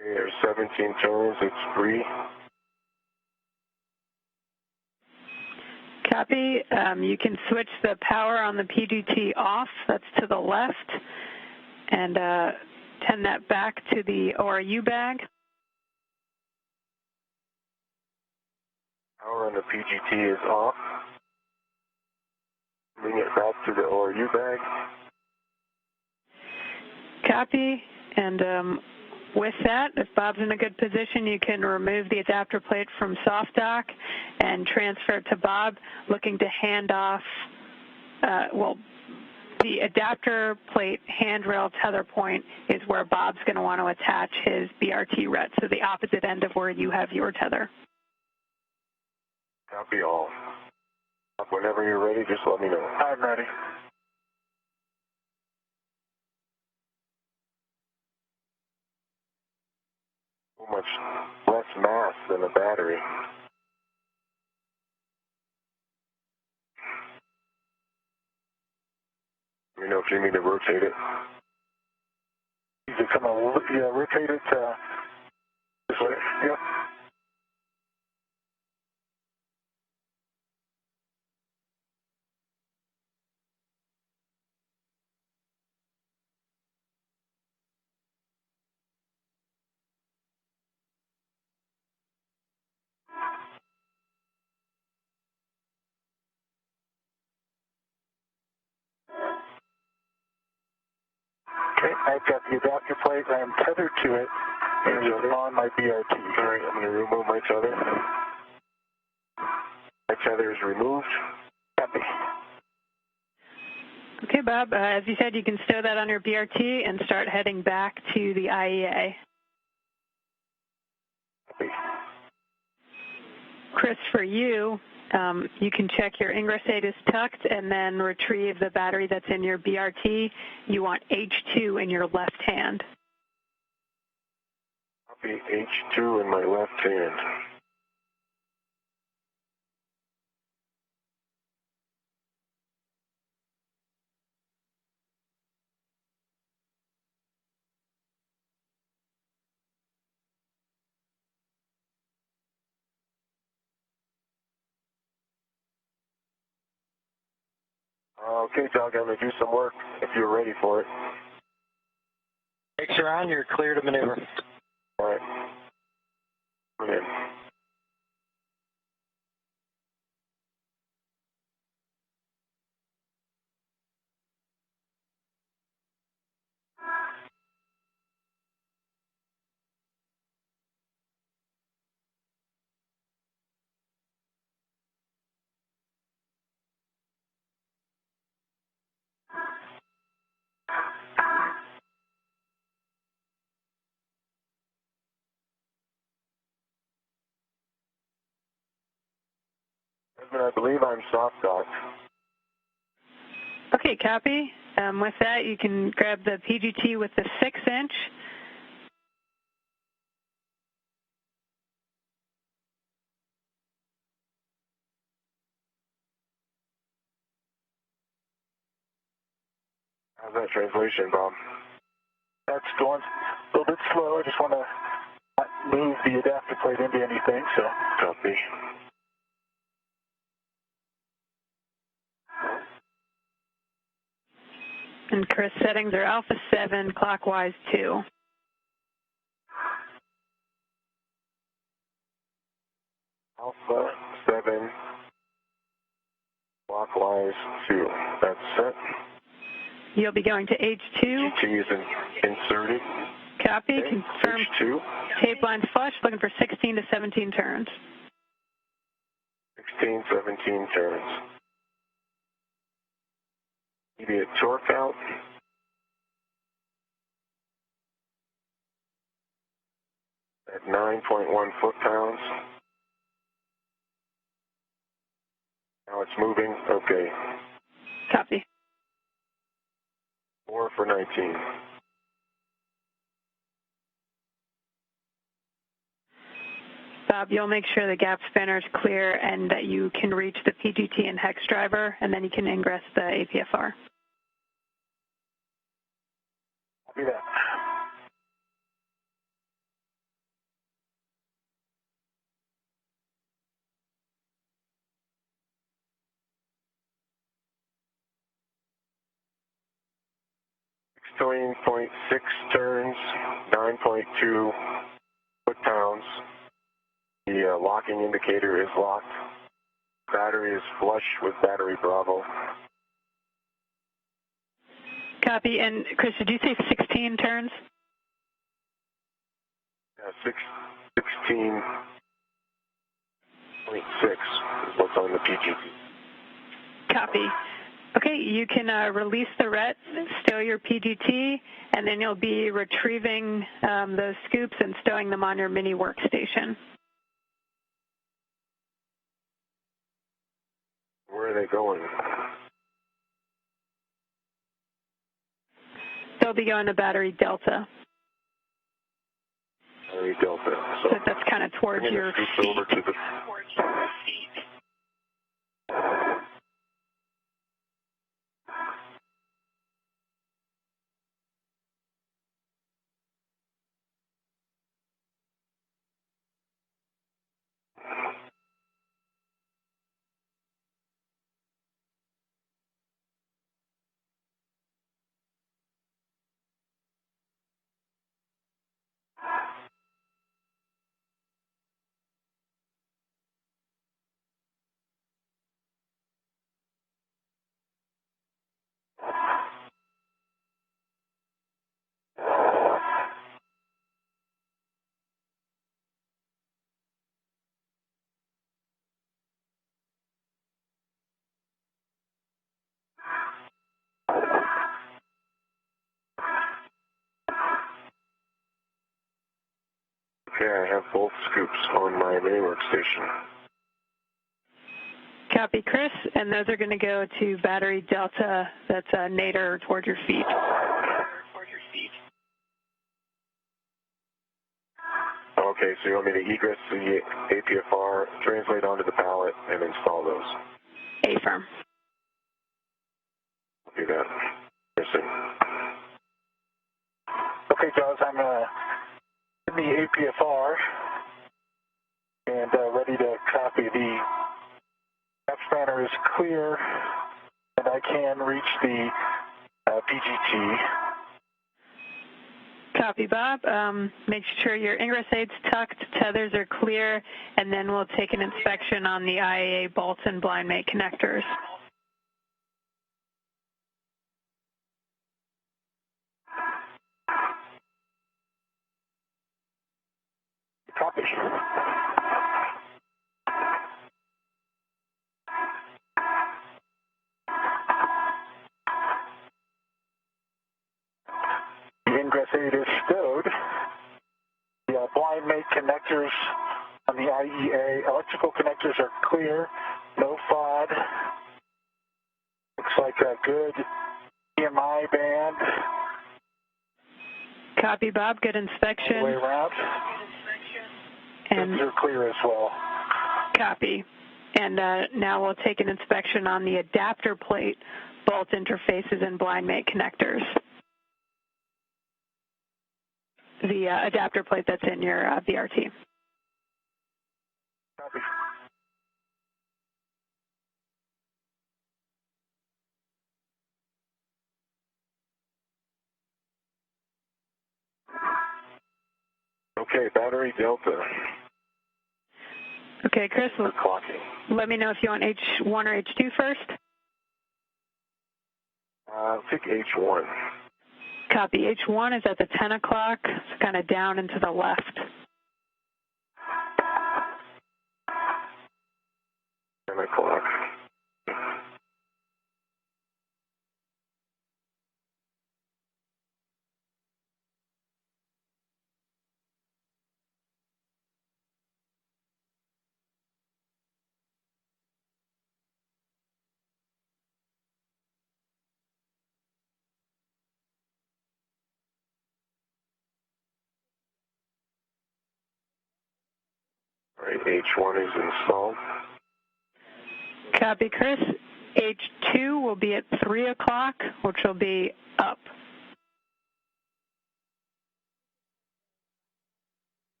Okay, there's 17 turns. It's free.
Copy. You can switch the power on the PGT off. That's to the left. And send that back to the ORU bag.
Power on the PGT is off. Bring it back to the ORU bag.
Copy. And with that, if Bob's in a good position, you can remove the adapter plate from soft dock and transfer it to Bob, looking to hand off, the adapter plate handrail tether point is where Bob's going to want to attach his BRT ret, so the opposite end of where you have your tether.
Copy all. Whenever you're ready, just let me know.
I'm ready.
So much less mass than a battery. Let me know if you need to rotate it.
Is it come on, yeah, rotate it this way. Yep. Okay, I've got the adapter plate. I am tethered to it, and it's on my BRT.
All right, I'm going to remove my tether. My tether is removed.
Copy.
Okay, Bob, as you said, you can stow that on your BRT and start heading back to the IEA.
Copy.
Chris, for you, you can check your ingress aid is tucked and then retrieve the battery that's in your BRT. You want H2 in your left hand.
Copy H2 in my left hand. Okay, Doug, I'm going to do some work if you're ready for it.
Brakes are on, you're clear to maneuver.
All right. Come in. I believe I'm soft docked.
Okay, copy. With that, you can grab the PGT with the 6-inch.
How's that translation, Bob?
That's going a little bit slow. I just want to not move the adapter plate into anything, so.
Copy.
And Chris, settings are alpha 7, clockwise 2.
Alpha 7, clockwise 2. That's set.
You'll be going to H2.
GT is inserted.
Copy.
Okay.
Confirm.
H2.
Tape lines flush. Looking for 16 to 17 turns.
16, 17 turns. Immediate torque out. At 9.1 foot-pounds. Now it's moving. Okay.
Copy.
4 for 19.
Bob, you'll make sure the gap spanner is clear and that you can reach the PGT and hex driver, and then you can ingress the APFR.
Do that.
Between 0.6 turns, 9.2 foot-pounds. The locking indicator is locked. Battery is flush with battery Bravo.
Copy. And Chris, did you say 16 turns?
Yeah, 16.6 is what's on the PGT.
Copy. Okay, you can release the RET, stow your PGT, and then you'll be retrieving those scoops and stowing them on your mini workstation.
Where are they going?
They'll be going to Battery Delta.
Battery Delta. So
that's kind of towards your feet.
Over to the Okay, I have both scoops on my mini workstation.
Copy, Chris, and those are going to go to Battery Delta. That's nadir toward your feet.
Okay, so you want me to egress the APFR, translate onto the pallet, and install those?
Affirm.
Do that. Interesting.
Okay, Jaws, I'm in the APFR and ready to copy. The app spanner is clear, and I can reach the PGT.
Copy, Bob. Make sure your ingress aids tucked, tethers are clear, and then we'll take an inspection on the IAA bolts and blind mate connectors.
Copy. The ingress aid is stowed. The blind mate connectors on the IEA electrical connectors are clear, no fraud. Looks like a good EMI band.
Copy, Bob. Good inspection.
All the way around. And you're clear as well.
Copy. And now we'll take an inspection on the adapter plate, bolt interfaces, and blind mate connectors. The adapter plate that's in your VRT.
Copy.
Okay, Battery Delta.
Okay, Chris,
Clocking.
let me know if you want H1 or H2 first.
I'll take H1.
Copy. H1 is at the 10 o'clock. It's kind of down and to the left.
10 o'clock. All right, H1 is installed.
Copy, Chris. H2 will be at 3 o'clock, which will be up.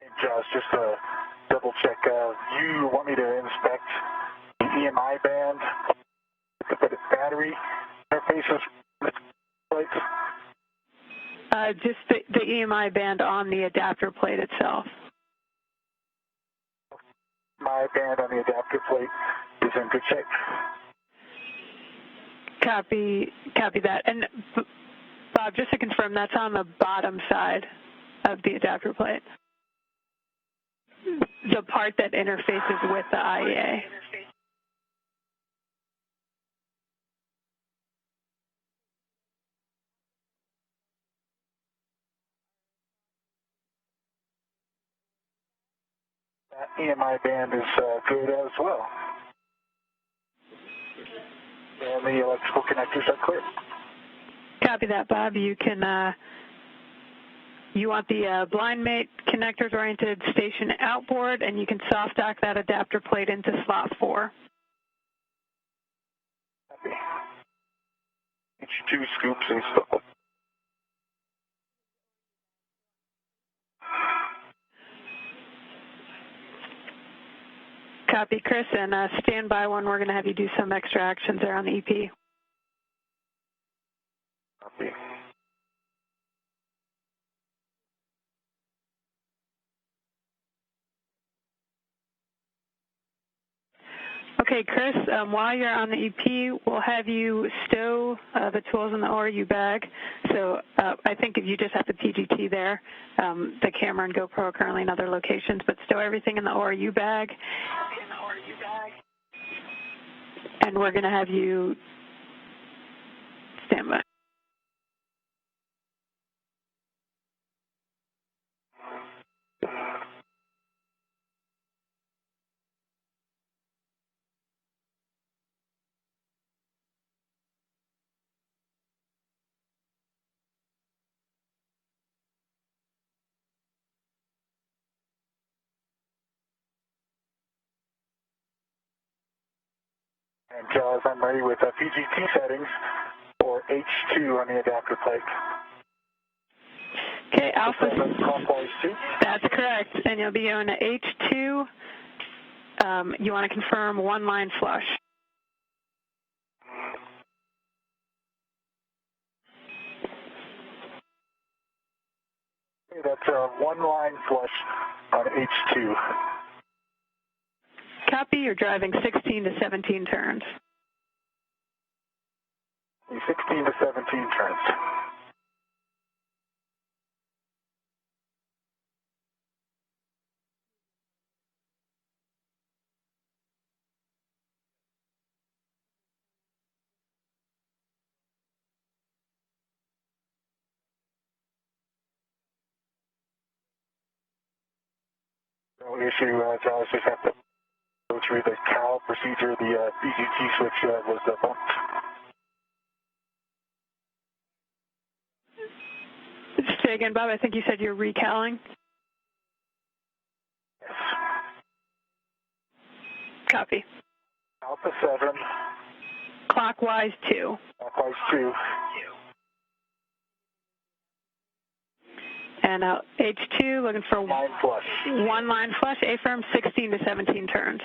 Hey, Josh, just to double check, you want me to inspect the EMI band, the battery interfaces?
Just the EMI band on the adapter plate itself.
My band on the adapter plate is in good shape.
Copy that. And Bob, just to confirm, that's on the bottom side of the adapter plate. The part that interfaces with the IEA.
That EMI band is good as well. And the electrical connectors are clear.
Copy that, Bob. You can, you want the blind mate connectors oriented station outboard, and you can soft dock that adapter plate into slot 4.
Copy.
H2 scoops installed.
Copy, Chris, and stand by one. We're going to have you do some extra actions there on the EP.
Copy.
Okay, Chris, while you're on the EP, we'll have you stow the tools in the ORU bag. So I think if you just have the PGT there, the camera and GoPro are currently in other locations, but stow everything in the ORU bag. And we're going to have you stand by.
And as I'm ready with PGT settings for H2 on the adapter plate.
Okay, Alpha.
Clockwise 2.
That's correct. And you'll be going to H2. You want to confirm one line flush.
Okay, that's one line flush on H2.
Copy, you're driving 16 to 17 turns.
16 to 17 turns. No issue, Josh, just have to go through the CAL procedure. The PGT switch was bumped.
Say again, Bob, I think you said you're recalling.
Yes.
Copy.
Alpha 7.
Clockwise 2.
Clockwise 2.
And H2, looking for
Line flush.
one line flush, A-firm 16 to 17 turns.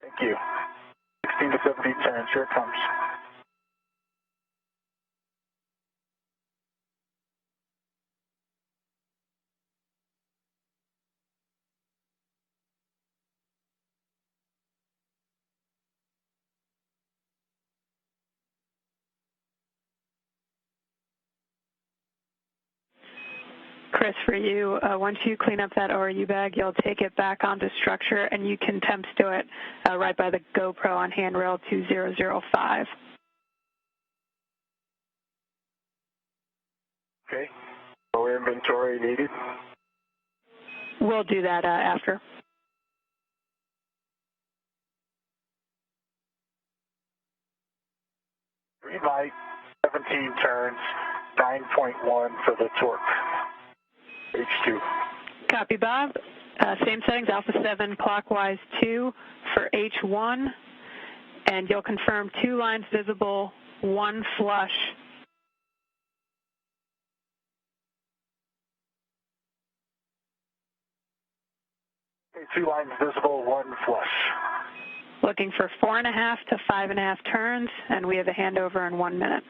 Thank you. 16 to 17 turns, here it comes.
Chris, for you, once you clean up that ORU bag, you'll take it back onto structure, and you can temp stow it right by the GoPro on handrail 2005.
Okay. No inventory needed.
We'll do that after.
Green light, 17 turns, 9.1 for the torque. H2.
Copy, Bob. Same settings, Alpha 7, clockwise 2 for H1, and you'll confirm 2 lines visible, 1 flush.
Okay, 2 lines visible, 1 flush.
Looking for 4.5 to 5.5 turns, and we have a handover in 1 minute.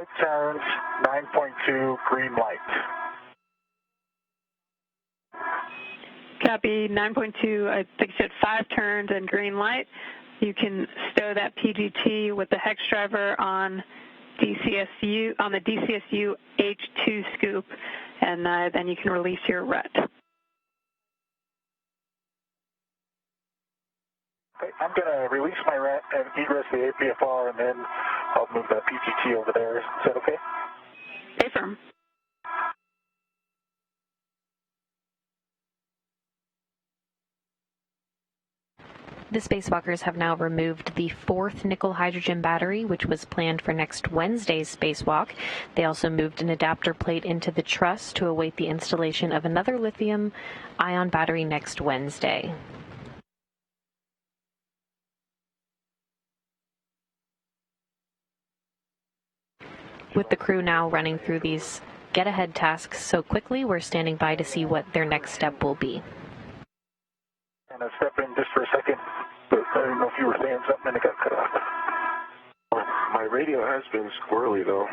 5 turns, 9.2, green light.
Copy, 9.2, I think you said 5 turns and green light. You can stow that PGT with the hex driver on DCSU, on the DCSU H2 scoop, and then you can release your RUT.
Okay, I'm going to release my RUT and egress the APFR, and then I'll move the PGT over there. Is that okay?
Affirm.
The spacewalkers have now removed the 4th nickel hydrogen battery, which was planned for next Wednesday's spacewalk. They also moved an adapter plate into the truss to await the installation of another lithium-ion battery next Wednesday. With the crew now running through these get-ahead tasks so quickly, we're standing by to see what their next step will be.
And I'll step in just for a second, but I don't know if you were saying something and it got cut off.
My radio has been squirrely, though.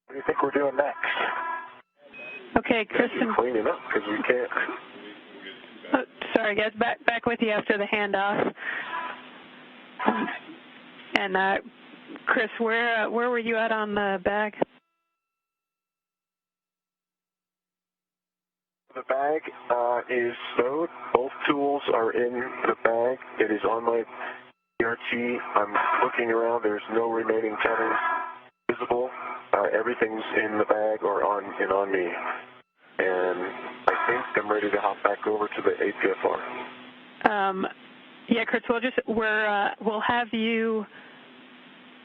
What do you think we're doing next?
Okay, Kristen.
Cleaning up, because we can't.
Oh, sorry, guys. Back with you after the handoff. And Chris, where were you at on the bag?
The bag is stowed. Both tools are in the bag. It is on my PRT. I'm looking around. There's no remaining tethers visible. Everything's in the bag or on me. And I think I'm ready to hop back over to the APFR.
Yeah, Chris, we'll have you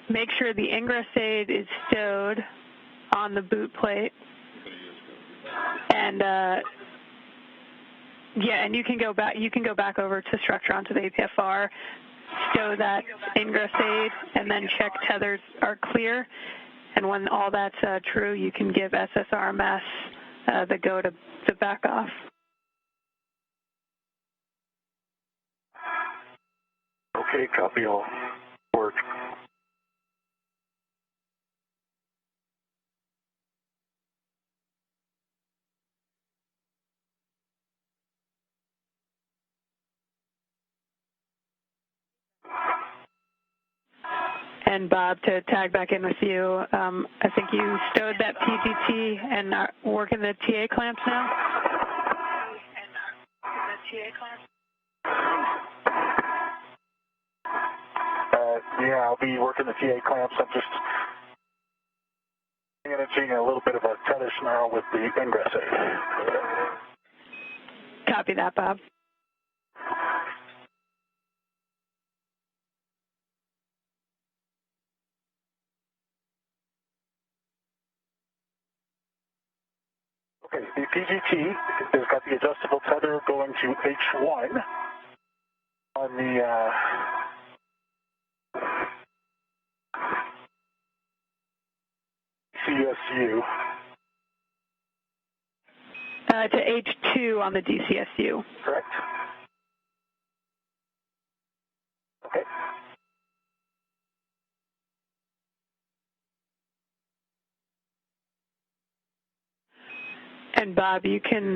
make sure the ingress aid is stowed on the boot plate. And yeah, and you can go back over to structure onto the APFR, stow that ingress aid, and then check tethers are clear. And when all that's true, you can give SSRMS the go to back off.
Okay, copy all. Work.
And Bob, to tag back in with you, I think you stowed that PGT and are working the TA clamps now?
Yeah, I'll be working the TA clamps. I'm just managing a little bit of a tether snarl with the ingress aid.
Copy that, Bob.
Okay, the PGT has got the adjustable tether going to H1 on the CSU.
To H2 on the DCSU.
Correct. Okay.
And Bob, you can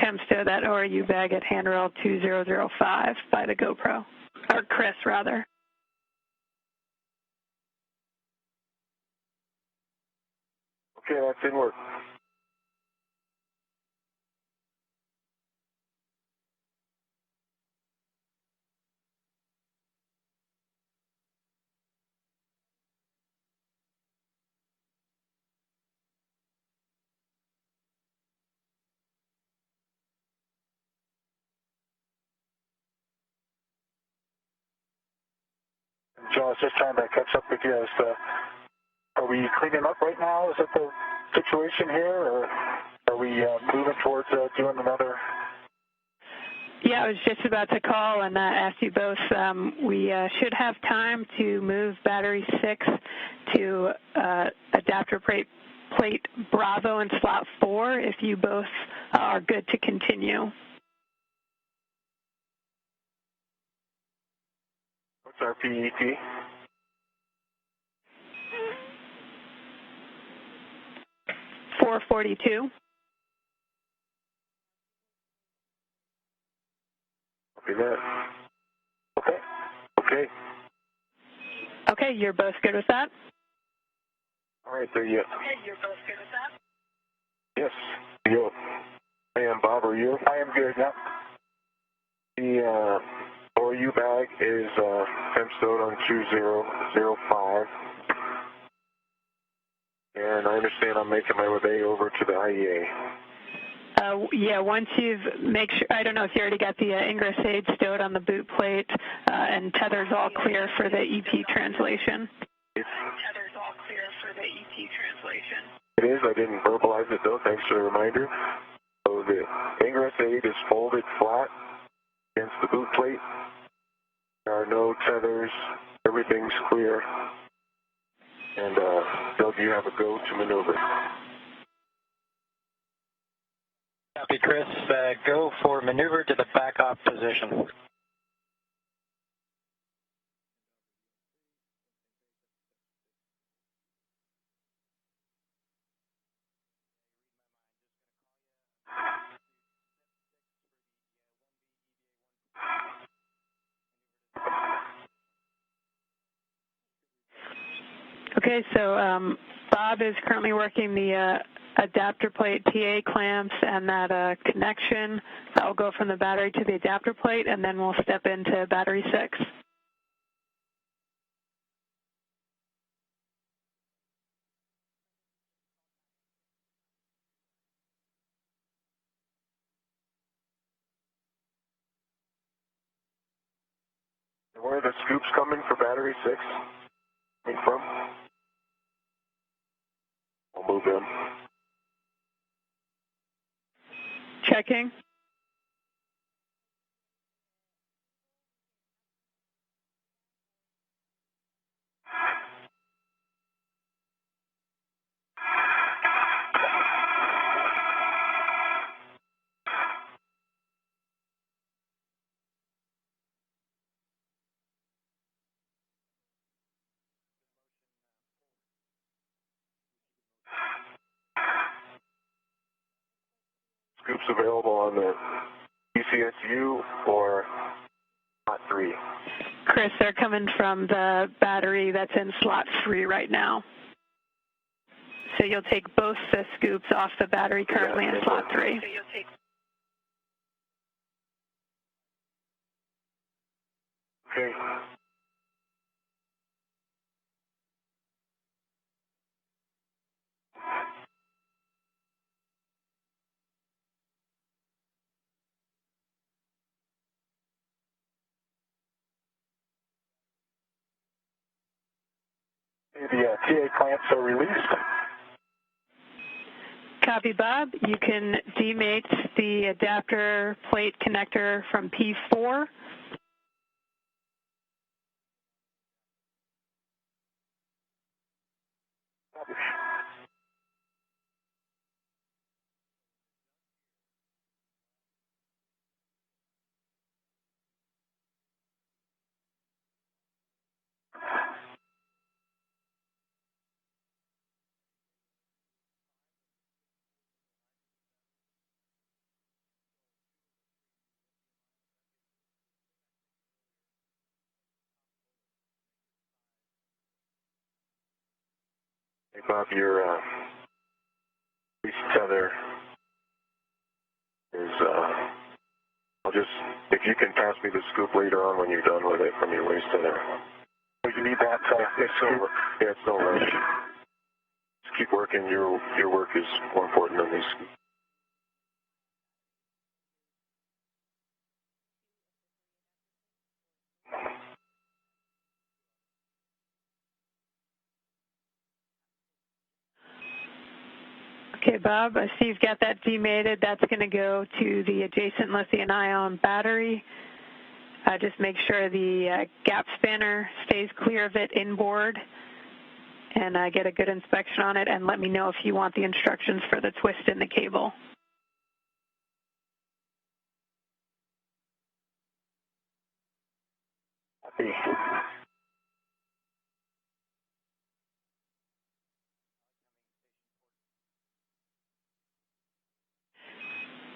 temp-stow that ORU bag at handrail 2005 by the GoPro, or Chris, rather.
Okay, that's in work.
Joe, I was just trying to catch up with you as to, are we cleaning up right now? Is that the situation here, or are we moving towards doing another?
Yeah, I was just about to call and ask you both. We should have time to move battery 6 to adapter plate Bravo and slot 4 if you both are good to continue.
RPET.
$442.
Copy that. Okay. Okay.
Okay, you're both good with that?
All right, there you go.
Okay, you're both good with that?
Yes. Yo. I am Bob, are you?
I am good, yeah.
The ORU bag is temp stowed on 2005. And I understand I'm making my way over to the IEA.
Yeah, once you've make sure, I don't know if you already got the Ingress aid stowed on the boot plate and tether's all clear for the EP translation. Tether's all clear for the EP translation.
It is. I didn't verbalize it though. Thanks for the reminder. So the Ingress aid is folded flat against the boot plate. There are no tethers. Everything's clear. And Doug, you have a go to maneuver.
Copy, Chris. Go for maneuver to the back off position.
Okay, so Bob is currently working the adapter plate TA clamps and that connection that will go from the battery to the adapter plate, and then we'll step into battery 6.
Where are the scoops coming for battery 6? Coming from? I'll move them.
Checking.
Scoops available on the ECSU or slot 3?
Chris, they're coming from the battery that's in slot 3 right now. So you'll take both the scoops off the battery currently in slot 3.
Okay.
The TA clamps are released.
Copy, Bob. You can demate the adapter plate connector from P4.
Hey, Bob, your least tether is, I'll just, if you can pass me the scoop later on when you're done with it from your waist tether.
But you need that
It's no, yeah, it's no rush. Just keep working. Your work is more important than these scoops.
Okay, Bob, I see you've got that demated. That's going to go to the adjacent lithium-ion battery. Just make sure the gap spanner stays clear of it inboard and get a good inspection on it, and let me know if you want the instructions for the twist in the cable.
Copy.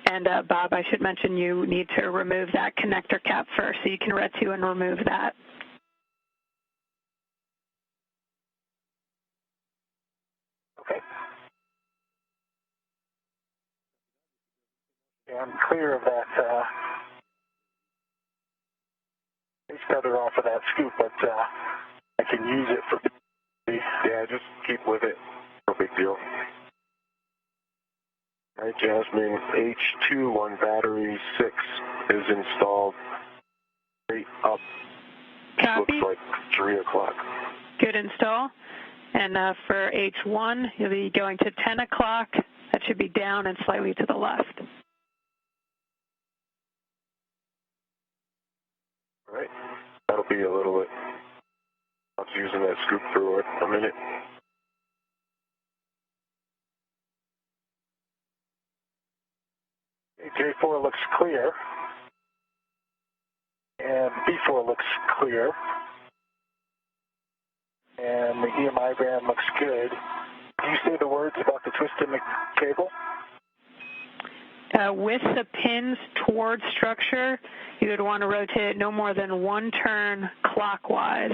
And Bob, I should mention you need to remove that connector cap first, so you can ret to and remove that.
Okay. Yeah, I'm clear of that face tether off of that scoop, but I can use it for.
Yeah, just keep with it. No big deal. All right, Jasmine, H2 on battery 6 is installed straight up.
Copy.
Looks like 3 o'clock.
Good install. And for H1, you'll be going to 10 o'clock. That should be down and slightly to the left.
All right. That'll be a little bit. I was using that scoop for a minute.
J4 looks clear, and B4 looks clear, and the EMI band looks good. Can you say the words about the twist in the cable?
With the pins toward structure, you would want to rotate no more than 1 turn clockwise.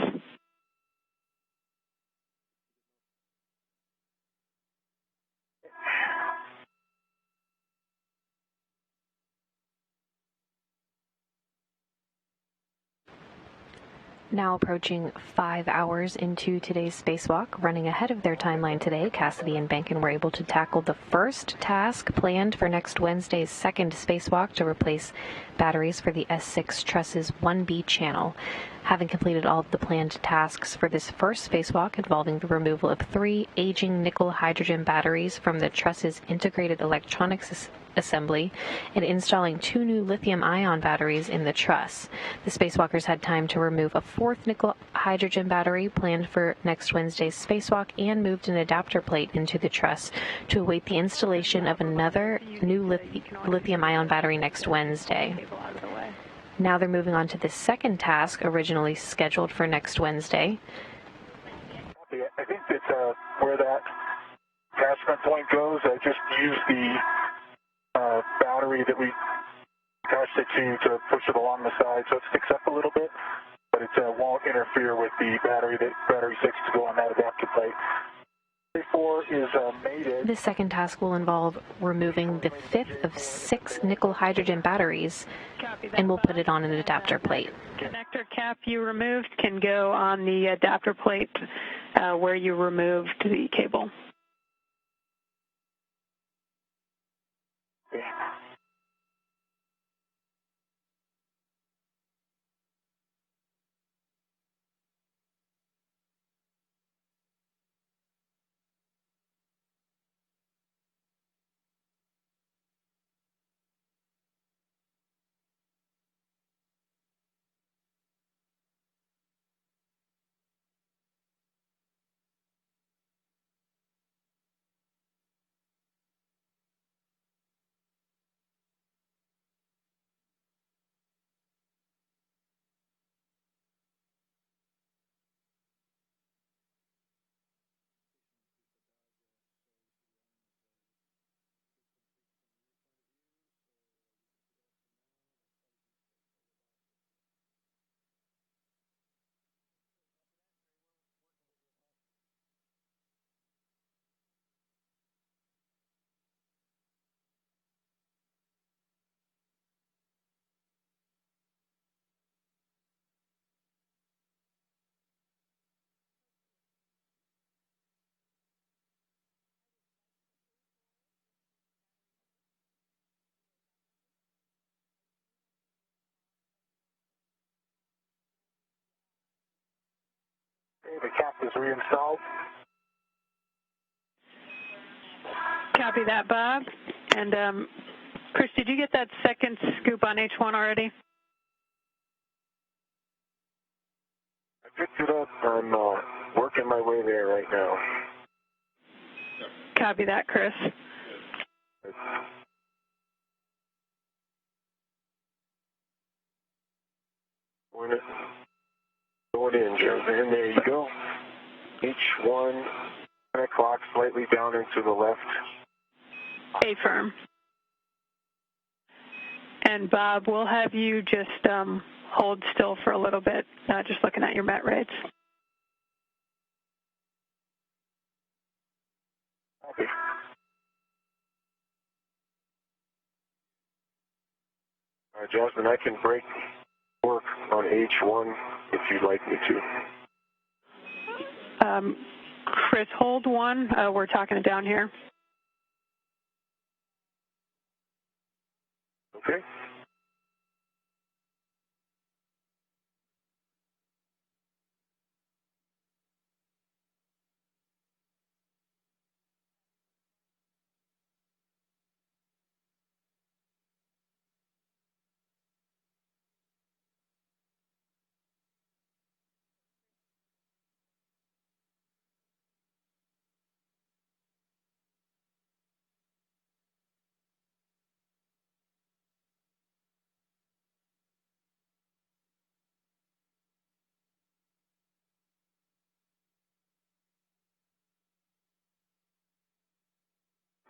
Now approaching 5 hours into today's spacewalk, running ahead of their timeline today, Cassidy and Benkin were able to tackle the first task planned for next Wednesday's second spacewalk to replace batteries for the S6 Truss's 1B channel. Having completed all of the planned tasks for this first spacewalk involving the removal of 3 aging nickel-hydrogen batteries from the Truss's integrated electronics assembly and installing 2 new lithium-ion batteries in the truss. The spacewalkers had time to remove a 4th nickel-hydrogen battery planned for next Wednesday's spacewalk and moved an adapter plate into the truss to await the installation of another new lithium-ion battery next Wednesday. Now they're moving on to the second task, originally scheduled for next Wednesday.
I think that where that attachment point goes, I just used the battery that we attached it to push it along the side, so it sticks up a little bit, but it won't interfere with the battery 6 to go on that adapter plate. J4 is mated.
The second task will involve removing the 5th of 6 nickel-hydrogen batteries, and we'll put it on an adapter plate.
Connector cap you removed can go on the adapter plate where you removed the cable.
Okay. The cap is reinstalled.
Copy that, Bob. And Chris, did you get that second scoop on H1 already?
I picked it up. I'm working my way there right now.
Copy that, Chris.
When it going in, Jasmine. And there you go. H1, 10 o'clock, slightly down into the left.
A-firm. And Bob, we'll have you just hold still for a little bit, just looking at your met rates.
Okay. All right, Jasmine, I can break work on H1 if you'd like me to.
Chris, hold one. We're talking it down here.
Okay.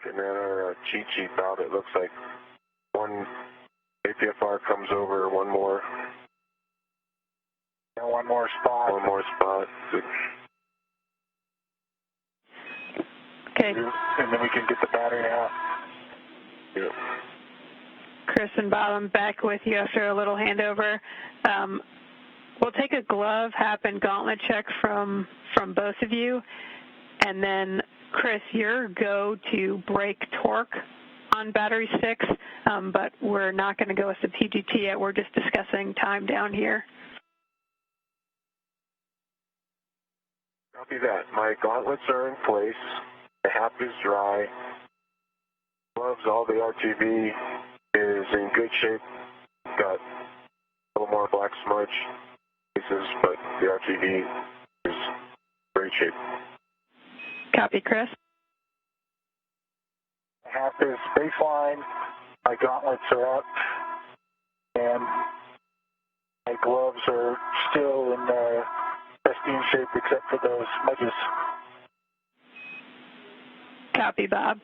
And then our cheat sheet out, it looks like one APFR comes over, one more.
And one more spot.
One more spot.
Okay.
And then we can get the battery out.
Yep.
Chris and Bob, I'm back with you after a little handover. We'll take a glove, hap, and gauntlet check from both of you, and then Chris, your go to break torque on battery 6, but we're not going to go with the PGT yet. We're just discussing time down here.
Copy that. My gauntlets are in place. The hap is dry. Gloves, all the RTV is in good shape. Got a little more black smudge pieces, but the RTV is great shape.
Copy, Chris.
Half is baseline. My gauntlets are up, and my gloves are still in pristine shape except for those smudges.
Copy, Bob.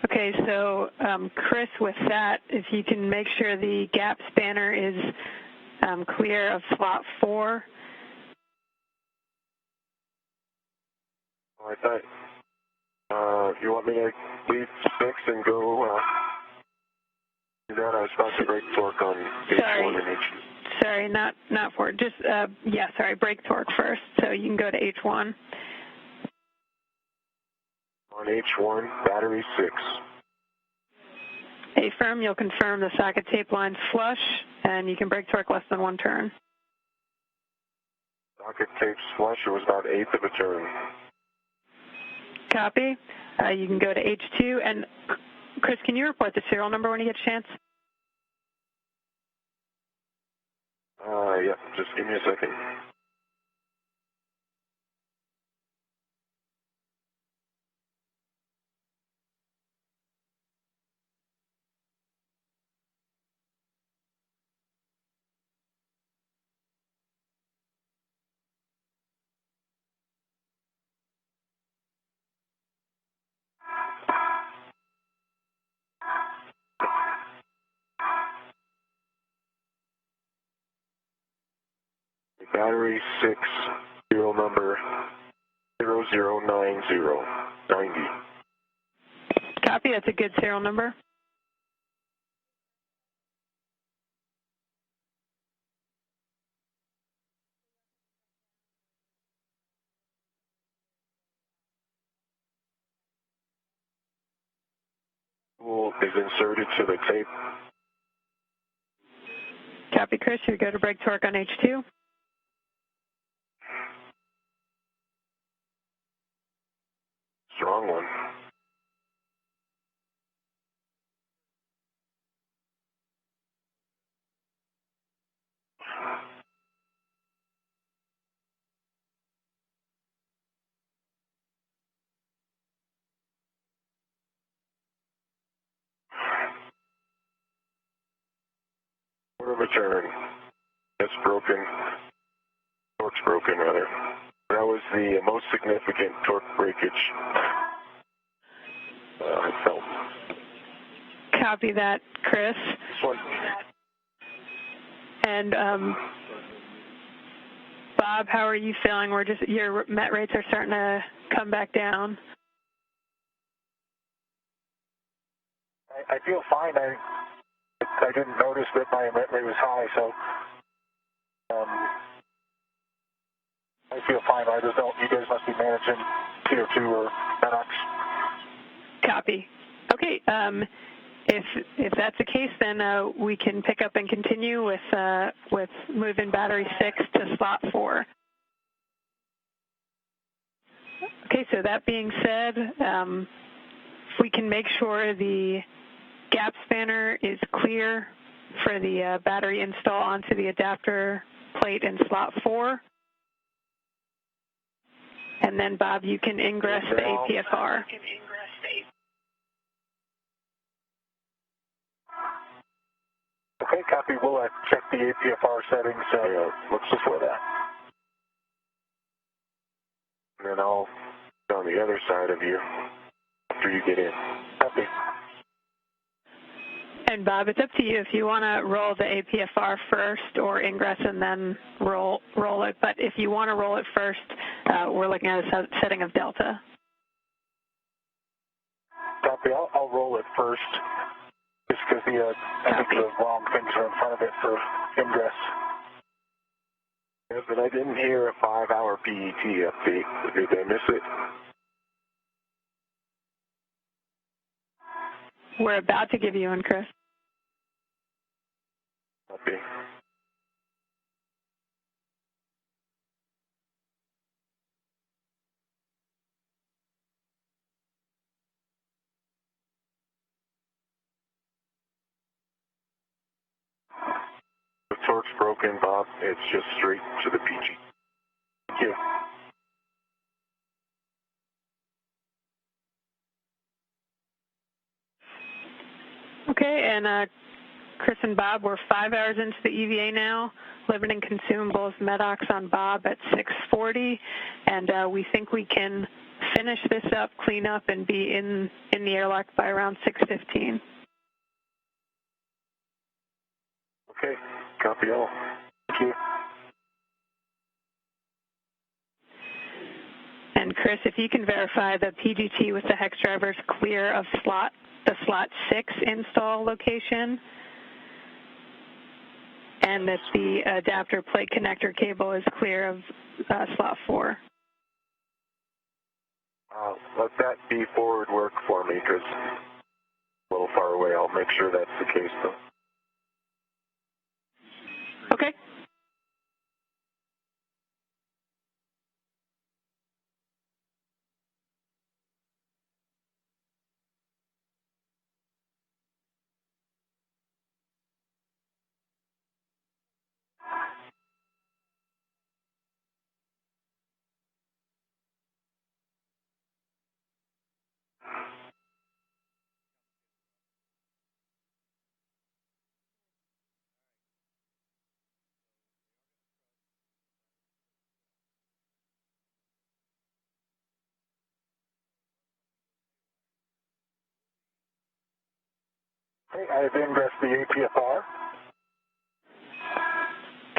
Okay, so Chris, with that, if you can make sure the gap spanner is clear of slot 4.
I thought you want me to leave 6 and go do that? I was about to break torque on H1 and H2.
Sorry, not 4. Just, break torque first, so you can go to H1.
On H1, battery 6.
A-firm, you'll confirm the socket tape line's flush, and you can break torque less than 1 turn.
Socket tape's flush, it was about 1/8 of a turn.
Copy. You can go to H2, and Chris, can you report the serial number when you get a chance?
Yeah, just give me a second. Battery 6, serial number 009090.
Copy, that's a good serial number.
Tool is inserted to the tape.
Copy, Chris, you go to break torque on H2.
Strong one. Quarter of a turn. It's broken. Torque's broken, rather. That was the most significant torque breakage I felt.
Copy that, Chris.
This one.
And Bob, how are you feeling? Your met rates are starting to come back down.
I feel fine. I didn't notice that my met rate was high, so I feel fine. I just don't. You guys must be managing CO2 or NOx.
Copy. Okay. If that's the case, then we can pick up and continue with moving battery 6 to slot 4. Okay. So that being said, we can make sure the gap spanner is clear for the battery install onto the adapter plate in slot 4. And then, Bob, you can ingress the APFR.
Okay, copy. We'll check the APFR settings. Looks before that.
And then I'll be on the other side of you after you get in.
Copy.
And Bob, it's up to you if you want to roll the APFR first or ingress and then roll it. But if you want to roll it first, we're looking at a setting of delta.
Copy. I'll roll it first, just because I think the wrong things are in front of it for ingress.
Yeah, but I didn't hear a 5-hour PET update. Did I miss it?
We're about to give you one, Chris.
Copy. The torque's broken, Bob. It's just straight to the PG.
Thank you.
Okay, and Chris and Bob, we're 5 hours into the EVA now. Living and consumables MEDOX on Bob at 640, and we think we can finish this up, clean up, and be in the airlock by around 6:15.
Okay, copy all.
Thank you.
And Chris, if you can verify the PGT with the hex drivers clear of the slot 6 install location, and that the adapter plate connector cable is clear of slot 4.
Let that be forward work for me, because a little far away. I'll make sure that's the case, though.
Okay.
Okay, I've ingressed the APFR.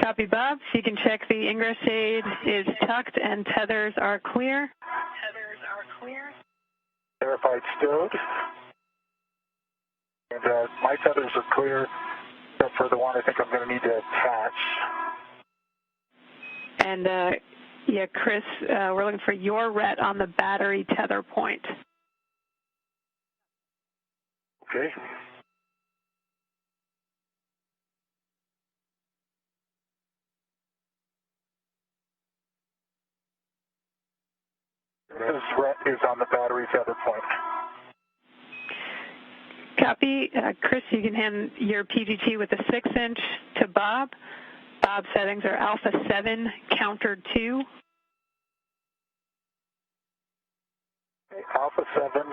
Copy, Bob. So you can check the ingress aid is tucked and tethers are clear.
Verified stowed. And my tethers are clear, except for the one I think I'm going to need to attach.
And yeah, Chris, we're looking for your RET on the battery tether point.
Okay.
This RET is on the battery tether point.
Copy. Chris, you can hand your PGT with the 6-inch to Bob. Bob's settings are alpha 7, counter 2.
Okay, alpha 7,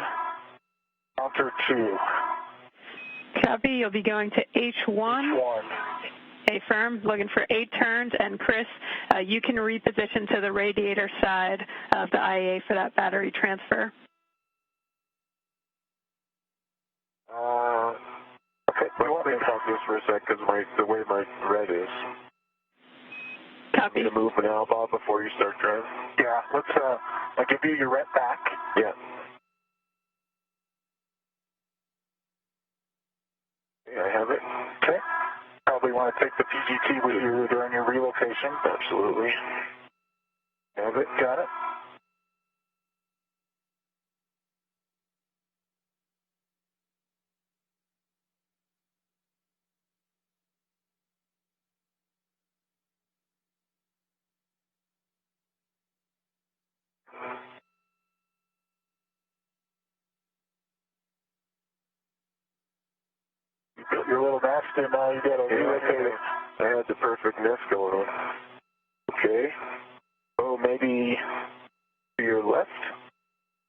counter 2.
Copy. You'll be going to H1. Affirm, looking for 8 turns. And Chris, you can reposition to the radiator side of the IAA for that battery transfer.
Okay, let's think about this for a sec, because the way my red is.
Copy.
You to move now, Bob, before you start driving?
Yeah, let's, I'll give you your red back.
Yeah. Yeah, I have it.
Okay. Probably want to take the PGT with you during your relocation.
Absolutely. Have it.
Got it. Your little nest, and now you got to relocate it.
I had the perfect nest going on. Okay. Oh, maybe to your left?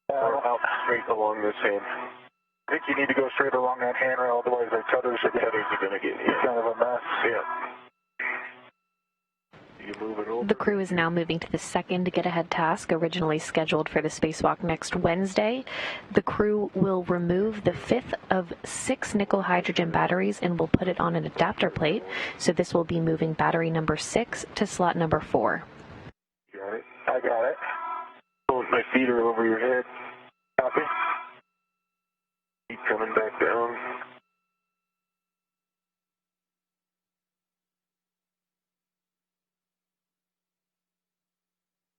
Or out straight along this hand?
I think you need to go straight along that handrail, otherwise the tethers are going to get kind of a mess.
Yeah. You move it over.
The crew is now moving to the second get-ahead task, originally scheduled for the spacewalk next Wednesday. The crew will remove the 5th of 6 nickel hydrogen batteries and will put it on an adapter plate. So this will be moving battery number 6 to slot number 4.
Got it?
I got it.
Both my feet are over your head.
Copy.
Keep coming back down.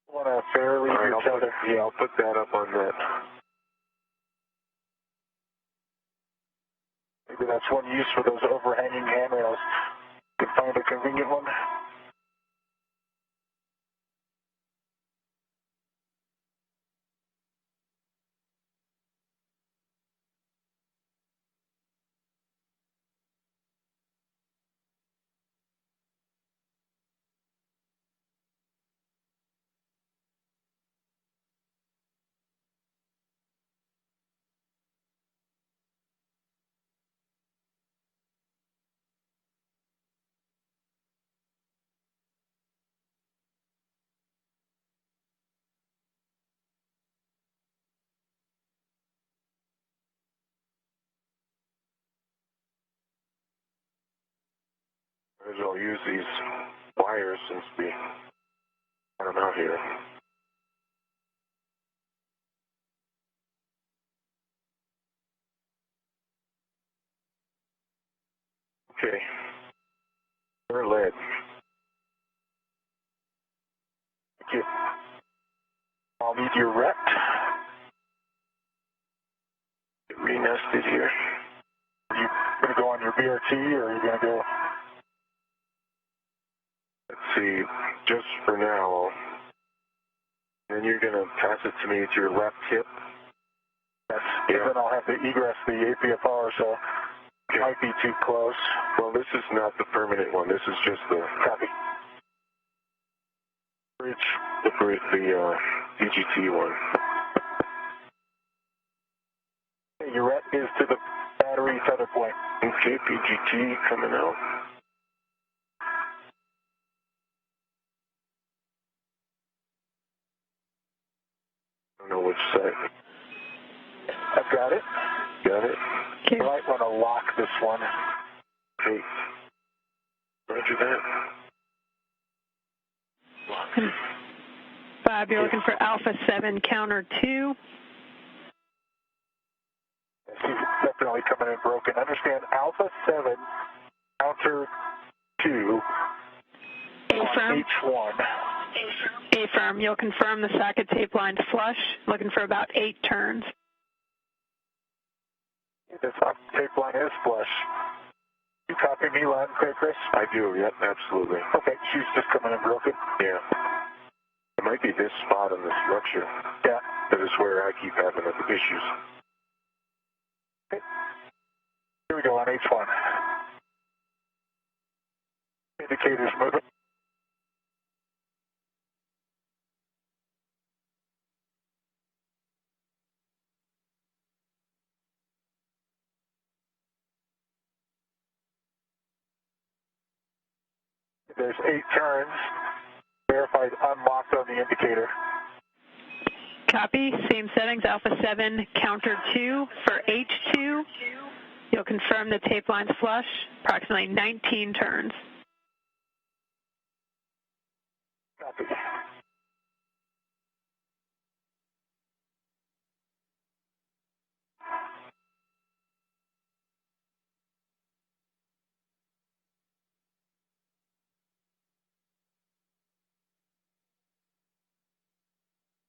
Want to fairly
All right,
your tether.
I'll put that up on that.
Maybe that's one use for those overhanging handrails. You can find a convenient one.
Might as well use these wires since we got them out here. Okay. They're lead.
Thank you. I'll need your rep.
Get re-nested here.
Are you going to go on your BRT, or are you going to go?
Let's see, just for now. Then you're going to pass it to me at your left hip.
Yes.
Yeah.
Then I'll have to egress the APFR, so it might be too close.
Well, this is not the permanent one. This is just the
Copy.
bridge, the DGT one.
Your rep is to the battery tether point.
Okay, PGT coming out. I don't know which side.
I've got it.
Got it?
Okay.
You might want to lock this one.
Okay. Roger that.
Bob, you're looking for Alpha 7 counter 2.
She's definitely coming in broken. Understand Alpha 7 counter 2
Affirm.
H1.
Affirm, you'll confirm the socket tape line's flush, looking for about 8 turns.
This tape line is flush. You copy me loud and clear, Chris?
I do, yep, absolutely.
Okay, she's just coming in broken.
Yeah. It might be this spot on the structure.
Yeah.
That is where I keep having the issues.
Okay. Here we go on H1. Indicators moving. There's 8 turns. Verified unlocked on the indicator.
Copy. Same settings, Alpha 7, counter 2 for H2. You'll confirm the tape line's flush, approximately 19 turns.
Copy.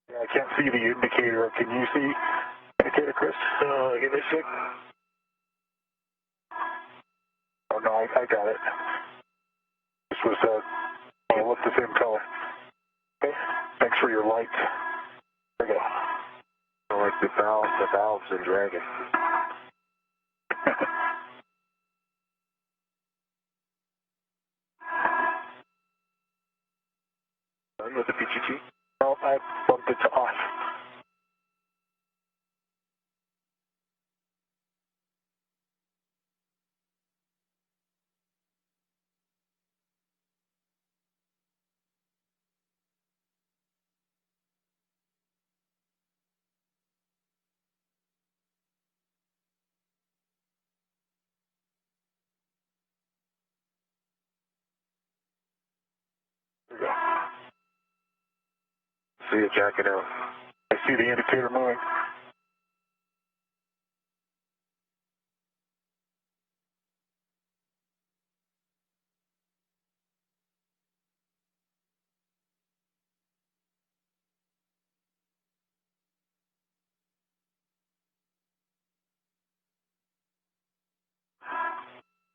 Yeah, I can't see the indicator. Can you see indicator, Chris? Give me a sec. Oh, no, I got it. This was, look the same color. Okay, thanks for your lights. There we go.
I like the valves in Dragon. Done with the PGT?
No, I bumped it to off. There we go.
See it jacking out.
I see the indicator moving.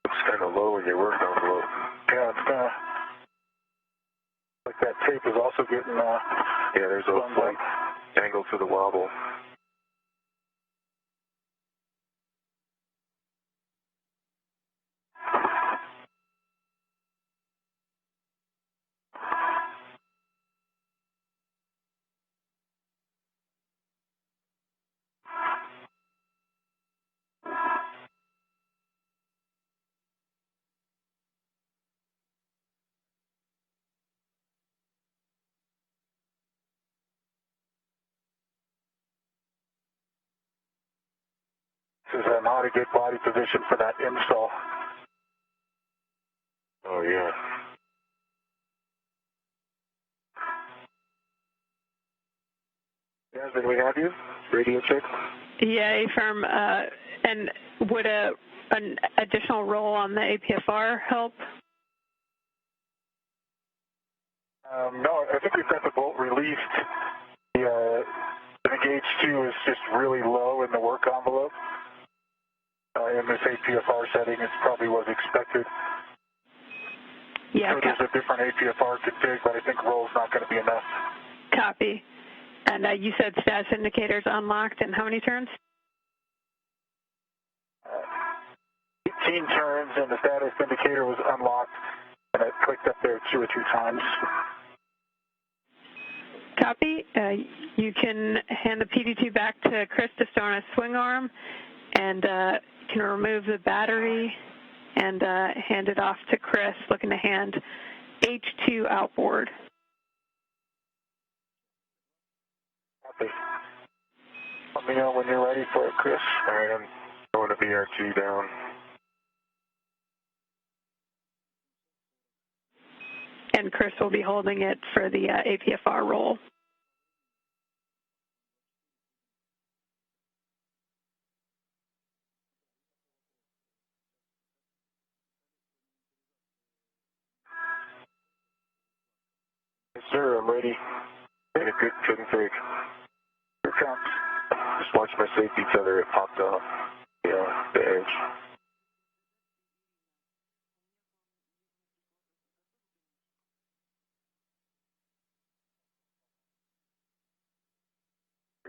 It's kind of low in your work envelope.
Yeah, it's kind of like that tape is also getting,
Yeah, there's a slight angle to the wobble.
this is not a good body position for that install.
Oh, yeah. Jasmine, we have you? Radio check?
Yeah, AFIRM, and would an additional roll on the APFR help?
No, I think we've got the bolt released. The gauge 2 is just really low in the work envelope. In this APFR setting, it's probably was expected.
Yeah,
so there's a different APFR config, but I think roll's not going to be enough.
Copy. And you said status indicators unlocked, and how many turns?
18 turns, and the status indicator was unlocked, and I clicked up there 2 or 3 times.
Copy. You can hand the PD2 back to Chris to store on a swing arm, and can remove the battery and hand it off to Chris, looking to hand H2 outboard.
Copy. Let me know when you're ready for it, Chris.
All right, I'm going to BRT down.
And Chris will be holding it for the APFR roll.
Yes, sir, I'm ready.
And a good config.
Here comes.
Just watch my safety tether, it popped off. Yeah, the edge.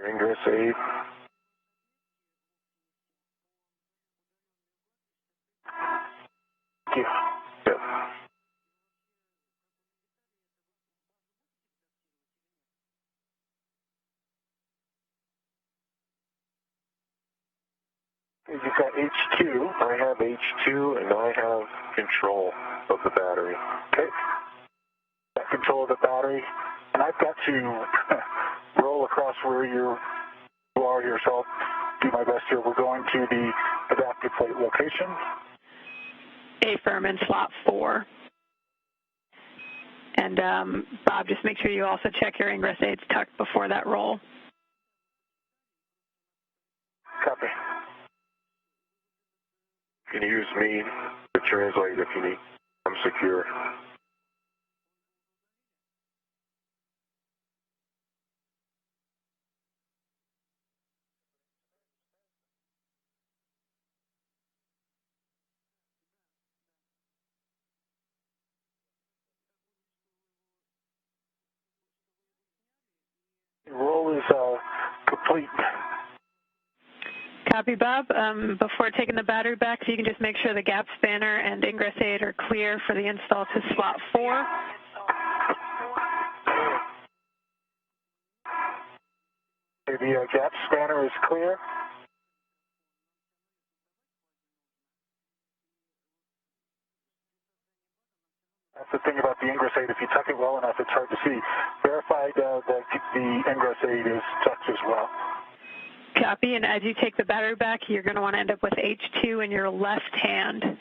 Ingress aid.
Thank you.
Yep.
You've got H2.
I have H2 and I have control of the battery.
Okay. Got control of the battery. And I've got to roll across where you are here, so I'll do my best here. We're going to the adaptive plate location.
A-firm in slot 4. And Bob, just make sure you also check your ingress aids tucked before that roll.
Copy.
You can use me to translate if you need. I'm secure.
Roll is complete.
Copy, Bob. Before taking the battery back, if you can just make sure the gap spanner and ingress aid are clear for the install to slot 4.
The gap spanner is clear. That's the thing about the ingress aid. If you tuck it well enough, it's hard to see. Verified that the ingress aid is tucked as well.
Copy, and as you take the battery back, you're going to want to end up with H2 in your left hand.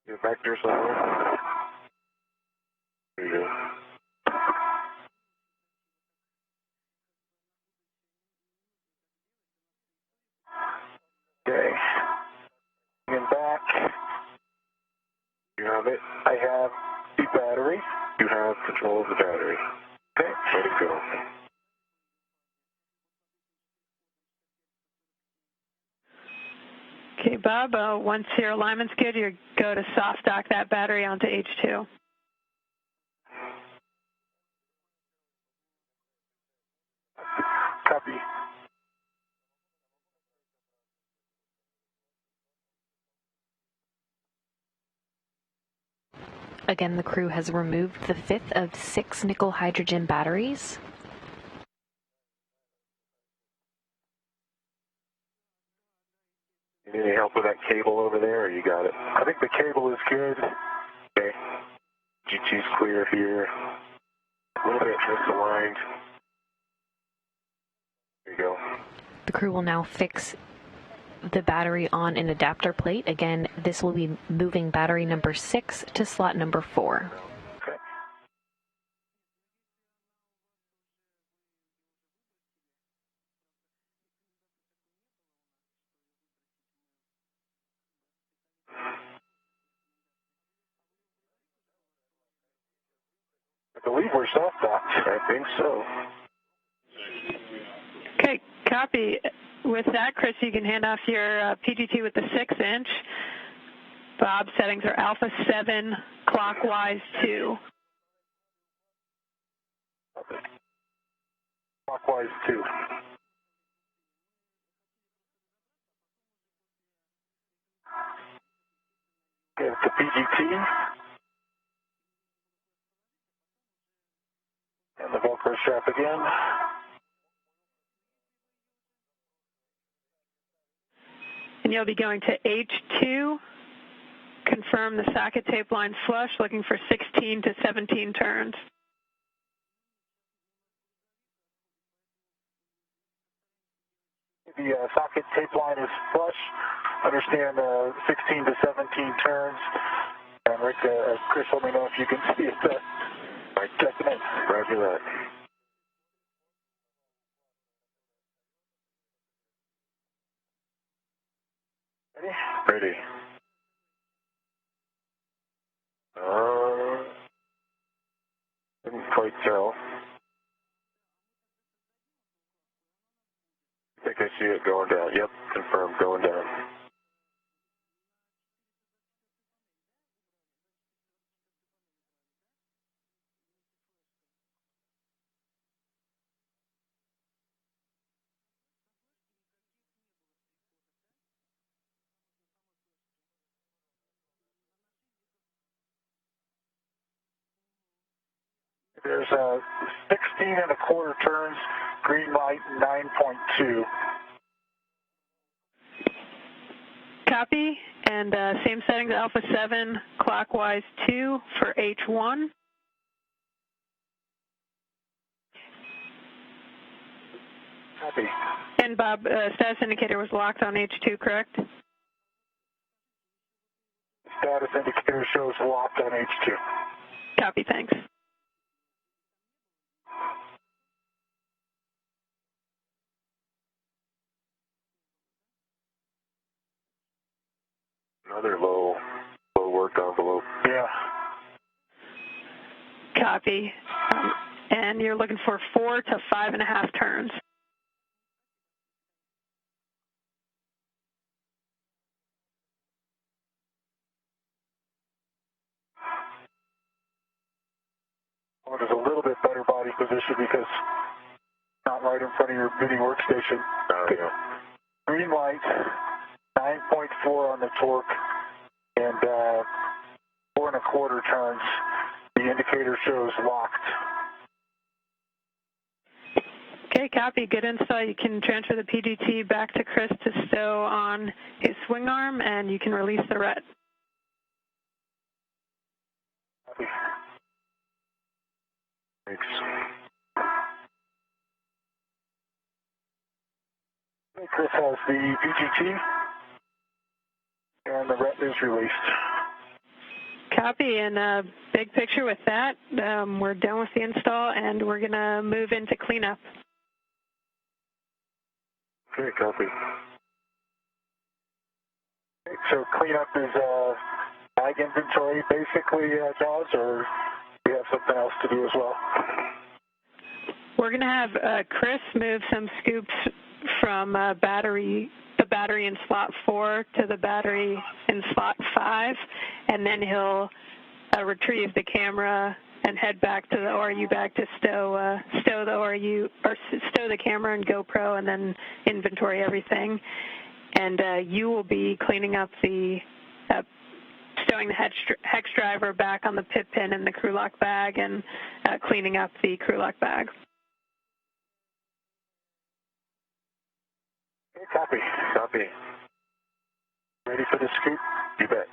Your vector somewhere. There you go.
Okay. And back.
You have it.
I have the battery.
You have control of the battery.
Okay.
Let it go.
Okay, Bob, once your alignment's good, you go to soft dock that battery onto H2.
Copy.
Again, the crew has removed the fifth of 6 nickel hydrogen batteries.
You need any help with that cable over there, or you got it?
I think the cable is good.
Okay. GT's clear here. A little bit misaligned. There you go.
The crew will now fix the battery on an adapter plate. Again, this will be moving battery number 6 to slot number 4.
Okay. I believe we're soft docked.
I think so.
Okay, copy. With that, Chris, you can hand off your PGT with the 6-inch. Bob, settings are alpha 7, clockwise 2.
Clockwise 2. Okay, the PGT. And the Velcro strap again.
And you'll be going to H2, confirm the socket tape line flush, looking for 16 to 17 turns.
The socket tape line is flush. Understand 16 to 17 turns. And Rick, Chris, let me know if you can see it.
Right.
Checking it.
Roger that.
Ready?
Ready. Didn't quite tell. I think I see it going down. Yep, confirmed, going down.
There's 16.25 turns, green light 9.2.
Copy, and same settings, Alpha 7, clockwise 2 for H1.
Copy.
And Bob, status indicator was locked on H2, correct?
Status indicator shows locked on H2.
Copy, thanks.
Another low work envelope.
Yeah.
Copy. And you're looking for 4 to 5.5 turns.
Well, there's a little bit better body position because it's not right in front of your bidding workstation.
Yeah.
Green light, 9.4 on the torque, and 4.25 turns. The indicator shows locked.
Okay, copy. Good install. You can transfer the PGT back to Chris to stow on his swing arm, and you can release the ret.
Copy.
Thanks.
Okay, Chris has the PGT, and the ret is released.
Copy, and big picture with that, we're done with the install, and we're going to move into cleanup.
Okay, copy.
Okay, so cleanup is bag inventory, basically, Jaws, or do you have something else to do as well?
We're going to have Chris move some scoops from the battery in slot 4 to the battery in slot 5, and then he'll retrieve the camera and head back to the ORU bag to stow the ORU, or stow the camera and GoPro, and then inventory everything. And you will be cleaning up the stowing the hex driver back on the pit pin in the crew lock bag, and cleaning up the crew lock bag.
Okay, copy.
Copy.
Ready for the scoop?
You bet.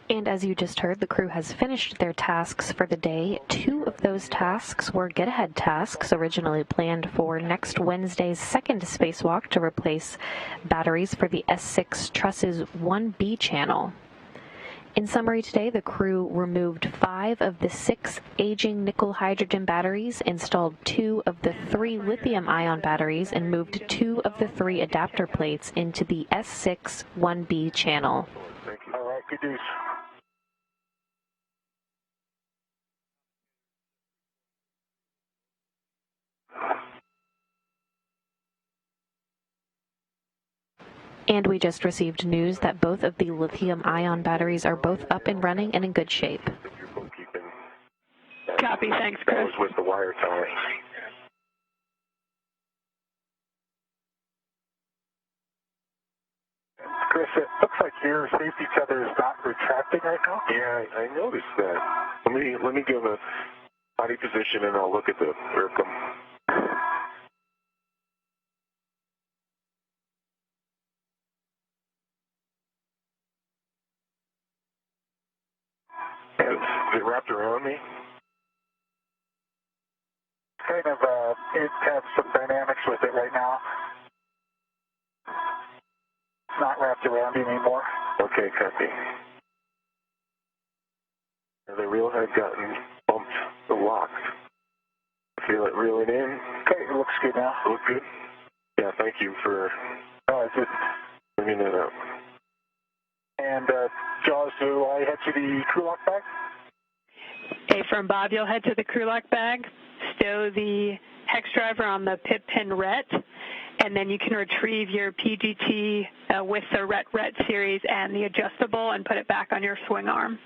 And as you just heard, the crew has finished their tasks for the day. 2 of those tasks were get-ahead tasks originally planned for next Wednesday's second spacewalk to replace batteries for the S6 Truss's 1B channel. In summary today, the crew removed 5 of the 6 aging nickel-hydrogen batteries, installed 2 of the 3 lithium-ion batteries, and moved 2 of the 3 adapter plates into the S6 1B channel.
Thank you.
All right, good news.
And we just received news that both of the lithium-ion batteries are both up and running and in good shape.
Your bookkeeping.
Copy, thanks,
That
Chris.
was with the wire tie.
Chris, it looks like your safety tether is not retracting right now.
Yeah, I noticed that. Let me give a body position and I'll look at the Ircum. Is it wrapped around me?
Kind of, it has some dynamics with it right now. It's not wrapped around you anymore.
Okay, copy. And the reel had gotten bumped or locked. Feel it reeling in.
Okay, it looks good now.
Look good? Yeah, thank you for
Just,
bringing that up.
and Jaws, do I head to the crew lock bag?
Hey, from Bob, you'll head to the crew lock bag, stow the hex driver on the pit pin ret, and then you can retrieve your PGT with the ret series and the adjustable and put it back on your swing arm.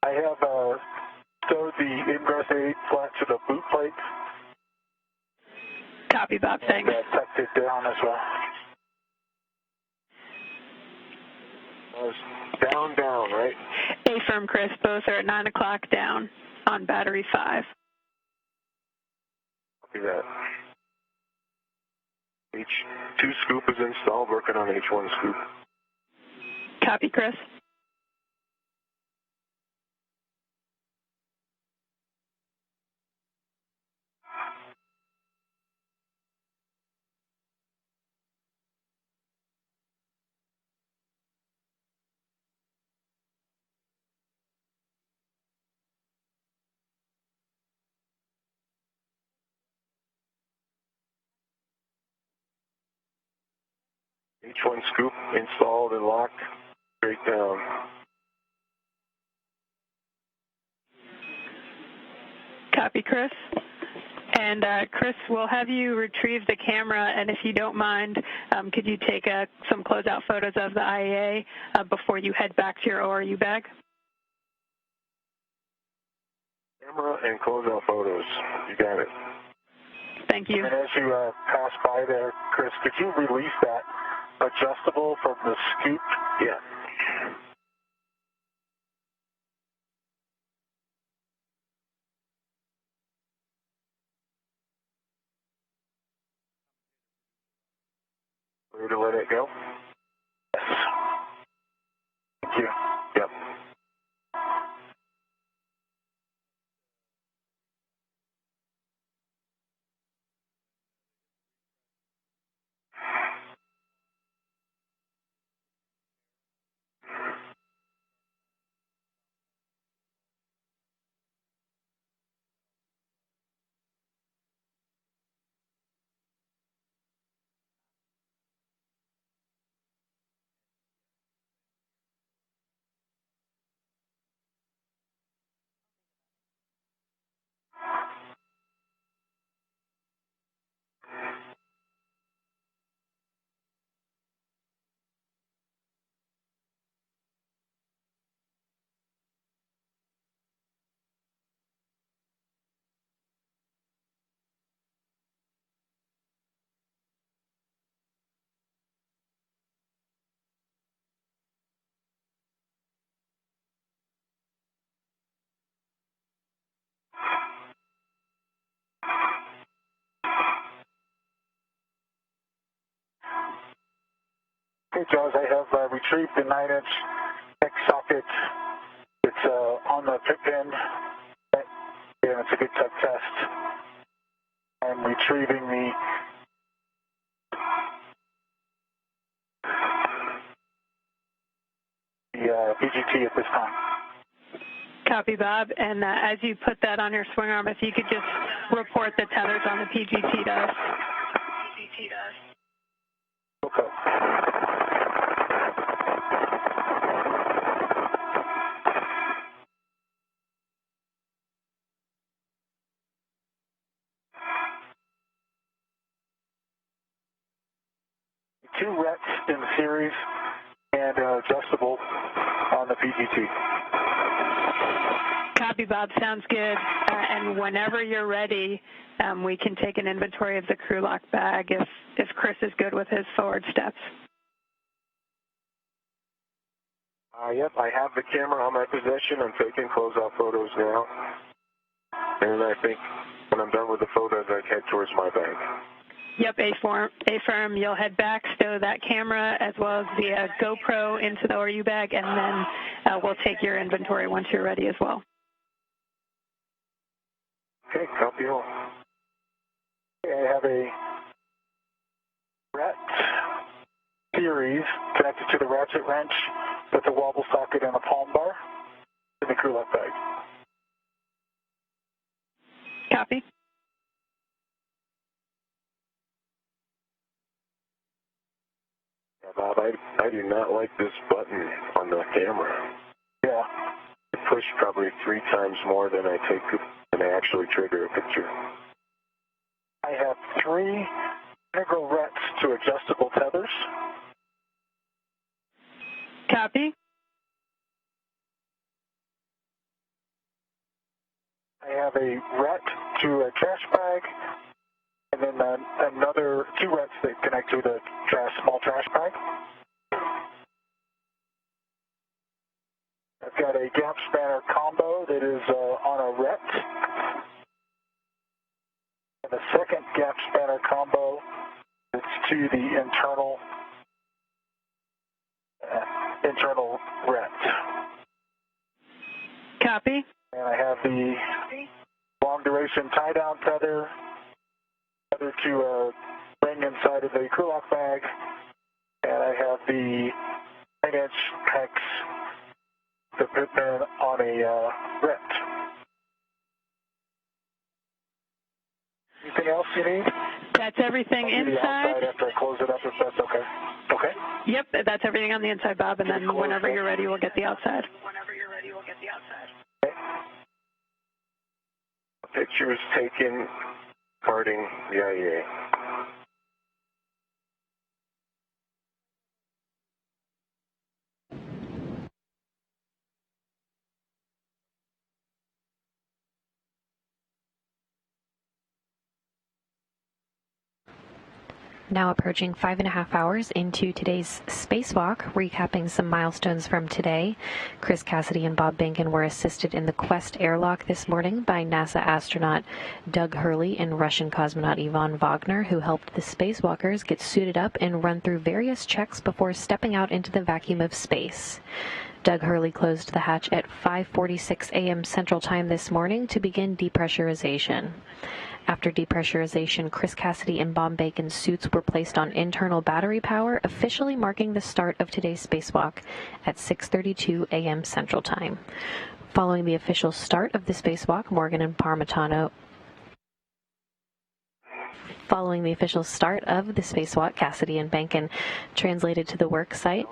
I have stowed the ingress 8 flat to the boot plate.
Copy, Bob, thanks.
And tucked it down as well.
Down, right?
Affirm, Chris. Both are at 9 o'clock down on battery 5.
Copy that. H2 scoop is installed, working on H1 scoop.
Copy, Chris.
H1 scoop installed and locked, straight down.
Copy, Chris. And Chris, we'll have you retrieve the camera, and if you don't mind, could you take some closeout photos of the IEA before you head back to your ORU bag?
Camera and closeout photos. You got it.
Thank you.
And as you pass by there, Chris, could you release that adjustable from the scoop?
Yeah. Ready to let it go?
Yes. Thank you.
Yep.
Okay, Jaws, I have retrieved the 9-inch X socket. It's on the pit pin, and it's a good tech test. I'm retrieving the PGT at this time.
Copy, Bob. And as you put that on your swing arm, if you could just report the tethers on the PGT to us.
Okay. Two rets in series and adjustable on the PGT.
Copy, Bob. Sounds good. And whenever you're ready, we can take an inventory of the crew lock bag if Chris is good with his forward steps.
Yep, I have the camera on my possession. I'm taking closeout photos now. And I think when I'm done with the photos, I head towards my bag.
Yep, affirm. You'll head back, stow that camera as well as the GoPro into the ORU bag, and then we'll take your inventory once you're ready as well.
Okay, copy all.
Okay, I have a ret series connected to the ratchet wrench with a wobble socket and a palm bar in the crew lock bag.
Copy.
Yeah, Bob, I do not like this button on the camera.
Yeah.
I push probably 3 times more than I actually trigger a picture.
I have 3 integral rets to adjustable tethers.
Copy.
I have a ret to a trash bag, and then another 2 rets that connect to the small trash bag. got a gap spanner combo that is on a RET. And the second gap spanner combo is to the internal RET.
Copy.
And I have the long duration tie down tether to bring inside of the crew lock bag. And I have the 9-inch hex to put in on a RET. Anything else you need?
That's everything
I'll do the
inside.
outside after I close it up if that's okay. Okay?
Yep, that's everything on the inside, Bob, and then whenever you're ready, we'll get the outside.
Okay.
Pictures taken, parting the IEA.
Now approaching 5.5 hours into today's spacewalk, recapping some milestones from today. Chris Cassidy and Bob Behnken were assisted in the Quest airlock this morning by NASA astronaut Doug Hurley and Russian cosmonaut Ivan Wagner, who helped the spacewalkers get suited up and run through various checks before stepping out into the vacuum of space. Doug Hurley closed the hatch at 5:46 a.m. Central Time this morning to begin depressurization. After depressurization, Chris Cassidy and Bob Behnken's suits were placed on internal battery power, officially marking the start of today's spacewalk at 6:32 a.m. Central Time. Following the official start of the spacewalk, Morgan and Parmitano Following the official start of the spacewalk, Cassidy and Behnken translated to the work site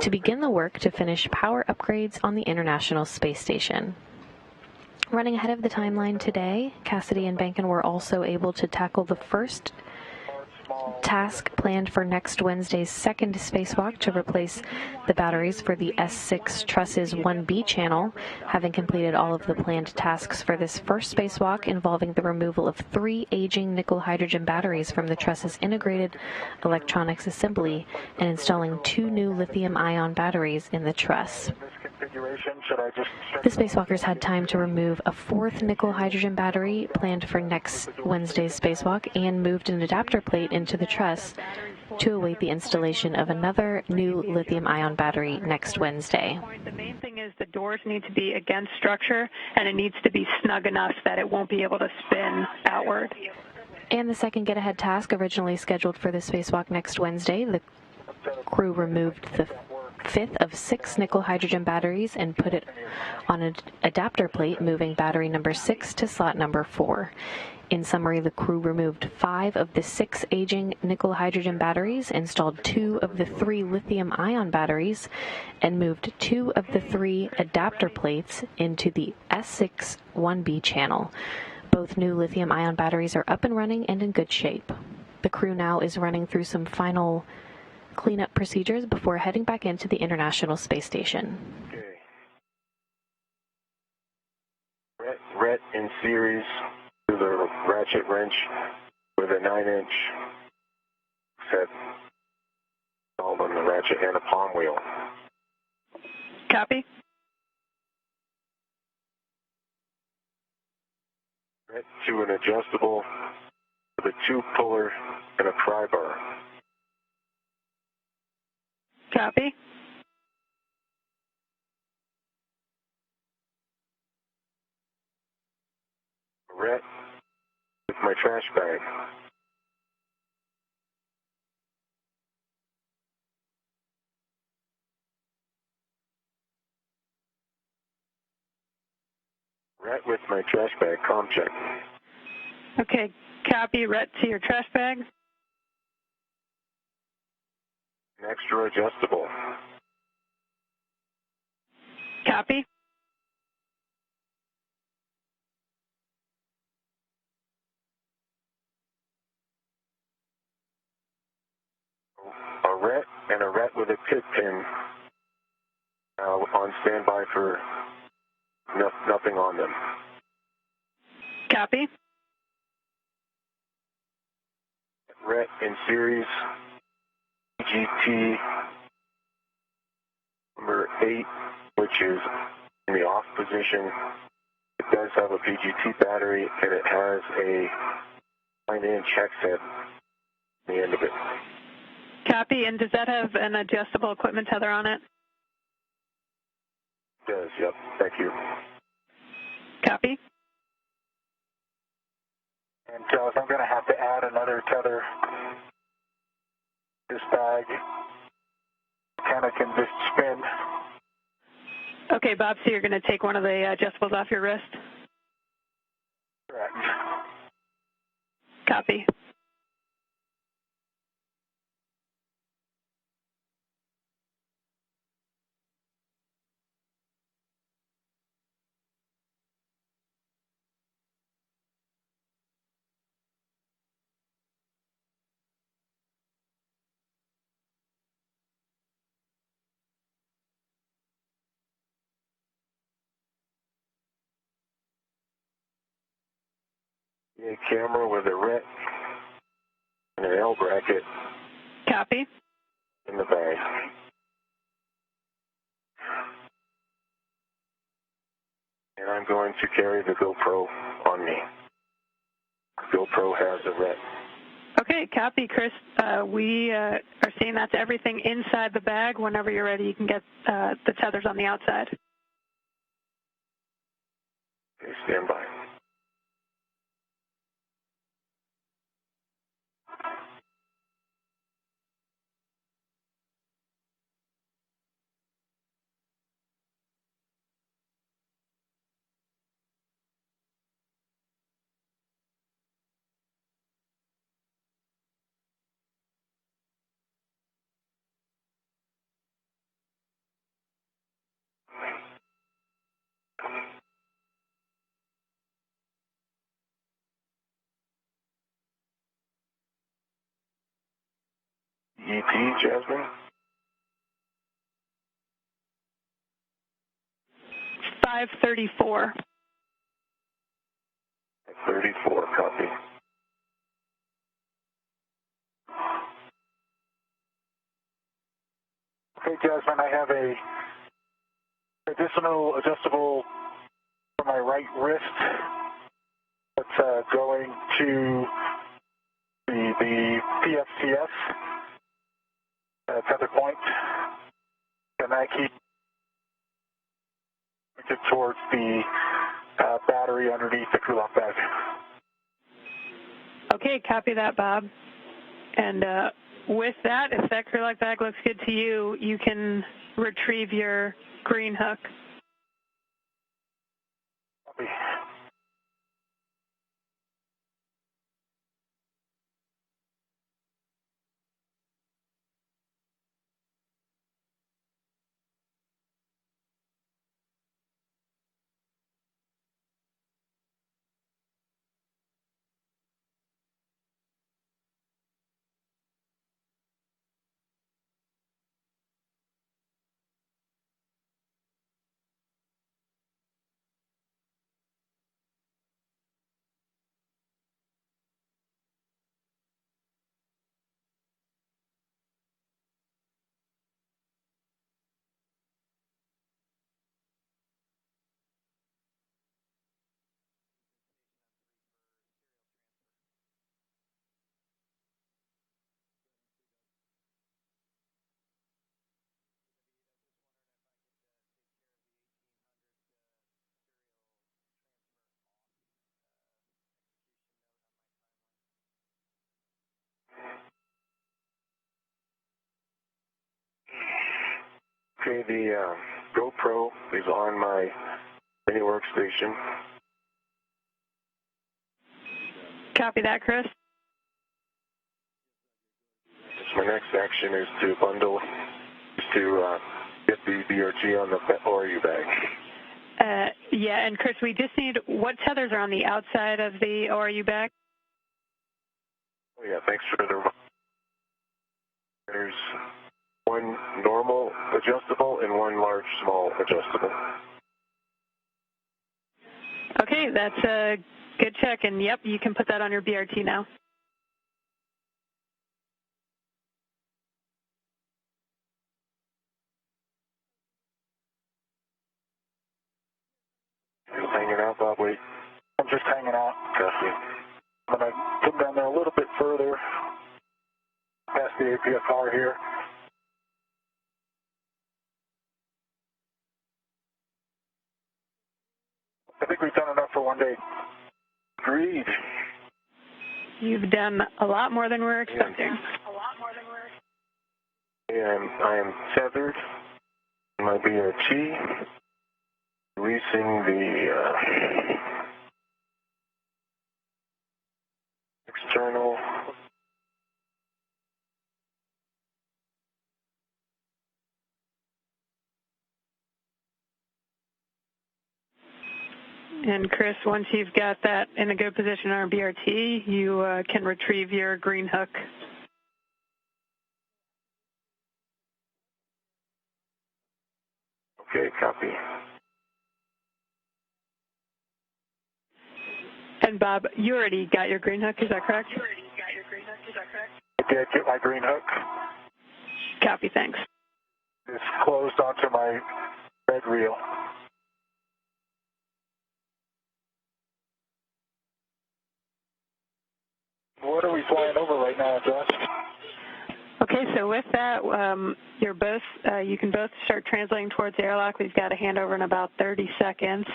to begin the work to finish power upgrades on the International Space Station. Running ahead of the timeline today, Cassidy and Behnken were also able to tackle the first task planned for next Wednesday's second spacewalk to replace the batteries for the S6 Truss's 1B channel, having completed all of the planned tasks for this first spacewalk involving the removal of 3 aging nickel-hydrogen batteries from the Truss's integrated electronics assembly and installing 2 new lithium-ion batteries in the truss. The spacewalkers had time to remove a 4th nickel-hydrogen battery planned for next Wednesday's spacewalk and moved an adapter plate into the truss to await the installation of another new lithium-ion battery next Wednesday.
The main thing is the doors need to be against structure, and it needs to be snug enough that it won't be able to spin outward.
And the second get-ahead task, originally scheduled for the spacewalk next Wednesday, the crew removed the 5th of 6 nickel-hydrogen batteries and put it on an adapter plate, moving battery number 6 to slot number 4. In summary, the crew removed 5 of the 6 aging nickel-hydrogen batteries, installed 2 of the 3 lithium-ion batteries, and moved 2 of the 3 adapter plates into the S6 1B channel. Both new lithium-ion batteries are up and running and in good shape. The crew now is running through some final cleanup procedures before heading back into the International Space Station.
Okay. RET in series to the ratchet wrench with a 9-inch set installed on the ratchet and a palm wheel.
Copy.
RET to an adjustable with a 2-puller and a pry bar.
Copy.
RET with my trash bag. RET with my trash bag, comm check.
Okay, copy. RET to your trash bag.
An extra adjustable.
Copy.
A RET and a RET with a pit pin on standby for nothing on them.
Copy.
RET in series GT number 8 which is in the off position. It does have a PGT battery, and it has a 9-inch hex head on the end of it.
Copy. And does that have an adjustable equipment tether on it?
It does, yep. Thank you.
Copy.
And I'm going to have to add another tether. This bag kind of can just spin.
Okay, Bob, so you're going to take one of the adjustables off your wrist?
Correct.
Copy.
A camera with a RET and an L bracket
Copy.
in the bag. And I'm going to carry the GoPro on me. GoPro has a RET.
Okay, copy, Chris. We are seeing that's everything inside the bag. Whenever you're ready, you can get the tethers on the outside.
Okay, stand by. ET, Jasmine?
534.
34, copy.
Okay, Jasmine, I have a additional adjustable for my right wrist that's going to the PFCS tether point, and I keep it towards the battery underneath the crew lock bag.
Okay, copy that, Bob. And with that, if that crew lock bag looks good to you, you can retrieve your green hook.
Copy.
Okay, the GoPro is on my mini workstation.
Copy that, Chris.
So my next action is to bundle, get the BRG on the ORU bag.
Yeah, and Chris, we just need, what tethers are on the outside of the ORU bag?
Oh yeah, thanks for the... There's one normal adjustable and one large small adjustable.
Okay, that's a good check, and yep, you can put that on your BRT now.
Just hanging out, Bob, wait.
I'm just hanging out.
Copy.
I'm going to come down there a little bit further, past the APFR here. I think we've done enough for one day.
Agreed.
You've done a lot more than we were expecting.
And I am tethered in my BRT, releasing the external
And Chris, once you've got that in a good position on our BRT, you can retrieve your green hook.
Okay, copy.
And Bob, you already got your green hook, is that correct?
I did get my green hook.
Copy, thanks.
It's closed onto my red reel. What are we flying over right now, Josh?
Okay, so with that, you're both, you can both start translating towards the airlock. We've got a handover in about 30 seconds.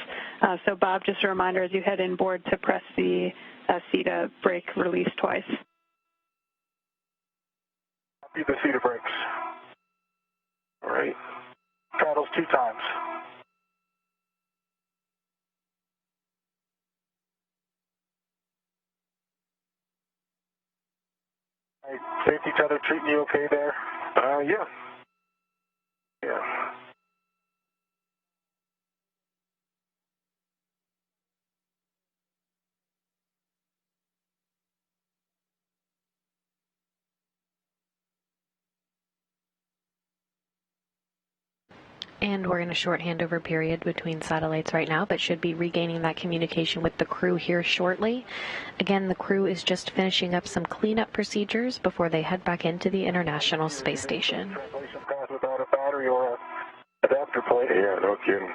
So Bob, just a reminder as you head inboard to press the CETA brake release twice.
Copy the CETA brakes.
All right.
Paddles 2 times. Hey, safety tether treating you okay there?
Yeah. Yeah.
And we're in a short handover period between satellites right now, but should be regaining that communication with the crew here shortly. Again, the crew is just finishing up some cleanup procedures before they head back into the International Space Station.
Translation pass without a battery or a adapter plate.
Yeah, no kidding.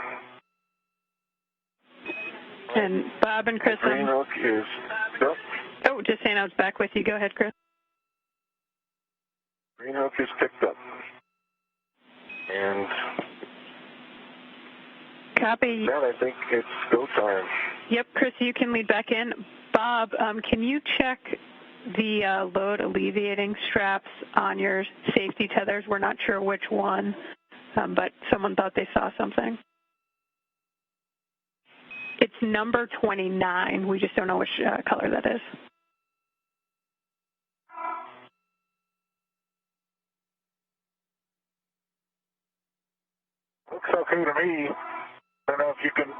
And Bob and Chris,
Green hook is, yep.
oh, just saying I was back with you. Go ahead, Chris.
Green hook is picked up. And
Copy.
now I think it's go time.
Yep, Chris, you can lead back in. Bob, can you check the load alleviating straps on your safety tethers? We're not sure which one, but someone thought they saw something. It's number 29. We just don't know which color that is.
Looks okay to me. I don't know if you can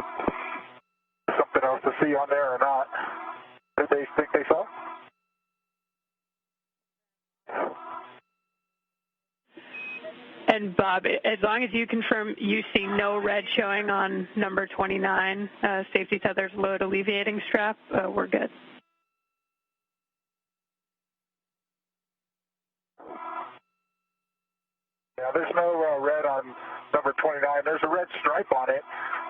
something else to see on there or not. Did they think they saw?
And Bob, as long as you confirm you see no red showing on number 29, safety tethers load alleviating strap, we're good.
Yeah, there's no red on number 29. There's a red stripe on it,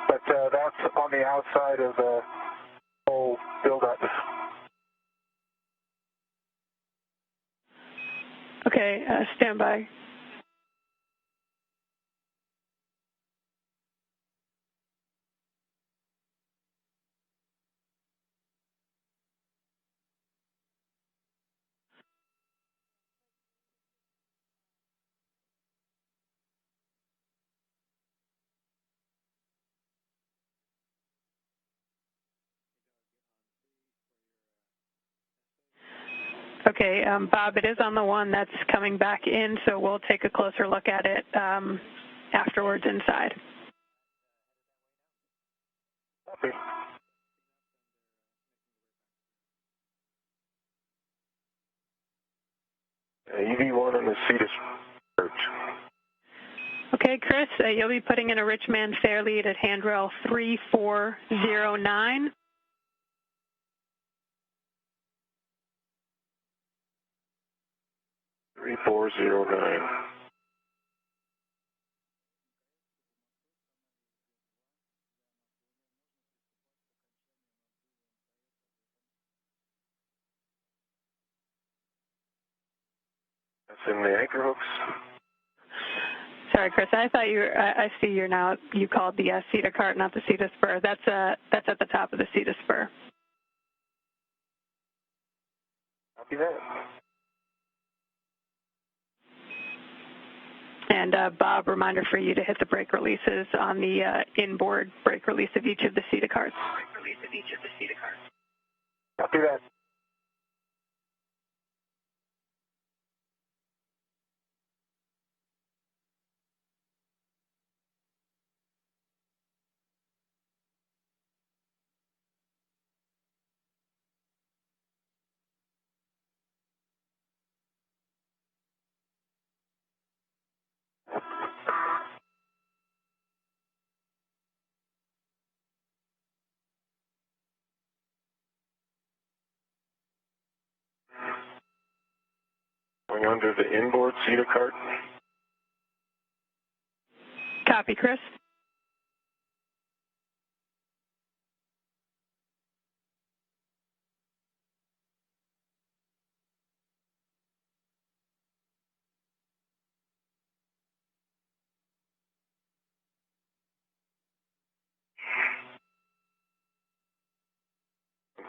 but that's on the outside of the whole buildup.
Okay, stand by. Okay, Bob, it is on the one that's coming back in, so we'll take a closer look at it afterwards inside.
Okay.
EV1 on the CETA search.
Okay, Chris, you'll be putting in a rich man fair lead at handrail 3409.
$3409. in the anchor hooks.
Sorry, Chris. I thought I see you're now. You called the CETA cart, not the CETA spur. That's at the top of the CETA spur.
Copy that.
And Bob, reminder for you to hit the brake releases on the inboard brake release of each of the CETA carts.
Copy that.
Going under the inboard CETA cart.
Copy, Chris.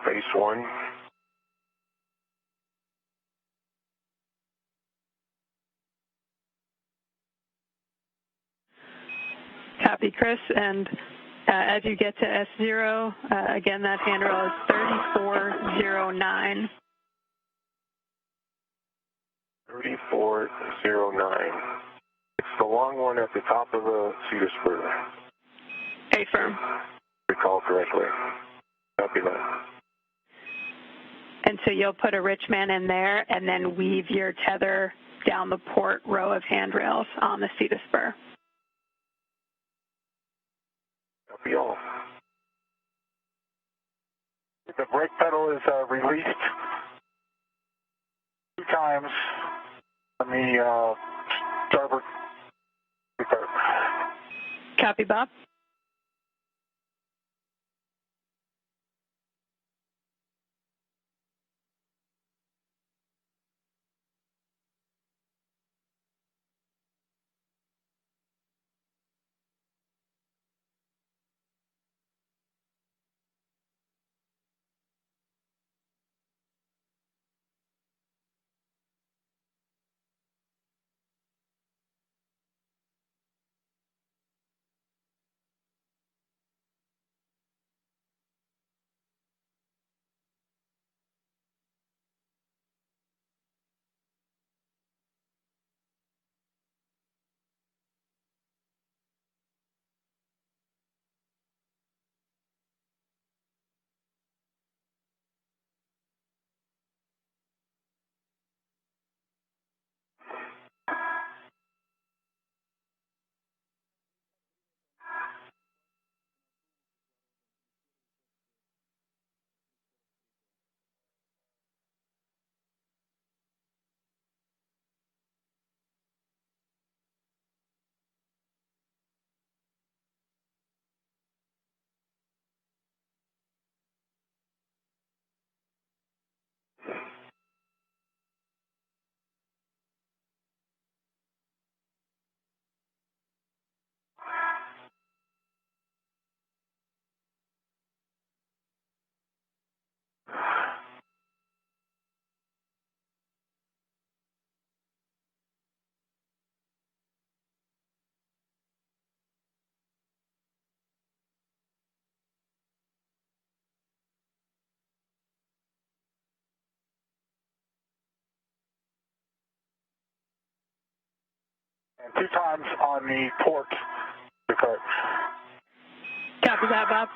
Phase 1.
Copy, Chris. And as you get to S0, again, that handrail is 3409.
3409. It's the long one at the top of the CETA spur.
A-firm.
Recall correctly. Copy that.
And so you'll put a rich man in there and then weave your tether down the port row of handrails on the CETA spur.
Copy all. The brake pedal is released 2 times on the starboard.
Copy, Bob.
And 2 times on the port. Cart.
Copy that, Bob.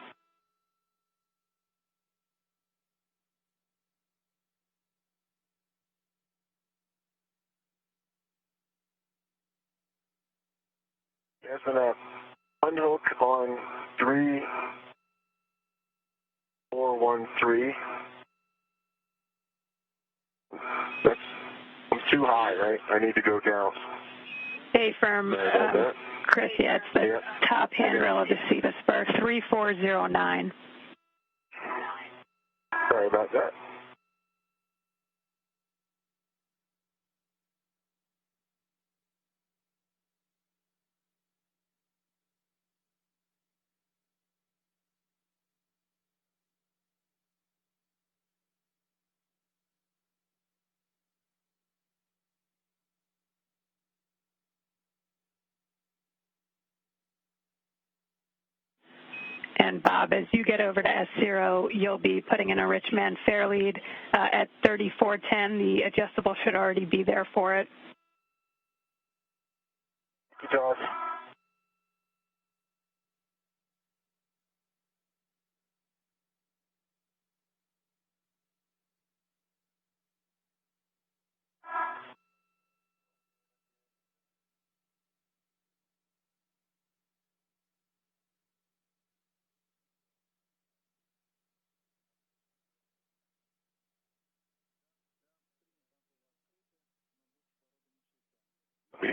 There's been a unhook on 3413. That's too high, right? I need to go down.
A-firm, Chris, yeah, it's the top handrail of the CETA spur, 3409.
Sorry about that.
then Bob, as you get over to S0, you'll be putting in a Richman fair lead at 3410. The adjustable should already be there for it.
Good job.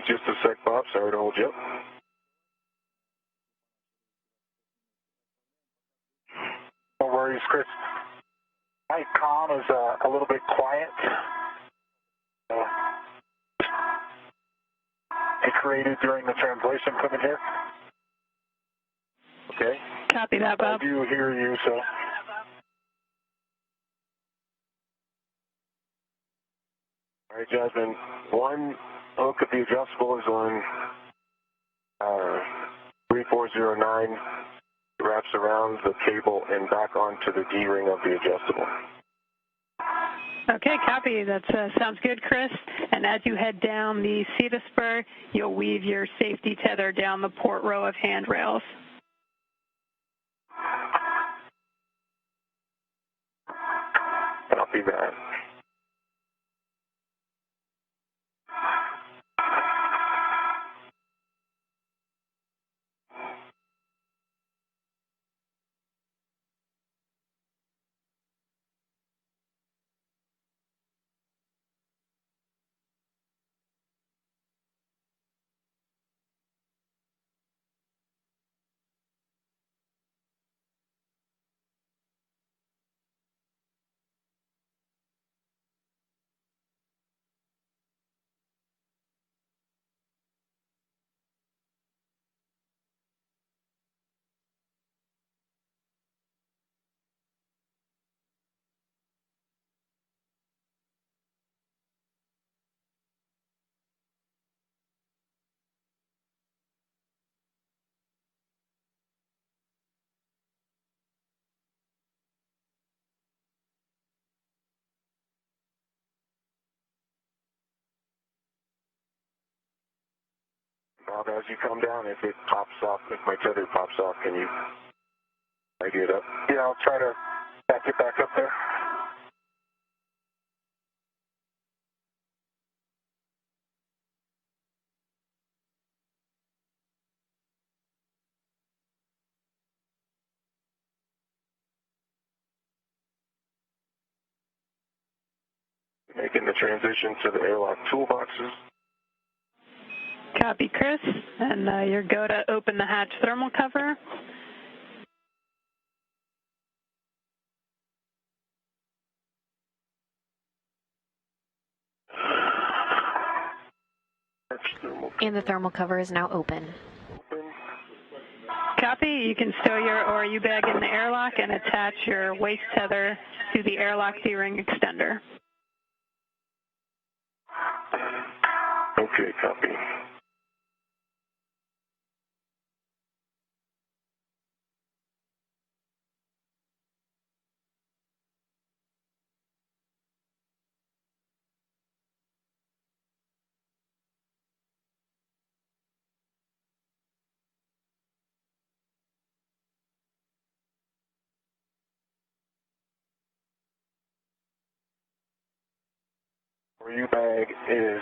Just a sec, Bob. Sorry to hold you up.
No worries, Chris. My comm is a little bit quiet. It created during the translation coming here. Okay.
Copy that, Bob.
I do hear you, so.
All right, Jasmine. One hook of the adjustable is on 3409. It wraps around the cable and back onto the D-ring of the adjustable.
Okay, copy. That sounds good, Chris. And as you head down the CETA spur, you'll weave your safety tether down the port row of handrails.
Copy that. Bob, as you come down, if it pops off, if my tether pops off, can you tidy it up?
Yeah, I'll try to back it back up there.
Making the transition to the airlock toolboxes.
Copy, Chris. And you're go to open the hatch thermal cover.
And the thermal cover is now open.
Copy. You can stow your ORU bag in the airlock and attach your waist tether to the airlock D-ring extender.
Okay, copy. ORU bag is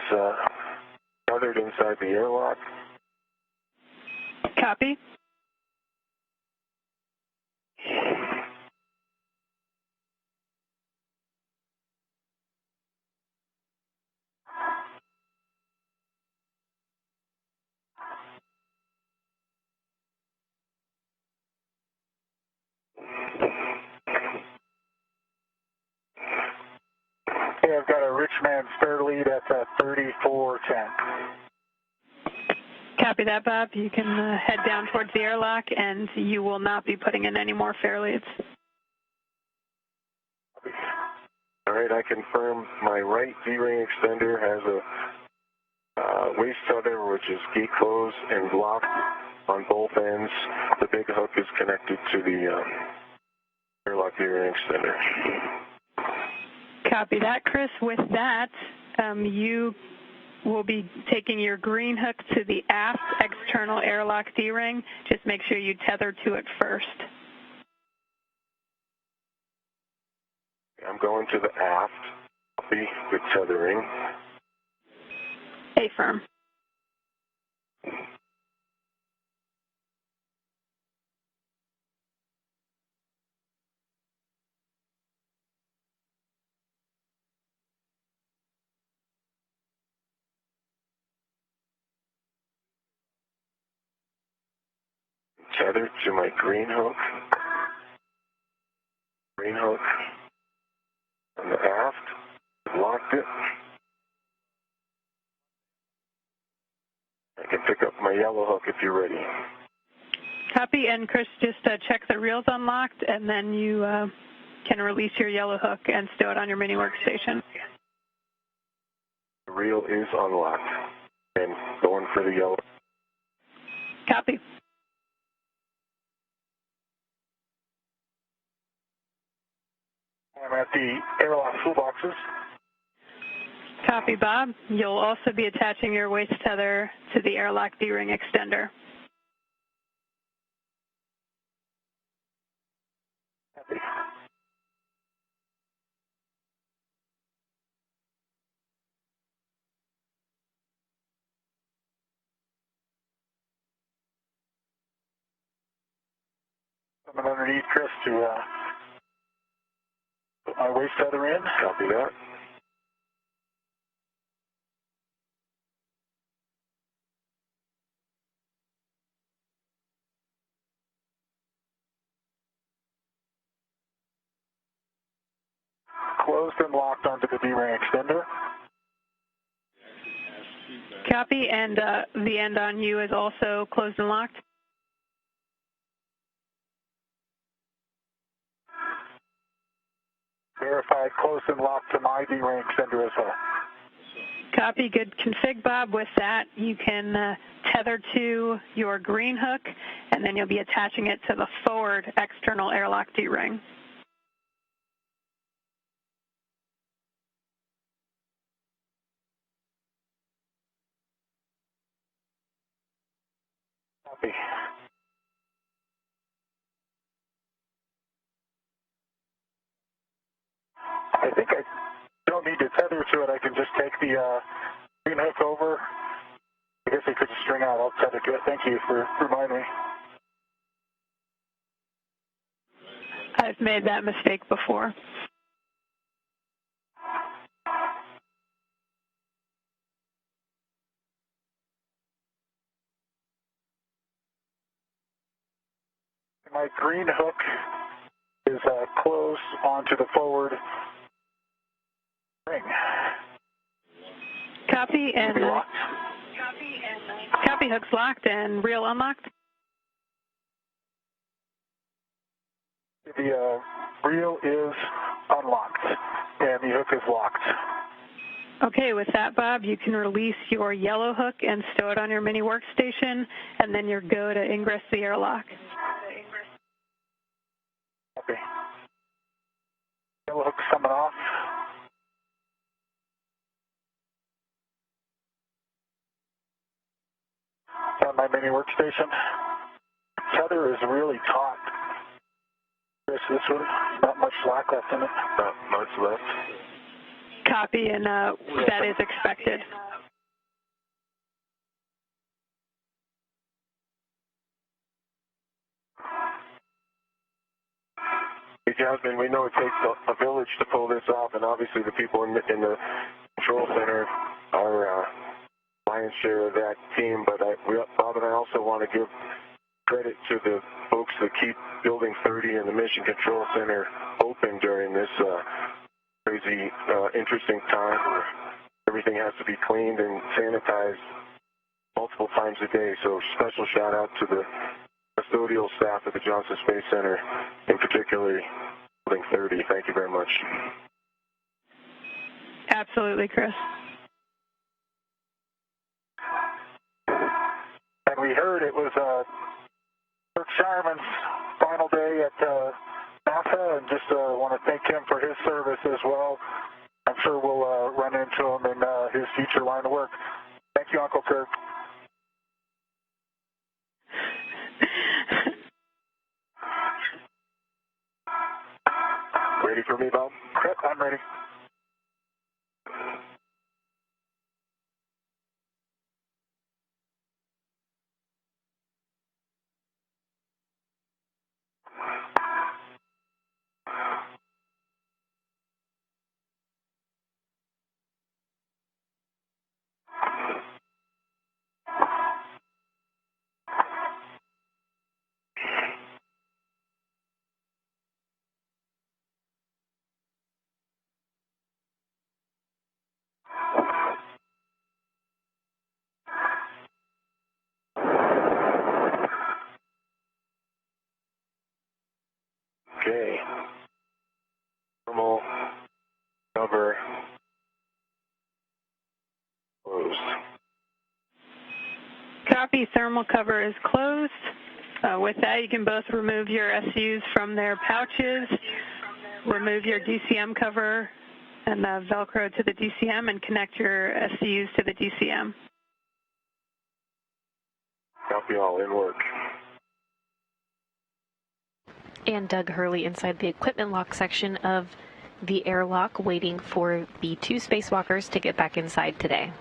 tethered inside the airlock.
Copy.
Okay, I've got a Richman spare lead at 3410.
Copy that, Bob. You can head down towards the airlock, and you will not be putting in any more fair leads.
All right, I confirm my right D-ring extender has a waist tether, which is gate closed and blocked on both ends. The big hook is connected to the airlock D-ring extender.
Copy that, Chris. With that, you will be taking your green hook to the aft external airlock D-ring. Just make sure you tether to it first.
I'm going to the aft. Copy the tethering.
A-firm.
Tethered to my green hook. Green hook on the aft. Locked it. I can pick up my yellow hook if you're ready.
Copy, and Chris, just check the reel's unlocked, and then you can release your yellow hook and stow it on your mini workstation.
The reel is unlocked and going for the yellow.
Copy.
I'm at the airlock toolboxes.
Copy, Bob. You'll also be attaching your waist tether to the airlock D-ring extender.
Copy. Coming underneath Chris to put my waist tether in.
Copy that.
Closed and locked onto the D-ring extender.
Copy, and the end on you is also closed and locked.
Verified close and locked to my D-ring extender as well.
Copy, good config, Bob. With that, you can tether to your green hook, and then you'll be attaching it to the forward external airlock D-ring.
Copy. I think I don't need to tether to it. I can just take the green hook over. I guess I could just string out. I'll tether to it. Thank you for reminding me.
I've made that mistake before.
My green hook is closed onto the forward ring.
Copy, and
Be locked.
copy, hook's locked and reel unlocked.
The reel is unlocked and the hook is locked.
Okay, with that, Bob, you can release your yellow hook and stow it on your mini workstation, and then you're go to ingress the airlock.
Copy. Yellow hook's coming off. On my mini workstation. Tether is really taut. Chris, this one, not much slack left in it.
Not much left.
Copy, and that is expected.
Hey, Jasmine, we know it takes a village to pull this off, and obviously the people in the control center are lion's share of that team, but Bob and I also want to give credit to the folks that keep Building 30 and the Mission Control Center open during this crazy, interesting time where everything has to be cleaned and sanitized multiple times a day. So special shout out to the custodial staff at the Johnson Space Center, in particular Building 30. Thank you very much.
Absolutely, Chris.
And we heard it was Retirement final day at NASA, and just want to thank him for his service as well. I'm sure we'll run into him in his future line of work. Thank you, Uncle Kirk.
Ready for me, Bob?
Yep, I'm ready.
Okay. Thermal cover closed.
Copy. Thermal cover is closed. With that, you can both remove your SUs from their pouches, remove your DCM cover, and Velcro to the DCM, and connect your SUs to the DCM.
Copy all, in work.
And Doug Hurley inside the equipment lock section of the airlock, waiting for the 2 spacewalkers to get back inside today.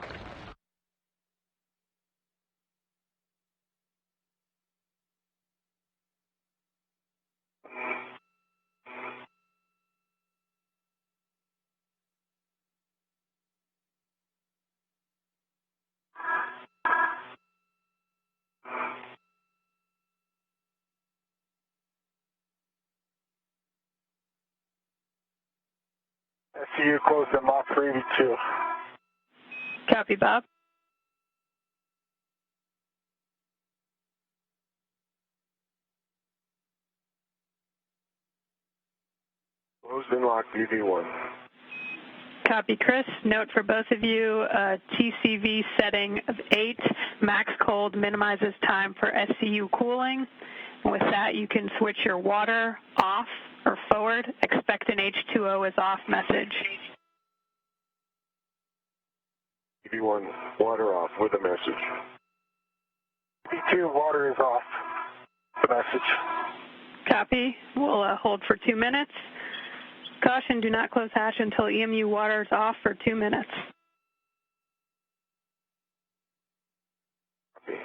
SCU closed in Mach 382.
Copy, Bob.
Closed in lock BV1.
Copy, Chris. Note for both of you, TCV setting of 8. Max cold minimizes time for SCU cooling. And with that, you can switch your water off or forward. Expect an H2O is off message.
BV1, water off with a message.
B2, water is off. The message.
Copy. We'll hold for 2 minutes. Caution, do not close hatch until EMU water is off for 2 minutes.
Copy.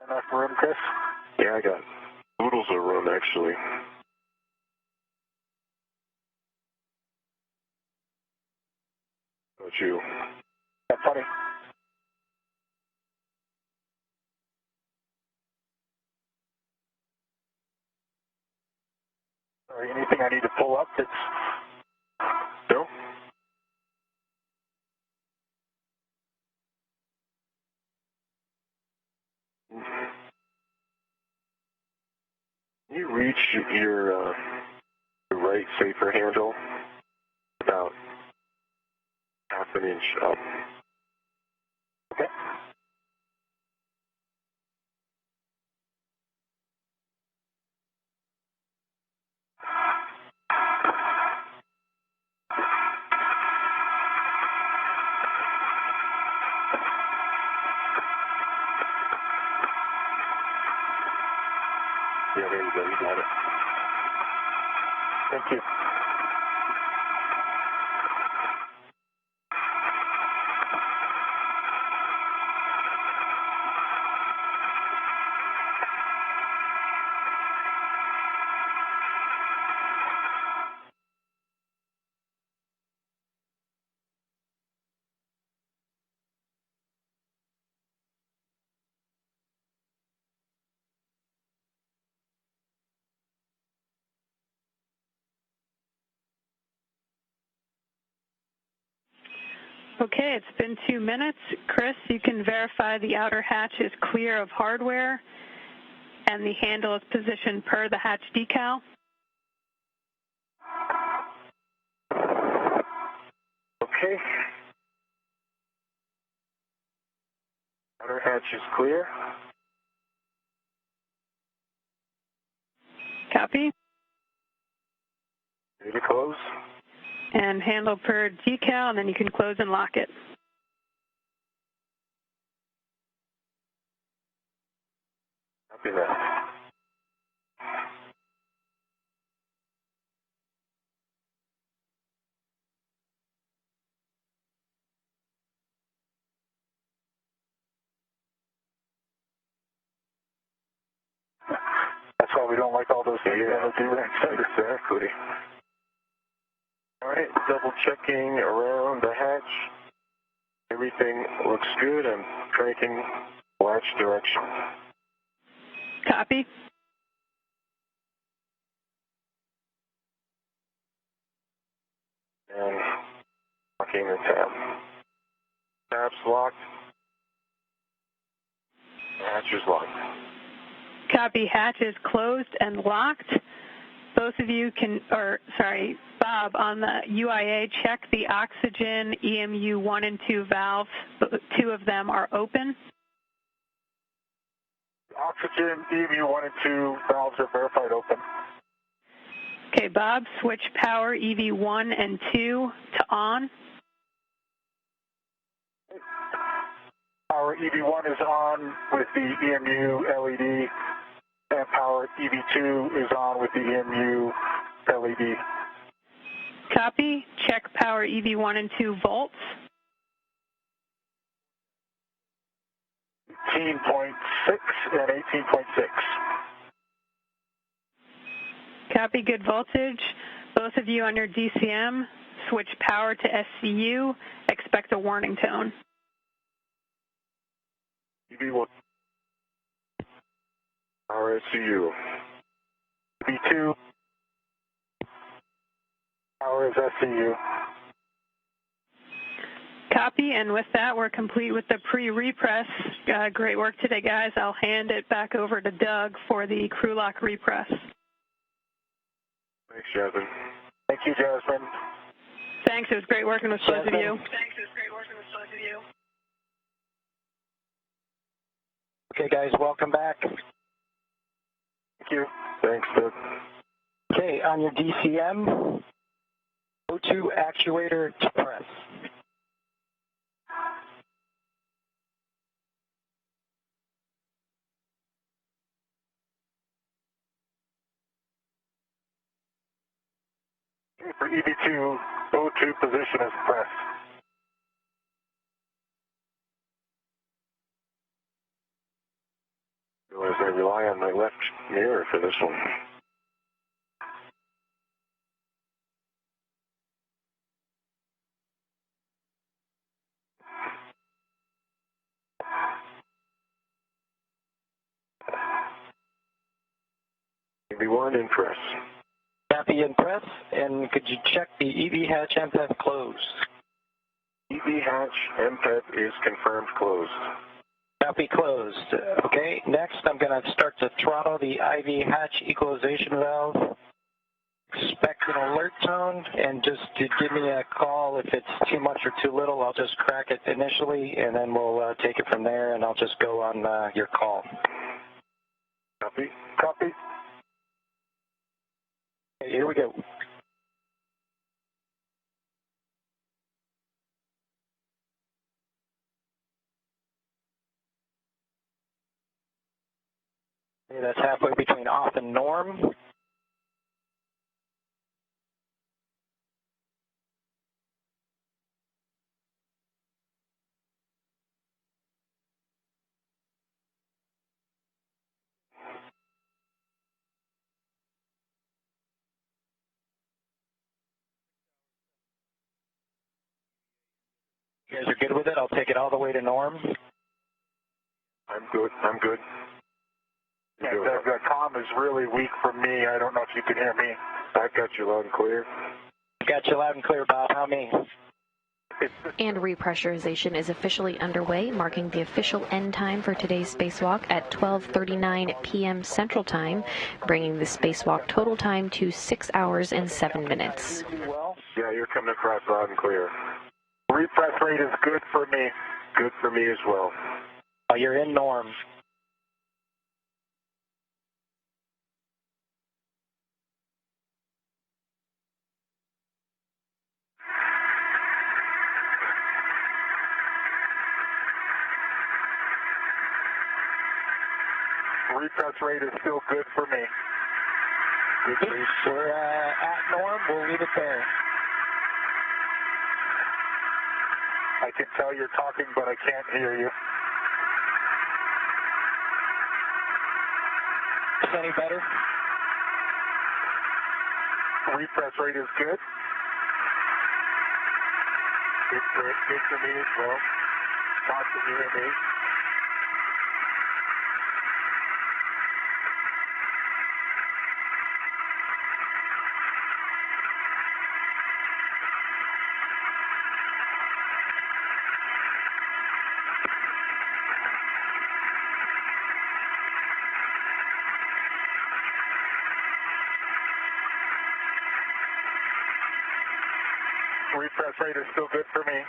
Enough room, Chris?
Yeah, I got oodles of room, actually. How about you?
That's funny. Sorry, anything I need to pull up that's...
No? Can you reach your right safer handle about half an inch up?
Okay.
Yeah, there you go. You got it.
Thank you.
Okay, it's been 2 minutes. Chris, you can verify the outer hatch is clear of hardware. and the handle is positioned per the hatch decal.
Okay. Outer hatch is clear.
Copy.
Ready to close.
And handle per decal, and then you can close and lock it.
Copy that.
That's why we don't like all those things.
Exactly. All right, double checking around the hatch. Everything looks good. I'm cranking latch direction.
Copy.
And locking the tab. Tab's locked. Hatch is locked.
Copy. Hatch is closed and locked. Both of you can, Bob, on the UIA, check the oxygen EMU 1 and 2 valves. 2 of them are open.
Oxygen, EMU 1 and 2 valves are verified open.
Okay, Bob, switch power EV1 and 2 to on.
Power EV1 is on with the EMU LED, and power EV2 is on with the EMU LED.
Copy. Check power EV1 and 2 volts.
18.6 and 18.6.
Copy. Good voltage. Both of you under DCM, switch power to SCU. Expect a warning tone.
EV1. Power SCU.
EV2. Power is SCU.
Copy, and with that, we're complete with the pre-repress. Great work today, guys. I'll hand it back over to Doug for the crew lock repress.
Thanks, Jasmine.
Thank you, Jasmine.
Thanks. It was great working with both of you.
Okay, guys, welcome back.
Thank you.
Thanks, Doug.
Okay, on your DCM, go to actuator to press.
For EV2, O2 position is pressed.
Realize I rely on my left mirror for this one. EV1 in press.
Copy in press, and could you check the EV hatch MPEP closed?
EV hatch MPEP is confirmed closed.
Copy closed. Okay, next I'm going to start to throttle the IV hatch equalization valve. Expect an alert tone, and just to give me a call if it's too much or too little. I'll just crack it initially, and then we'll take it from there, and I'll just go on your call.
Copy.
Copy.
Okay, here we go. Okay, that's halfway between off and norm. You guys are good with it? I'll take it all the way to norm.
I'm good. I'm good.
Yeah, the comm is really weak for me. I don't know if you can hear me.
I got you loud and clear.
Got you loud and clear, Bob. How me?
And repressurization is officially underway, marking the official end time for today's spacewalk at 12:39 p.m. Central Time, bringing the spacewalk total time to 6 hours and 7 minutes.
Yeah, you're coming across loud and clear.
Repress rate is good for me.
Good for me as well.
You're in norm.
Repress rate is still good for me.
Good. We're at norm. We'll leave it there.
I can tell you're talking, but I can't hear you.
Is any better?
Repress rate is good.
Good for me as well. Talk to you and me.
Repress rate is still good for me.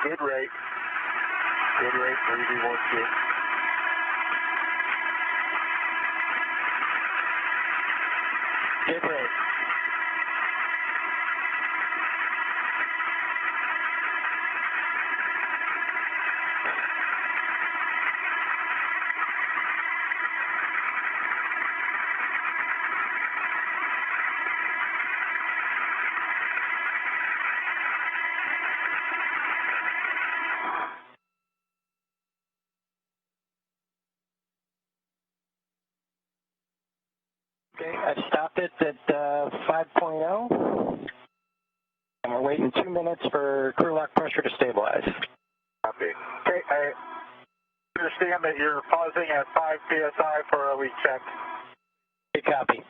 Good rate. Good rate, 3D12.
Good rate. Okay, I've stopped it at 5.0, and we're waiting 2 minutes for crew lock pressure to stabilize.
Copy.
Okay, I understand that you're pausing at 5 psi for a leak check.
Good copy.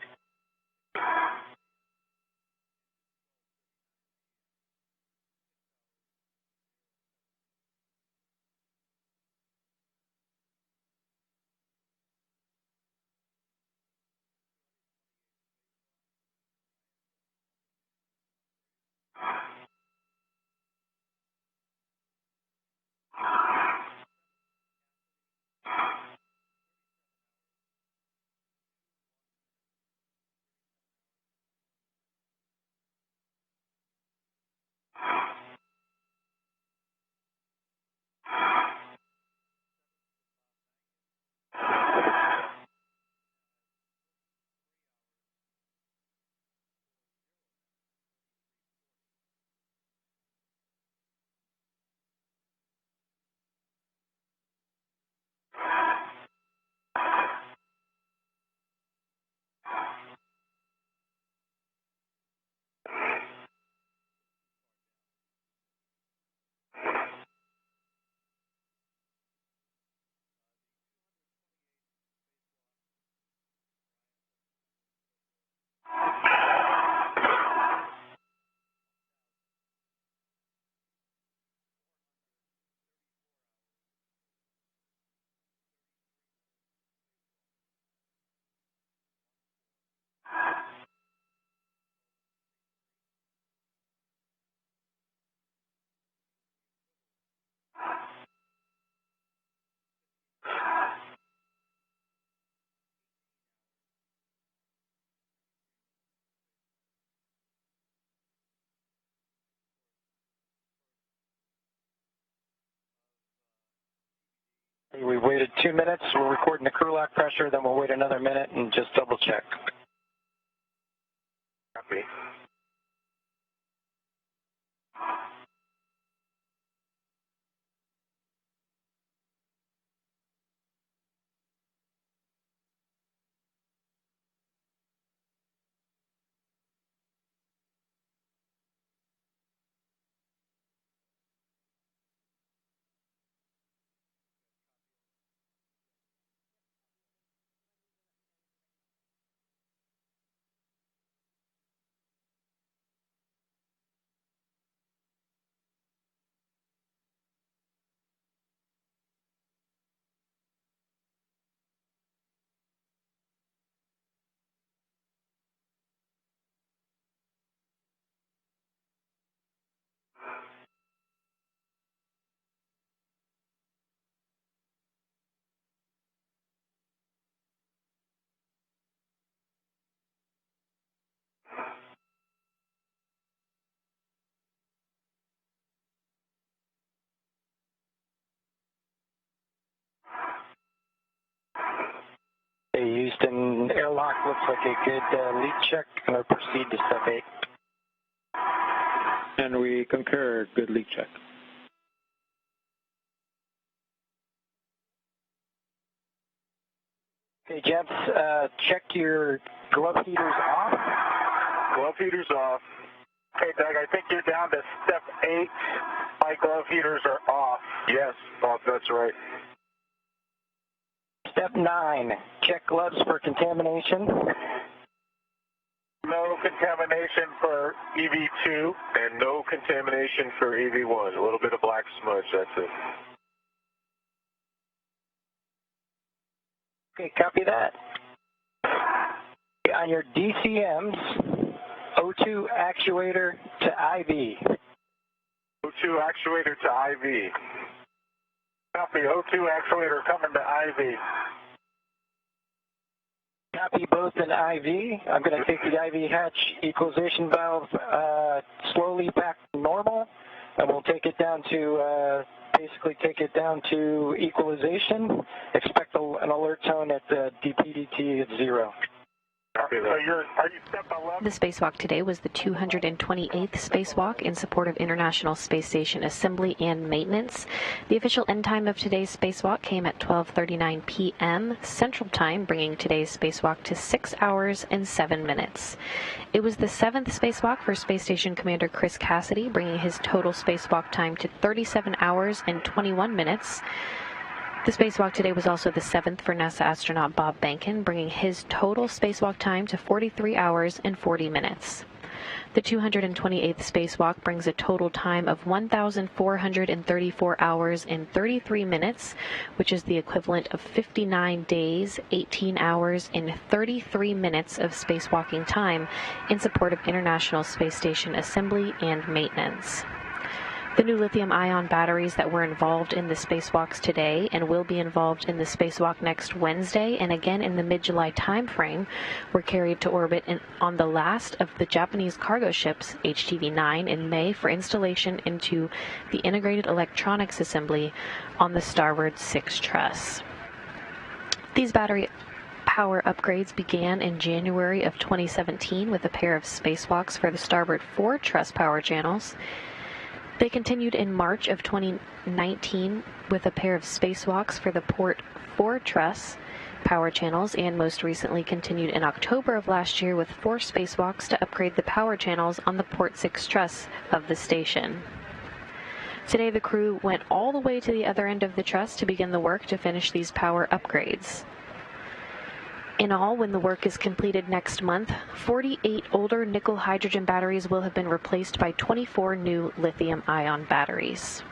We've waited 2 minutes. We're recording the crew lock pressure, then we'll wait another minute and just double check.
Copy.
airlock looks like a good leak check. I'm going to proceed to step 8.
And we concur, good leak check.
Okay, gents, check your glove heaters off.
Glove heaters off. Hey, Doug, I think you're down to step 8. My glove heaters are off.
Yes, Bob, that's right.
Step 9, check gloves for contamination.
No contamination for EV2.
And no contamination for EV1. A little bit of black smudge, that's it.
Okay, copy that. On your DCMs, O2 actuator to IV.
O2 actuator to IV. Copy, O2 actuator coming to IV.
Copy both in IV. I'm going to take the IV hatch equalization valve slowly back to normal, and we'll take it down to, basically take it down to equalization. Expect an alert tone at the DPDT at 0.
So are you step 11?
The spacewalk today was the 228th spacewalk in support of International Space Station assembly and maintenance. The official end time of today's spacewalk came at 12:39 p.m. Central Time, bringing today's spacewalk to 6 hours and 7 minutes. It was the 7th spacewalk for Space Station Commander Chris Cassidy, bringing his total spacewalk time to 37 hours and 21 minutes. The spacewalk today was also the 7th for NASA astronaut Bob Behnken, bringing his total spacewalk time to 43 hours and 40 minutes. The 228th spacewalk brings a total time of 1,434 hours and 33 minutes, which is the equivalent of 59 days, 18 hours, and 33 minutes of spacewalking time in support of International Space Station assembly and maintenance. The new lithium-ion batteries that were involved in the spacewalks today and will be involved in the spacewalk next Wednesday and again in the mid-July timeframe were carried to orbit on the last of the Japanese cargo ships, HTV-9, in May for installation into the Integrated Electronics Assembly on the Starboard 6 truss. These battery power upgrades began in January of 2017 with a pair of spacewalks for the Starboard 4 truss power channels. They continued in March of 2019 with a pair of spacewalks for the Port 4 truss power channels, and most recently continued in October of last year with 4 spacewalks to upgrade the power channels on the Port 6 truss of the station. Today, the crew went all the way to the other end of the truss to begin the work to finish these power upgrades. In all, when the work is completed next month, 48 older nickel-hydrogen batteries will have been replaced by 24 new lithium-ion batteries.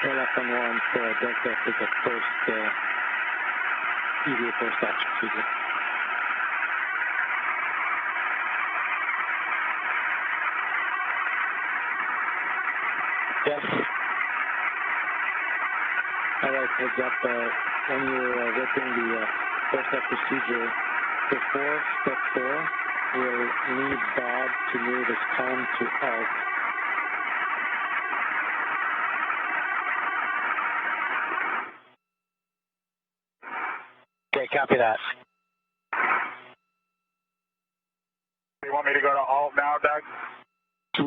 Airlock on one for Delta is the first EVA first batch procedure.
Yes.
All right, heads up. When you're working the first step procedure, before step 4, we'll need Bob to move his column to alt.
Okay, copy that.
You want me to go to alt now, Doug?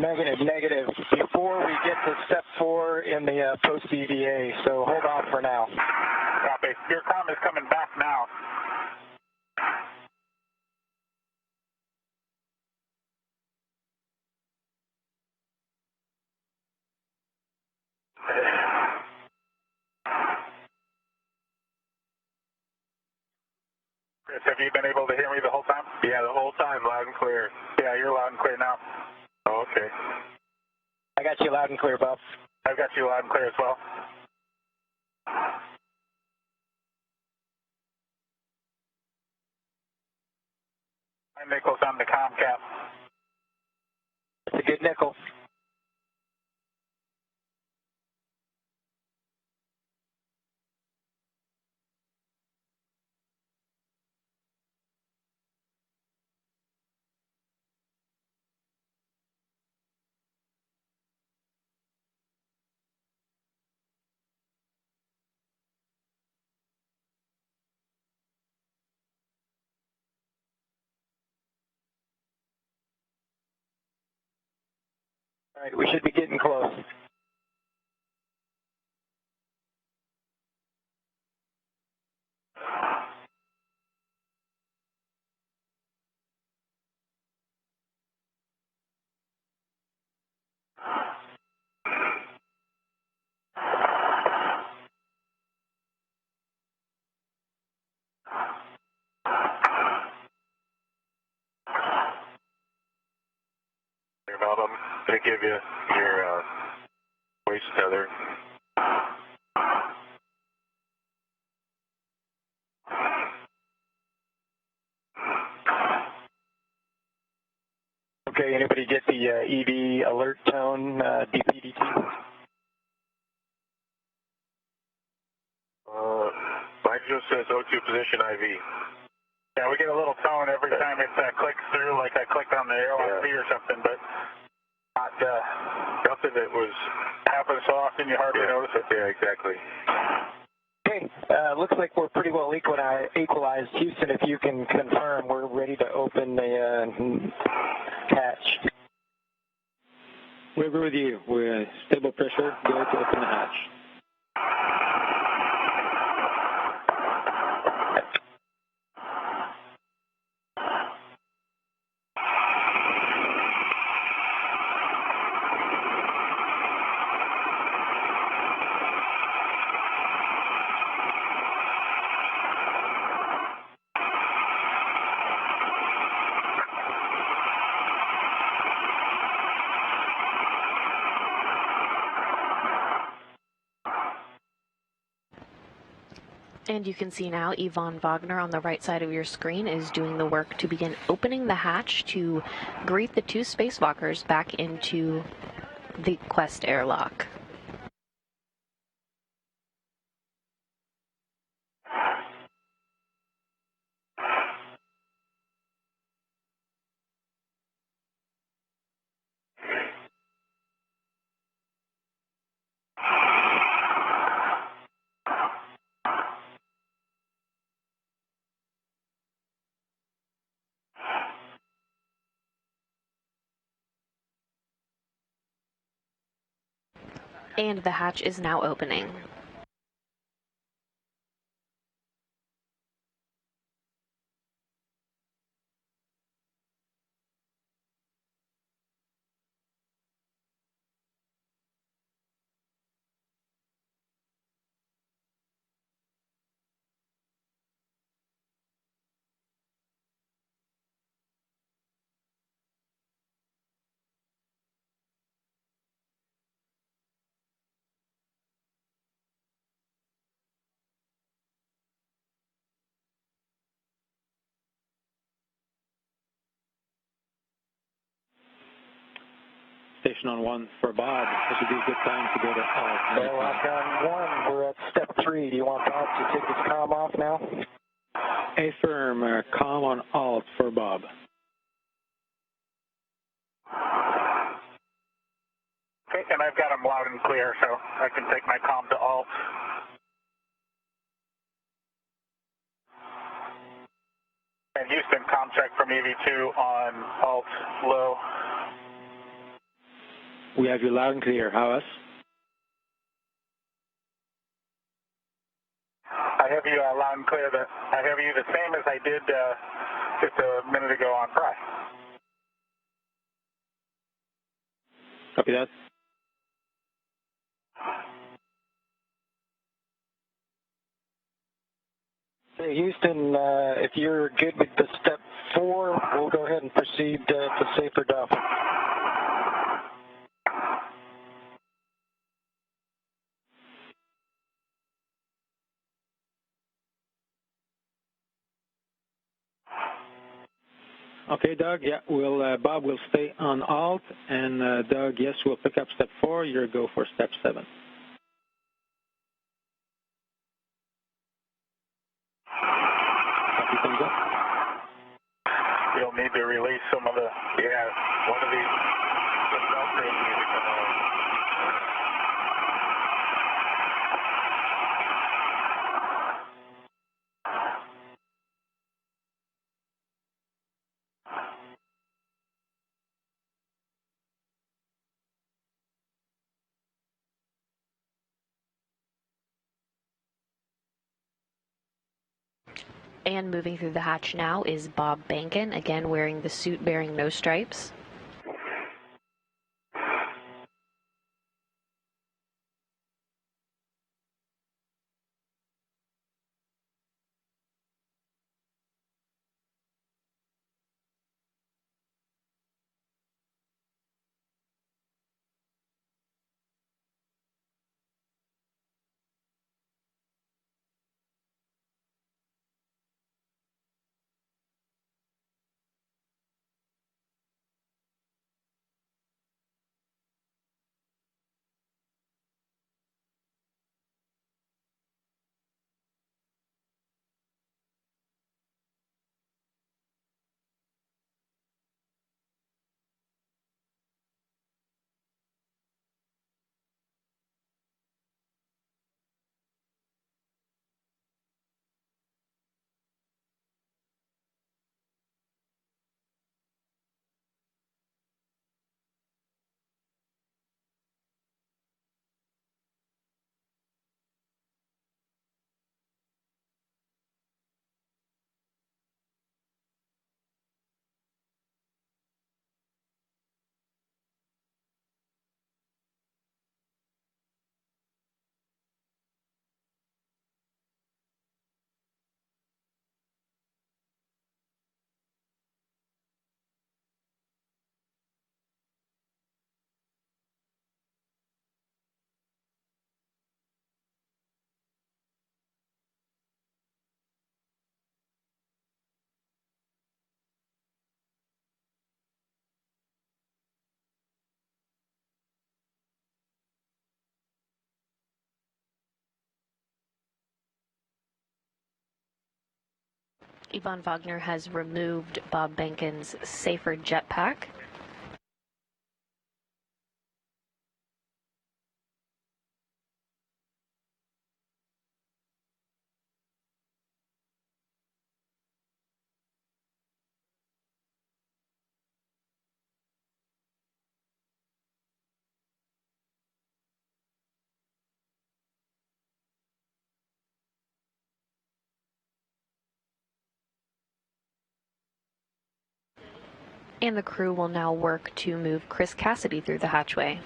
Negative. Before we get to step 4 in the post-EVA, so hold on for now.
Copy. Your comm is coming back now. Chris, have you been able to hear me the whole time?
Yeah, the whole time, loud and clear.
Yeah, you're loud and clear now.
Oh, okay.
I got you loud and clear, Bob.
I've got you loud and clear as well. 10 nickels on the comm cap.
It's a good nickel. All right, we should be getting close.
Bob, I'm going to give you your waist tether.
Okay, anybody get the EV alert tone, DPDT?
Mine just says O2 position IV.
Yeah, we get a little tone every time it clicks through, like I clicked on the arrow on C or something, but not
nothing that was
happens so often you hardly notice it.
Yeah, exactly.
Okay, looks like we're pretty well equalized. Houston, if you can confirm, we're ready to open the hatch.
We agree with you. We're stable pressure. Go to open the hatch.
And you can see now Yvonne Wagner on the right side of your screen is doing the work to begin opening the hatch to greet the two spacewalkers back into the Quest airlock. And the hatch is now opening.
Station on 1 for Bob. This would be a good time to go to alt.
Well, on 1, we're at step 3. Do you want Bob to take his comm off now?
Affirm, comm on alt for Bob.
Okay, and I've got them loud and clear, so I can take my comm to alt. And Houston, comm check from EV2 on alt low.
We have you loud and clear. How else?
I have you loud and clear. I have you the same as I did just a minute ago on Fry.
Copy that.
Hey, Houston, if you're good with the step 4, we'll go ahead and proceed to safer duff.
Okay, Doug, yeah, Bob will stay on alt, and Doug, yes, we'll pick up step 4. You're go for step 7. Copy, thumbs up.
You'll need to release some of the, one of these, the Velcro needs to come on.
And moving through the hatch now is Bob Bankin, again wearing the suit bearing no stripes. Yvonne Wagner has removed Bob Bankin's safer jetpack. And the crew will now work to move Chris Cassidy through the hatchway.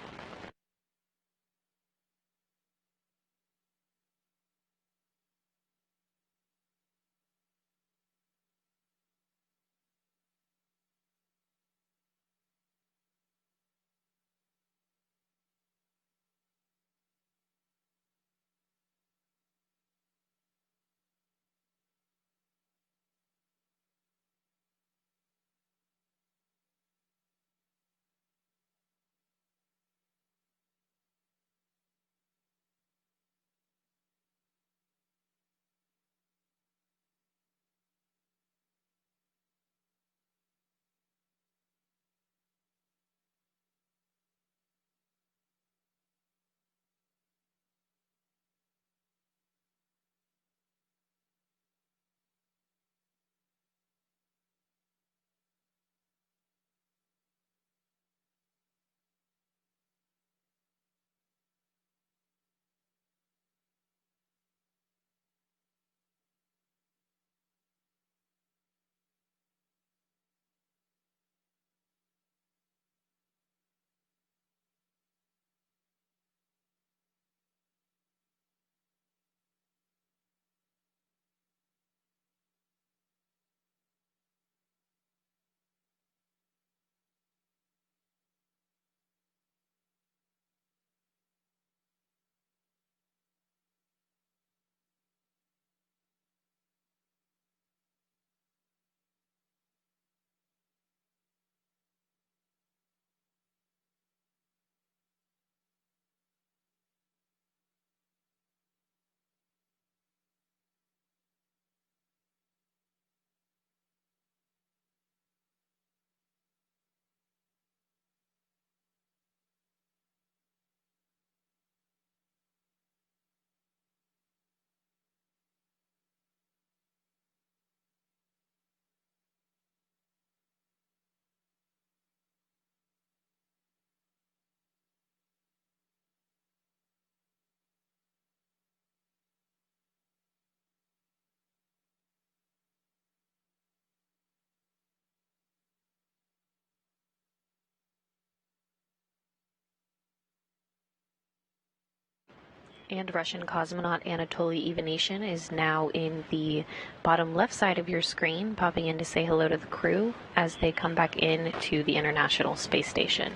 And Russian cosmonaut Anatoly Ivanishin is now in the bottom left side of your screen, popping in to say hello to the crew as they come back in to the International Space Station.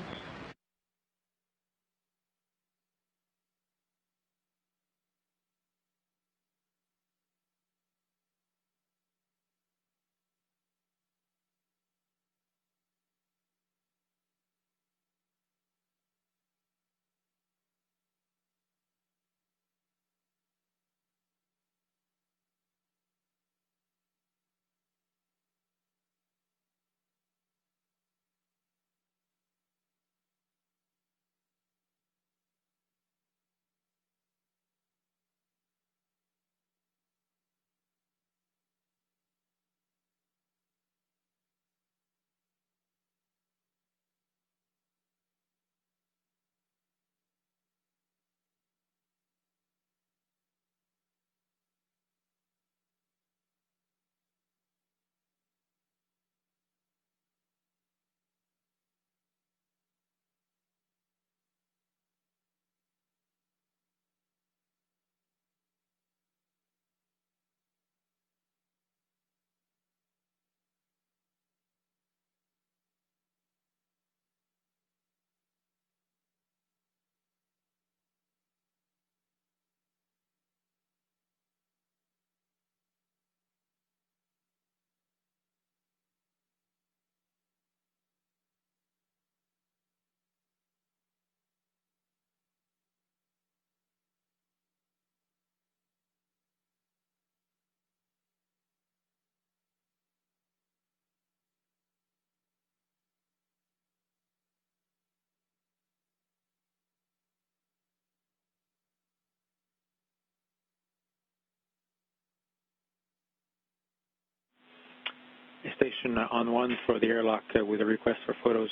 Station on one for the airlock with a request for photos.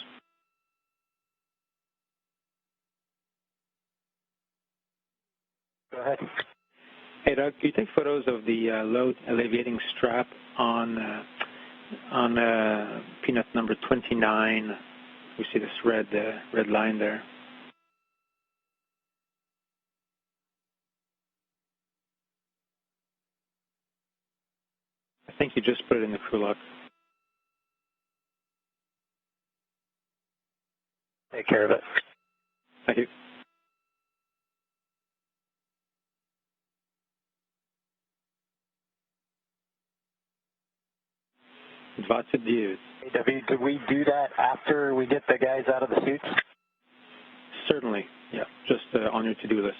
Go ahead.
Hey Doug, can you take photos of the load alleviating strap on peanut number 29? We see this red line there. I think you just put it in the crew lock.
Take care of it.
Thank you. Двадцать девять.
Hey, David, do we do that after we get the guys out of the suits?
Certainly, yeah, just on your to-do list.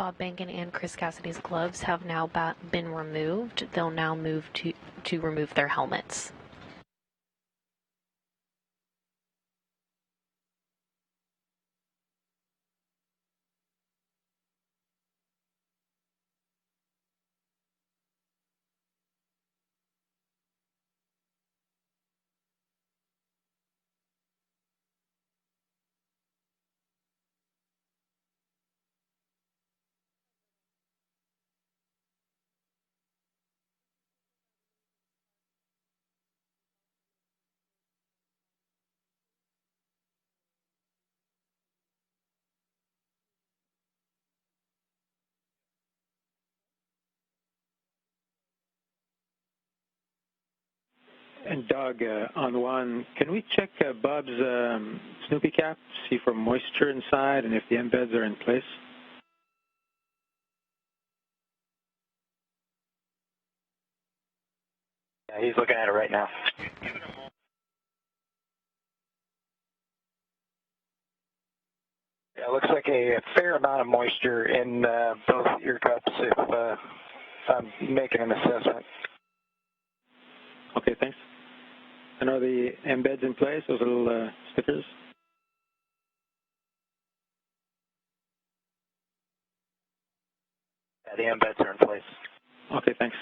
Bob Behnken and Chris Cassidy's gloves have now been removed. They'll now move to remove their helmets.
And Doug, on one, can we check Bob's Snoopy cap, see for moisture inside and if the embeds are in place?
Yeah, he's looking at it right now. Yeah, it looks like a fair amount of moisture in both ear cups if I'm making an assessment.
Okay, thanks. And are the embeds in place, those little stickers?
Yeah, the embeds are in place.
Okay, thanks.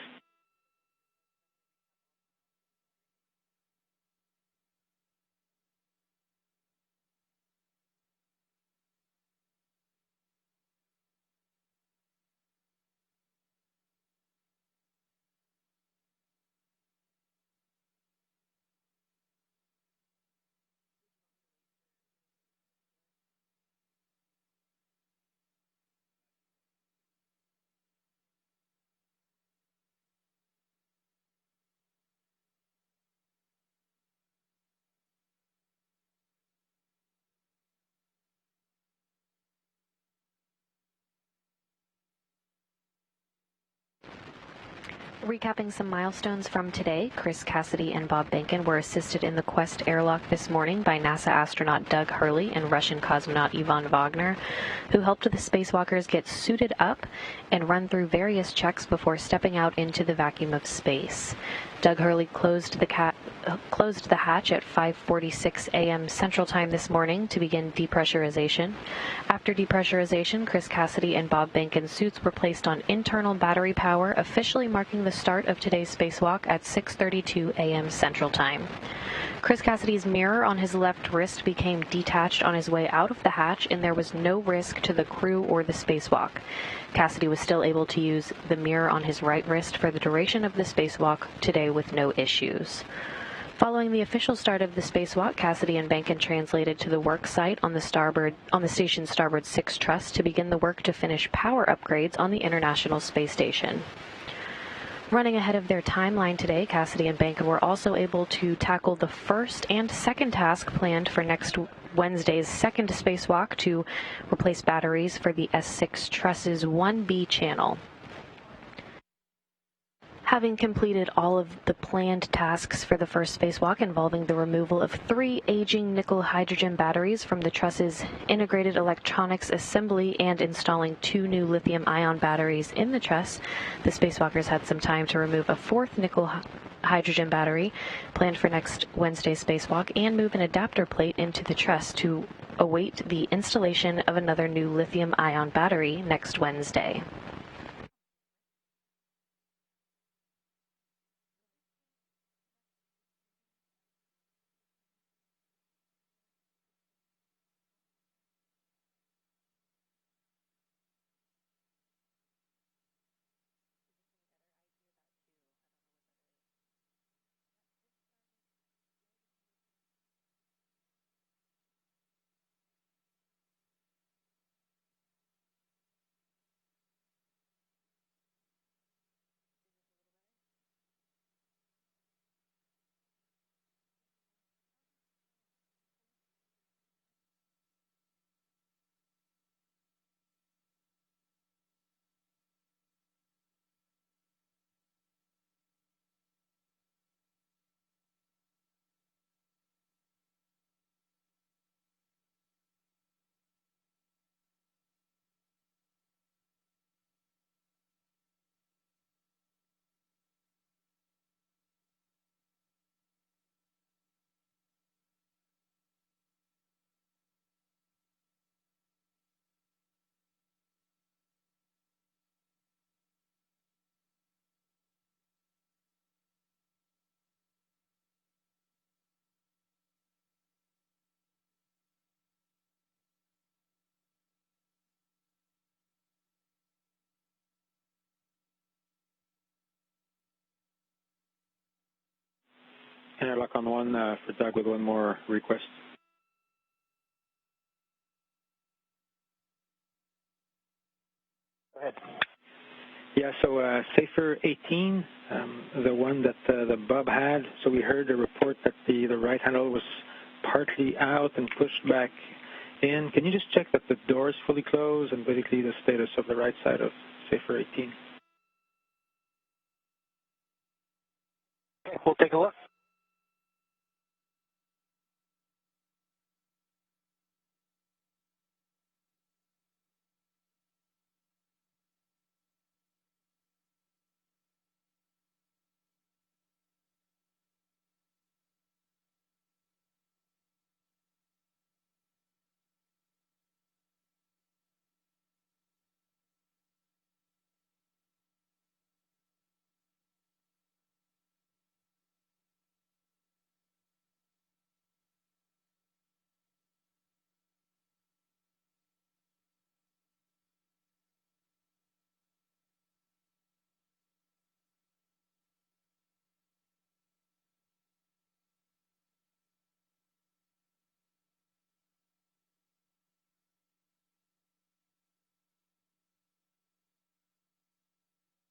Recapping some milestones from today, Chris Cassidy and Bob Behnken were assisted in the Quest airlock this morning by NASA astronaut Doug Hurley and Russian cosmonaut Ivan Wagner, who helped the spacewalkers get suited up and run through various checks before stepping out into the vacuum of space. Doug Hurley closed the hatch at 5:46 a.m. Central Time this morning to begin depressurization. After depressurization, Chris Cassidy and Bob Behnken's suits were placed on internal battery power, officially marking the start of today's spacewalk at 6:32 a.m. Central Time. Chris Cassidy's mirror on his left wrist became detached on his way out of the hatch, and there was no risk to the crew or the spacewalk. Cassidy was still able to use the mirror on his right wrist for the duration of the spacewalk today with no issues. Following the official start of the spacewalk, Cassidy and Behnken translated to the work site on the station's starboard 6 truss to begin the work to finish power upgrades on the International Space Station. Running ahead of their timeline today, Cassidy and Behnken were also able to tackle the first and second task planned for next Wednesday's second spacewalk to replace batteries for the S6 truss's 1B channel. Having completed all of the planned tasks for the first spacewalk involving the removal of 3 aging nickel-hydrogen batteries from the truss's integrated electronics assembly and installing 2 new lithium-ion batteries in the truss, the spacewalkers had some time to remove a 4th nickel-hydrogen battery planned for next Wednesday's spacewalk and move an adapter plate into the truss to await the installation of another new lithium-ion battery next Wednesday.
Airlock on 1 for Doug with one more request.
Go ahead.
Yeah, so Safer 18, the one that the Bob had, so we heard a report that the right handle was partly out and pushed back in. Can you just check that the door is fully closed and basically the status of the right side of Safer 18?
Okay, we'll take a look.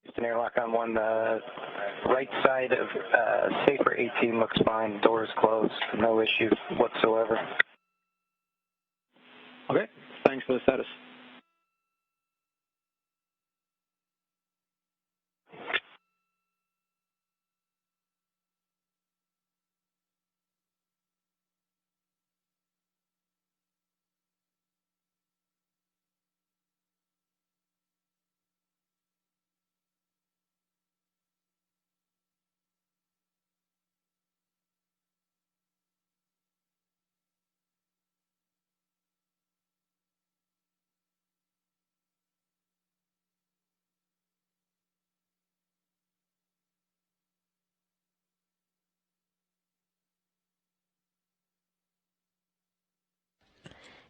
Houston Airlock on 1, the right side of Safer 18 looks fine. Door is closed. No issue whatsoever.
Okay, thanks for the status.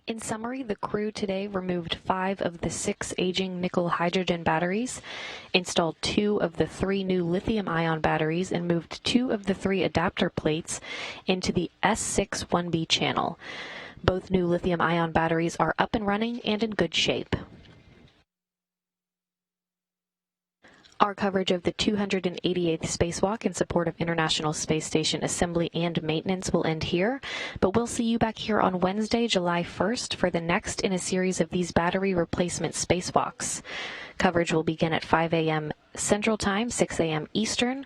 In summary, the crew today removed 5 of the 6 aging nickel hydrogen batteries, installed 2 of the 3 new lithium-ion batteries, and moved 2 of the 3 adapter plates into the S6 1B channel. Both new lithium-ion batteries are up and running and in good shape. Our coverage of the 288th spacewalk in support of International Space Station assembly and maintenance will end here, but we'll see you back here on Wednesday, July 1st for the next in a series of these battery replacement spacewalks. Coverage will begin at 5 a.m. Central Time, 6 a.m. Eastern.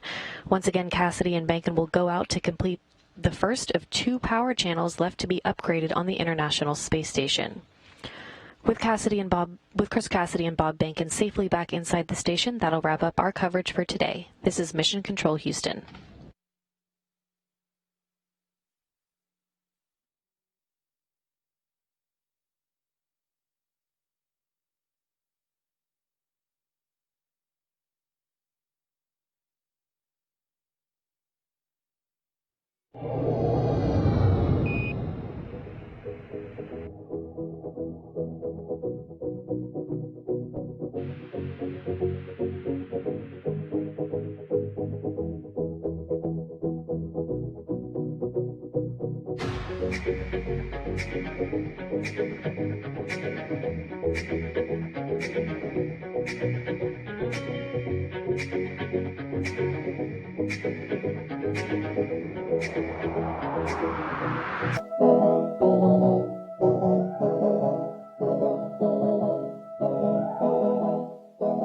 Once again, Cassidy and Bankin will go out to complete the first of 2 power channels left to be upgraded on the International Space Station. With Chris Cassidy and Bob Bankin safely back inside the station, that'll wrap up our coverage for today. This is Mission Control Houston.
Mm-hmm.